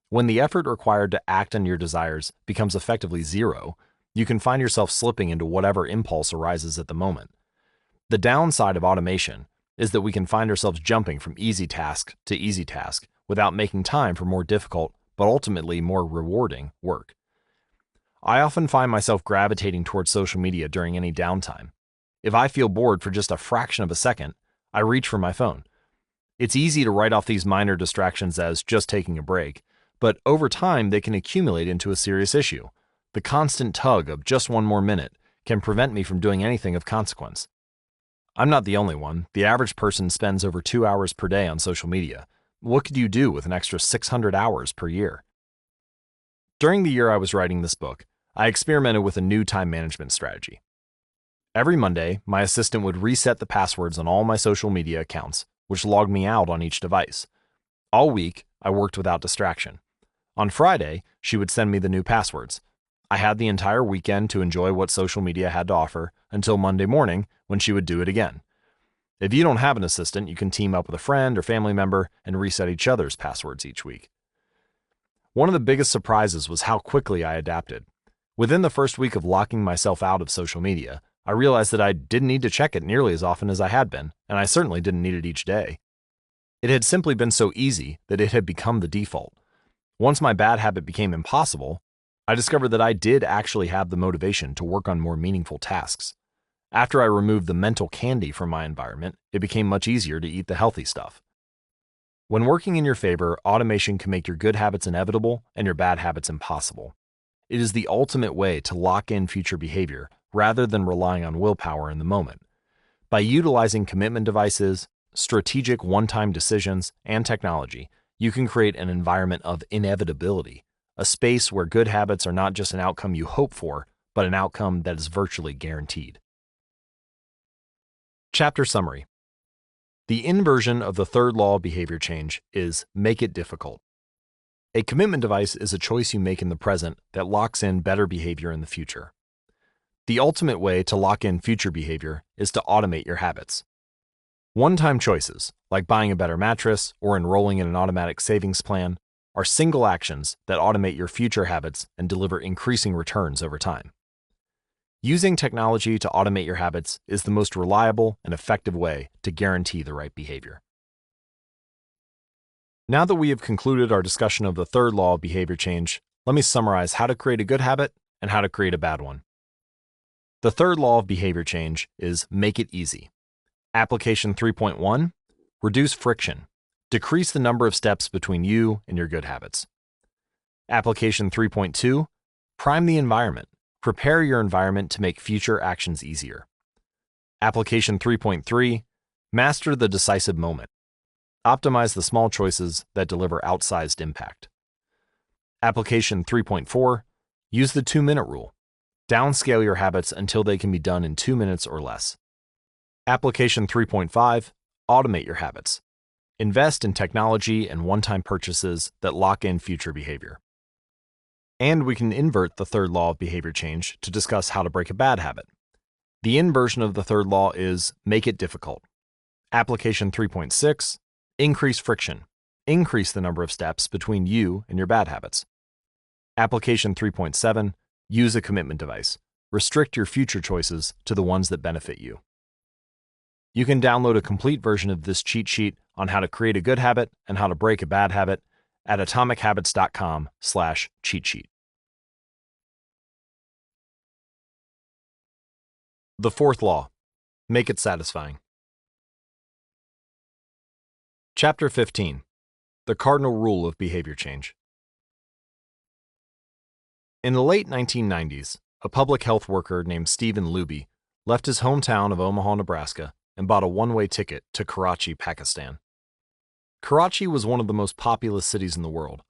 When the effort required to act on your desires becomes effectively zero, you can find yourself slipping into whatever impulse arises at the moment. The downside of automation is that we can find ourselves jumping from easy task to easy task without making time for more difficult, but ultimately more rewarding work. I often find myself gravitating towards social media during any downtime. If I feel bored for just a fraction of a second, I reach for my phone. It's easy to write off these minor distractions as just taking a break, but over time they can accumulate into a serious issue. The constant tug of just one more minute can prevent me from doing anything of consequence. I'm not the only one. The average person spends over 2 hours per day on social media. What could you do with an extra 600 hours per year? During the year I was writing this book, I experimented with a new time management strategy. Every Monday, my assistant would reset the passwords on all my social media accounts, which logged me out on each device. All week, I worked without distraction. On Friday, she would send me the new passwords. I had the entire weekend to enjoy what social media had to offer until Monday morning when she would do it again. If you don't have an assistant, you can team up with a friend or family member and reset each other's passwords each week. One of the biggest surprises was how quickly I adapted. Within the first week of locking myself out of social media, I realized that I didn't need to check it nearly as often as I had been, and I certainly didn't need it each day. It had simply been so easy that it had become the default. Once my bad habit became impossible, I discovered that I did actually have the motivation to work on more meaningful tasks. After I removed the mental candy from my environment, it became much easier to eat the healthy stuff. When working in your favor, automation can make your good habits inevitable and your bad habits impossible. It is the ultimate way to lock in future behavior rather than relying on willpower in the moment. By utilizing commitment devices, strategic one-time decisions, and technology, you can create an environment of inevitability, a space where good habits are not just an outcome you hope for, but an outcome that is virtually guaranteed. Chapter Summary. The inversion of the third law of behavior change is make it difficult. A commitment device is a choice you make in the present that locks in better behavior in the future. The ultimate way to lock in future behavior is to automate your habits. One-time choices, like buying a better mattress or enrolling in an automatic savings plan, are single actions that automate your future habits and deliver increasing returns over time. Using technology to automate your habits is the most reliable and effective way to guarantee the right behavior. Now that we have concluded our discussion of the third law of behavior change, let me summarize how to create a good habit and how to create a bad one. The third law of behavior change is make it easy. Application 3.1, reduce friction. Decrease the number of steps between you and your good habits. Application 3.2, prime the environment. Prepare your environment to make future actions easier. Application 3.3, master the decisive moment. Optimize the small choices that deliver outsized impact. Application 3.4, use the 2-minute rule. Downscale your habits until they can be done in 2 minutes or less. Application 3.5, automate your habits. Invest in technology and one-time purchases that lock in future behavior. And we can invert the third law of behavior change to discuss how to break a bad habit. The inversion of the third law is make it difficult. Application 3.6, increase friction. Increase the number of steps between you and your bad habits. Application 3.7, use a commitment device. Restrict your future choices to the ones that benefit you. You can download a complete version of this cheat sheet on how to create a good habit and how to break a bad habit at atomichabits.com/cheat sheet. The fourth law, make it satisfying. Chapter 15, the cardinal rule of behavior change. In the late 1990s, a public health worker named Stephen Luby left his hometown of Omaha, Nebraska, and bought a one-way ticket to Karachi, Pakistan. Karachi was one of the most populous cities in the world.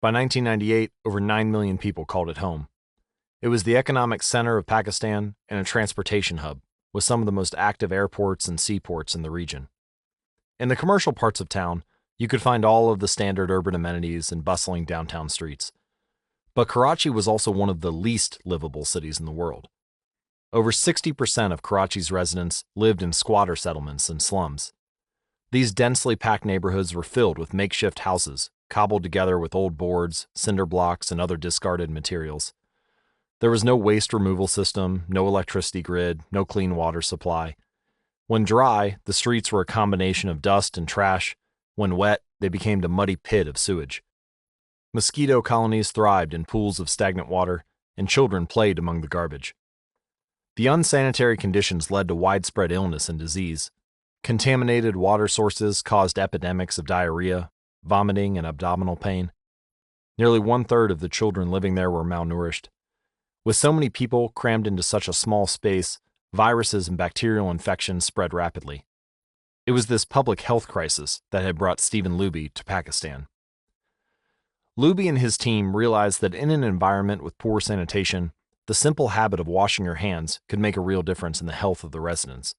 By 1998, over 9 million people called it home. It was the economic center of Pakistan and a transportation hub, with some of the most active airports and seaports in the region. In the commercial parts of town, you could find all of the standard urban amenities and bustling downtown streets. But Karachi was also one of the least livable cities in the world. Over 60% of Karachi's residents lived in squatter settlements and slums. These densely packed neighborhoods were filled with makeshift houses, cobbled together with old boards, cinder blocks, and other discarded materials. There was no waste removal system, no electricity grid, no clean water supply. When dry, the streets were a combination of dust and trash. When wet, they became a muddy pit of sewage. Mosquito colonies thrived in pools of stagnant water, and children played among the garbage. The unsanitary conditions led to widespread illness and disease. Contaminated water sources caused epidemics of diarrhea, vomiting, and abdominal pain. Nearly 1/3 of the children living there were malnourished. With so many people crammed into such a small space, viruses and bacterial infections spread rapidly. It was this public health crisis that had brought Stephen Luby to Pakistan. Luby and his team realized that in an environment with poor sanitation, the simple habit of washing your hands could make a real difference in the health of the residents.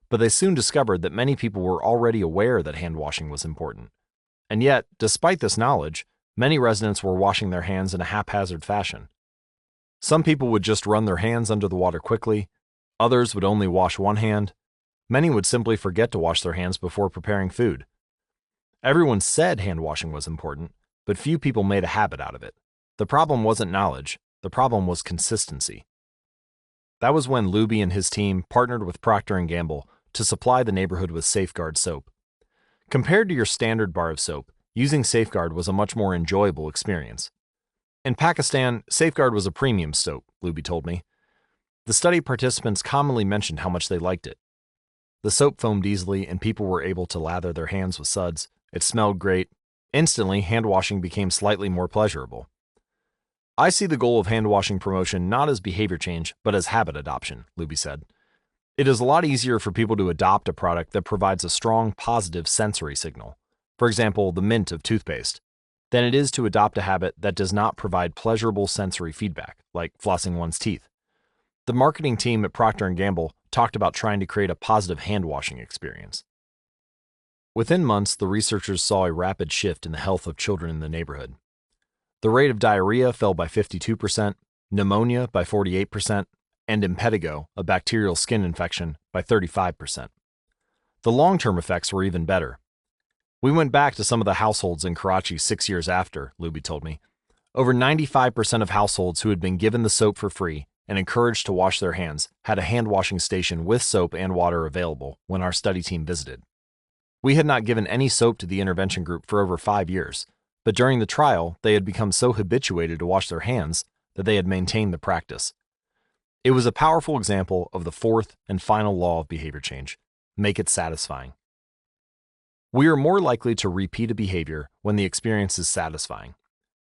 But they soon discovered that many people were already aware that hand washing was important. And yet, despite this knowledge, many residents were washing their hands in a haphazard fashion. Some people would just run their hands under the water quickly, others would only wash one hand, many would simply forget to wash their hands before preparing food. Everyone said hand washing was important, but few people made a habit out of it. The problem wasn't knowledge, the problem was consistency. That was when Luby and his team partnered with Procter & Gamble to supply the neighborhood with Safeguard soap. Compared to your standard bar of soap, using Safeguard was a much more enjoyable experience. In Pakistan, Safeguard was a premium soap, Luby told me. The study participants commonly mentioned how much they liked it. The soap foamed easily and people were able to lather their hands with suds. It smelled great. Instantly, hand washing became slightly more pleasurable. I see the goal of hand washing promotion not as behavior change, but as habit adoption, Luby said. It is a lot easier for people to adopt a product that provides a strong positive sensory signal, for example, the mint of toothpaste, than it is to adopt a habit that does not provide pleasurable sensory feedback, like flossing one's teeth. The marketing team at Procter & Gamble talked about trying to create a positive hand-washing experience. Within months, the researchers saw a rapid shift in the health of children in the neighborhood. The rate of diarrhea fell by 52%, pneumonia by 48%, and impetigo, a bacterial skin infection, by 35%. The long-term effects were even better. We went back to some of the households in Karachi 6 years after, Luby told me. Over 95% of households who had been given the soap for free and encouraged to wash their hands had a hand-washing station with soap and water available when our study team visited. We had not given any soap to the intervention group for over 5 years, but during the trial, they had become so habituated to wash their hands that they had maintained the practice. It was a powerful example of the fourth and final law of behavior change: make it satisfying. We are more likely to repeat a behavior when the experience is satisfying.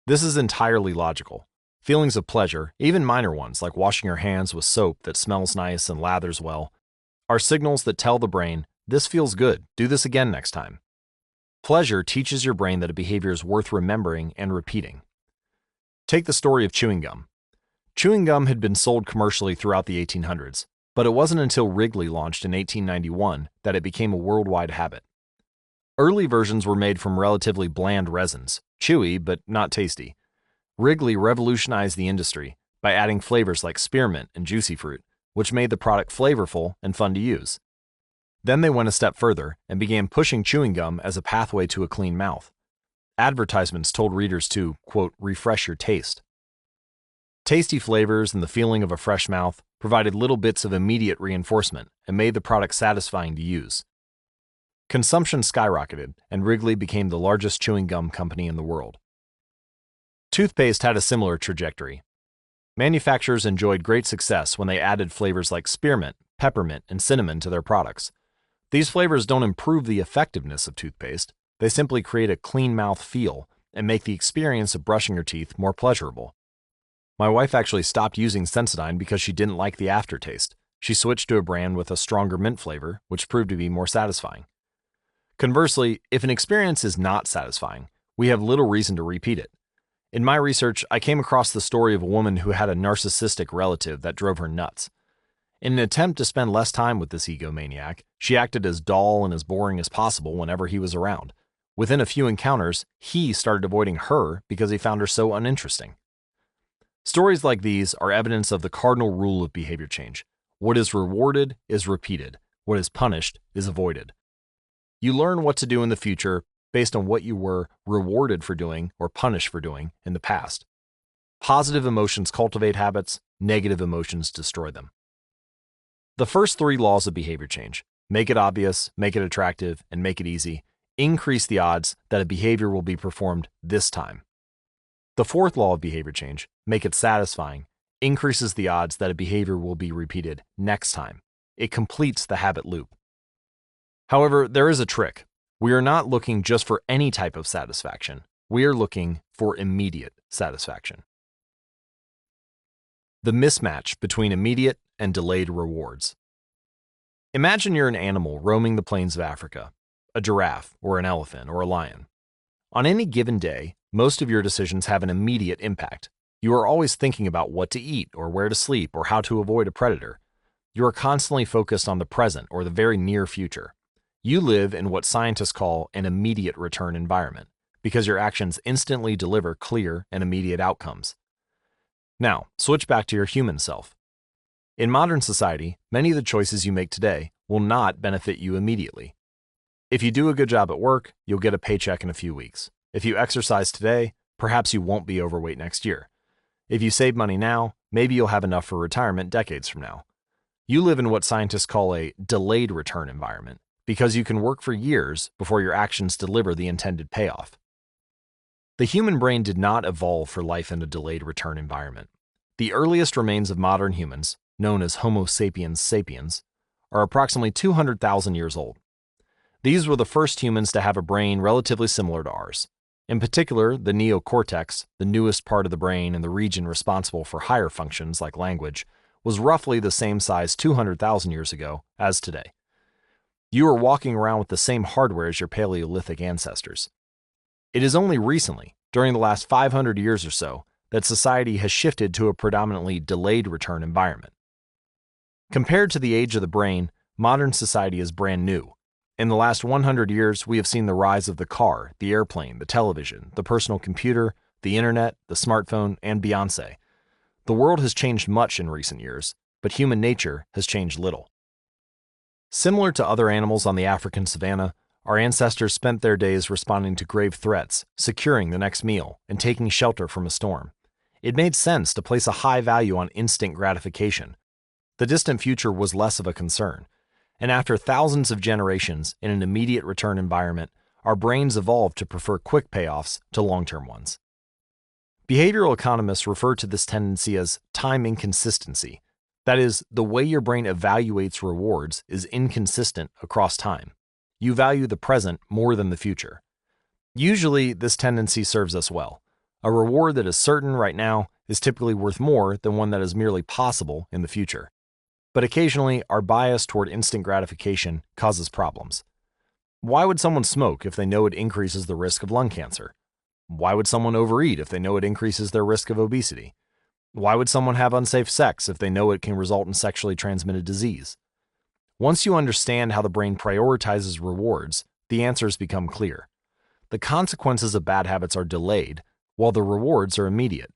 This is entirely logical. Feelings of pleasure, even minor ones like washing your hands with soap that smells nice and lathers well, are signals that tell the brain, "This feels good, do this again next time." Pleasure teaches your brain that a behavior is worth remembering and repeating. Take the story of chewing gum. Chewing gum had been sold commercially throughout the 1800s, but it wasn't until Wrigley launched in 1891 that it became a worldwide habit. Early versions were made from relatively bland resins, chewy but not tasty. Wrigley revolutionized the industry by adding flavors like spearmint and juicy fruit, which made the product flavorful and fun to use. Then they went a step further and began pushing chewing gum as a pathway to a clean mouth. Advertisements told readers to, quote, refresh your taste. Tasty flavors and the feeling of a fresh mouth provided little bits of immediate reinforcement and made the product satisfying to use. Consumption skyrocketed, and Wrigley became the largest chewing gum company in the world. Toothpaste had a similar trajectory. Manufacturers enjoyed great success when they added flavors like spearmint, peppermint, and cinnamon to their products. These flavors don't improve the effectiveness of toothpaste, they simply create a clean mouth feel and make the experience of brushing your teeth more pleasurable. My wife actually stopped using Sensodyne because she didn't like the aftertaste. She switched to a brand with a stronger mint flavor, which proved to be more satisfying. Conversely, if an experience is not satisfying, we have little reason to repeat it. In my research, I came across the story of a woman who had a narcissistic relative that drove her nuts. In an attempt to spend less time with this egomaniac, she acted as dull and as boring as possible whenever he was around. Within a few encounters, he started avoiding her because he found her so uninteresting. Stories like these are evidence of the cardinal rule of behavior change. What is rewarded is repeated. What is punished is avoided. You learn what to do in the future based on what you were rewarded for doing or punished for doing in the past. Positive emotions cultivate habits, negative emotions destroy them. The first 3 laws of behavior change, make it obvious, make it attractive, and make it easy, increase the odds that a behavior will be performed this time. The 4th law of behavior change, make it satisfying, increases the odds that a behavior will be repeated next time. It completes the habit loop. However, there is a trick. We are not looking just for any type of satisfaction. We are looking for immediate satisfaction. The mismatch between immediate and delayed rewards. Imagine you're an animal roaming the plains of Africa, a giraffe or an elephant or a lion. On any given day, most of your decisions have an immediate impact. You are always thinking about what to eat or where to sleep or how to avoid a predator. You are constantly focused on the present or the very near future. You live in what scientists call an immediate return environment because your actions instantly deliver clear and immediate outcomes. Now, switch back to your human self. In modern society, many of the choices you make today will not benefit you immediately. If you do a good job at work, you'll get a paycheck in a few weeks. If you exercise today, perhaps you won't be overweight next year. If you save money now, maybe you'll have enough for retirement decades from now. You live in what scientists call a delayed return environment because you can work for years before your actions deliver the intended payoff. The human brain did not evolve for life in a delayed return environment. The earliest remains of modern humans, known as Homo sapiens sapiens, are approximately 200,000 years old. These were the first humans to have a brain relatively similar to ours. In particular, the neocortex, the newest part of the brain and the region responsible for higher functions like language, was roughly the same size 200,000 years ago as today. You are walking around with the same hardware as your Paleolithic ancestors. It is only recently, during the last 500 years or so, that society has shifted to a predominantly delayed return environment. Compared to the age of the brain, modern society is brand new. In the last 100 years, we have seen the rise of the car, the airplane, the television, the personal computer, the internet, the smartphone, and Beyoncé. The world has changed much in recent years, but human nature has changed little. Similar to other animals on the African savanna, our ancestors spent their days responding to grave threats, securing the next meal, and taking shelter from a storm. It made sense to place a high value on instant gratification. The distant future was less of a concern. And after thousands of generations in an immediate return environment, our brains evolved to prefer quick payoffs to long-term ones. Behavioral economists refer to this tendency as time inconsistency. That is, the way your brain evaluates rewards is inconsistent across time. You value the present more than the future. Usually, this tendency serves us well. A reward that is certain right now is typically worth more than one that is merely possible in the future. But occasionally, our bias toward instant gratification causes problems. Why would someone smoke if they know it increases the risk of lung cancer? Why would someone overeat if they know it increases their risk of obesity? Why would someone have unsafe sex if they know it can result in sexually transmitted disease? Once you understand how the brain prioritizes rewards, the answers become clear. The consequences of bad habits are delayed, while the rewards are immediate.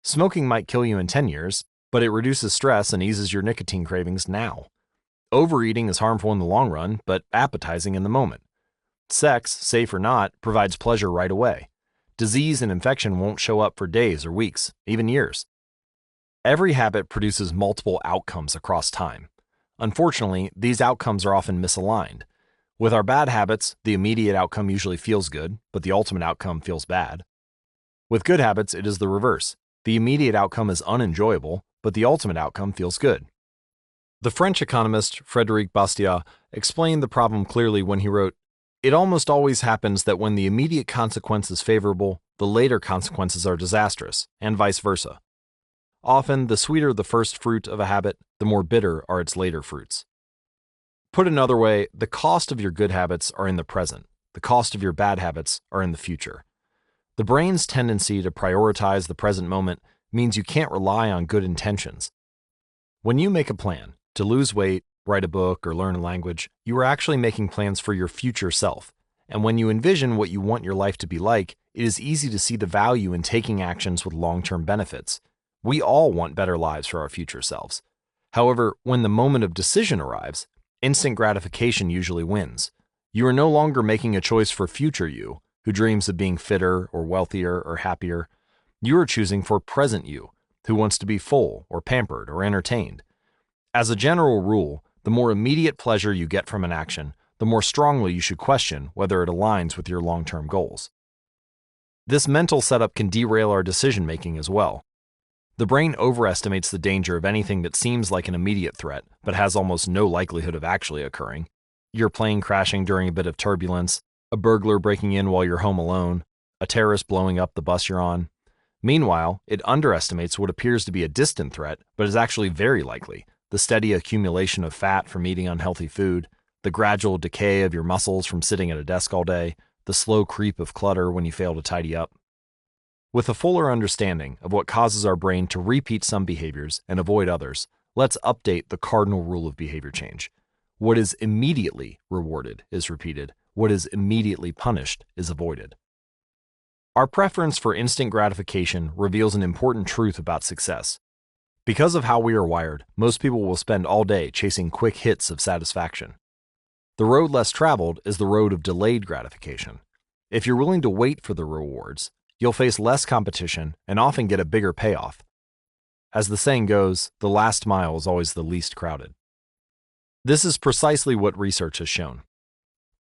Smoking might kill you in 10 years, but it reduces stress and eases your nicotine cravings now. Overeating is harmful in the long run, but appetizing in the moment. Sex, safe or not, provides pleasure right away. Disease and infection won't show up for days or weeks, even years. Every habit produces multiple outcomes across time. Unfortunately, these outcomes are often misaligned. With our bad habits, the immediate outcome usually feels good, but the ultimate outcome feels bad. With good habits, it is the reverse. The immediate outcome is unenjoyable, but the ultimate outcome feels good. The French economist Frédéric Bastiat explained the problem clearly when he wrote, "It almost always happens that when the immediate consequence is favorable, the later consequences are disastrous, and vice versa." Often, the sweeter the first fruit of a habit, the more bitter are its later fruits. Put another way, the cost of your good habits are in the present. The cost of your bad habits are in the future. The brain's tendency to prioritize the present moment means you can't rely on good intentions. When you make a plan to lose weight, write a book, or learn a language, you are actually making plans for your future self. And when you envision what you want your life to be like, it is easy to see the value in taking actions with long-term benefits. We all want better lives for our future selves. However, when the moment of decision arrives, instant gratification usually wins. You are no longer making a choice for future you, who dreams of being fitter or wealthier or happier. You are choosing for present you, who wants to be full or pampered or entertained. As a general rule, the more immediate pleasure you get from an action, the more strongly you should question whether it aligns with your long-term goals. This mental setup can derail our decision-making as well. The brain overestimates the danger of anything that seems like an immediate threat, but has almost no likelihood of actually occurring. Your plane crashing during a bit of turbulence, a burglar breaking in while you're home alone, a terrorist blowing up the bus you're on. Meanwhile, it underestimates what appears to be a distant threat, but is actually very likely: the steady accumulation of fat from eating unhealthy food, the gradual decay of your muscles from sitting at a desk all day, the slow creep of clutter when you fail to tidy up. With a fuller understanding of what causes our brain to repeat some behaviors and avoid others, let's update the cardinal rule of behavior change. What is immediately rewarded is repeated. What is immediately punished is avoided. Our preference for instant gratification reveals an important truth about success. Because of how we are wired, most people will spend all day chasing quick hits of satisfaction. The road less traveled is the road of delayed gratification. If you're willing to wait for the rewards, you'll face less competition and often get a bigger payoff. As the saying goes, the last mile is always the least crowded. This is precisely what research has shown.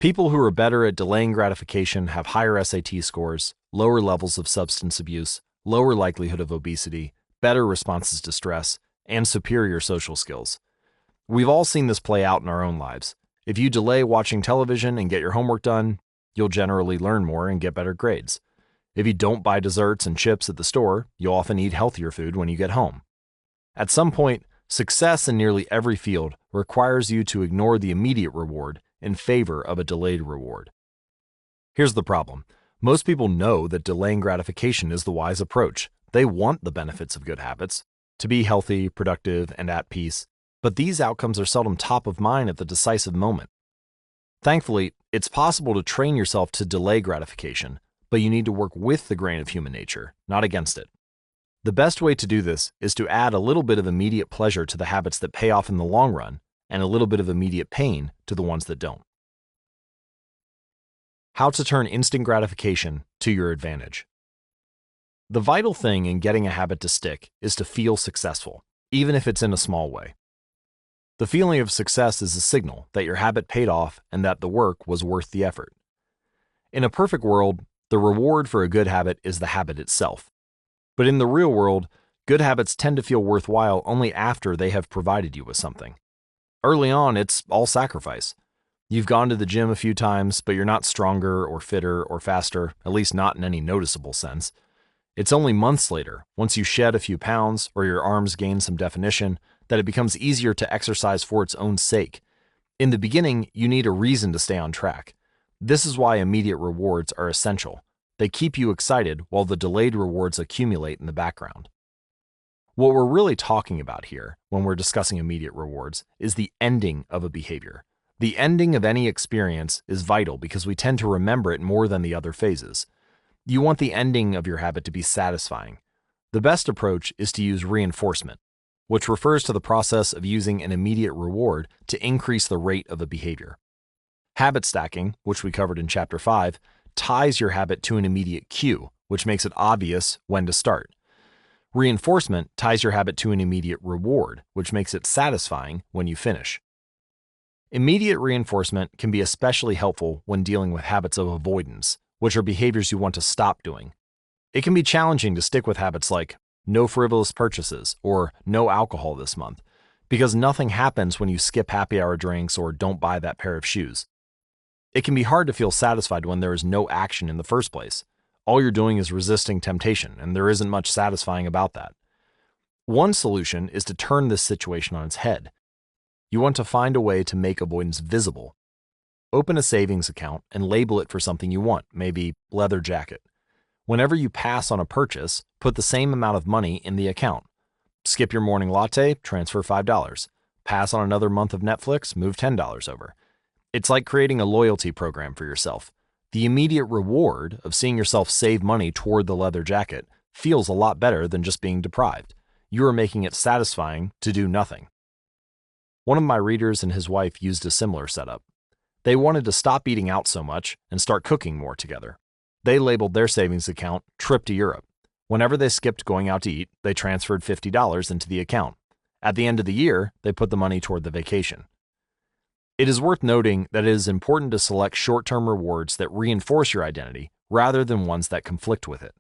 People who are better at delaying gratification have higher SAT scores, lower levels of substance abuse, lower likelihood of obesity, better responses to stress, and superior social skills. We've all seen this play out in our own lives. If you delay watching television and get your homework done, you'll generally learn more and get better grades. If you don't buy desserts and chips at the store, you'll often eat healthier food when you get home. At some point, success in nearly every field requires you to ignore the immediate reward in favor of a delayed reward. Here's the problem. Most people know that delaying gratification is the wise approach. They want the benefits of good habits, to be healthy, productive, and at peace, but these outcomes are seldom top of mind at the decisive moment. Thankfully, it's possible to train yourself to delay gratification, but you need to work with the grain of human nature, not against it. The best way to do this is to add a little bit of immediate pleasure to the habits that pay off in the long run, and a little bit of immediate pain to the ones that don't. How to turn instant gratification to your advantage. The vital thing in getting a habit to stick is to feel successful, even if it's in a small way. The feeling of success is a signal that your habit paid off and that the work was worth the effort. In a perfect world, the reward for a good habit is the habit itself. But in the real world, good habits tend to feel worthwhile only after they have provided you with something. Early on, it's all sacrifice. You've gone to the gym a few times, but you're not stronger or fitter or faster, at least not in any noticeable sense. It's only months later, once you shed a few pounds or your arms gain some definition, that it becomes easier to exercise for its own sake. In the beginning, you need a reason to stay on track. This is why immediate rewards are essential. They keep you excited while the delayed rewards accumulate in the background. What we're really talking about here, when we're discussing immediate rewards, is the ending of a behavior. The ending of any experience is vital because we tend to remember it more than the other phases. You want the ending of your habit to be satisfying. The best approach is to use reinforcement, which refers to the process of using an immediate reward to increase the rate of a behavior. Habit stacking, which we covered in Chapter 5, ties your habit to an immediate cue, which makes it obvious when to start. Reinforcement ties your habit to an immediate reward, which makes it satisfying when you finish. Immediate reinforcement can be especially helpful when dealing with habits of avoidance, which are behaviors you want to stop doing. It can be challenging to stick with habits like no frivolous purchases or no alcohol this month, because nothing happens when you skip happy hour drinks or don't buy that pair of shoes. It can be hard to feel satisfied when there is no action in the first place. All you're doing is resisting temptation, and there isn't much satisfying about that. One solution is to turn this situation on its head. You want to find a way to make avoidance visible. Open a savings account and label it for something you want, maybe leather jacket. Whenever you pass on a purchase, put the same amount of money in the account. Skip your morning latte, transfer $5. Pass on another month of Netflix, move $10 over. It's like creating a loyalty program for yourself. The immediate reward of seeing yourself save money toward the leather jacket feels a lot better than just being deprived. You are making it satisfying to do nothing. One of my readers and his wife used a similar setup. They wanted to stop eating out so much and start cooking more together. They labeled their savings account Trip to Europe. Whenever they skipped going out to eat, they transferred $50 into the account. At the end of the year, they put the money toward the vacation. It is worth noting that it is important to select short-term rewards that reinforce your identity rather than ones that conflict with it.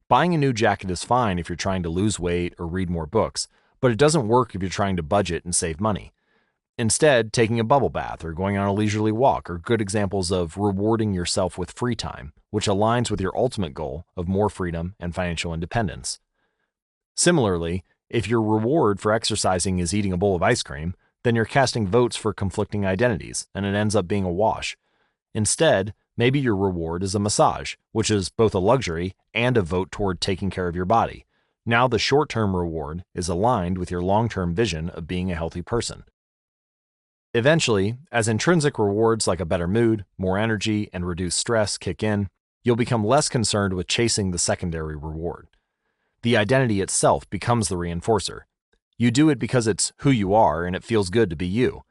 Buying a new jacket is fine if you're trying to lose weight or read more books, but it doesn't work if you're trying to budget and save money. Instead, taking a bubble bath or going on a leisurely walk are good examples of rewarding yourself with free time, which aligns with your ultimate goal of more freedom and financial independence. Similarly, if your reward for exercising is eating a bowl of ice cream, then you're casting votes for conflicting identities, and it ends up being a wash. Instead, maybe your reward is a massage, which is both a luxury and a vote toward taking care of your body. Now the short-term reward is aligned with your long-term vision of being a healthy person. Eventually, as intrinsic rewards like a better mood, more energy, and reduced stress kick in, you'll become less concerned with chasing the secondary reward. The identity itself becomes the reinforcer. You do it because it's who you are and it feels good to be you.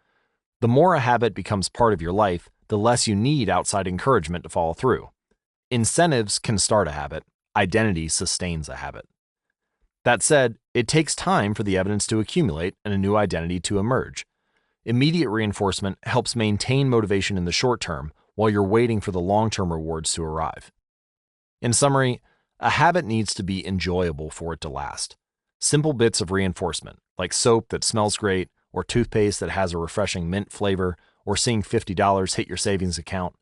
The more a habit becomes part of your life, the less you need outside encouragement to follow through. Incentives can start a habit. Identity sustains a habit. That said, it takes time for the evidence to accumulate and a new identity to emerge. Immediate reinforcement helps maintain motivation in the short term while you're waiting for the long-term rewards to arrive. In summary, a habit needs to be enjoyable for it to last. Simple bits of reinforcement, like soap that smells great, or toothpaste that has a refreshing mint flavor, or seeing $50 hit your savings account,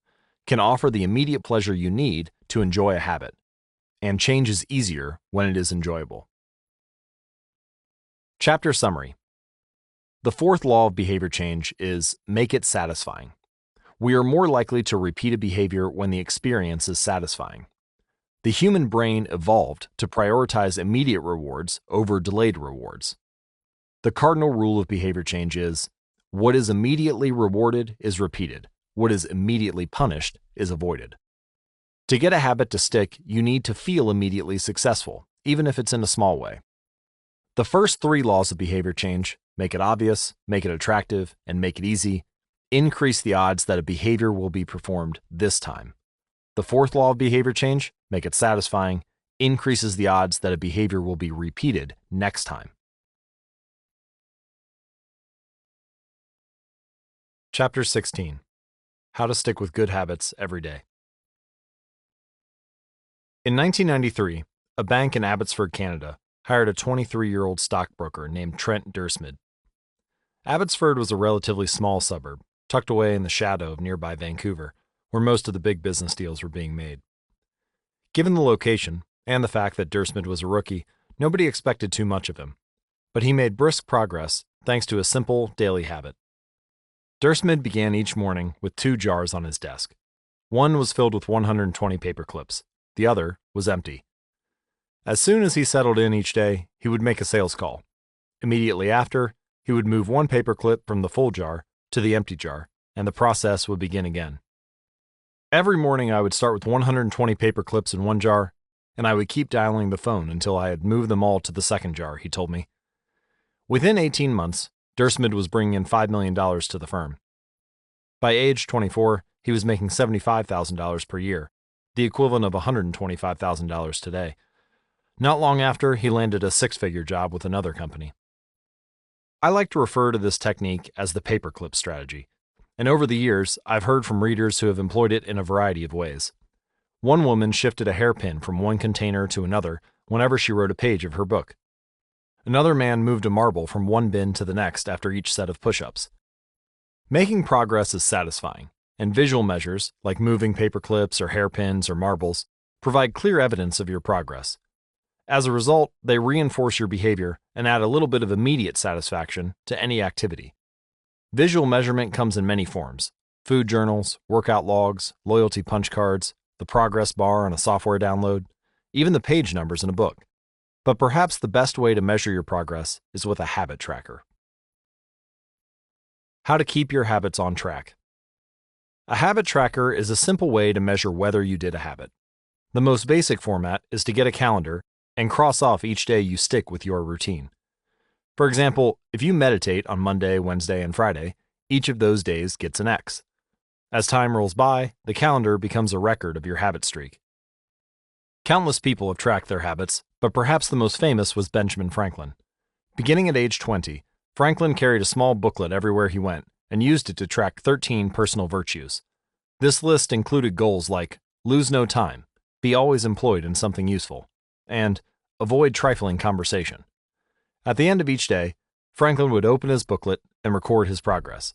can offer the immediate pleasure you need to enjoy a habit. And change is easier when it is enjoyable. Chapter Summary. The fourth law of behavior change is make it satisfying. We are more likely to repeat a behavior when the experience is satisfying. The human brain evolved to prioritize immediate rewards over delayed rewards. The cardinal rule of behavior change is, what is immediately rewarded is repeated. What is immediately punished is avoided. To get a habit to stick, you need to feel immediately successful, even if it's in a small way. The first three laws of behavior change, make it obvious, make it attractive, and make it easy, increase the odds that a behavior will be performed this time. The fourth law of behavior change, make it satisfying, increases the odds that a behavior will be repeated next time. Chapter 16. How to stick with good habits every day. In 1993, a bank in Abbotsford, Canada, hired a 23-year-old stockbroker named Trent Dursmid. Abbotsford was a relatively small suburb, tucked away in the shadow of nearby Vancouver, where most of the big business deals were being made. Given the location, and the fact that Dursmid was a rookie, nobody expected too much of him. But he made brisk progress thanks to a simple daily habit. Dursmid began each morning with 2 jars on his desk. One was filled with 120 paper clips. The other was empty. As soon as he settled in each day, he would make a sales call. Immediately after, he would move one paper clip from the full jar to the empty jar, and the process would begin again. Every morning I would start with 120 paper clips in one jar, and I would keep dialing the phone until I had moved them all to the second jar, he told me. Within 18 months, Dursmid was bringing in $5 million to the firm. By age 24, he was making $75,000 per year, the equivalent of $125,000 today. Not long after, he landed a 6-figure job with another company. I like to refer to this technique as the paperclip strategy, and over the years, I've heard from readers who have employed it in a variety of ways. One woman shifted a hairpin from one container to another whenever she wrote a page of her book. Another man moved a marble from one bin to the next after each set of push-ups. Making progress is satisfying, and visual measures, like moving paper clips or hairpins or marbles, provide clear evidence of your progress. As a result, they reinforce your behavior and add a little bit of immediate satisfaction to any activity. Visual measurement comes in many forms: food journals, workout logs, loyalty punch cards, the progress bar on a software download, even the page numbers in a book. But perhaps the best way to measure your progress is with a habit tracker. How to keep your habits on track. A habit tracker is a simple way to measure whether you did a habit. The most basic format is to get a calendar and cross off each day you stick with your routine. For example, if you meditate on Monday, Wednesday, and Friday, each of those days gets an X. As time rolls by, the calendar becomes a record of your habit streak. Countless people have tracked their habits, but perhaps the most famous was Benjamin Franklin. Beginning at age 20, Franklin carried a small booklet everywhere he went and used it to track 13 personal virtues. This list included goals like lose no time, be always employed in something useful, and avoid trifling conversation. At the end of each day, Franklin would open his booklet and record his progress.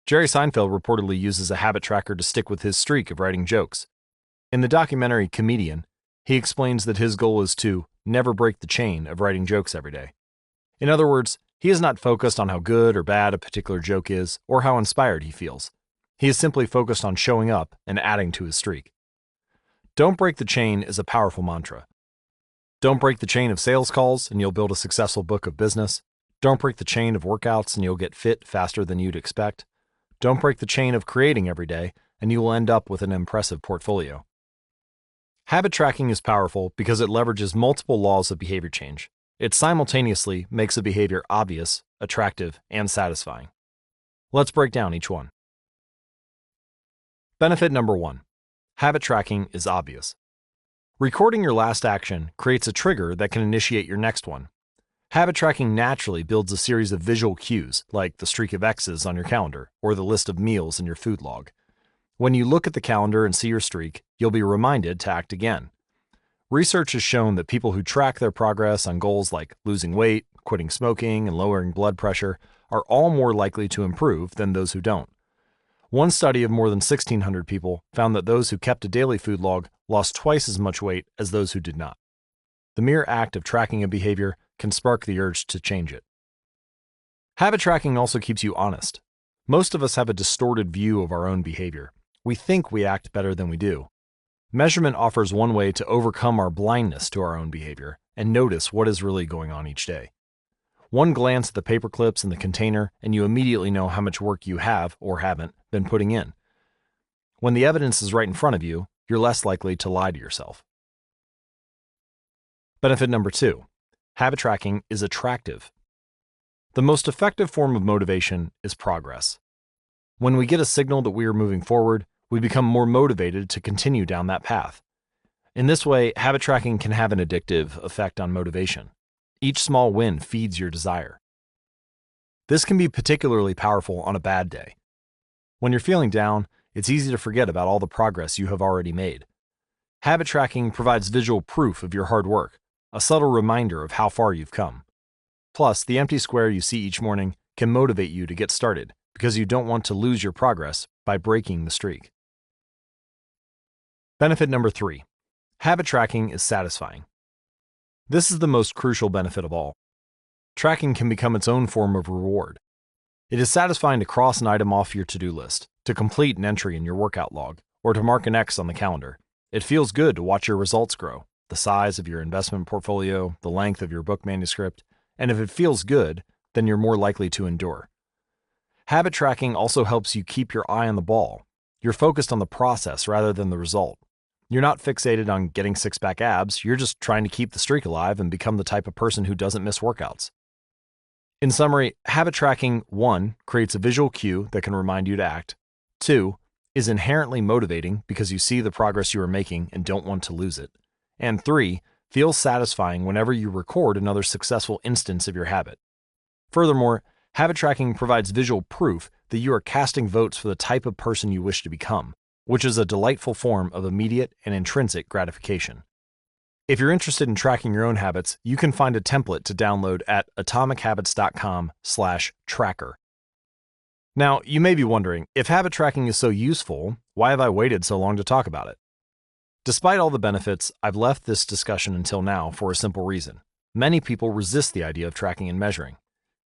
Jerry Seinfeld reportedly uses a habit tracker to stick with his streak of writing jokes. In the documentary Comedian, he explains that his goal is to never break the chain of writing jokes every day. In other words, he is not focused on how good or bad a particular joke is or how inspired he feels. He is simply focused on showing up and adding to his streak. Don't break the chain is a powerful mantra. Don't break the chain of sales calls and you'll build a successful book of business. Don't break the chain of workouts and you'll get fit faster than you'd expect. Don't break the chain of creating every day and you will end up with an impressive portfolio. Habit tracking is powerful because it leverages multiple laws of behavior change. It simultaneously makes a behavior obvious, attractive, and satisfying. Let's break down each one. Benefit number 1. Habit tracking is obvious. Recording your last action creates a trigger that can initiate your next one. Habit tracking naturally builds a series of visual cues, like the streak of X's on your calendar or the list of meals in your food log. When you look at the calendar and see your streak, you'll be reminded to act again. Research has shown that people who track their progress on goals like losing weight, quitting smoking, and lowering blood pressure are all more likely to improve than those who don't. One study of more than 1,600 people found that those who kept a daily food log lost twice as much weight as those who did not. The mere act of tracking a behavior can spark the urge to change it. Habit tracking also keeps you honest. Most of us have a distorted view of our own behavior. We think we act better than we do. Measurement offers one way to overcome our blindness to our own behavior and notice what is really going on each day. One glance at the paper clips in the container and you immediately know how much work you have, or haven't, been putting in. When the evidence is right in front of you, you're less likely to lie to yourself. Benefit number 2. Habit tracking is attractive. The most effective form of motivation is progress. When we get a signal that we are moving forward, we become more motivated to continue down that path. In this way, habit tracking can have an addictive effect on motivation. Each small win feeds your desire. This can be particularly powerful on a bad day. When you're feeling down, it's easy to forget about all the progress you have already made. Habit tracking provides visual proof of your hard work, a subtle reminder of how far you've come. Plus, the empty square you see each morning can motivate you to get started because you don't want to lose your progress by breaking the streak. Benefit number 3. Habit tracking is satisfying. This is the most crucial benefit of all. Tracking can become its own form of reward. It is satisfying to cross an item off your to-do list, to complete an entry in your workout log, or to mark an X on the calendar. It feels good to watch your results grow, the size of your investment portfolio, the length of your book manuscript, and if it feels good, then you're more likely to endure. Habit tracking also helps you keep your eye on the ball. You're focused on the process rather than the result. You're not fixated on getting six-pack abs, you're just trying to keep the streak alive and become the type of person who doesn't miss workouts. In summary, habit tracking, 1, creates a visual cue that can remind you to act. 2, is inherently motivating because you see the progress you are making and don't want to lose it. And 3, feels satisfying whenever you record another successful instance of your habit. Furthermore, habit tracking provides visual proof that you are casting votes for the type of person you wish to become, which is a delightful form of immediate and intrinsic gratification. If you're interested in tracking your own habits, you can find a template to download at atomichabits.com/tracker. Now, you may be wondering, if habit tracking is so useful, why have I waited so long to talk about it? Despite all the benefits, I've left this discussion until now for a simple reason. Many people resist the idea of tracking and measuring.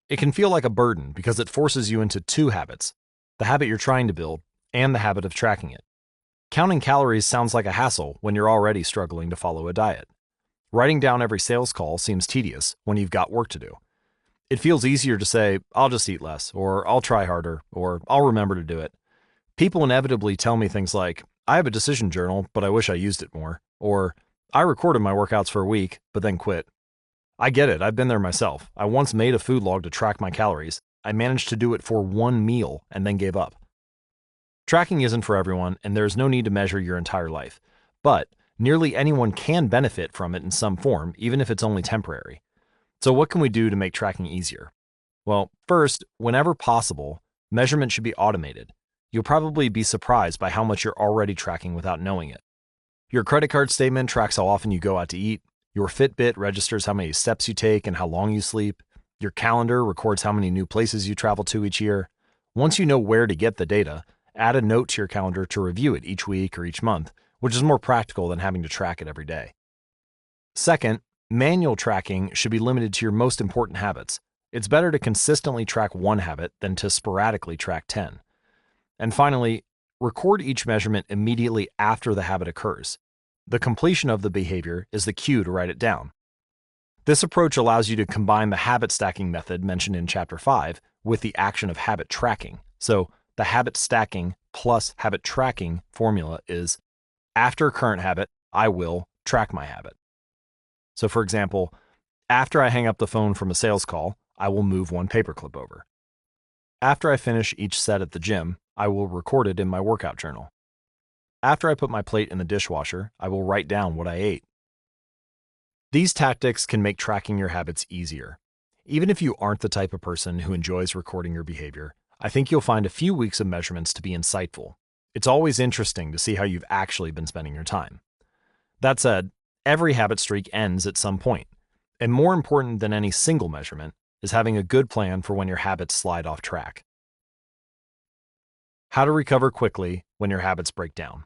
It can feel like a burden because it forces you into two habits, the habit you're trying to build and the habit of tracking it. Counting calories sounds like a hassle when you're already struggling to follow a diet. Writing down every sales call seems tedious when you've got work to do. It feels easier to say, I'll just eat less, or I'll try harder, or I'll remember to do it. People inevitably tell me things like, I have a decision journal, but I wish I used it more, or I recorded my workouts for a week, but then quit. I get it, I've been there myself. I once made a food log to track my calories. I managed to do it for one meal and then gave up. Tracking isn't for everyone, and there's no need to measure your entire life. But nearly anyone can benefit from it in some form, even if it's only temporary. So what can we do to make tracking easier? Well, first, whenever possible, measurement should be automated. You'll probably be surprised by how much you're already tracking without knowing it. Your credit card statement tracks how often you go out to eat. Your Fitbit registers how many steps you take and how long you sleep. Your calendar records how many new places you travel to each year. Once you know where to get the data, add a note to your calendar to review it each week or each month, which is more practical than having to track it every day. Second, manual tracking should be limited to your most important habits. It's better to consistently track one habit than to sporadically track 10. And finally, record each measurement immediately after the habit occurs. The completion of the behavior is the cue to write it down. This approach allows you to combine the habit stacking method mentioned in Chapter 5 with the action of habit tracking. So the habit stacking plus habit tracking formula is, after current habit, I will track my habit. So for example, after I hang up the phone from a sales call, I will move one paperclip over. After I finish each set at the gym, I will record it in my workout journal. After I put my plate in the dishwasher, I will write down what I ate. These tactics can make tracking your habits easier. Even if you aren't the type of person who enjoys recording your behavior, I think you'll find a few weeks of measurements to be insightful. It's always interesting to see how you've actually been spending your time. That said, every habit streak ends at some point, and more important than any single measurement is having a good plan for when your habits slide off track. How to recover quickly when your habits break down.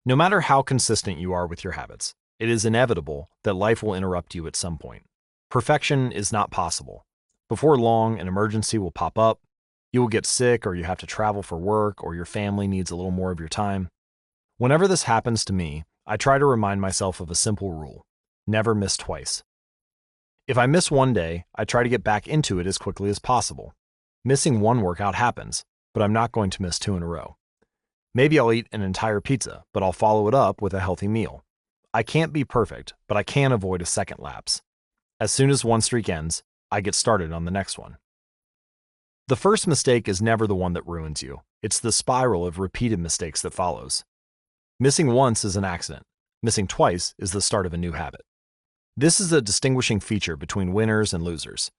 No matter how consistent you are with your habits, it is inevitable that life will interrupt you at some point. Perfection is not possible. Before long, an emergency will pop up, you will get sick, or you have to travel for work, or your family needs a little more of your time. Whenever this happens to me, I try to remind myself of a simple rule: never miss twice. If I miss one day, I try to get back into it as quickly as possible. Missing one workout happens, but I'm not going to miss 2 in a row. Maybe I'll eat an entire pizza, but I'll follow it up with a healthy meal. I can't be perfect, but I can avoid a second lapse. As soon as one streak ends, I get started on the next one. The first mistake is never the one that ruins you. It's the spiral of repeated mistakes that follows. Missing once is an accident. Missing twice is the start of a new habit. This is a distinguishing feature between winners and losers.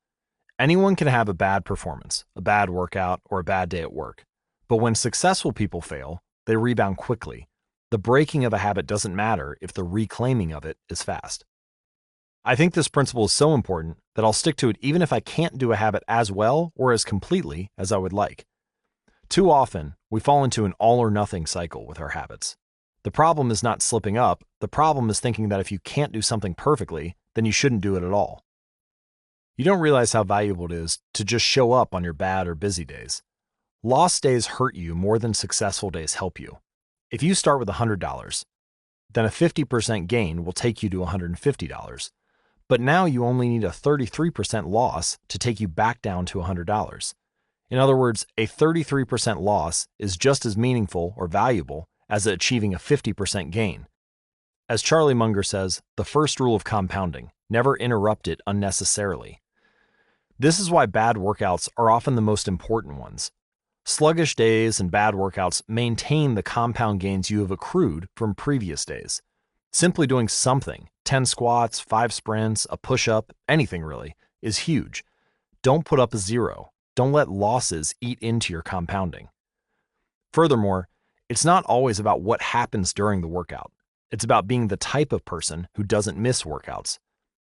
Anyone can have a bad performance, a bad workout, or a bad day at work. But when successful people fail, they rebound quickly. The breaking of a habit doesn't matter if the reclaiming of it is fast. I think this principle is so important that I'll stick to it even if I can't do a habit as well or as completely as I would like. Too often, we fall into an all-or-nothing cycle with our habits. The problem is not slipping up, the problem is thinking that if you can't do something perfectly, then you shouldn't do it at all. You don't realize how valuable it is to just show up on your bad or busy days. Lost days hurt you more than successful days help you. If you start with $100, then a 50% gain will take you to $150. But now you only need a 33% loss to take you back down to $100. In other words, a 33% loss is just as meaningful or valuable as achieving a 50% gain. As Charlie Munger says, the first rule of compounding: never interrupt it unnecessarily. This is why bad workouts are often the most important ones. Sluggish days and bad workouts maintain the compound gains you have accrued from previous days. Simply doing something, 10 squats, 5 sprints, a push-up, anything really, is huge. Don't put up a 0. Don't let losses eat into your compounding. Furthermore, it's not always about what happens during the workout. It's about being the type of person who doesn't miss workouts.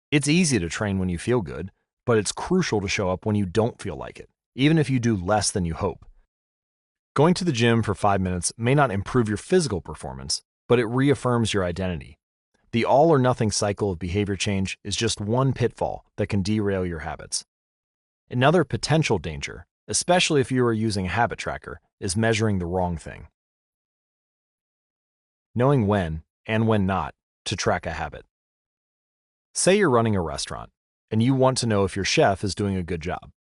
It's easy to train when you feel good, but it's crucial to show up when you don't feel like it, even if you do less than you hope. Going to the gym for 5 minutes may not improve your physical performance, but it reaffirms your identity. The all-or-nothing cycle of behavior change is just one pitfall that can derail your habits. Another potential danger, especially if you are using a habit tracker, is measuring the wrong thing. Knowing when, and when not, to track a habit. Say you're running a restaurant, and you want to know if your chef is doing a good job.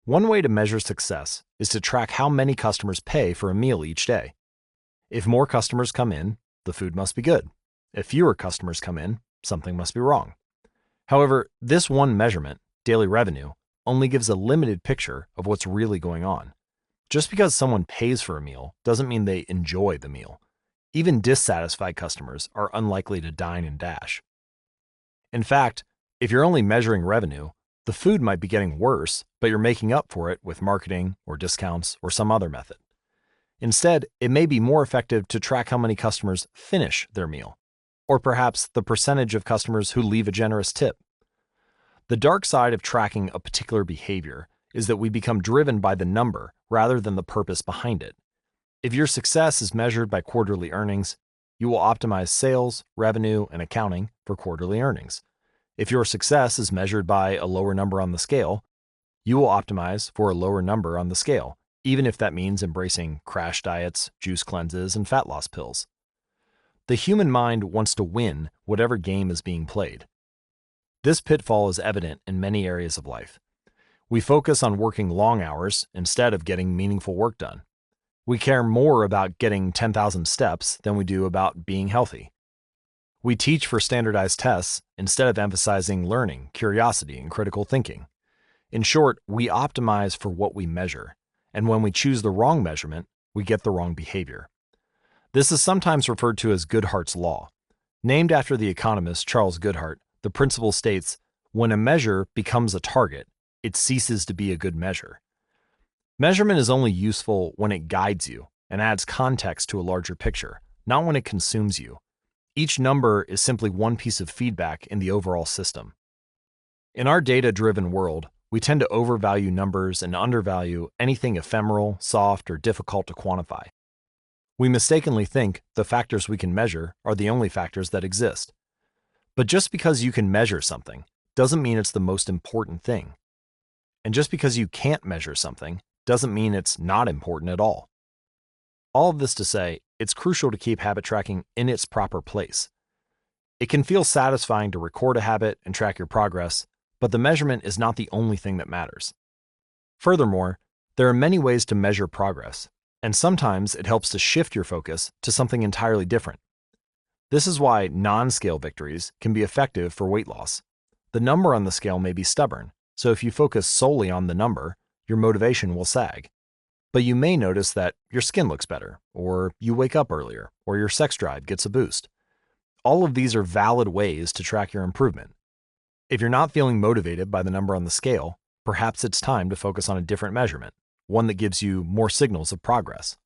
One way to measure success is to track how many customers pay for a meal each day. If more customers come in, the food must be good. If fewer customers come in, something must be wrong. However, this one measurement, daily revenue, only gives a limited picture of what's really going on. Just because someone pays for a meal doesn't mean they enjoy the meal. Even dissatisfied customers are unlikely to dine and dash. In fact, if you're only measuring revenue, the food might be getting worse, but you're making up for it with marketing or discounts or some other method. Instead, it may be more effective to track how many customers finish their meal, or perhaps the percentage of customers who leave a generous tip. The dark side of tracking a particular behavior is that we become driven by the number rather than the purpose behind it. If your success is measured by quarterly earnings, you will optimize sales, revenue, and accounting for quarterly earnings. If your success is measured by a lower number on the scale, you will optimize for a lower number on the scale, even if that means embracing crash diets, juice cleanses, and fat loss pills. The human mind wants to win whatever game is being played. This pitfall is evident in many areas of life. We focus on working long hours instead of getting meaningful work done. We care more about getting 10,000 steps than we do about being healthy. We teach for standardized tests instead of emphasizing learning, curiosity, and critical thinking. In short, we optimize for what we measure, and when we choose the wrong measurement, we get the wrong behavior. This is sometimes referred to as Goodhart's Law. Named after the economist Charles Goodhart, the principle states, when a measure becomes a target, it ceases to be a good measure. Measurement is only useful when it guides you and adds context to a larger picture, not when it consumes you. Each number is simply one piece of feedback in the overall system. In our data-driven world, we tend to overvalue numbers and undervalue anything ephemeral, soft, or difficult to quantify. We mistakenly think the factors we can measure are the only factors that exist. But just because you can measure something doesn't mean it's the most important thing. And just because you can't measure something doesn't mean it's not important at all. All of this to say, it's crucial to keep habit tracking in its proper place. It can feel satisfying to record a habit and track your progress, but the measurement is not the only thing that matters. Furthermore, there are many ways to measure progress, and sometimes it helps to shift your focus to something entirely different. This is why non-scale victories can be effective for weight loss. The number on the scale may be stubborn, so if you focus solely on the number, your motivation will sag. But you may notice that your skin looks better, or you wake up earlier, or your sex drive gets a boost. All of these are valid ways to track your improvement. If you're not feeling motivated by the number on the scale, perhaps it's time to focus on a different measurement, one that gives you more signals of progress.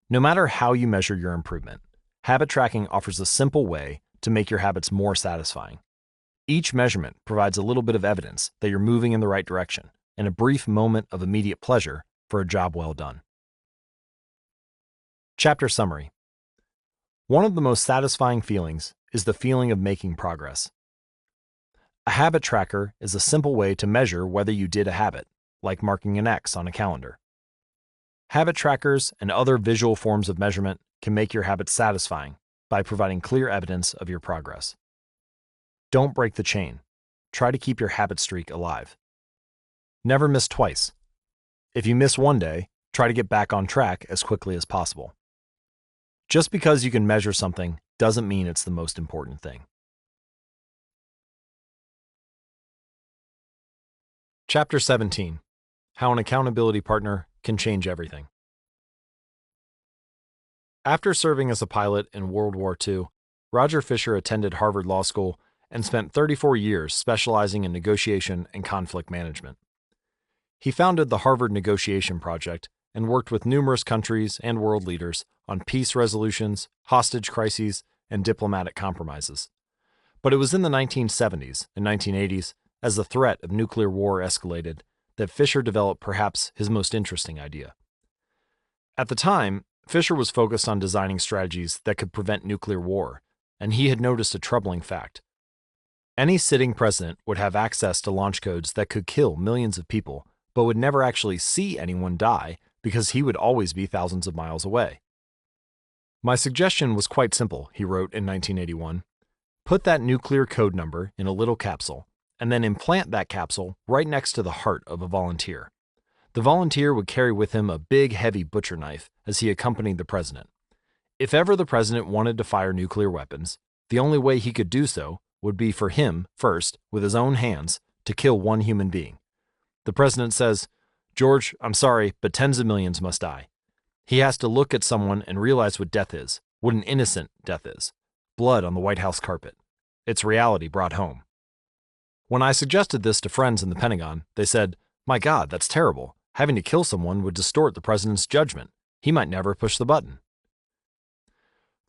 No matter how you measure your improvement, habit tracking offers a simple way to make your habits more satisfying. Each measurement provides a little bit of evidence that you're moving in the right direction, and a brief moment of immediate pleasure for a job well done. Chapter Summary. One of the most satisfying feelings is the feeling of making progress. A habit tracker is a simple way to measure whether you did a habit, like marking an X on a calendar. Habit trackers and other visual forms of measurement can make your habits satisfying by providing clear evidence of your progress. Don't break the chain. Try to keep your habit streak alive. Never miss twice. If you miss one day, try to get back on track as quickly as possible. Just because you can measure something doesn't mean it's the most important thing. Chapter 17. How an accountability partner can change everything. After serving as a pilot in World War II, Roger Fisher attended Harvard Law School and spent 34 years specializing in negotiation and conflict management. He founded the Harvard Negotiation Project and worked with numerous countries and world leaders on peace resolutions, hostage crises, and diplomatic compromises. But it was in the 1970s and 1980s, as the threat of nuclear war escalated, that Fisher developed perhaps his most interesting idea. At the time, Fisher was focused on designing strategies that could prevent nuclear war, and he had noticed a troubling fact. Any sitting president would have access to launch codes that could kill millions of people, but would never actually see anyone die because he would always be thousands of miles away. My suggestion was quite simple, he wrote in 1981. Put that nuclear code number in a little capsule, and then implant that capsule right next to the heart of a volunteer. The volunteer would carry with him a big, heavy butcher knife as he accompanied the president. If ever the president wanted to fire nuclear weapons, the only way he could do so would be for him, first, with his own hands, to kill one human being. The president says, "George, I'm sorry, but tens of millions must die." He has to look at someone and realize what death is, what an innocent death is. Blood on the White House carpet. It's reality brought home. When I suggested this to friends in the Pentagon, they said, "My God, that's terrible. Having to kill someone would distort the president's judgment. He might never push the button."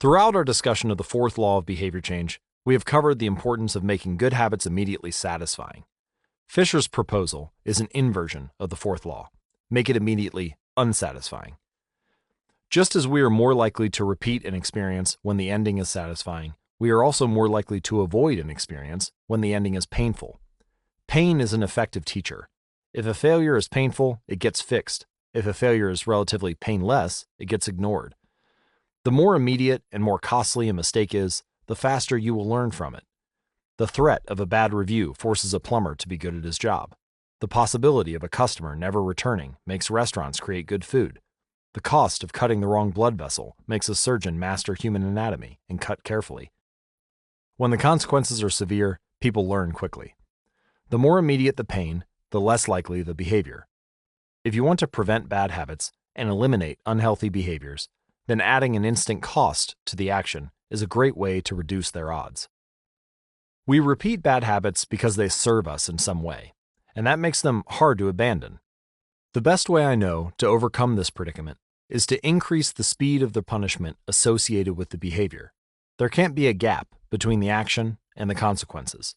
Throughout our discussion of the fourth law of behavior change, we have covered the importance of making good habits immediately satisfying. Fisher's proposal is an inversion of the fourth law. Make it immediately unsatisfying. Just as we are more likely to repeat an experience when the ending is satisfying, we are also more likely to avoid an experience when the ending is painful. Pain is an effective teacher. If a failure is painful, it gets fixed. If a failure is relatively painless, it gets ignored. The more immediate and more costly a mistake is, the faster you will learn from it. The threat of a bad review forces a plumber to be good at his job. The possibility of a customer never returning makes restaurants create good food. The cost of cutting the wrong blood vessel makes a surgeon master human anatomy and cut carefully. When the consequences are severe, people learn quickly. The more immediate the pain, the less likely the behavior. If you want to prevent bad habits and eliminate unhealthy behaviors, then adding an instant cost to the action is a great way to reduce their odds. We repeat bad habits because they serve us in some way, and that makes them hard to abandon. The best way I know to overcome this predicament is to increase the speed of the punishment associated with the behavior. There can't be a gap between the action and the consequences.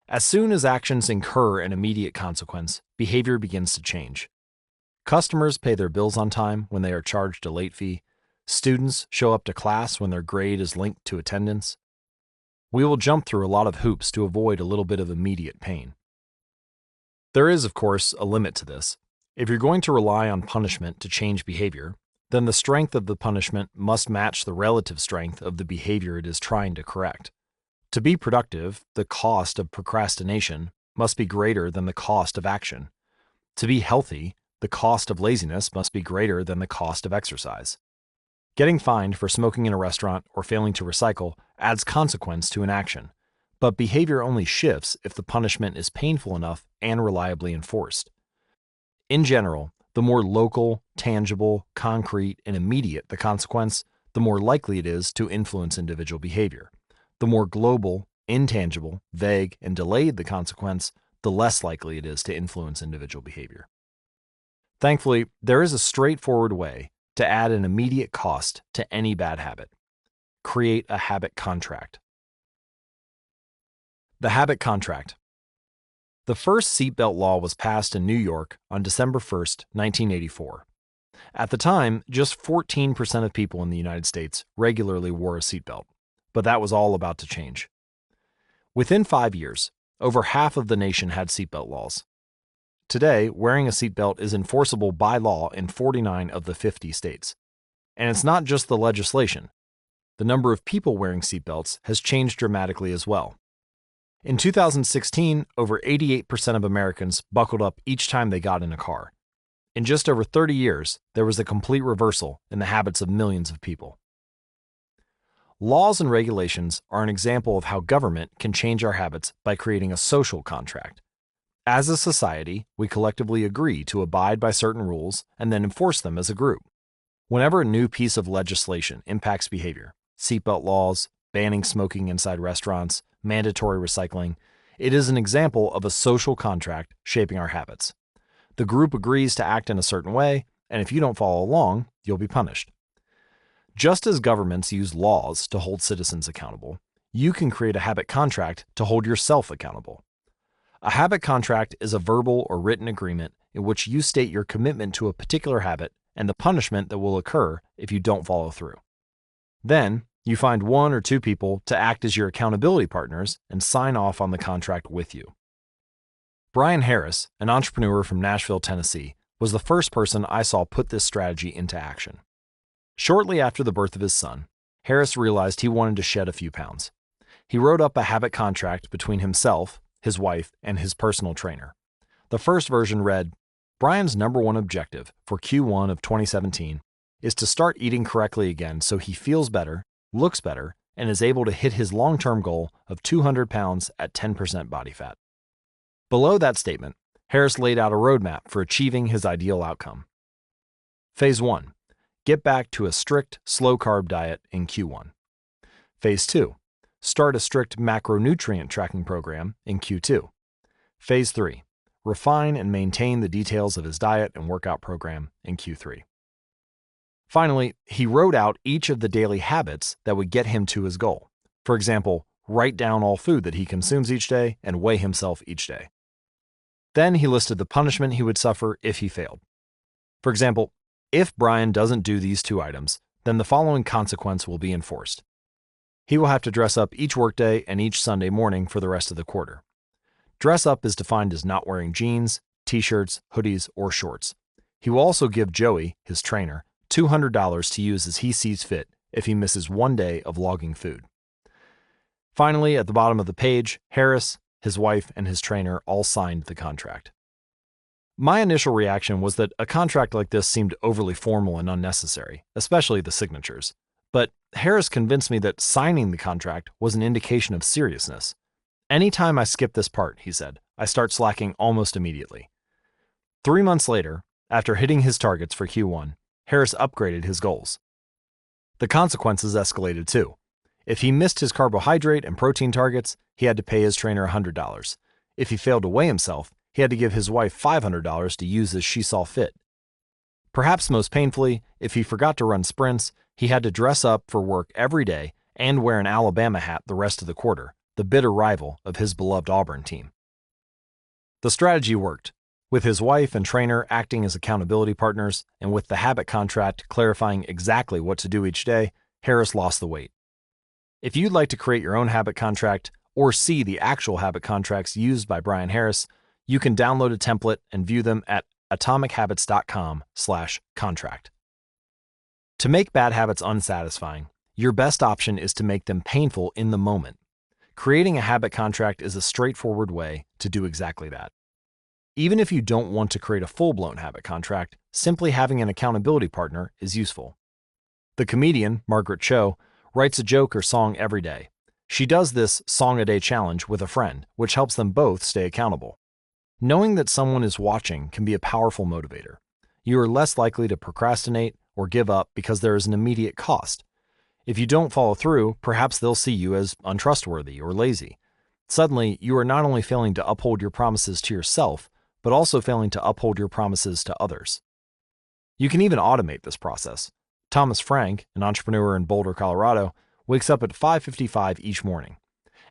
As soon as actions incur an immediate consequence, behavior begins to change. Customers pay their bills on time when they are charged a late fee. Students show up to class when their grade is linked to attendance. We will jump through a lot of hoops to avoid a little bit of immediate pain. There is, of course, a limit to this. If you're going to rely on punishment to change behavior, then the strength of the punishment must match the relative strength of the behavior it is trying to correct. To be productive, the cost of procrastination must be greater than the cost of action. To be healthy, the cost of laziness must be greater than the cost of exercise. Getting fined for smoking in a restaurant or failing to recycle adds consequence to an action, but behavior only shifts if the punishment is painful enough and reliably enforced. In general, the more local, tangible, concrete, and immediate the consequence, the more likely it is to influence individual behavior. The more global, intangible, vague, and delayed the consequence, the less likely it is to influence individual behavior. Thankfully, there is a straightforward way to add an immediate cost to any bad habit. Create a habit contract. The habit contract. The first seatbelt law was passed in New York on December 1st, 1984. At the time, just 14% of people in the United States regularly wore a seatbelt, but that was all about to change. Within 5 years, over half of the nation had seatbelt laws. Today, wearing a seatbelt is enforceable by law in 49 of the 50 states. And it's not just the legislation. The number of people wearing seatbelts has changed dramatically as well. In 2016, over 88% of Americans buckled up each time they got in a car. In just over 30 years, there was a complete reversal in the habits of millions of people. Laws and regulations are an example of how government can change our habits by creating a social contract. As a society, we collectively agree to abide by certain rules and then enforce them as a group. Whenever a new piece of legislation impacts behavior, seatbelt laws, banning smoking inside restaurants, mandatory recycling, it is an example of a social contract shaping our habits. The group agrees to act in a certain way, and if you don't follow along, you'll be punished. Just as governments use laws to hold citizens accountable, you can create a habit contract to hold yourself accountable. A habit contract is a verbal or written agreement in which you state your commitment to a particular habit and the punishment that will occur if you don't follow through. Then, you find 1 or 2 people to act as your accountability partners and sign off on the contract with you. Brian Harris, an entrepreneur from Nashville, Tennessee, was the first person I saw put this strategy into action. Shortly after the birth of his son, Harris realized he wanted to shed a few pounds. He wrote up a habit contract between himself, his wife, and his personal trainer. The first version read, "Brian's #1 objective for Q1 of 2017 is to start eating correctly again so he feels better, looks better, and is able to hit his long-term goal of 200 pounds at 10% body fat." Below that statement, Harris laid out a roadmap for achieving his ideal outcome. Phase 1. Get back to a strict, slow-carb diet in Q1. Phase 2. Start a strict macronutrient tracking program in Q2. Phase 3. Refine and maintain the details of his diet and workout program in Q3. Finally, he wrote out each of the daily habits that would get him to his goal. For example, write down all food that he consumes each day and weigh himself each day. Then he listed the punishment he would suffer if he failed. For example, if Brian doesn't do these 2 items, then the following consequence will be enforced. He will have to dress up each workday and each Sunday morning for the rest of the quarter. Dress up is defined as not wearing jeans, t-shirts, hoodies, or shorts. He will also give Joey, his trainer, $200 to use as he sees fit if he misses 1 day of logging food. Finally, at the bottom of the page, Harris, his wife, and his trainer all signed the contract. My initial reaction was that a contract like this seemed overly formal and unnecessary, especially the signatures. But Harris convinced me that signing the contract was an indication of seriousness. "Anytime I skip this part," he said, "I start slacking almost immediately." 3 months later, after hitting his targets for Q1, Harris upgraded his goals. The consequences escalated too. If he missed his carbohydrate and protein targets, he had to pay his trainer $100. If he failed to weigh himself, he had to give his wife $500 to use as she saw fit. Perhaps most painfully, if he forgot to run sprints, he had to dress up for work every day and wear an Alabama hat the rest of the quarter, the bitter rival of his beloved Auburn team. The strategy worked, with his wife and trainer acting as accountability partners, and with the habit contract clarifying exactly what to do each day, Harris lost the weight. If you'd like to create your own habit contract or see the actual habit contracts used by Brian Harris, you can download a template and view them at atomichabits.com/contract. To make bad habits unsatisfying, your best option is to make them painful in the moment. Creating a habit contract is a straightforward way to do exactly that. Even if you don't want to create a full-blown habit contract, simply having an accountability partner is useful. The comedian, Margaret Cho, writes a joke or song every day. She does this song-a-day challenge with a friend, which helps them both stay accountable. Knowing that someone is watching can be a powerful motivator. You are less likely to procrastinate or give up because there is an immediate cost. If you don't follow through, perhaps they'll see you as untrustworthy or lazy. Suddenly, you are not only failing to uphold your promises to yourself, but also failing to uphold your promises to others. You can even automate this process. Thomas Frank, an entrepreneur in Boulder, Colorado, wakes up at 5:55 each morning.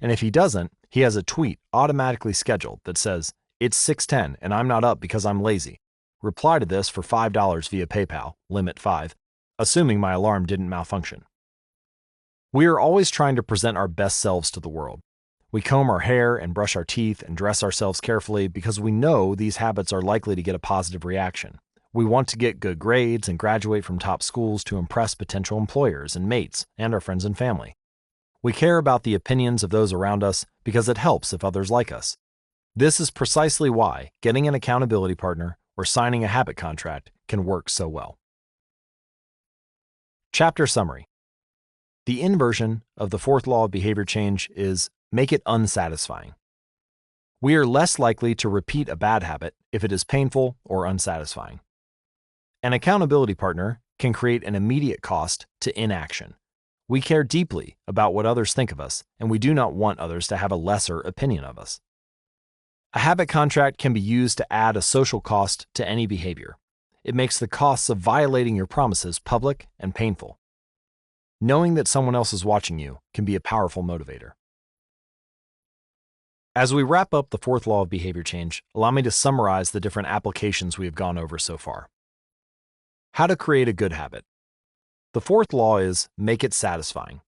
And if he doesn't, he has a tweet automatically scheduled that says, "It's 6:10 and I'm not up because I'm lazy. Reply to this for $5 via PayPal, limit 5, assuming my alarm didn't malfunction." We are always trying to present our best selves to the world. We comb our hair and brush our teeth and dress ourselves carefully because we know these habits are likely to get a positive reaction. We want to get good grades and graduate from top schools to impress potential employers and mates and our friends and family. We care about the opinions of those around us because it helps if others like us. This is precisely why getting an accountability partner or signing a habit contract can work so well. Chapter summary. The inversion of the 4th law of behavior change is make it unsatisfying. We are less likely to repeat a bad habit if it is painful or unsatisfying. An accountability partner can create an immediate cost to inaction. We care deeply about what others think of us, and we do not want others to have a lesser opinion of us. A habit contract can be used to add a social cost to any behavior. It makes the costs of violating your promises public and painful. Knowing that someone else is watching you can be a powerful motivator. As we wrap up the 4th law of behavior change, allow me to summarize the different applications we have gone over so far. How to create a good habit. The fourth law is make it satisfying.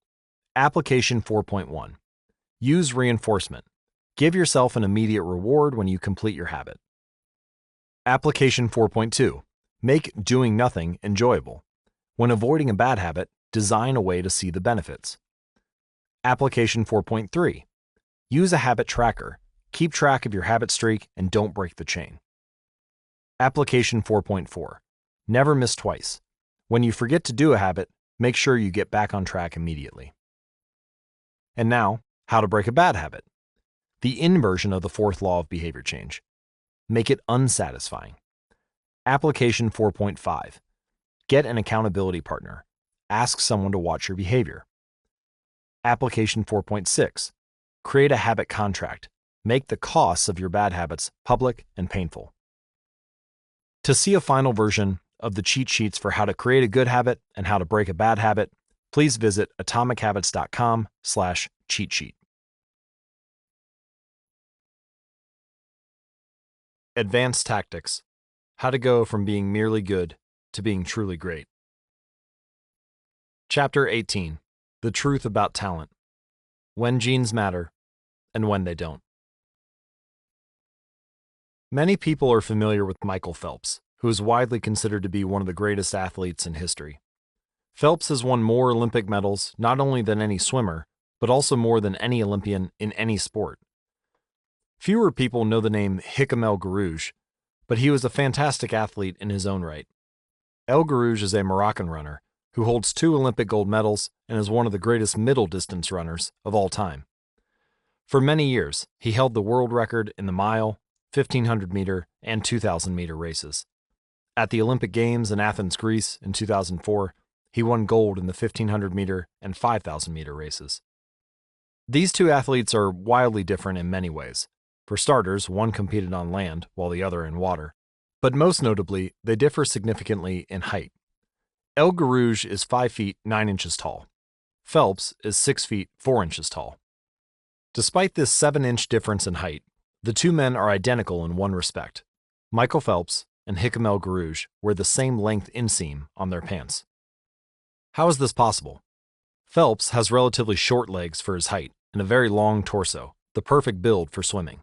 Application 4.1. Use reinforcement. Give yourself an immediate reward when you complete your habit. Application 4.2. Make doing nothing enjoyable. When avoiding a bad habit, design a way to see the benefits. Application 4.3. Use a habit tracker. Keep track of your habit streak and don't break the chain. Application 4.4. Never miss twice. When you forget to do a habit, make sure you get back on track immediately. And now, how to break a bad habit. The inversion of the fourth law of behavior change. Make it unsatisfying. Application 4.5. Get an accountability partner. Ask someone to watch your behavior. Application 4.6. Create a habit contract. Make the costs of your bad habits public and painful. To see a final version of the cheat sheets for how to create a good habit and how to break a bad habit, please visit atomichabits.com/cheat sheet. Advanced Tactics. How to go from being merely good to being truly great. Chapter 18. The Truth About Talent. When genes matter and when they don't. Many people are familiar with Michael Phelps, who is widely considered to be one of the greatest athletes in history. Phelps has won more Olympic medals not only than any swimmer, but also more than any Olympian in any sport. Fewer people know the name Hicham El Guerrouj, but he was a fantastic athlete in his own right. El Guerrouj is a Moroccan runner who holds 2 Olympic gold medals and is one of the greatest middle distance runners of all time. For many years, he held the world record in the mile, 1,500-meter, and 2,000-meter races. At the Olympic Games in Athens, Greece in 2004, he won gold in the 1,500-meter and 5,000-meter races. These two athletes are wildly different in many ways. For starters, one competed on land while the other in water. But most notably, they differ significantly in height. El Guerrouj is 5 feet 9 inches tall. Phelps is 6 feet 4 inches tall. Despite this 7-inch difference in height, the two men are identical in one respect. Michael Phelps and Hicham El Guerrouj wear the same length inseam on their pants. How is this possible? Phelps has relatively short legs for his height and a very long torso, the perfect build for swimming.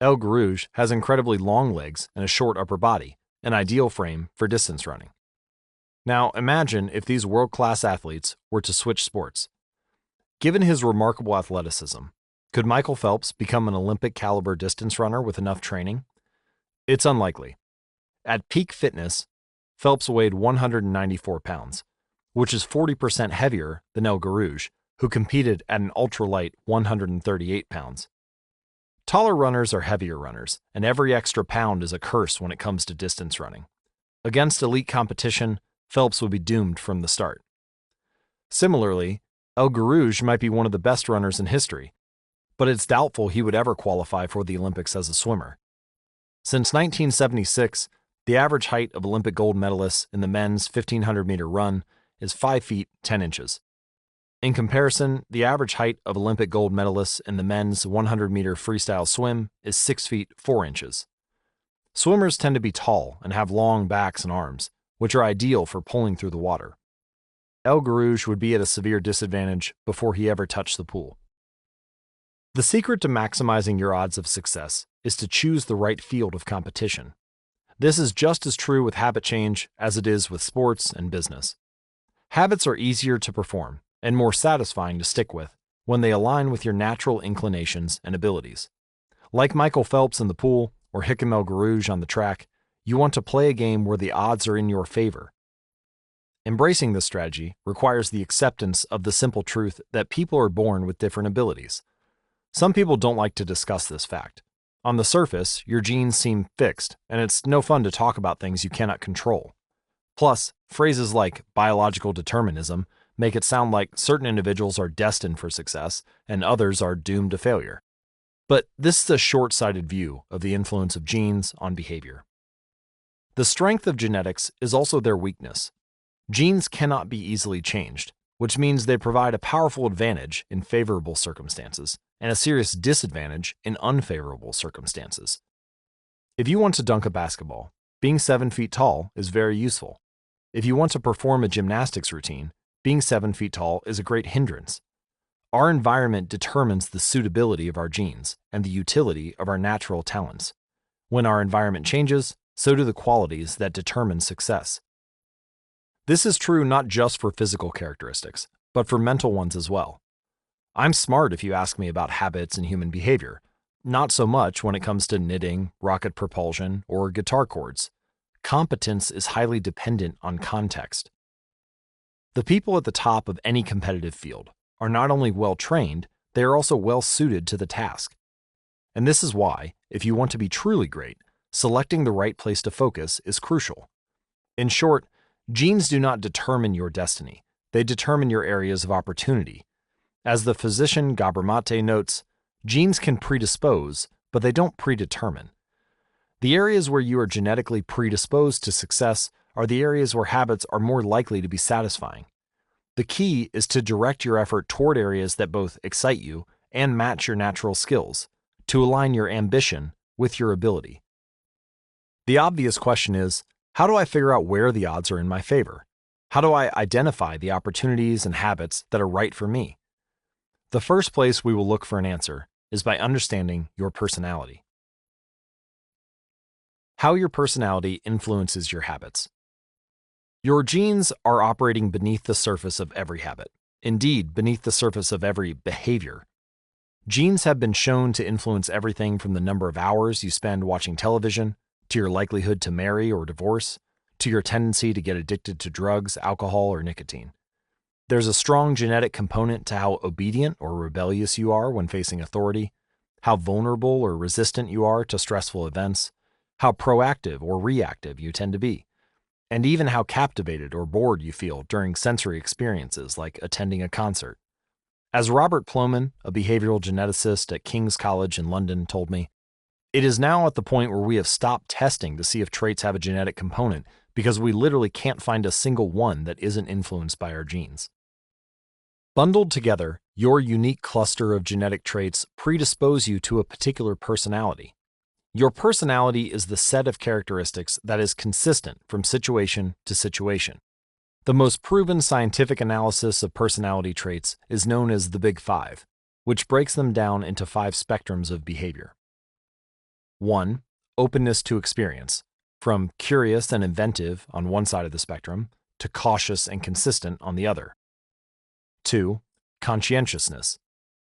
El Guerrouj has incredibly long legs and a short upper body, an ideal frame for distance running. Now imagine if these world-class athletes were to switch sports. Given his remarkable athleticism, could Michael Phelps become an Olympic-caliber distance runner with enough training? It's unlikely. At peak fitness, Phelps weighed 194 pounds, which is 40% heavier than El Guerrouj, who competed at an ultralight 138 pounds. Taller runners are heavier runners, and every extra pound is a curse when it comes to distance running. Against elite competition, Phelps would be doomed from the start. Similarly, El Guerrouj might be one of the best runners in history, but it's doubtful he would ever qualify for the Olympics as a swimmer. Since 1976, the average height of Olympic gold medalists in the men's 1,500-meter run is 5 feet 10 inches. In comparison, the average height of Olympic gold medalists in the men's 100-meter freestyle swim is 6 feet 4 inches. Swimmers tend to be tall and have long backs and arms, which are ideal for pulling through the water. El Guerrouj would be at a severe disadvantage before he ever touched the pool. The secret to maximizing your odds of success is to choose the right field of competition. This is just as true with habit change as it is with sports and business. Habits are easier to perform and more satisfying to stick with when they align with your natural inclinations and abilities. Like Michael Phelps in the pool or Hicham El Guerrouj on the track, you want to play a game where the odds are in your favor. Embracing this strategy requires the acceptance of the simple truth that people are born with different abilities. Some people don't like to discuss this fact. On the surface, your genes seem fixed, and it's no fun to talk about things you cannot control. Plus, phrases like biological determinism make it sound like certain individuals are destined for success and others are doomed to failure. But this is a short-sighted view of the influence of genes on behavior. The strength of genetics is also their weakness. Genes cannot be easily changed, which means they provide a powerful advantage in favorable circumstances and a serious disadvantage in unfavorable circumstances. If you want to dunk a basketball, being 7 feet tall is very useful. If you want to perform a gymnastics routine, being 7 feet tall is a great hindrance. Our environment determines the suitability of our genes and the utility of our natural talents. When our environment changes, so do the qualities that determine success. This is true not just for physical characteristics, but for mental ones as well. I'm smart if you ask me about habits and human behavior, not so much when it comes to knitting, rocket propulsion, or guitar chords. Competence is highly dependent on context. The people at the top of any competitive field are not only well-trained, they are also well-suited to the task. And this is why, if you want to be truly great, selecting the right place to focus is crucial. In short, genes do not determine your destiny, they determine your areas of opportunity. As the physician Gabor-Mate notes, genes can predispose, but they don't predetermine. The areas where you are genetically predisposed to success are the areas where habits are more likely to be satisfying. The key is to direct your effort toward areas that both excite you and match your natural skills, to align your ambition with your ability. The obvious question is, how do I figure out where the odds are in my favor? How do I identify the opportunities and habits that are right for me? The first place we will look for an answer is by understanding your personality. How your personality influences your habits. Your genes are operating beneath the surface of every habit, indeed, beneath the surface of every behavior. Genes have been shown to influence everything from the number of hours you spend watching television, to your likelihood to marry or divorce, to your tendency to get addicted to drugs, alcohol, or nicotine. There's a strong genetic component to how obedient or rebellious you are when facing authority, how vulnerable or resistant you are to stressful events, how proactive or reactive you tend to be, and even how captivated or bored you feel during sensory experiences like attending a concert. As Robert Plomin, a behavioral geneticist at King's College in London, told me, it is now at the point where we have stopped testing to see if traits have a genetic component because we literally can't find a single one that isn't influenced by our genes. Bundled together, your unique cluster of genetic traits predispose you to a particular personality. Your personality is the set of characteristics that is consistent from situation to situation. The most proven scientific analysis of personality traits is known as the Big Five, which breaks them down into 5 spectrums of behavior. 1. Openness to experience, from curious and inventive on one side of the spectrum to cautious and consistent on the other. 2. Conscientiousness,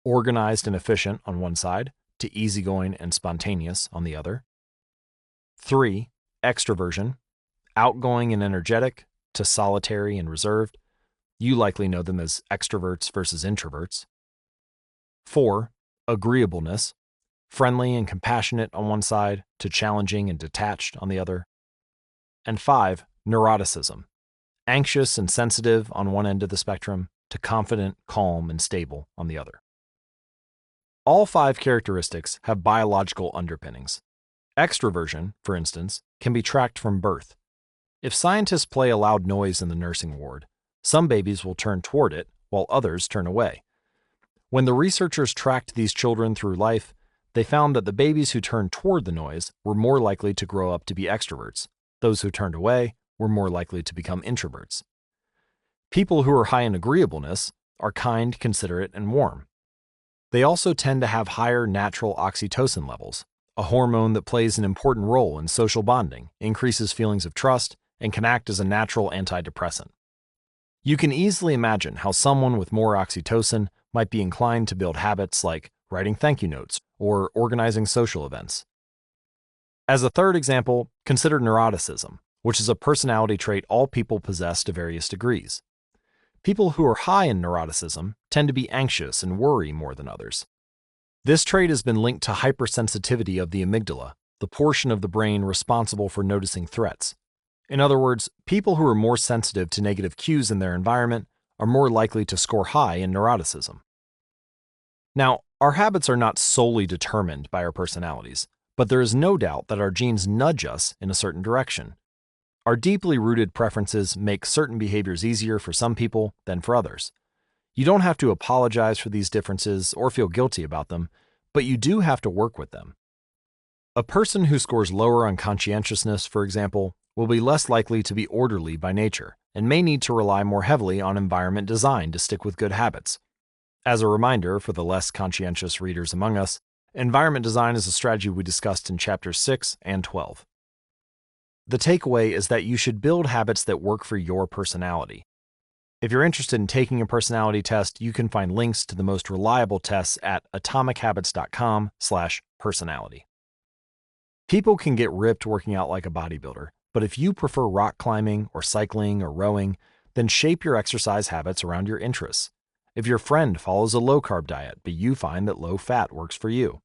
organized and efficient on one side to easygoing and spontaneous on the other. 3. Extroversion, outgoing and energetic to solitary and reserved. You likely know them as extroverts versus introverts. 4. Agreeableness, friendly and compassionate on one side to challenging and detached on the other. And 5. Neuroticism, anxious and sensitive on one end of the spectrum to confident, calm, and stable on the other. All 5 characteristics have biological underpinnings. Extroversion, for instance, can be tracked from birth. If scientists play a loud noise in the nursing ward, some babies will turn toward it while others turn away. When the researchers tracked these children through life, they found that the babies who turned toward the noise were more likely to grow up to be extroverts. Those who turned away were more likely to become introverts. People who are high in agreeableness are kind, considerate, and warm. They also tend to have higher natural oxytocin levels, a hormone that plays an important role in social bonding, increases feelings of trust, and can act as a natural antidepressant. You can easily imagine how someone with more oxytocin might be inclined to build habits like writing thank you notes or organizing social events. As a third example, consider neuroticism, which is a personality trait all people possess to various degrees. People who are high in neuroticism tend to be anxious and worry more than others. This trait has been linked to hypersensitivity of the amygdala, the portion of the brain responsible for noticing threats. In other words, people who are more sensitive to negative cues in their environment are more likely to score high in neuroticism. Now, our habits are not solely determined by our personalities, but there is no doubt that our genes nudge us in a certain direction. Our deeply rooted preferences make certain behaviors easier for some people than for others. You don't have to apologize for these differences or feel guilty about them, but you do have to work with them. A person who scores lower on conscientiousness, for example, will be less likely to be orderly by nature and may need to rely more heavily on environment design to stick with good habits. As a reminder for the less conscientious readers among us, environment design is a strategy we discussed in chapters 6 and 12. The takeaway is that you should build habits that work for your personality. If you're interested in taking a personality test, you can find links to the most reliable tests at atomichabits.com/personality. People can get ripped working out like a bodybuilder, but if you prefer rock climbing or cycling or rowing, then shape your exercise habits around your interests. If your friend follows a low-carb diet, but you find that low-fat works for you.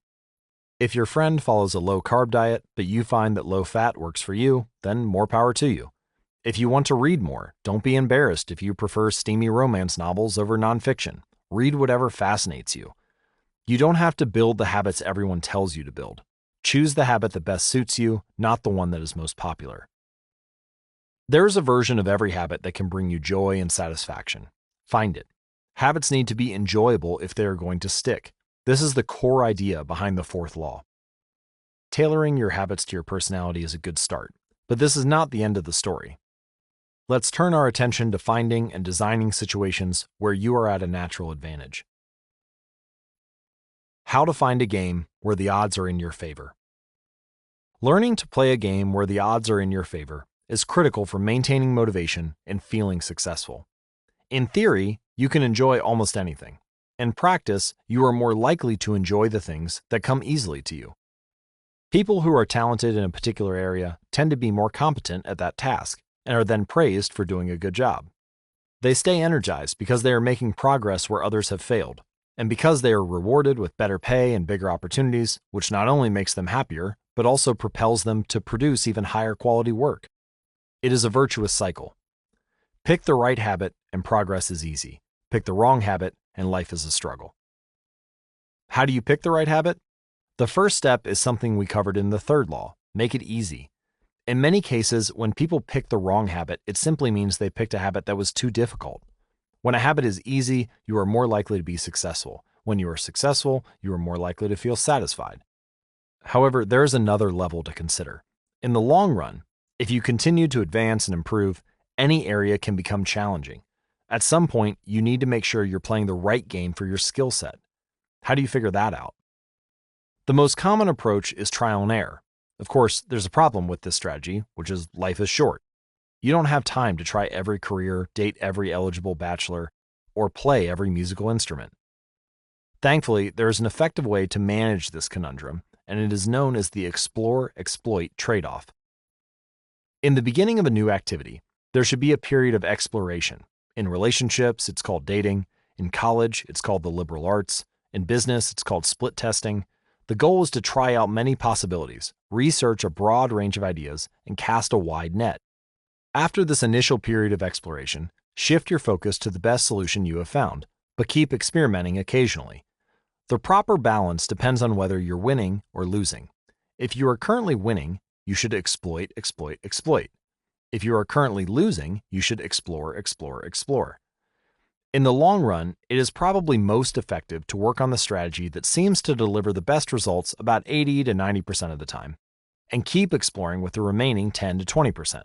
If your friend follows a low-carb diet, but you find that low-fat works for you, then more power to you. If you want to read more, don't be embarrassed if you prefer steamy romance novels over nonfiction. Read whatever fascinates you. You don't have to build the habits everyone tells you to build. Choose the habit that best suits you, not the one that is most popular. There is a version of every habit that can bring you joy and satisfaction. Find it. Habits need to be enjoyable if they are going to stick. This is the core idea behind the fourth law. Tailoring your habits to your personality is a good start, but this is not the end of the story. Let's turn our attention to finding and designing situations where you are at a natural advantage. How to find a game where the odds are in your favor. Learning to play a game where the odds are in your favor is critical for maintaining motivation and feeling successful. In theory, you can enjoy almost anything. In practice, you are more likely to enjoy the things that come easily to you. People who are talented in a particular area tend to be more competent at that task and are then praised for doing a good job. They stay energized because they are making progress where others have failed, and because they are rewarded with better pay and bigger opportunities, which not only makes them happier, but also propels them to produce even higher quality work. It is a virtuous cycle. Pick the right habit and progress is easy. Pick the wrong habit and life is a struggle. How do you pick the right habit? The first step is something we covered in the third law: make it easy. In many cases, when people pick the wrong habit, it simply means they picked a habit that was too difficult. When a habit is easy, you are more likely to be successful. When you are successful, you are more likely to feel satisfied. However, there is another level to consider. In the long run, if you continue to advance and improve, any area can become challenging. At some point, you need to make sure you're playing the right game for your skill set. How do you figure that out? The most common approach is trial and error. Of course, there's a problem with this strategy, which is life is short. You don't have time to try every career, date every eligible bachelor, or play every musical instrument. Thankfully, there is an effective way to manage this conundrum, and it is known as the explore-exploit trade-off. In the beginning of a new activity, there should be a period of exploration. In relationships, it's called dating. In college, it's called the liberal arts. In business, it's called split testing. The goal is to try out many possibilities, research a broad range of ideas, and cast a wide net. After this initial period of exploration, shift your focus to the best solution you have found, but keep experimenting occasionally. The proper balance depends on whether you're winning or losing. If you are currently winning, you should exploit, exploit, exploit. If you are currently losing, you should explore, explore, explore. In the long run, it is probably most effective to work on the strategy that seems to deliver the best results about 80 to 90% of the time, and keep exploring with the remaining 10 to 20%.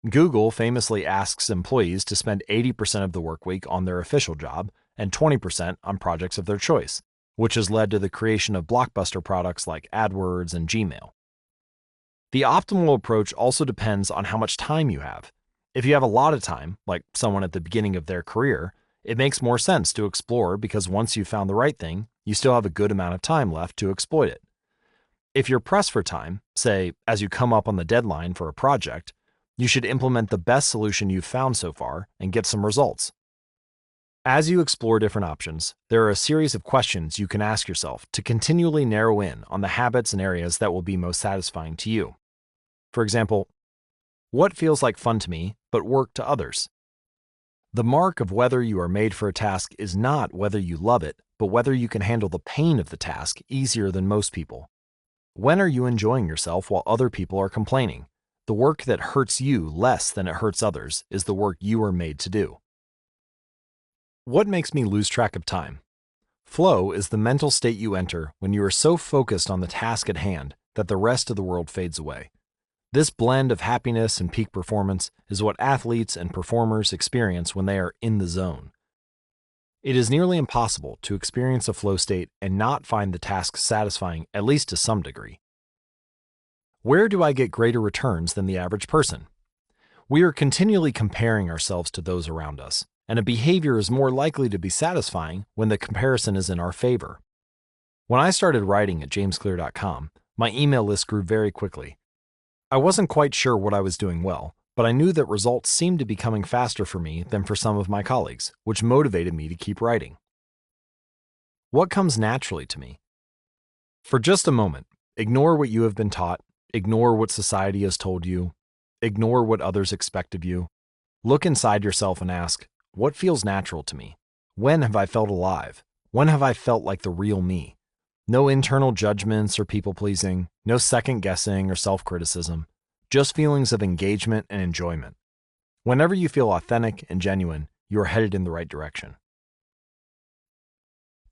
Google famously asks employees to spend 80% of the work week on their official job and 20% on projects of their choice, which has led to the creation of blockbuster products like AdWords and Gmail. The optimal approach also depends on how much time you have. If you have a lot of time, like someone at the beginning of their career, it makes more sense to explore because once you've found the right thing, you still have a good amount of time left to exploit it. If you're pressed for time, say as you come up on the deadline for a project, you should implement the best solution you've found so far and get some results. As you explore different options, there are a series of questions you can ask yourself to continually narrow in on the habits and areas that will be most satisfying to you. For example, what feels like fun to me but work to others? The mark of whether you are made for a task is not whether you love it, but whether you can handle the pain of the task easier than most people. When are you enjoying yourself while other people are complaining? The work that hurts you less than it hurts others is the work you are made to do. What makes me lose track of time? Flow is the mental state you enter when you are so focused on the task at hand that the rest of the world fades away. This blend of happiness and peak performance is what athletes and performers experience when they are in the zone. It is nearly impossible to experience a flow state and not find the task satisfying, at least to some degree. Where do I get greater returns than the average person? We are continually comparing ourselves to those around us, and a behavior is more likely to be satisfying when the comparison is in our favor. When I started writing at jamesclear.com, my email list grew very quickly. I wasn't quite sure what I was doing well, but I knew that results seemed to be coming faster for me than for some of my colleagues, which motivated me to keep writing. What comes naturally to me? For just a moment, ignore what you have been taught, ignore what society has told you, ignore what others expect of you. Look inside yourself and ask, what feels natural to me? When have I felt alive? When have I felt like the real me? No internal judgments or people-pleasing, no second-guessing or self-criticism, just feelings of engagement and enjoyment. Whenever you feel authentic and genuine, you are headed in the right direction.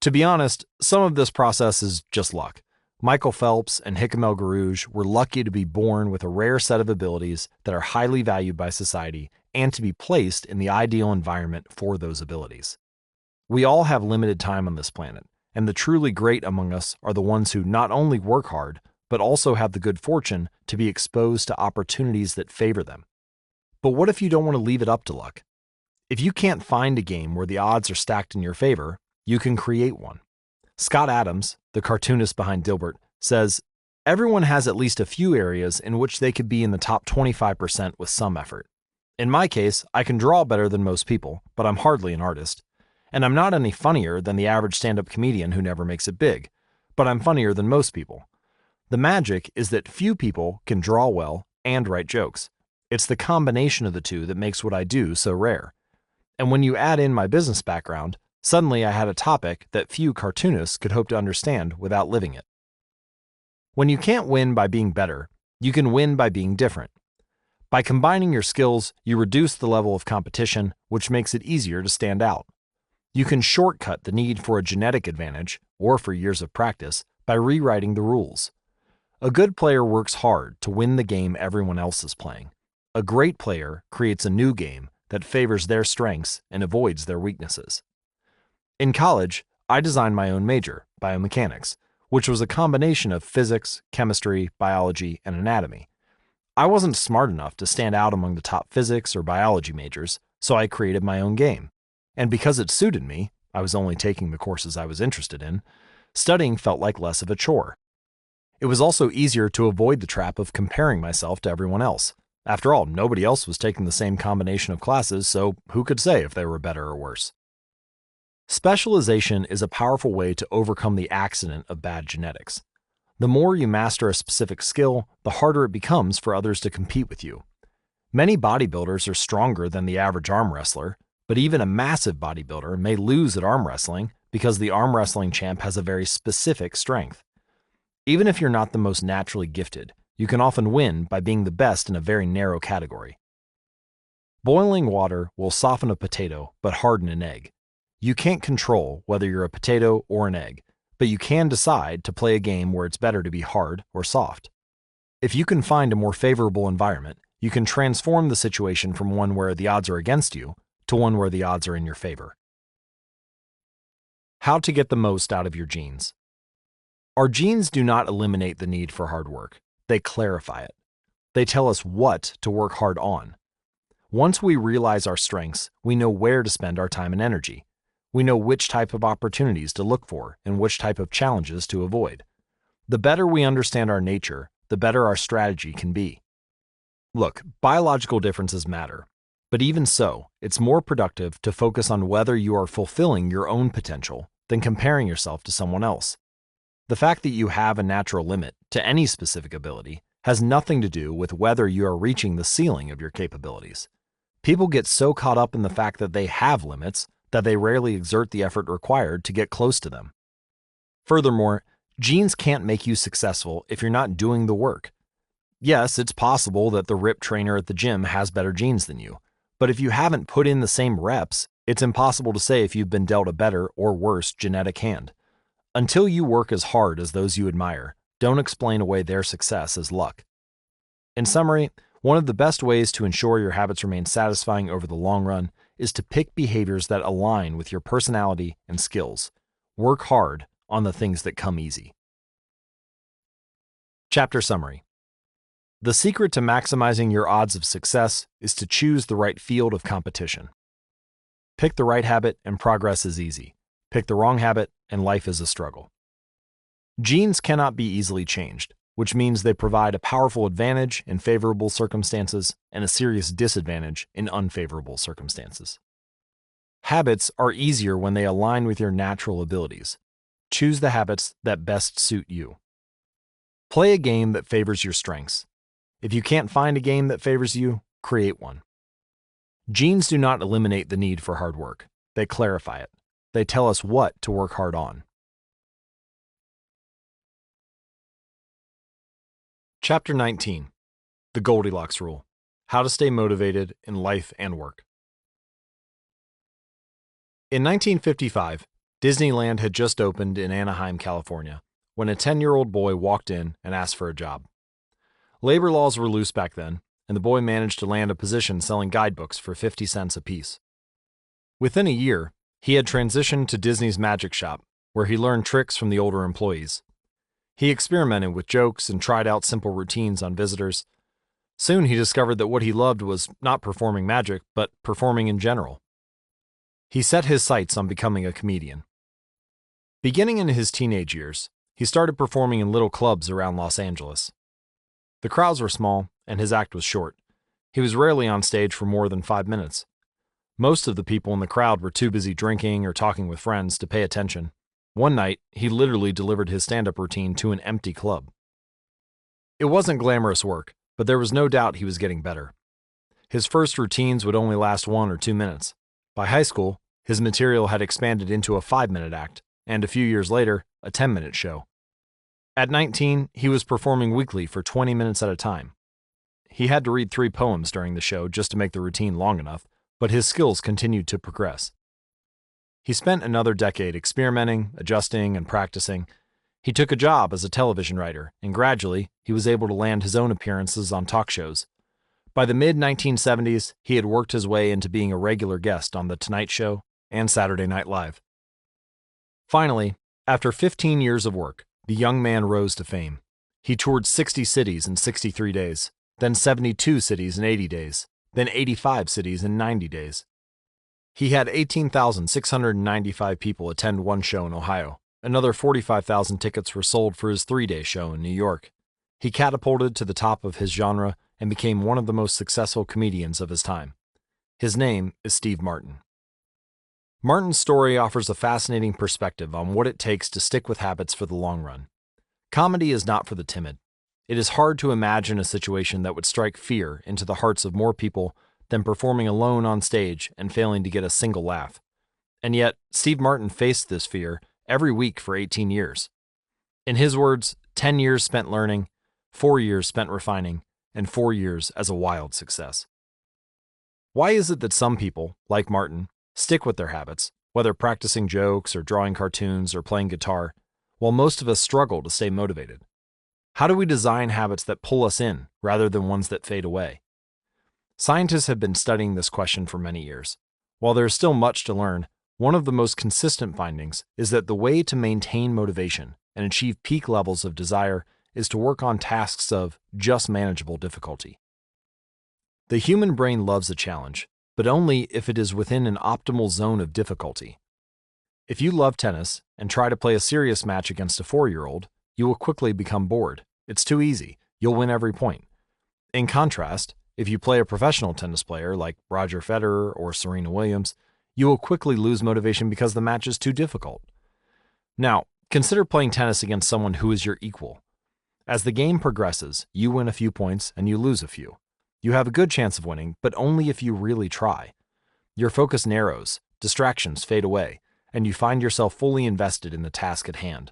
To be honest, some of this process is just luck. Michael Phelps and Hickam El-Guerrouj were lucky to be born with a rare set of abilities that are highly valued by society and to be placed in the ideal environment for those abilities. We all have limited time on this planet, and the truly great among us are the ones who not only work hard, but also have the good fortune to be exposed to opportunities that favor them. But what if you don't want to leave it up to luck? If you can't find a game where the odds are stacked in your favor, you can create one. Scott Adams, the cartoonist behind Dilbert, says, "Everyone has at least a few areas in which they could be in the top 25% with some effort. In my case, I can draw better than most people, but I'm hardly an artist. And I'm not any funnier than the average stand-up comedian who never makes it big, but I'm funnier than most people. The magic is that few people can draw well and write jokes. It's the combination of the two that makes what I do so rare. And when you add in my business background, suddenly I had a topic that few cartoonists could hope to understand without living it." When you can't win by being better, you can win by being different. By combining your skills, you reduce the level of competition, which makes it easier to stand out. You can shortcut the need for a genetic advantage, or for years of practice, by rewriting the rules. A good player works hard to win the game everyone else is playing. A great player creates a new game that favors their strengths and avoids their weaknesses. In college, I designed my own major, biomechanics, which was a combination of physics, chemistry, biology, and anatomy. I wasn't smart enough to stand out among the top physics or biology majors, so I created my own game. And because it suited me, I was only taking the courses I was interested in, studying felt like less of a chore. It was also easier to avoid the trap of comparing myself to everyone else. After all, nobody else was taking the same combination of classes, so who could say if they were better or worse? Specialization is a powerful way to overcome the accident of bad genetics. The more you master a specific skill, the harder it becomes for others to compete with you. Many bodybuilders are stronger than the average arm wrestler, but even a massive bodybuilder may lose at arm wrestling because the arm wrestling champ has a very specific strength. Even if you're not the most naturally gifted, you can often win by being the best in a very narrow category. Boiling water will soften a potato but harden an egg. You can't control whether you're a potato or an egg, but you can decide to play a game where it's better to be hard or soft. If you can find a more favorable environment, you can transform the situation from one where the odds are against you to one where the odds are in your favor. How to get the most out of your genes. Our genes do not eliminate the need for hard work. They clarify it. They tell us what to work hard on. Once we realize our strengths, we know where to spend our time and energy. We know which type of opportunities to look for and which type of challenges to avoid. The better we understand our nature, the better our strategy can be. Look, biological differences matter, but even so, it's more productive to focus on whether you are fulfilling your own potential than comparing yourself to someone else. The fact that you have a natural limit to any specific ability has nothing to do with whether you are reaching the ceiling of your capabilities. People get so caught up in the fact that they have limits that they rarely exert the effort required to get close to them. Furthermore, genes can't make you successful if you're not doing the work. Yes, it's possible that the ripped trainer at the gym has better genes than you, but if you haven't put in the same reps, it's impossible to say if you've been dealt a better or worse genetic hand. Until you work as hard as those you admire, don't explain away their success as luck. In summary, one of the best ways to ensure your habits remain satisfying over the long run is to pick behaviors that align with your personality and skills. Work hard on the things that come easy. Chapter Summary. The secret to maximizing your odds of success is to choose the right field of competition. Pick the right habit and progress is easy. Pick the wrong habit and life is a struggle. Genes cannot be easily changed, which means they provide a powerful advantage in favorable circumstances and a serious disadvantage in unfavorable circumstances. Habits are easier when they align with your natural abilities. Choose the habits that best suit you. Play a game that favors your strengths. If you can't find a game that favors you, create one. Genes do not eliminate the need for hard work. They clarify it. They tell us what to work hard on. Chapter 19. The Goldilocks Rule. How to stay motivated in life and work. In 1955, Disneyland had just opened in Anaheim, California, when a 10-year-old boy walked in and asked for a job. Labor laws were loose back then, and the boy managed to land a position selling guidebooks for 50 cents apiece. Within a year, he had transitioned to Disney's magic shop, where he learned tricks from the older employees. He experimented with jokes and tried out simple routines on visitors. Soon he discovered that what he loved was not performing magic, but performing in general. He set his sights on becoming a comedian. Beginning in his teenage years, he started performing in little clubs around Los Angeles. The crowds were small, and his act was short. He was rarely on stage for more than 5 minutes. Most of the people in the crowd were too busy drinking or talking with friends to pay attention. One night, he literally delivered his stand-up routine to an empty club. It wasn't glamorous work, but there was no doubt he was getting better. His first routines would only last 1 or 2 minutes. By high school, his material had expanded into a 5-minute act, and a few years later, a 10-minute show. At 19, he was performing weekly for 20 minutes at a time. He had to read 3 poems during the show just to make the routine long enough, but his skills continued to progress. He spent another decade experimenting, adjusting, and practicing. He took a job as a television writer, and gradually, he was able to land his own appearances on talk shows. By the mid-1970s, he had worked his way into being a regular guest on The Tonight Show and Saturday Night Live. Finally, after 15 years of work, the young man rose to fame. He toured 60 cities in 63 days, then 72 cities in 80 days, then 85 cities in 90 days. He had 18,695 people attend one show in Ohio. Another 45,000 tickets were sold for his 3-day show in New York. He catapulted to the top of his genre and became one of the most successful comedians of his time. His name is Steve Martin. Martin's story offers a fascinating perspective on what it takes to stick with habits for the long run. Comedy is not for the timid. It is hard to imagine a situation that would strike fear into the hearts of more people than performing alone on stage and failing to get a single laugh. And yet, Steve Martin faced this fear every week for 18 years. In his words, 10 years spent learning, 4 years spent refining, and 4 years as a wild success. Why is it that some people, like Martin, stick with their habits, whether practicing jokes or drawing cartoons or playing guitar, while most of us struggle to stay motivated? How do we design habits that pull us in rather than ones that fade away? Scientists have been studying this question for many years. While there is still much to learn, one of the most consistent findings is that the way to maintain motivation and achieve peak levels of desire is to work on tasks of just manageable difficulty. The human brain loves a challenge, but only if it is within an optimal zone of difficulty. If you love tennis and try to play a serious match against a 4-year-old, you will quickly become bored. It's too easy. You'll win every point. In contrast, if you play a professional tennis player like Roger Federer or Serena Williams, you will quickly lose motivation because the match is too difficult. Now, consider playing tennis against someone who is your equal. As the game progresses, you win a few points and you lose a few. You have a good chance of winning, but only if you really try. Your focus narrows, distractions fade away, and you find yourself fully invested in the task at hand.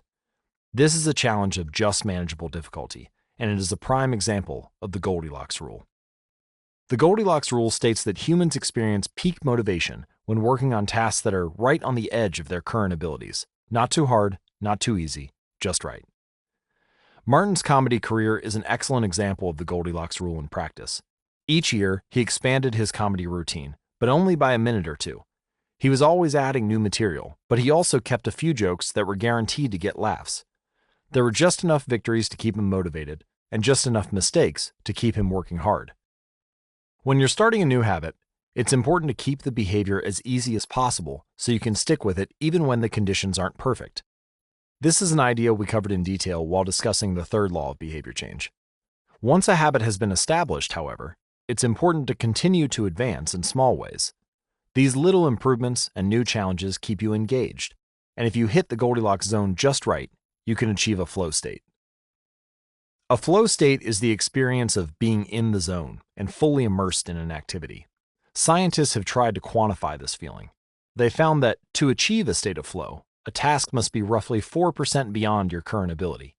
This is a challenge of just manageable difficulty, and it is a prime example of the Goldilocks rule. The Goldilocks rule states that humans experience peak motivation when working on tasks that are right on the edge of their current abilities. Not too hard, not too easy, just right. Martin's comedy career is an excellent example of the Goldilocks rule in practice. Each year, he expanded his comedy routine, but only by a minute or two. He was always adding new material, but he also kept a few jokes that were guaranteed to get laughs. There were just enough victories to keep him motivated, and just enough mistakes to keep him working hard. When you're starting a new habit, it's important to keep the behavior as easy as possible so you can stick with it even when the conditions aren't perfect. This is an idea we covered in detail while discussing the third law of behavior change. Once a habit has been established, however, it's important to continue to advance in small ways. These little improvements and new challenges keep you engaged, and if you hit the Goldilocks zone just right, you can achieve a flow state. A flow state is the experience of being in the zone and fully immersed in an activity. Scientists have tried to quantify this feeling. They found that to achieve a state of flow, a task must be roughly 4% beyond your current ability.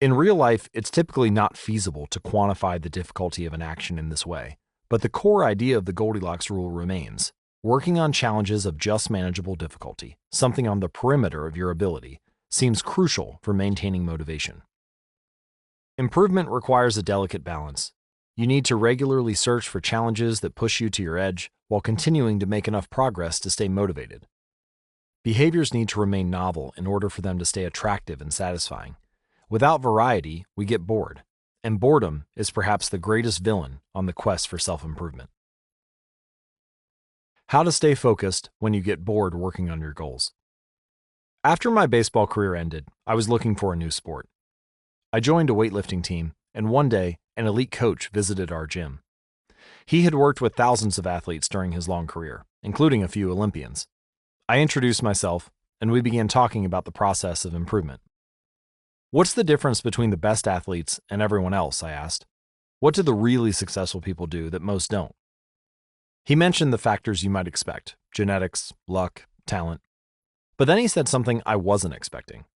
In real life, it's typically not feasible to quantify the difficulty of an action in this way, but the core idea of the Goldilocks rule remains: working on challenges of just manageable difficulty, something on the perimeter of your ability, seems crucial for maintaining motivation. Improvement requires a delicate balance. You need to regularly search for challenges that push you to your edge while continuing to make enough progress to stay motivated. Behaviors need to remain novel in order for them to stay attractive and satisfying. Without variety, we get bored, and boredom is perhaps the greatest villain on the quest for self-improvement. How to stay focused when you get bored working on your goals. After my baseball career ended, I was looking for a new sport. I joined a weightlifting team, and one day, an elite coach visited our gym. He had worked with thousands of athletes during his long career, including a few Olympians. I introduced myself, and we began talking about the process of improvement. "What's the difference between the best athletes and everyone else?" I asked. "What do the really successful people do that most don't?" He mentioned the factors you might expect: genetics, luck, talent. But then he said something I wasn't expecting.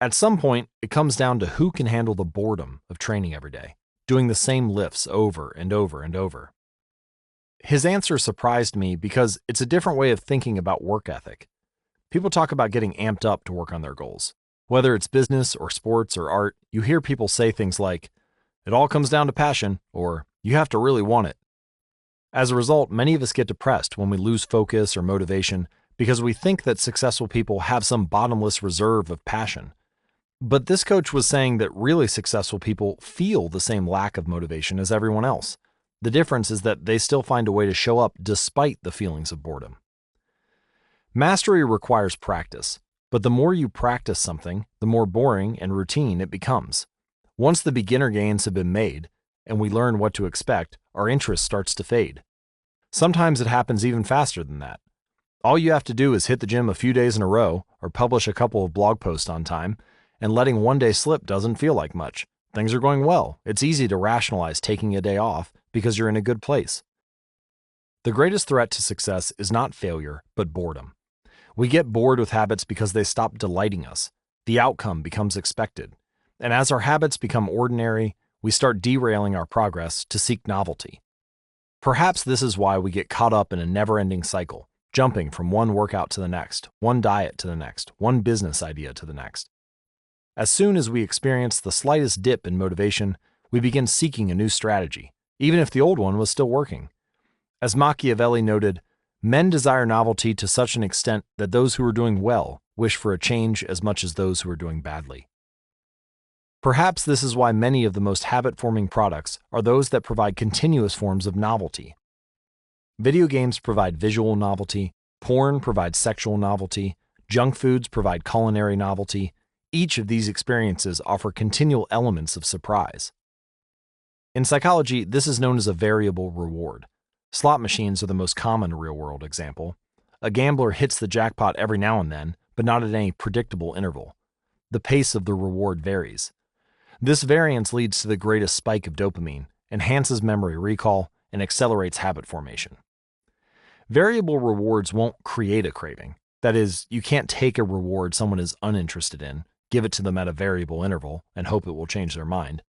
At some point, it comes down to who can handle the boredom of training every day, doing the same lifts over and over and over. His answer surprised me because it's a different way of thinking about work ethic. People talk about getting amped up to work on their goals. Whether it's business or sports or art, you hear people say things like, "It all comes down to passion," or "You have to really want it." As a result, many of us get depressed when we lose focus or motivation because we think that successful people have some bottomless reserve of passion. But this coach was saying that really successful people feel the same lack of motivation as everyone else. The difference is that they still find a way to show up despite the feelings of boredom. Mastery requires practice, but the more you practice something, the more boring and routine it becomes. Once the beginner gains have been made, and we learn what to expect, our interest starts to fade. Sometimes it happens even faster than that. All you have to do is hit the gym a few days in a row, or publish a couple of blog posts on time, and letting one day slip doesn't feel like much. Things are going well. It's easy to rationalize taking a day off because you're in a good place. The greatest threat to success is not failure, but boredom. We get bored with habits because they stop delighting us. The outcome becomes expected. And as our habits become ordinary, we start derailing our progress to seek novelty. Perhaps this is why we get caught up in a never-ending cycle, jumping from one workout to the next, one diet to the next, one business idea to the next. As soon as we experience the slightest dip in motivation, we begin seeking a new strategy, even if the old one was still working. As Machiavelli noted, men desire novelty to such an extent that those who are doing well wish for a change as much as those who are doing badly. Perhaps this is why many of the most habit-forming products are those that provide continuous forms of novelty. Video games provide visual novelty, porn provides sexual novelty, junk foods provide culinary novelty. Each of these experiences offer continual elements of surprise. In psychology, this is known as a variable reward. Slot machines are the most common real-world example. A gambler hits the jackpot every now and then, but not at any predictable interval. The pace of the reward varies. This variance leads to the greatest spike of dopamine, enhances memory recall, and accelerates habit formation. Variable rewards won't create a craving. That is, you can't take a reward someone is uninterested in, give it to them at a variable interval, and hope it will change their mind.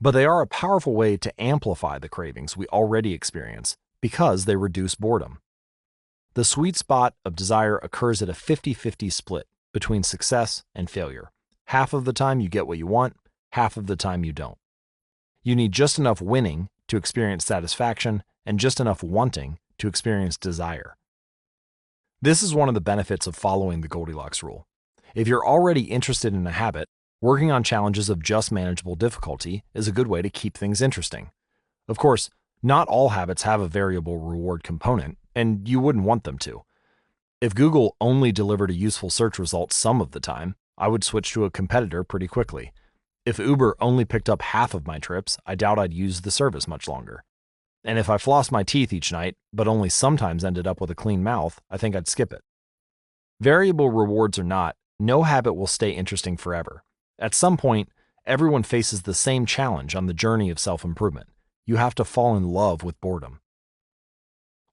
But they are a powerful way to amplify the cravings we already experience because they reduce boredom. The sweet spot of desire occurs at a 50-50 split between success and failure. Half of the time you get what you want, half of the time you don't. You need just enough winning to experience satisfaction and just enough wanting to experience desire. This is one of the benefits of following the Goldilocks rule. If you're already interested in a habit, working on challenges of just manageable difficulty is a good way to keep things interesting. Of course, not all habits have a variable reward component, and you wouldn't want them to. If Google only delivered a useful search result some of the time, I would switch to a competitor pretty quickly. If Uber only picked up half of my trips, I doubt I'd use the service much longer. And if I flossed my teeth each night, but only sometimes ended up with a clean mouth, I think I'd skip it. Variable rewards or not, no habit will stay interesting forever. At some point, everyone faces the same challenge on the journey of self-improvement. You have to fall in love with boredom.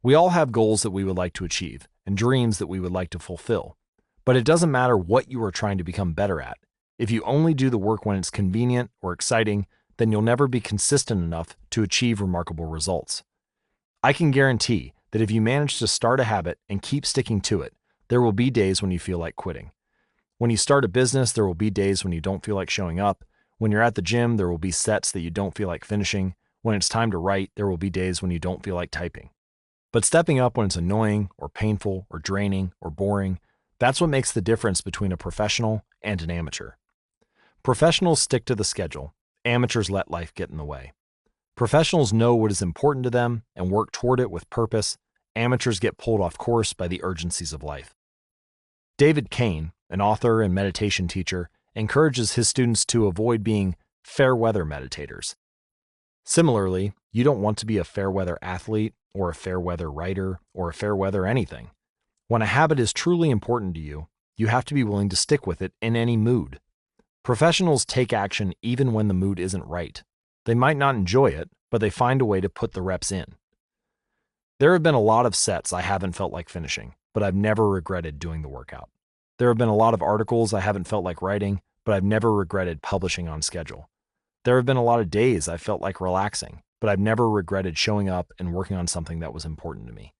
We all have goals that we would like to achieve and dreams that we would like to fulfill. But it doesn't matter what you are trying to become better at. If you only do the work when it's convenient or exciting, then you'll never be consistent enough to achieve remarkable results. I can guarantee that if you manage to start a habit and keep sticking to it, there will be days when you feel like quitting. When you start a business, there will be days when you don't feel like showing up. When you're at the gym, there will be sets that you don't feel like finishing. When it's time to write, there will be days when you don't feel like typing. But stepping up when it's annoying or painful or draining or boring, that's what makes the difference between a professional and an amateur. Professionals stick to the schedule. Amateurs let life get in the way. Professionals know what is important to them and work toward it with purpose. Amateurs get pulled off course by the urgencies of life. David Kane, an author and meditation teacher, encourages his students to avoid being fair-weather meditators. Similarly, you don't want to be a fair-weather athlete or a fair-weather writer or a fair-weather anything. When a habit is truly important to you, you have to be willing to stick with it in any mood. Professionals take action even when the mood isn't right. They might not enjoy it, but they find a way to put the reps in. There have been a lot of sets I haven't felt like finishing, but I've never regretted doing the workout. There have been a lot of articles I haven't felt like writing, but I've never regretted publishing on schedule. There have been a lot of days I felt like relaxing, but I've never regretted showing up and working on something that was important to me.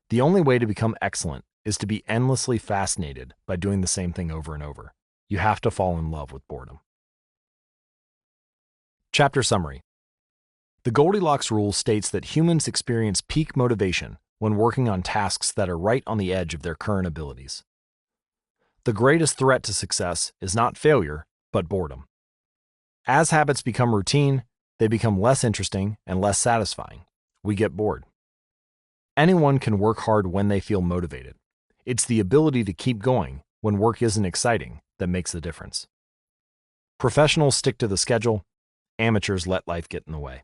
The only way to become excellent is to be endlessly fascinated by doing the same thing over and over. You have to fall in love with boredom. Chapter summary. The Goldilocks rule states that humans experience peak motivation when working on tasks that are right on the edge of their current abilities. The greatest threat to success is not failure, but boredom. As habits become routine, they become less interesting and less satisfying. We get bored. Anyone can work hard when they feel motivated. It's the ability to keep going when work isn't exciting that makes the difference. Professionals stick to the schedule. Amateurs let life get in the way.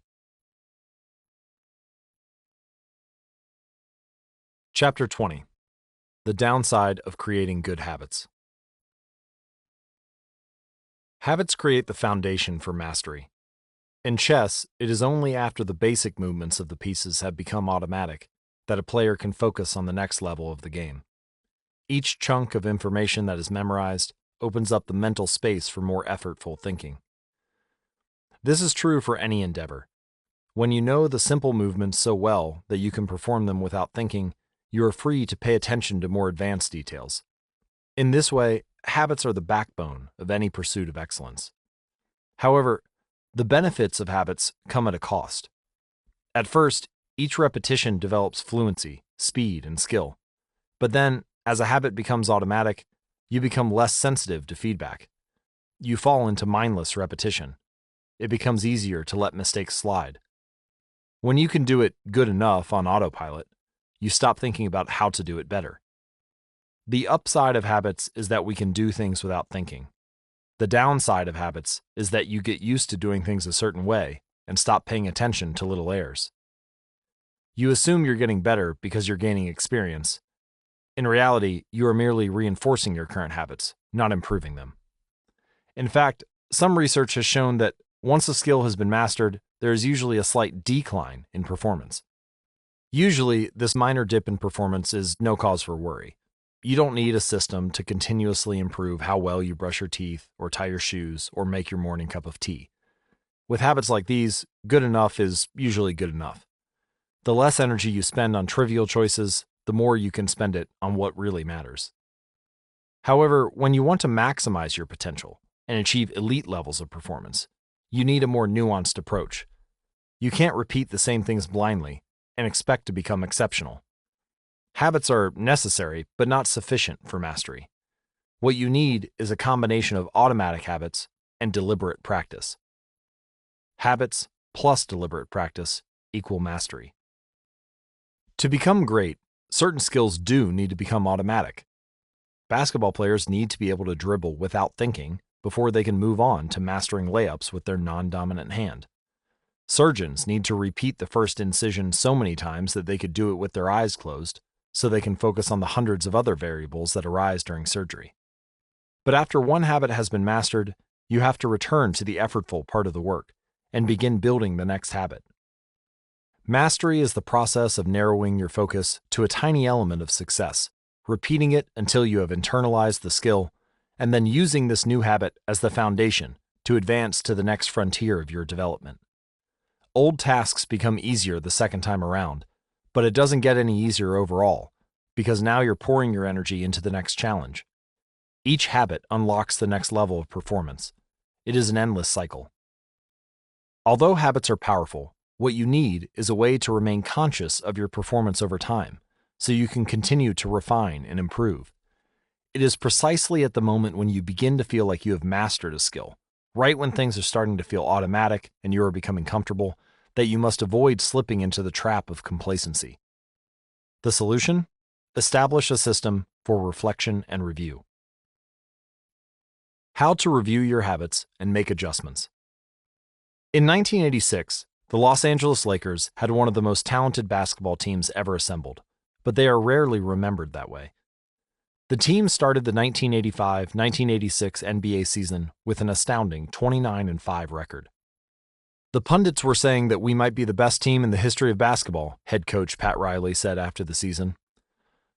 Chapter 20. The downside of creating good habits. Habits create the foundation for mastery. In chess, it is only after the basic movements of the pieces have become automatic that a player can focus on the next level of the game. Each chunk of information that is memorized opens up the mental space for more effortful thinking. This is true for any endeavor. When you know the simple movements so well that you can perform them without thinking, you are free to pay attention to more advanced details. In this way, habits are the backbone of any pursuit of excellence. However, the benefits of habits come at a cost. At first, each repetition develops fluency, speed, and skill. But then, as a habit becomes automatic, you become less sensitive to feedback. You fall into mindless repetition. It becomes easier to let mistakes slide. When you can do it good enough on autopilot, you stop thinking about how to do it better. The upside of habits is that we can do things without thinking. The downside of habits is that you get used to doing things a certain way and stop paying attention to little errors. You assume you're getting better because you're gaining experience. In reality, you are merely reinforcing your current habits, not improving them. In fact, some research has shown that once a skill has been mastered, there is usually a slight decline in performance. Usually, this minor dip in performance is no cause for worry. You don't need a system to continuously improve how well you brush your teeth or tie your shoes or make your morning cup of tea. With habits like these, good enough is usually good enough. The less energy you spend on trivial choices, the more you can spend it on what really matters. However, when you want to maximize your potential, and achieve elite levels of performance, you need a more nuanced approach. You can't repeat the same things blindly and expect to become exceptional. Habits are necessary, but not sufficient for mastery. What you need is a combination of automatic habits and deliberate practice. Habits plus deliberate practice equal mastery. To become great, certain skills do need to become automatic. Basketball players need to be able to dribble without thinking before they can move on to mastering layups with their non-dominant hand. Surgeons need to repeat the first incision so many times that they could do it with their eyes closed, so they can focus on the hundreds of other variables that arise during surgery. But after one habit has been mastered, you have to return to the effortful part of the work and begin building the next habit. Mastery is the process of narrowing your focus to a tiny element of success, repeating it until you have internalized the skill, and then using this new habit as the foundation to advance to the next frontier of your development. Old tasks become easier the second time around, but it doesn't get any easier overall, because now you're pouring your energy into the next challenge. Each habit unlocks the next level of performance. It is an endless cycle. Although habits are powerful, what you need is a way to remain conscious of your performance over time, so you can continue to refine and improve. It is precisely at the moment when you begin to feel like you have mastered a skill, right when things are starting to feel automatic and you are becoming comfortable, that you must avoid slipping into the trap of complacency. The solution? Establish a system for reflection and review. How to review your habits and make adjustments. In 1986, the Los Angeles Lakers had one of the most talented basketball teams ever assembled, but they are rarely remembered that way. The team started the 1985-1986 NBA season with an astounding 29-5 record. The pundits were saying that we might be the best team in the history of basketball, head coach Pat Riley said after the season.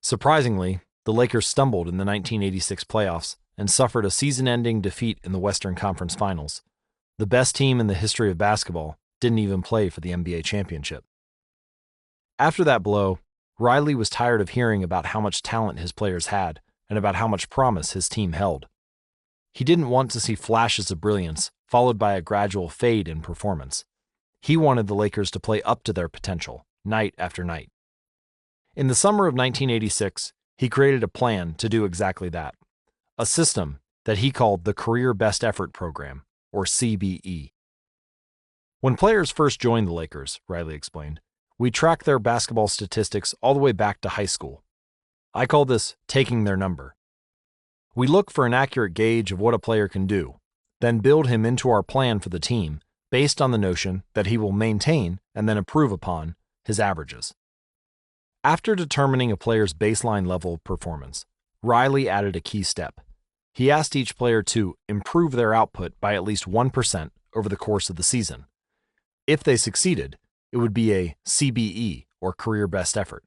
Surprisingly, the Lakers stumbled in the 1986 playoffs and suffered a season-ending defeat in the Western Conference Finals. The best team in the history of basketball didn't even play for the NBA championship. After that blow, Riley was tired of hearing about how much talent his players had and about how much promise his team held. He didn't want to see flashes of brilliance followed by a gradual fade in performance. He wanted the Lakers to play up to their potential, night after night. In the summer of 1986, he created a plan to do exactly that, a system that he called the Career Best Effort Program, or CBE. When players first joined the Lakers, Riley explained, we track their basketball statistics all the way back to high school. I call this taking their number. We look for an accurate gauge of what a player can do, then build him into our plan for the team based on the notion that he will maintain and then improve upon his averages. After determining a player's baseline level of performance, Riley added a key step. He asked each player to improve their output by at least 1% over the course of the season. If they succeeded, it would be a CBE, or Career Best Effort.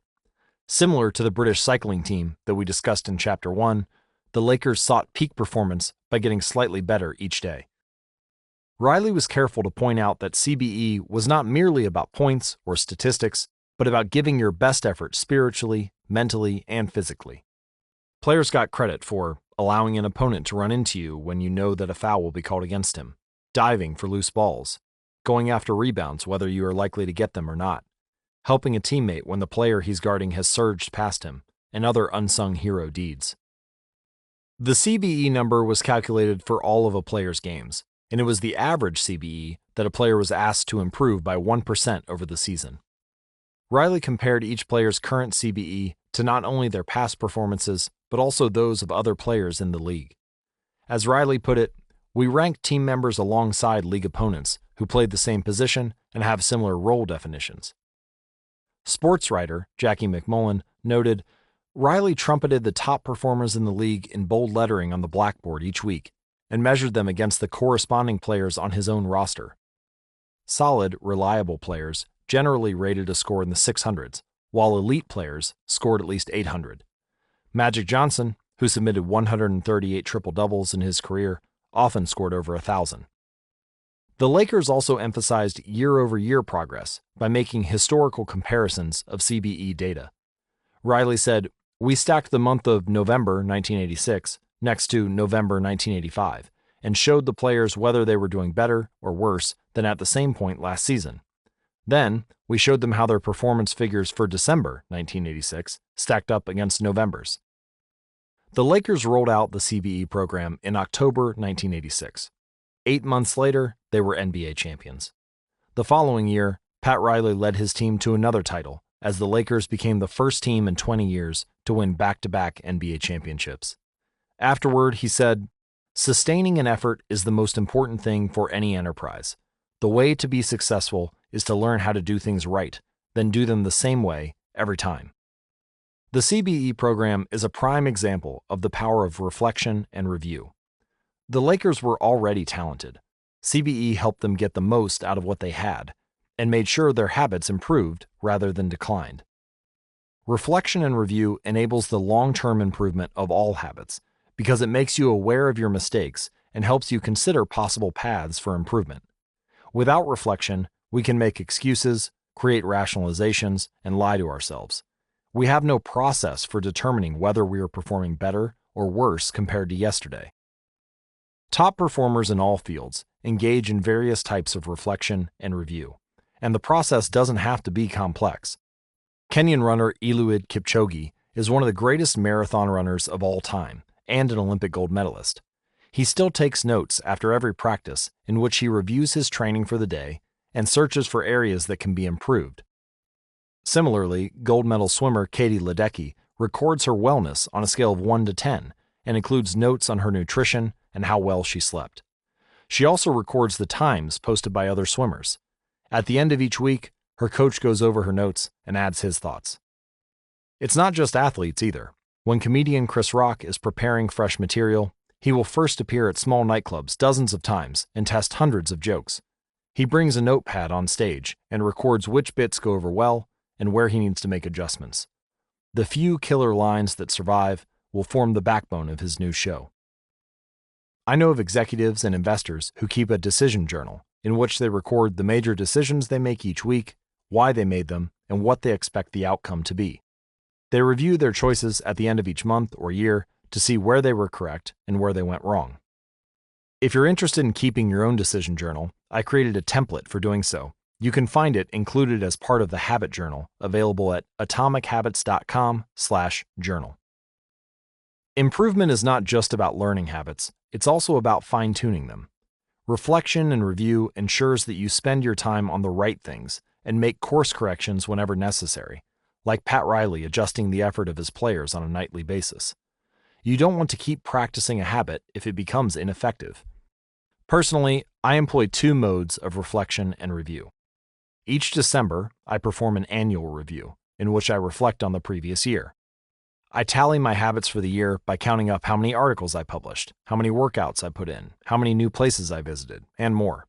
Similar to the British cycling team that we discussed in Chapter 1, the Lakers sought peak performance by getting slightly better each day. Riley was careful to point out that CBE was not merely about points or statistics, but about giving your best effort spiritually, mentally, and physically. Players got credit for allowing an opponent to run into you when you know that a foul will be called against him, diving for loose balls, going after rebounds whether you are likely to get them or not, helping a teammate when the player he's guarding has surged past him, and other unsung hero deeds. The CBE number was calculated for all of a player's games, and it was the average CBE that a player was asked to improve by 1% over the season. Riley compared each player's current CBE to not only their past performances, but also those of other players in the league. As Riley put it, we ranked team members alongside league opponents who played the same position and have similar role definitions. Sports writer Jackie McMullen noted, Riley trumpeted the top performers in the league in bold lettering on the blackboard each week and measured them against the corresponding players on his own roster. Solid, reliable players generally rated a score in the 600s, while elite players scored at least 800. Magic Johnson, who submitted 138 triple-doubles in his career, often scored over 1,000. The Lakers also emphasized year-over-year progress by making historical comparisons of CBE data. Riley said, we stacked the month of November 1986 next to November 1985 and showed the players whether they were doing better or worse than at the same point last season. Then, we showed them how their performance figures for December 1986 stacked up against November's. The Lakers rolled out the CBE program in October 1986. 8 months later, they were NBA champions. The following year, Pat Riley led his team to another title, as the Lakers became the first team in 20 years to win back-to-back NBA championships. Afterward, he said, "Sustaining an effort is the most important thing for any enterprise. The way to be successful is to learn how to do things right, then do them the same way every time." The CBE program is a prime example of the power of reflection and review. The Lakers were already talented. CBE helped them get the most out of what they had, and made sure their habits improved rather than declined. Reflection and review enables the long-term improvement of all habits because it makes you aware of your mistakes and helps you consider possible paths for improvement. Without reflection, we can make excuses, create rationalizations, and lie to ourselves. We have no process for determining whether we are performing better or worse compared to yesterday. Top performers in all fields engage in various types of reflection and review, and the process doesn't have to be complex. Kenyan runner Eliud Kipchoge is one of the greatest marathon runners of all time and an Olympic gold medalist. He still takes notes after every practice in which he reviews his training for the day and searches for areas that can be improved. Similarly, gold medal swimmer Katie Ledecky records her wellness on a scale of 1 to 10 and includes notes on her nutrition and how well she slept. She also records the times posted by other swimmers. At the end of each week, her coach goes over her notes and adds his thoughts. It's not just athletes either. When comedian Chris Rock is preparing fresh material, he will first appear at small nightclubs dozens of times and test hundreds of jokes. He brings a notepad on stage and records which bits go over well and where he needs to make adjustments. The few killer lines that survive will form the backbone of his new show. I know of executives and investors who keep a decision journal in which they record the major decisions they make each week, why they made them, and what they expect the outcome to be. They review their choices at the end of each month or year to see where they were correct and where they went wrong. If you're interested in keeping your own decision journal, I created a template for doing so. You can find it included as part of the Habit Journal, available at atomichabits.com/journal. Improvement is not just about learning habits, it's also about fine-tuning them. Reflection and review ensures that you spend your time on the right things and make course corrections whenever necessary, like Pat Riley adjusting the effort of his players on a nightly basis. You don't want to keep practicing a habit if it becomes ineffective. Personally, I employ 2 modes of reflection and review. Each December, I perform an annual review, in which I reflect on the previous year. I tally my habits for the year by counting up how many articles I published, how many workouts I put in, how many new places I visited, and more.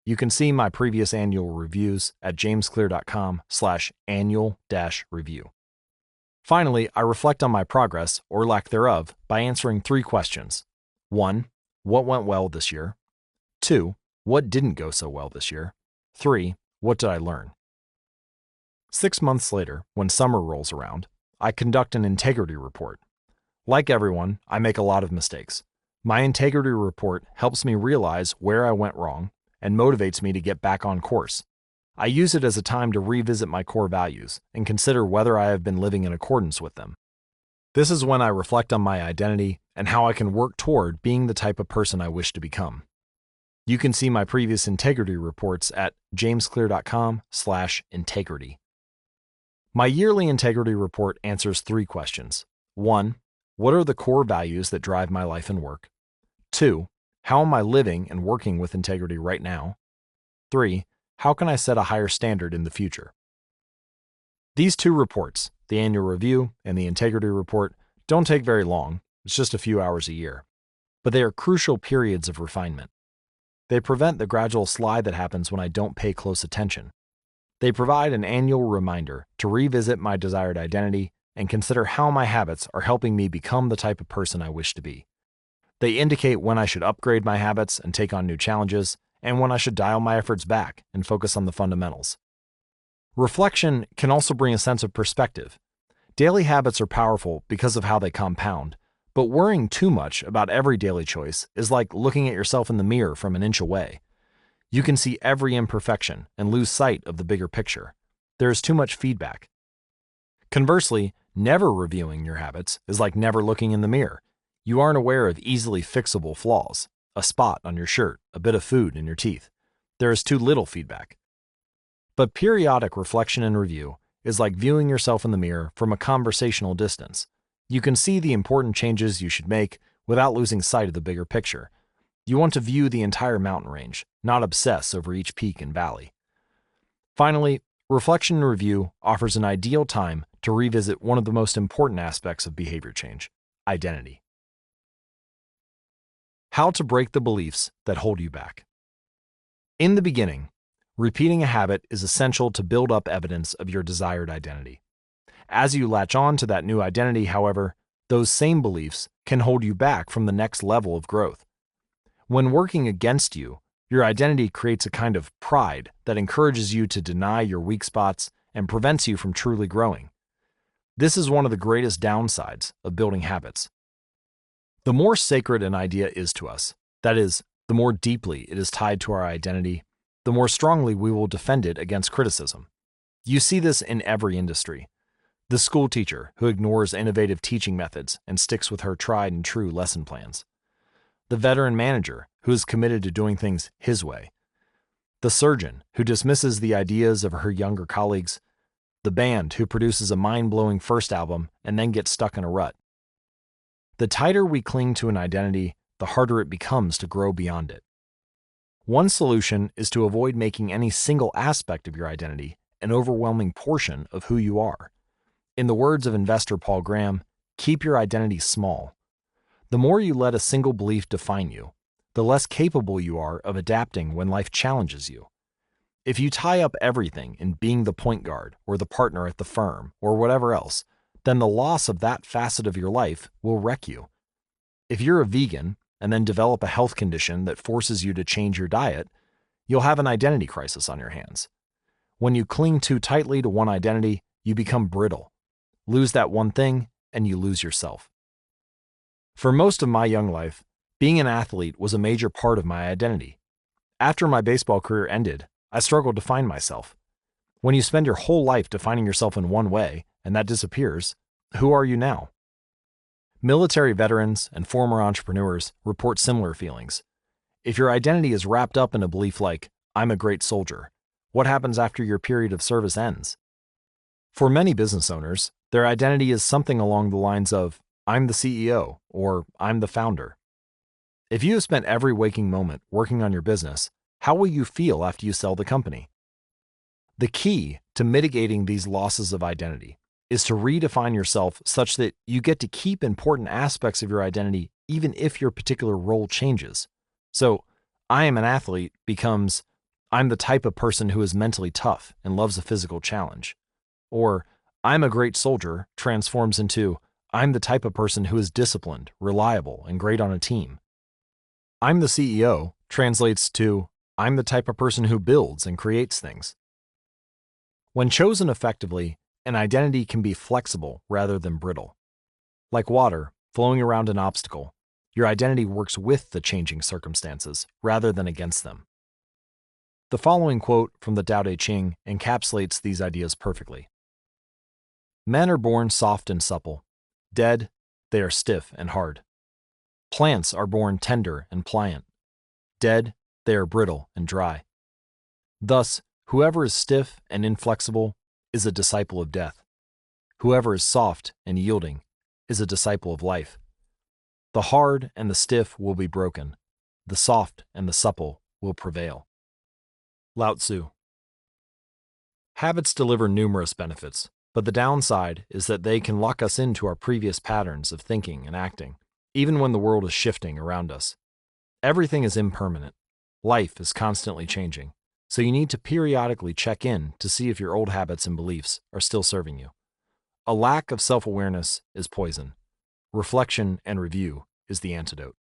You can see my previous annual reviews at jamesclear.com/annual-review. Finally, I reflect on my progress, or lack thereof, by answering 3 questions. 1. What went well this year? 2. What didn't go so well this year? 3. What did I learn? 6 months later, when summer rolls around, I conduct an integrity report. Like everyone, I make a lot of mistakes. My integrity report helps me realize where I went wrong and motivates me to get back on course. I use it as a time to revisit my core values and consider whether I have been living in accordance with them. This is when I reflect on my identity and how I can work toward being the type of person I wish to become. You can see my previous integrity reports at jamesclear.com/integrity. My yearly integrity report answers 3 questions. 1. What are the core values that drive my life and work? 2. How am I living and working with integrity right now? 3. How can I set a higher standard in the future? These 2 reports, the annual review and the integrity report, don't take very long. It's just a few hours a year. But they are crucial periods of refinement. They prevent the gradual slide that happens when I don't pay close attention. They provide an annual reminder to revisit my desired identity and consider how my habits are helping me become the type of person I wish to be. They indicate when I should upgrade my habits and take on new challenges, and when I should dial my efforts back and focus on the fundamentals. Reflection can also bring a sense of perspective. Daily habits are powerful because of how they compound, But worrying too much about every daily choice is like looking at yourself in the mirror from an inch away. You can see every imperfection and lose sight of the bigger picture. There is too much feedback. Conversely, never reviewing your habits is like never looking in the mirror. You aren't aware of easily fixable flaws, a spot on your shirt, a bit of food in your teeth. There is too little feedback. But periodic reflection and review is like viewing yourself in the mirror from a conversational distance. You can see the important changes you should make without losing sight of the bigger picture. You want to view the entire mountain range, not obsess over each peak and valley. Finally, reflection and review offers an ideal time to revisit one of the most important aspects of behavior change: identity. How to break the beliefs that hold you back. In the beginning, repeating a habit is essential to build up evidence of your desired identity. As you latch on to that new identity, however, those same beliefs can hold you back from the next level of growth. When working against you, your identity creates a kind of pride that encourages you to deny your weak spots and prevents you from truly growing. This is one of the greatest downsides of building habits. The more sacred an idea is to us, that is, the more deeply it is tied to our identity, the more strongly we will defend it against criticism. You see this in every industry. The school teacher who ignores innovative teaching methods and sticks with her tried and true lesson plans. The veteran manager who is committed to doing things his way. The surgeon who dismisses the ideas of her younger colleagues. The band who produces a mind-blowing first album and then gets stuck in a rut. The tighter we cling to an identity, the harder it becomes to grow beyond it. One solution is to avoid making any single aspect of your identity an overwhelming portion of who you are. In the words of investor Paul Graham, keep your identity small. The more you let a single belief define you, the less capable you are of adapting when life challenges you. If you tie up everything in being the point guard or the partner at the firm or whatever else, then the loss of that facet of your life will wreck you. If you're a vegan and then develop a health condition that forces you to change your diet, you'll have an identity crisis on your hands. When you cling too tightly to one identity, you become brittle. Lose that one thing, and you lose yourself. For most of my young life, being an athlete was a major part of my identity. After my baseball career ended, I struggled to find myself. When you spend your whole life defining yourself in one way, and that disappears, who are you now? Military veterans and former entrepreneurs report similar feelings. If your identity is wrapped up in a belief like, I'm a great soldier, what happens after your period of service ends? For many business owners, their identity is something along the lines of, I'm the CEO, or I'm the founder. If you have spent every waking moment working on your business, how will you feel after you sell the company? The key to mitigating these losses of identity is to redefine yourself such that you get to keep important aspects of your identity even if your particular role changes. So, I am an athlete becomes, I'm the type of person who is mentally tough and loves a physical challenge. Or, I'm a great soldier transforms into, I'm the type of person who is disciplined, reliable, and great on a team. I'm the CEO translates to, I'm the type of person who builds and creates things. When chosen effectively, an identity can be flexible rather than brittle. Like water flowing around an obstacle, your identity works with the changing circumstances rather than against them. The following quote from the Tao Te Ching encapsulates these ideas perfectly. Men are born soft and supple. Dead, they are stiff and hard. Plants are born tender and pliant. Dead, they are brittle and dry. Thus, whoever is stiff and inflexible is a disciple of death. Whoever is soft and yielding is a disciple of life. The hard and the stiff will be broken. The soft and the supple will prevail. Lao Tzu. Habits deliver numerous benefits, but the downside is that they can lock us into our previous patterns of thinking and acting, even when the world is shifting around us. Everything is impermanent. Life is constantly changing, so you need to periodically check in to see if your old habits and beliefs are still serving you. A lack of self-awareness is poison. Reflection and review is the antidote.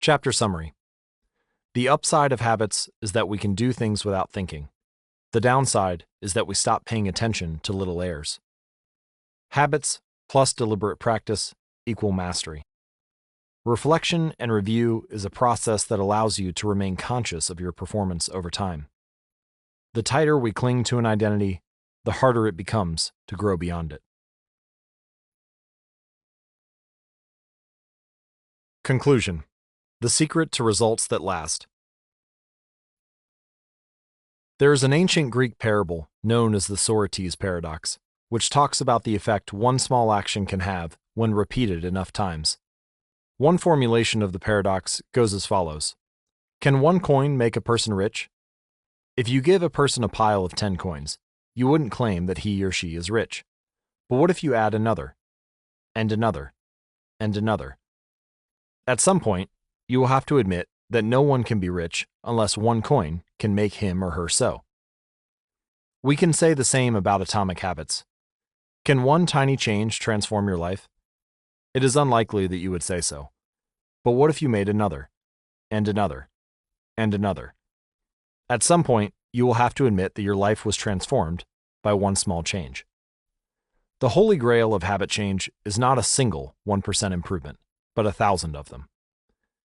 Chapter summary. The upside of habits is that we can do things without thinking. The downside is that we stop paying attention to little errors. Habits plus deliberate practice equal mastery. Reflection and review is a process that allows you to remain conscious of your performance over time. The tighter we cling to an identity, the harder it becomes to grow beyond it. Conclusion: the secret to results that last. There is an ancient Greek parable known as the Socrates paradox, which talks about the effect one small action can have when repeated enough times. One formulation of the paradox goes as follows: can one coin make a person rich? If you give a person a pile of 10 coins, you wouldn't claim that he or she is rich. But what if you add another, and another, and another? At some point, you will have to admit that no one can be rich unless one coin can make him or her so. We can say the same about atomic habits. Can one tiny change transform your life? It is unlikely that you would say so. But what if you made another, and another, and another? At some point, you will have to admit that your life was transformed by one small change. The holy grail of habit change is not a single 1% improvement, but 1,000 of them.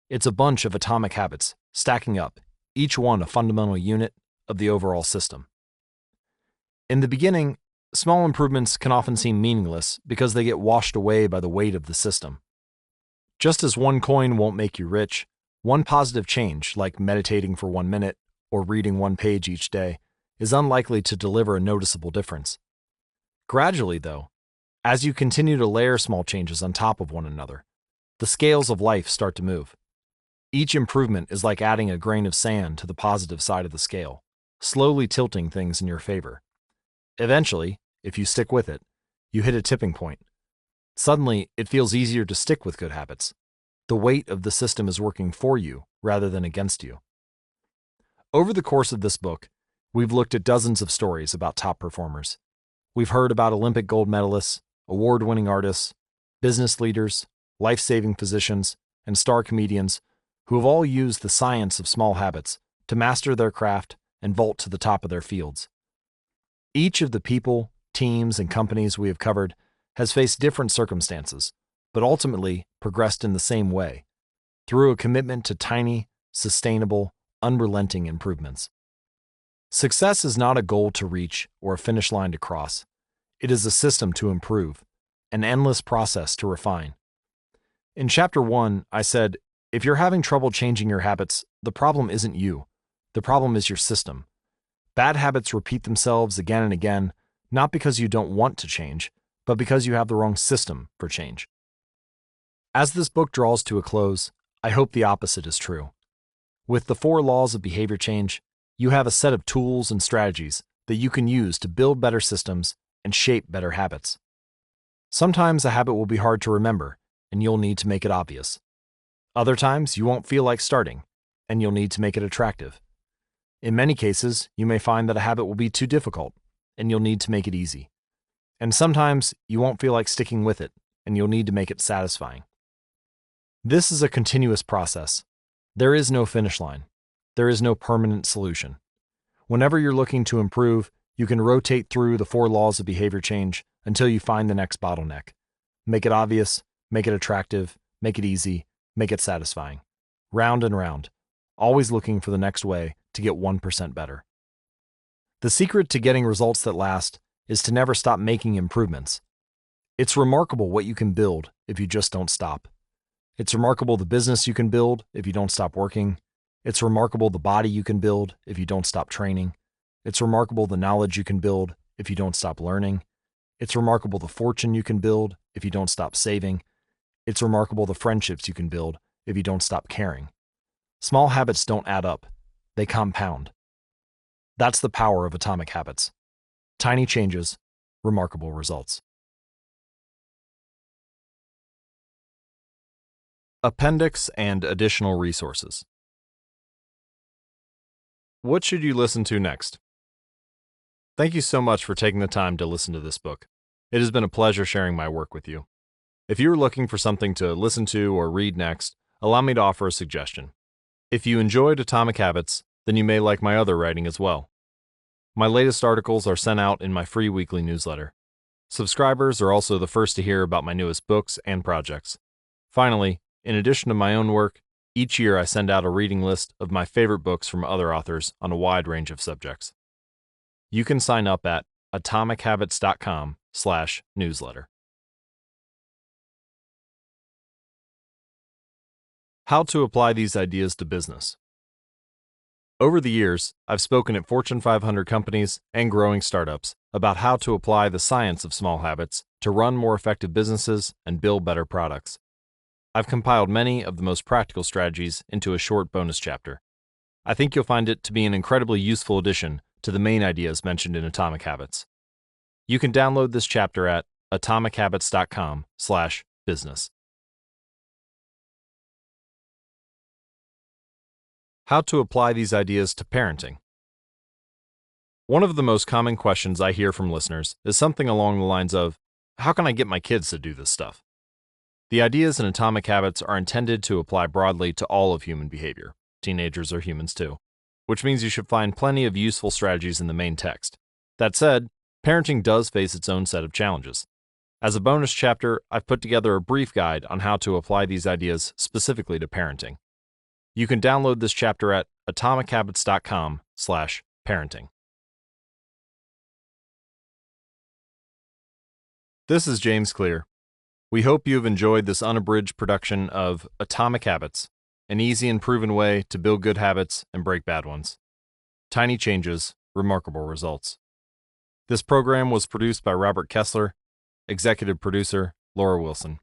It's a bunch of atomic habits stacking up, each one a fundamental unit of the overall system. In the beginning, small improvements can often seem meaningless because they get washed away by the weight of the system. Just as one coin won't make you rich, one positive change, like meditating for 1 minute or reading 1 page each day, is unlikely to deliver a noticeable difference. Gradually, though, as you continue to layer small changes on top of one another, the scales of life start to move. Each improvement is like adding a grain of sand to the positive side of the scale, slowly tilting things in your favor. Eventually, if you stick with it, you hit a tipping point. Suddenly, it feels easier to stick with good habits. The weight of the system is working for you rather than against you. Over the course of this book, we've looked at dozens of stories about top performers. We've heard about Olympic gold medalists, award-winning artists, business leaders, life-saving physicians, and star comedians who have all used the science of small habits to master their craft and vault to the top of their fields. Each of the people, teams, and companies we have covered has faced different circumstances, but ultimately progressed in the same way, through a commitment to tiny, sustainable, unrelenting improvements. Success is not a goal to reach or a finish line to cross. It is a system to improve, an endless process to refine. In Chapter 1, I said, if you're having trouble changing your habits, the problem isn't you. The problem is your system. Bad habits repeat themselves again and again, not because you don't want to change, but because you have the wrong system for change. As this book draws to a close, I hope the opposite is true. With the 4 laws of behavior change, you have a set of tools and strategies that you can use to build better systems and shape better habits. Sometimes a habit will be hard to remember, and you'll need to make it obvious. Other times, you won't feel like starting, and you'll need to make it attractive. In many cases, you may find that a habit will be too difficult, and you'll need to make it easy. And sometimes, you won't feel like sticking with it, and you'll need to make it satisfying. This is a continuous process. There is no finish line. There is no permanent solution. Whenever you're looking to improve, you can rotate through the 4 laws of behavior change until you find the next bottleneck. Make it obvious, make it attractive, make it easy, make it satisfying. Round and round, always looking for the next way to get 1% better. The secret to getting results that last is to never stop making improvements. It's remarkable what you can build if you just don't stop. It's remarkable the business you can build if you don't stop working. It's remarkable the body you can build if you don't stop training. It's remarkable the knowledge you can build if you don't stop learning. It's remarkable the fortune you can build if you don't stop saving. It's remarkable the friendships you can build if you don't stop caring. Small habits don't add up. They compound. That's the power of atomic habits. Tiny changes, remarkable results. Appendix and additional resources. What should you listen to next? Thank you so much for taking the time to listen to this book. It has been a pleasure sharing my work with you. If you're looking for something to listen to or read next, allow me to offer a suggestion. If you enjoyed Atomic Habits, then you may like my other writing as well. My latest articles are sent out in my free weekly newsletter. Subscribers are also the first to hear about my newest books and projects. Finally, in addition to my own work, each year I send out a reading list of my favorite books from other authors on a wide range of subjects. You can sign up at atomichabits.com/newsletter. How to apply these ideas to business. Over the years, I've spoken at Fortune 500 companies and growing startups about how to apply the science of small habits to run more effective businesses and build better products. I've compiled many of the most practical strategies into a short bonus chapter. I think you'll find it to be an incredibly useful addition to the main ideas mentioned in Atomic Habits. You can download this chapter at atomichabits.com/business. How to apply these ideas to parenting. One of the most common questions I hear from listeners is something along the lines of, how can I get my kids to do this stuff? The ideas in Atomic Habits are intended to apply broadly to all of human behavior. Teenagers are humans too, which means you should find plenty of useful strategies in the main text. That said, parenting does face its own set of challenges. As a bonus chapter, I've put together a brief guide on how to apply these ideas specifically to parenting. You can download this chapter at atomichabits.com/parenting. This is James Clear. We hope you have enjoyed this unabridged production of Atomic Habits, an easy and proven way to build good habits and break bad ones. Tiny changes, remarkable results. This program was produced by Robert Kessler, executive producer Laura Wilson.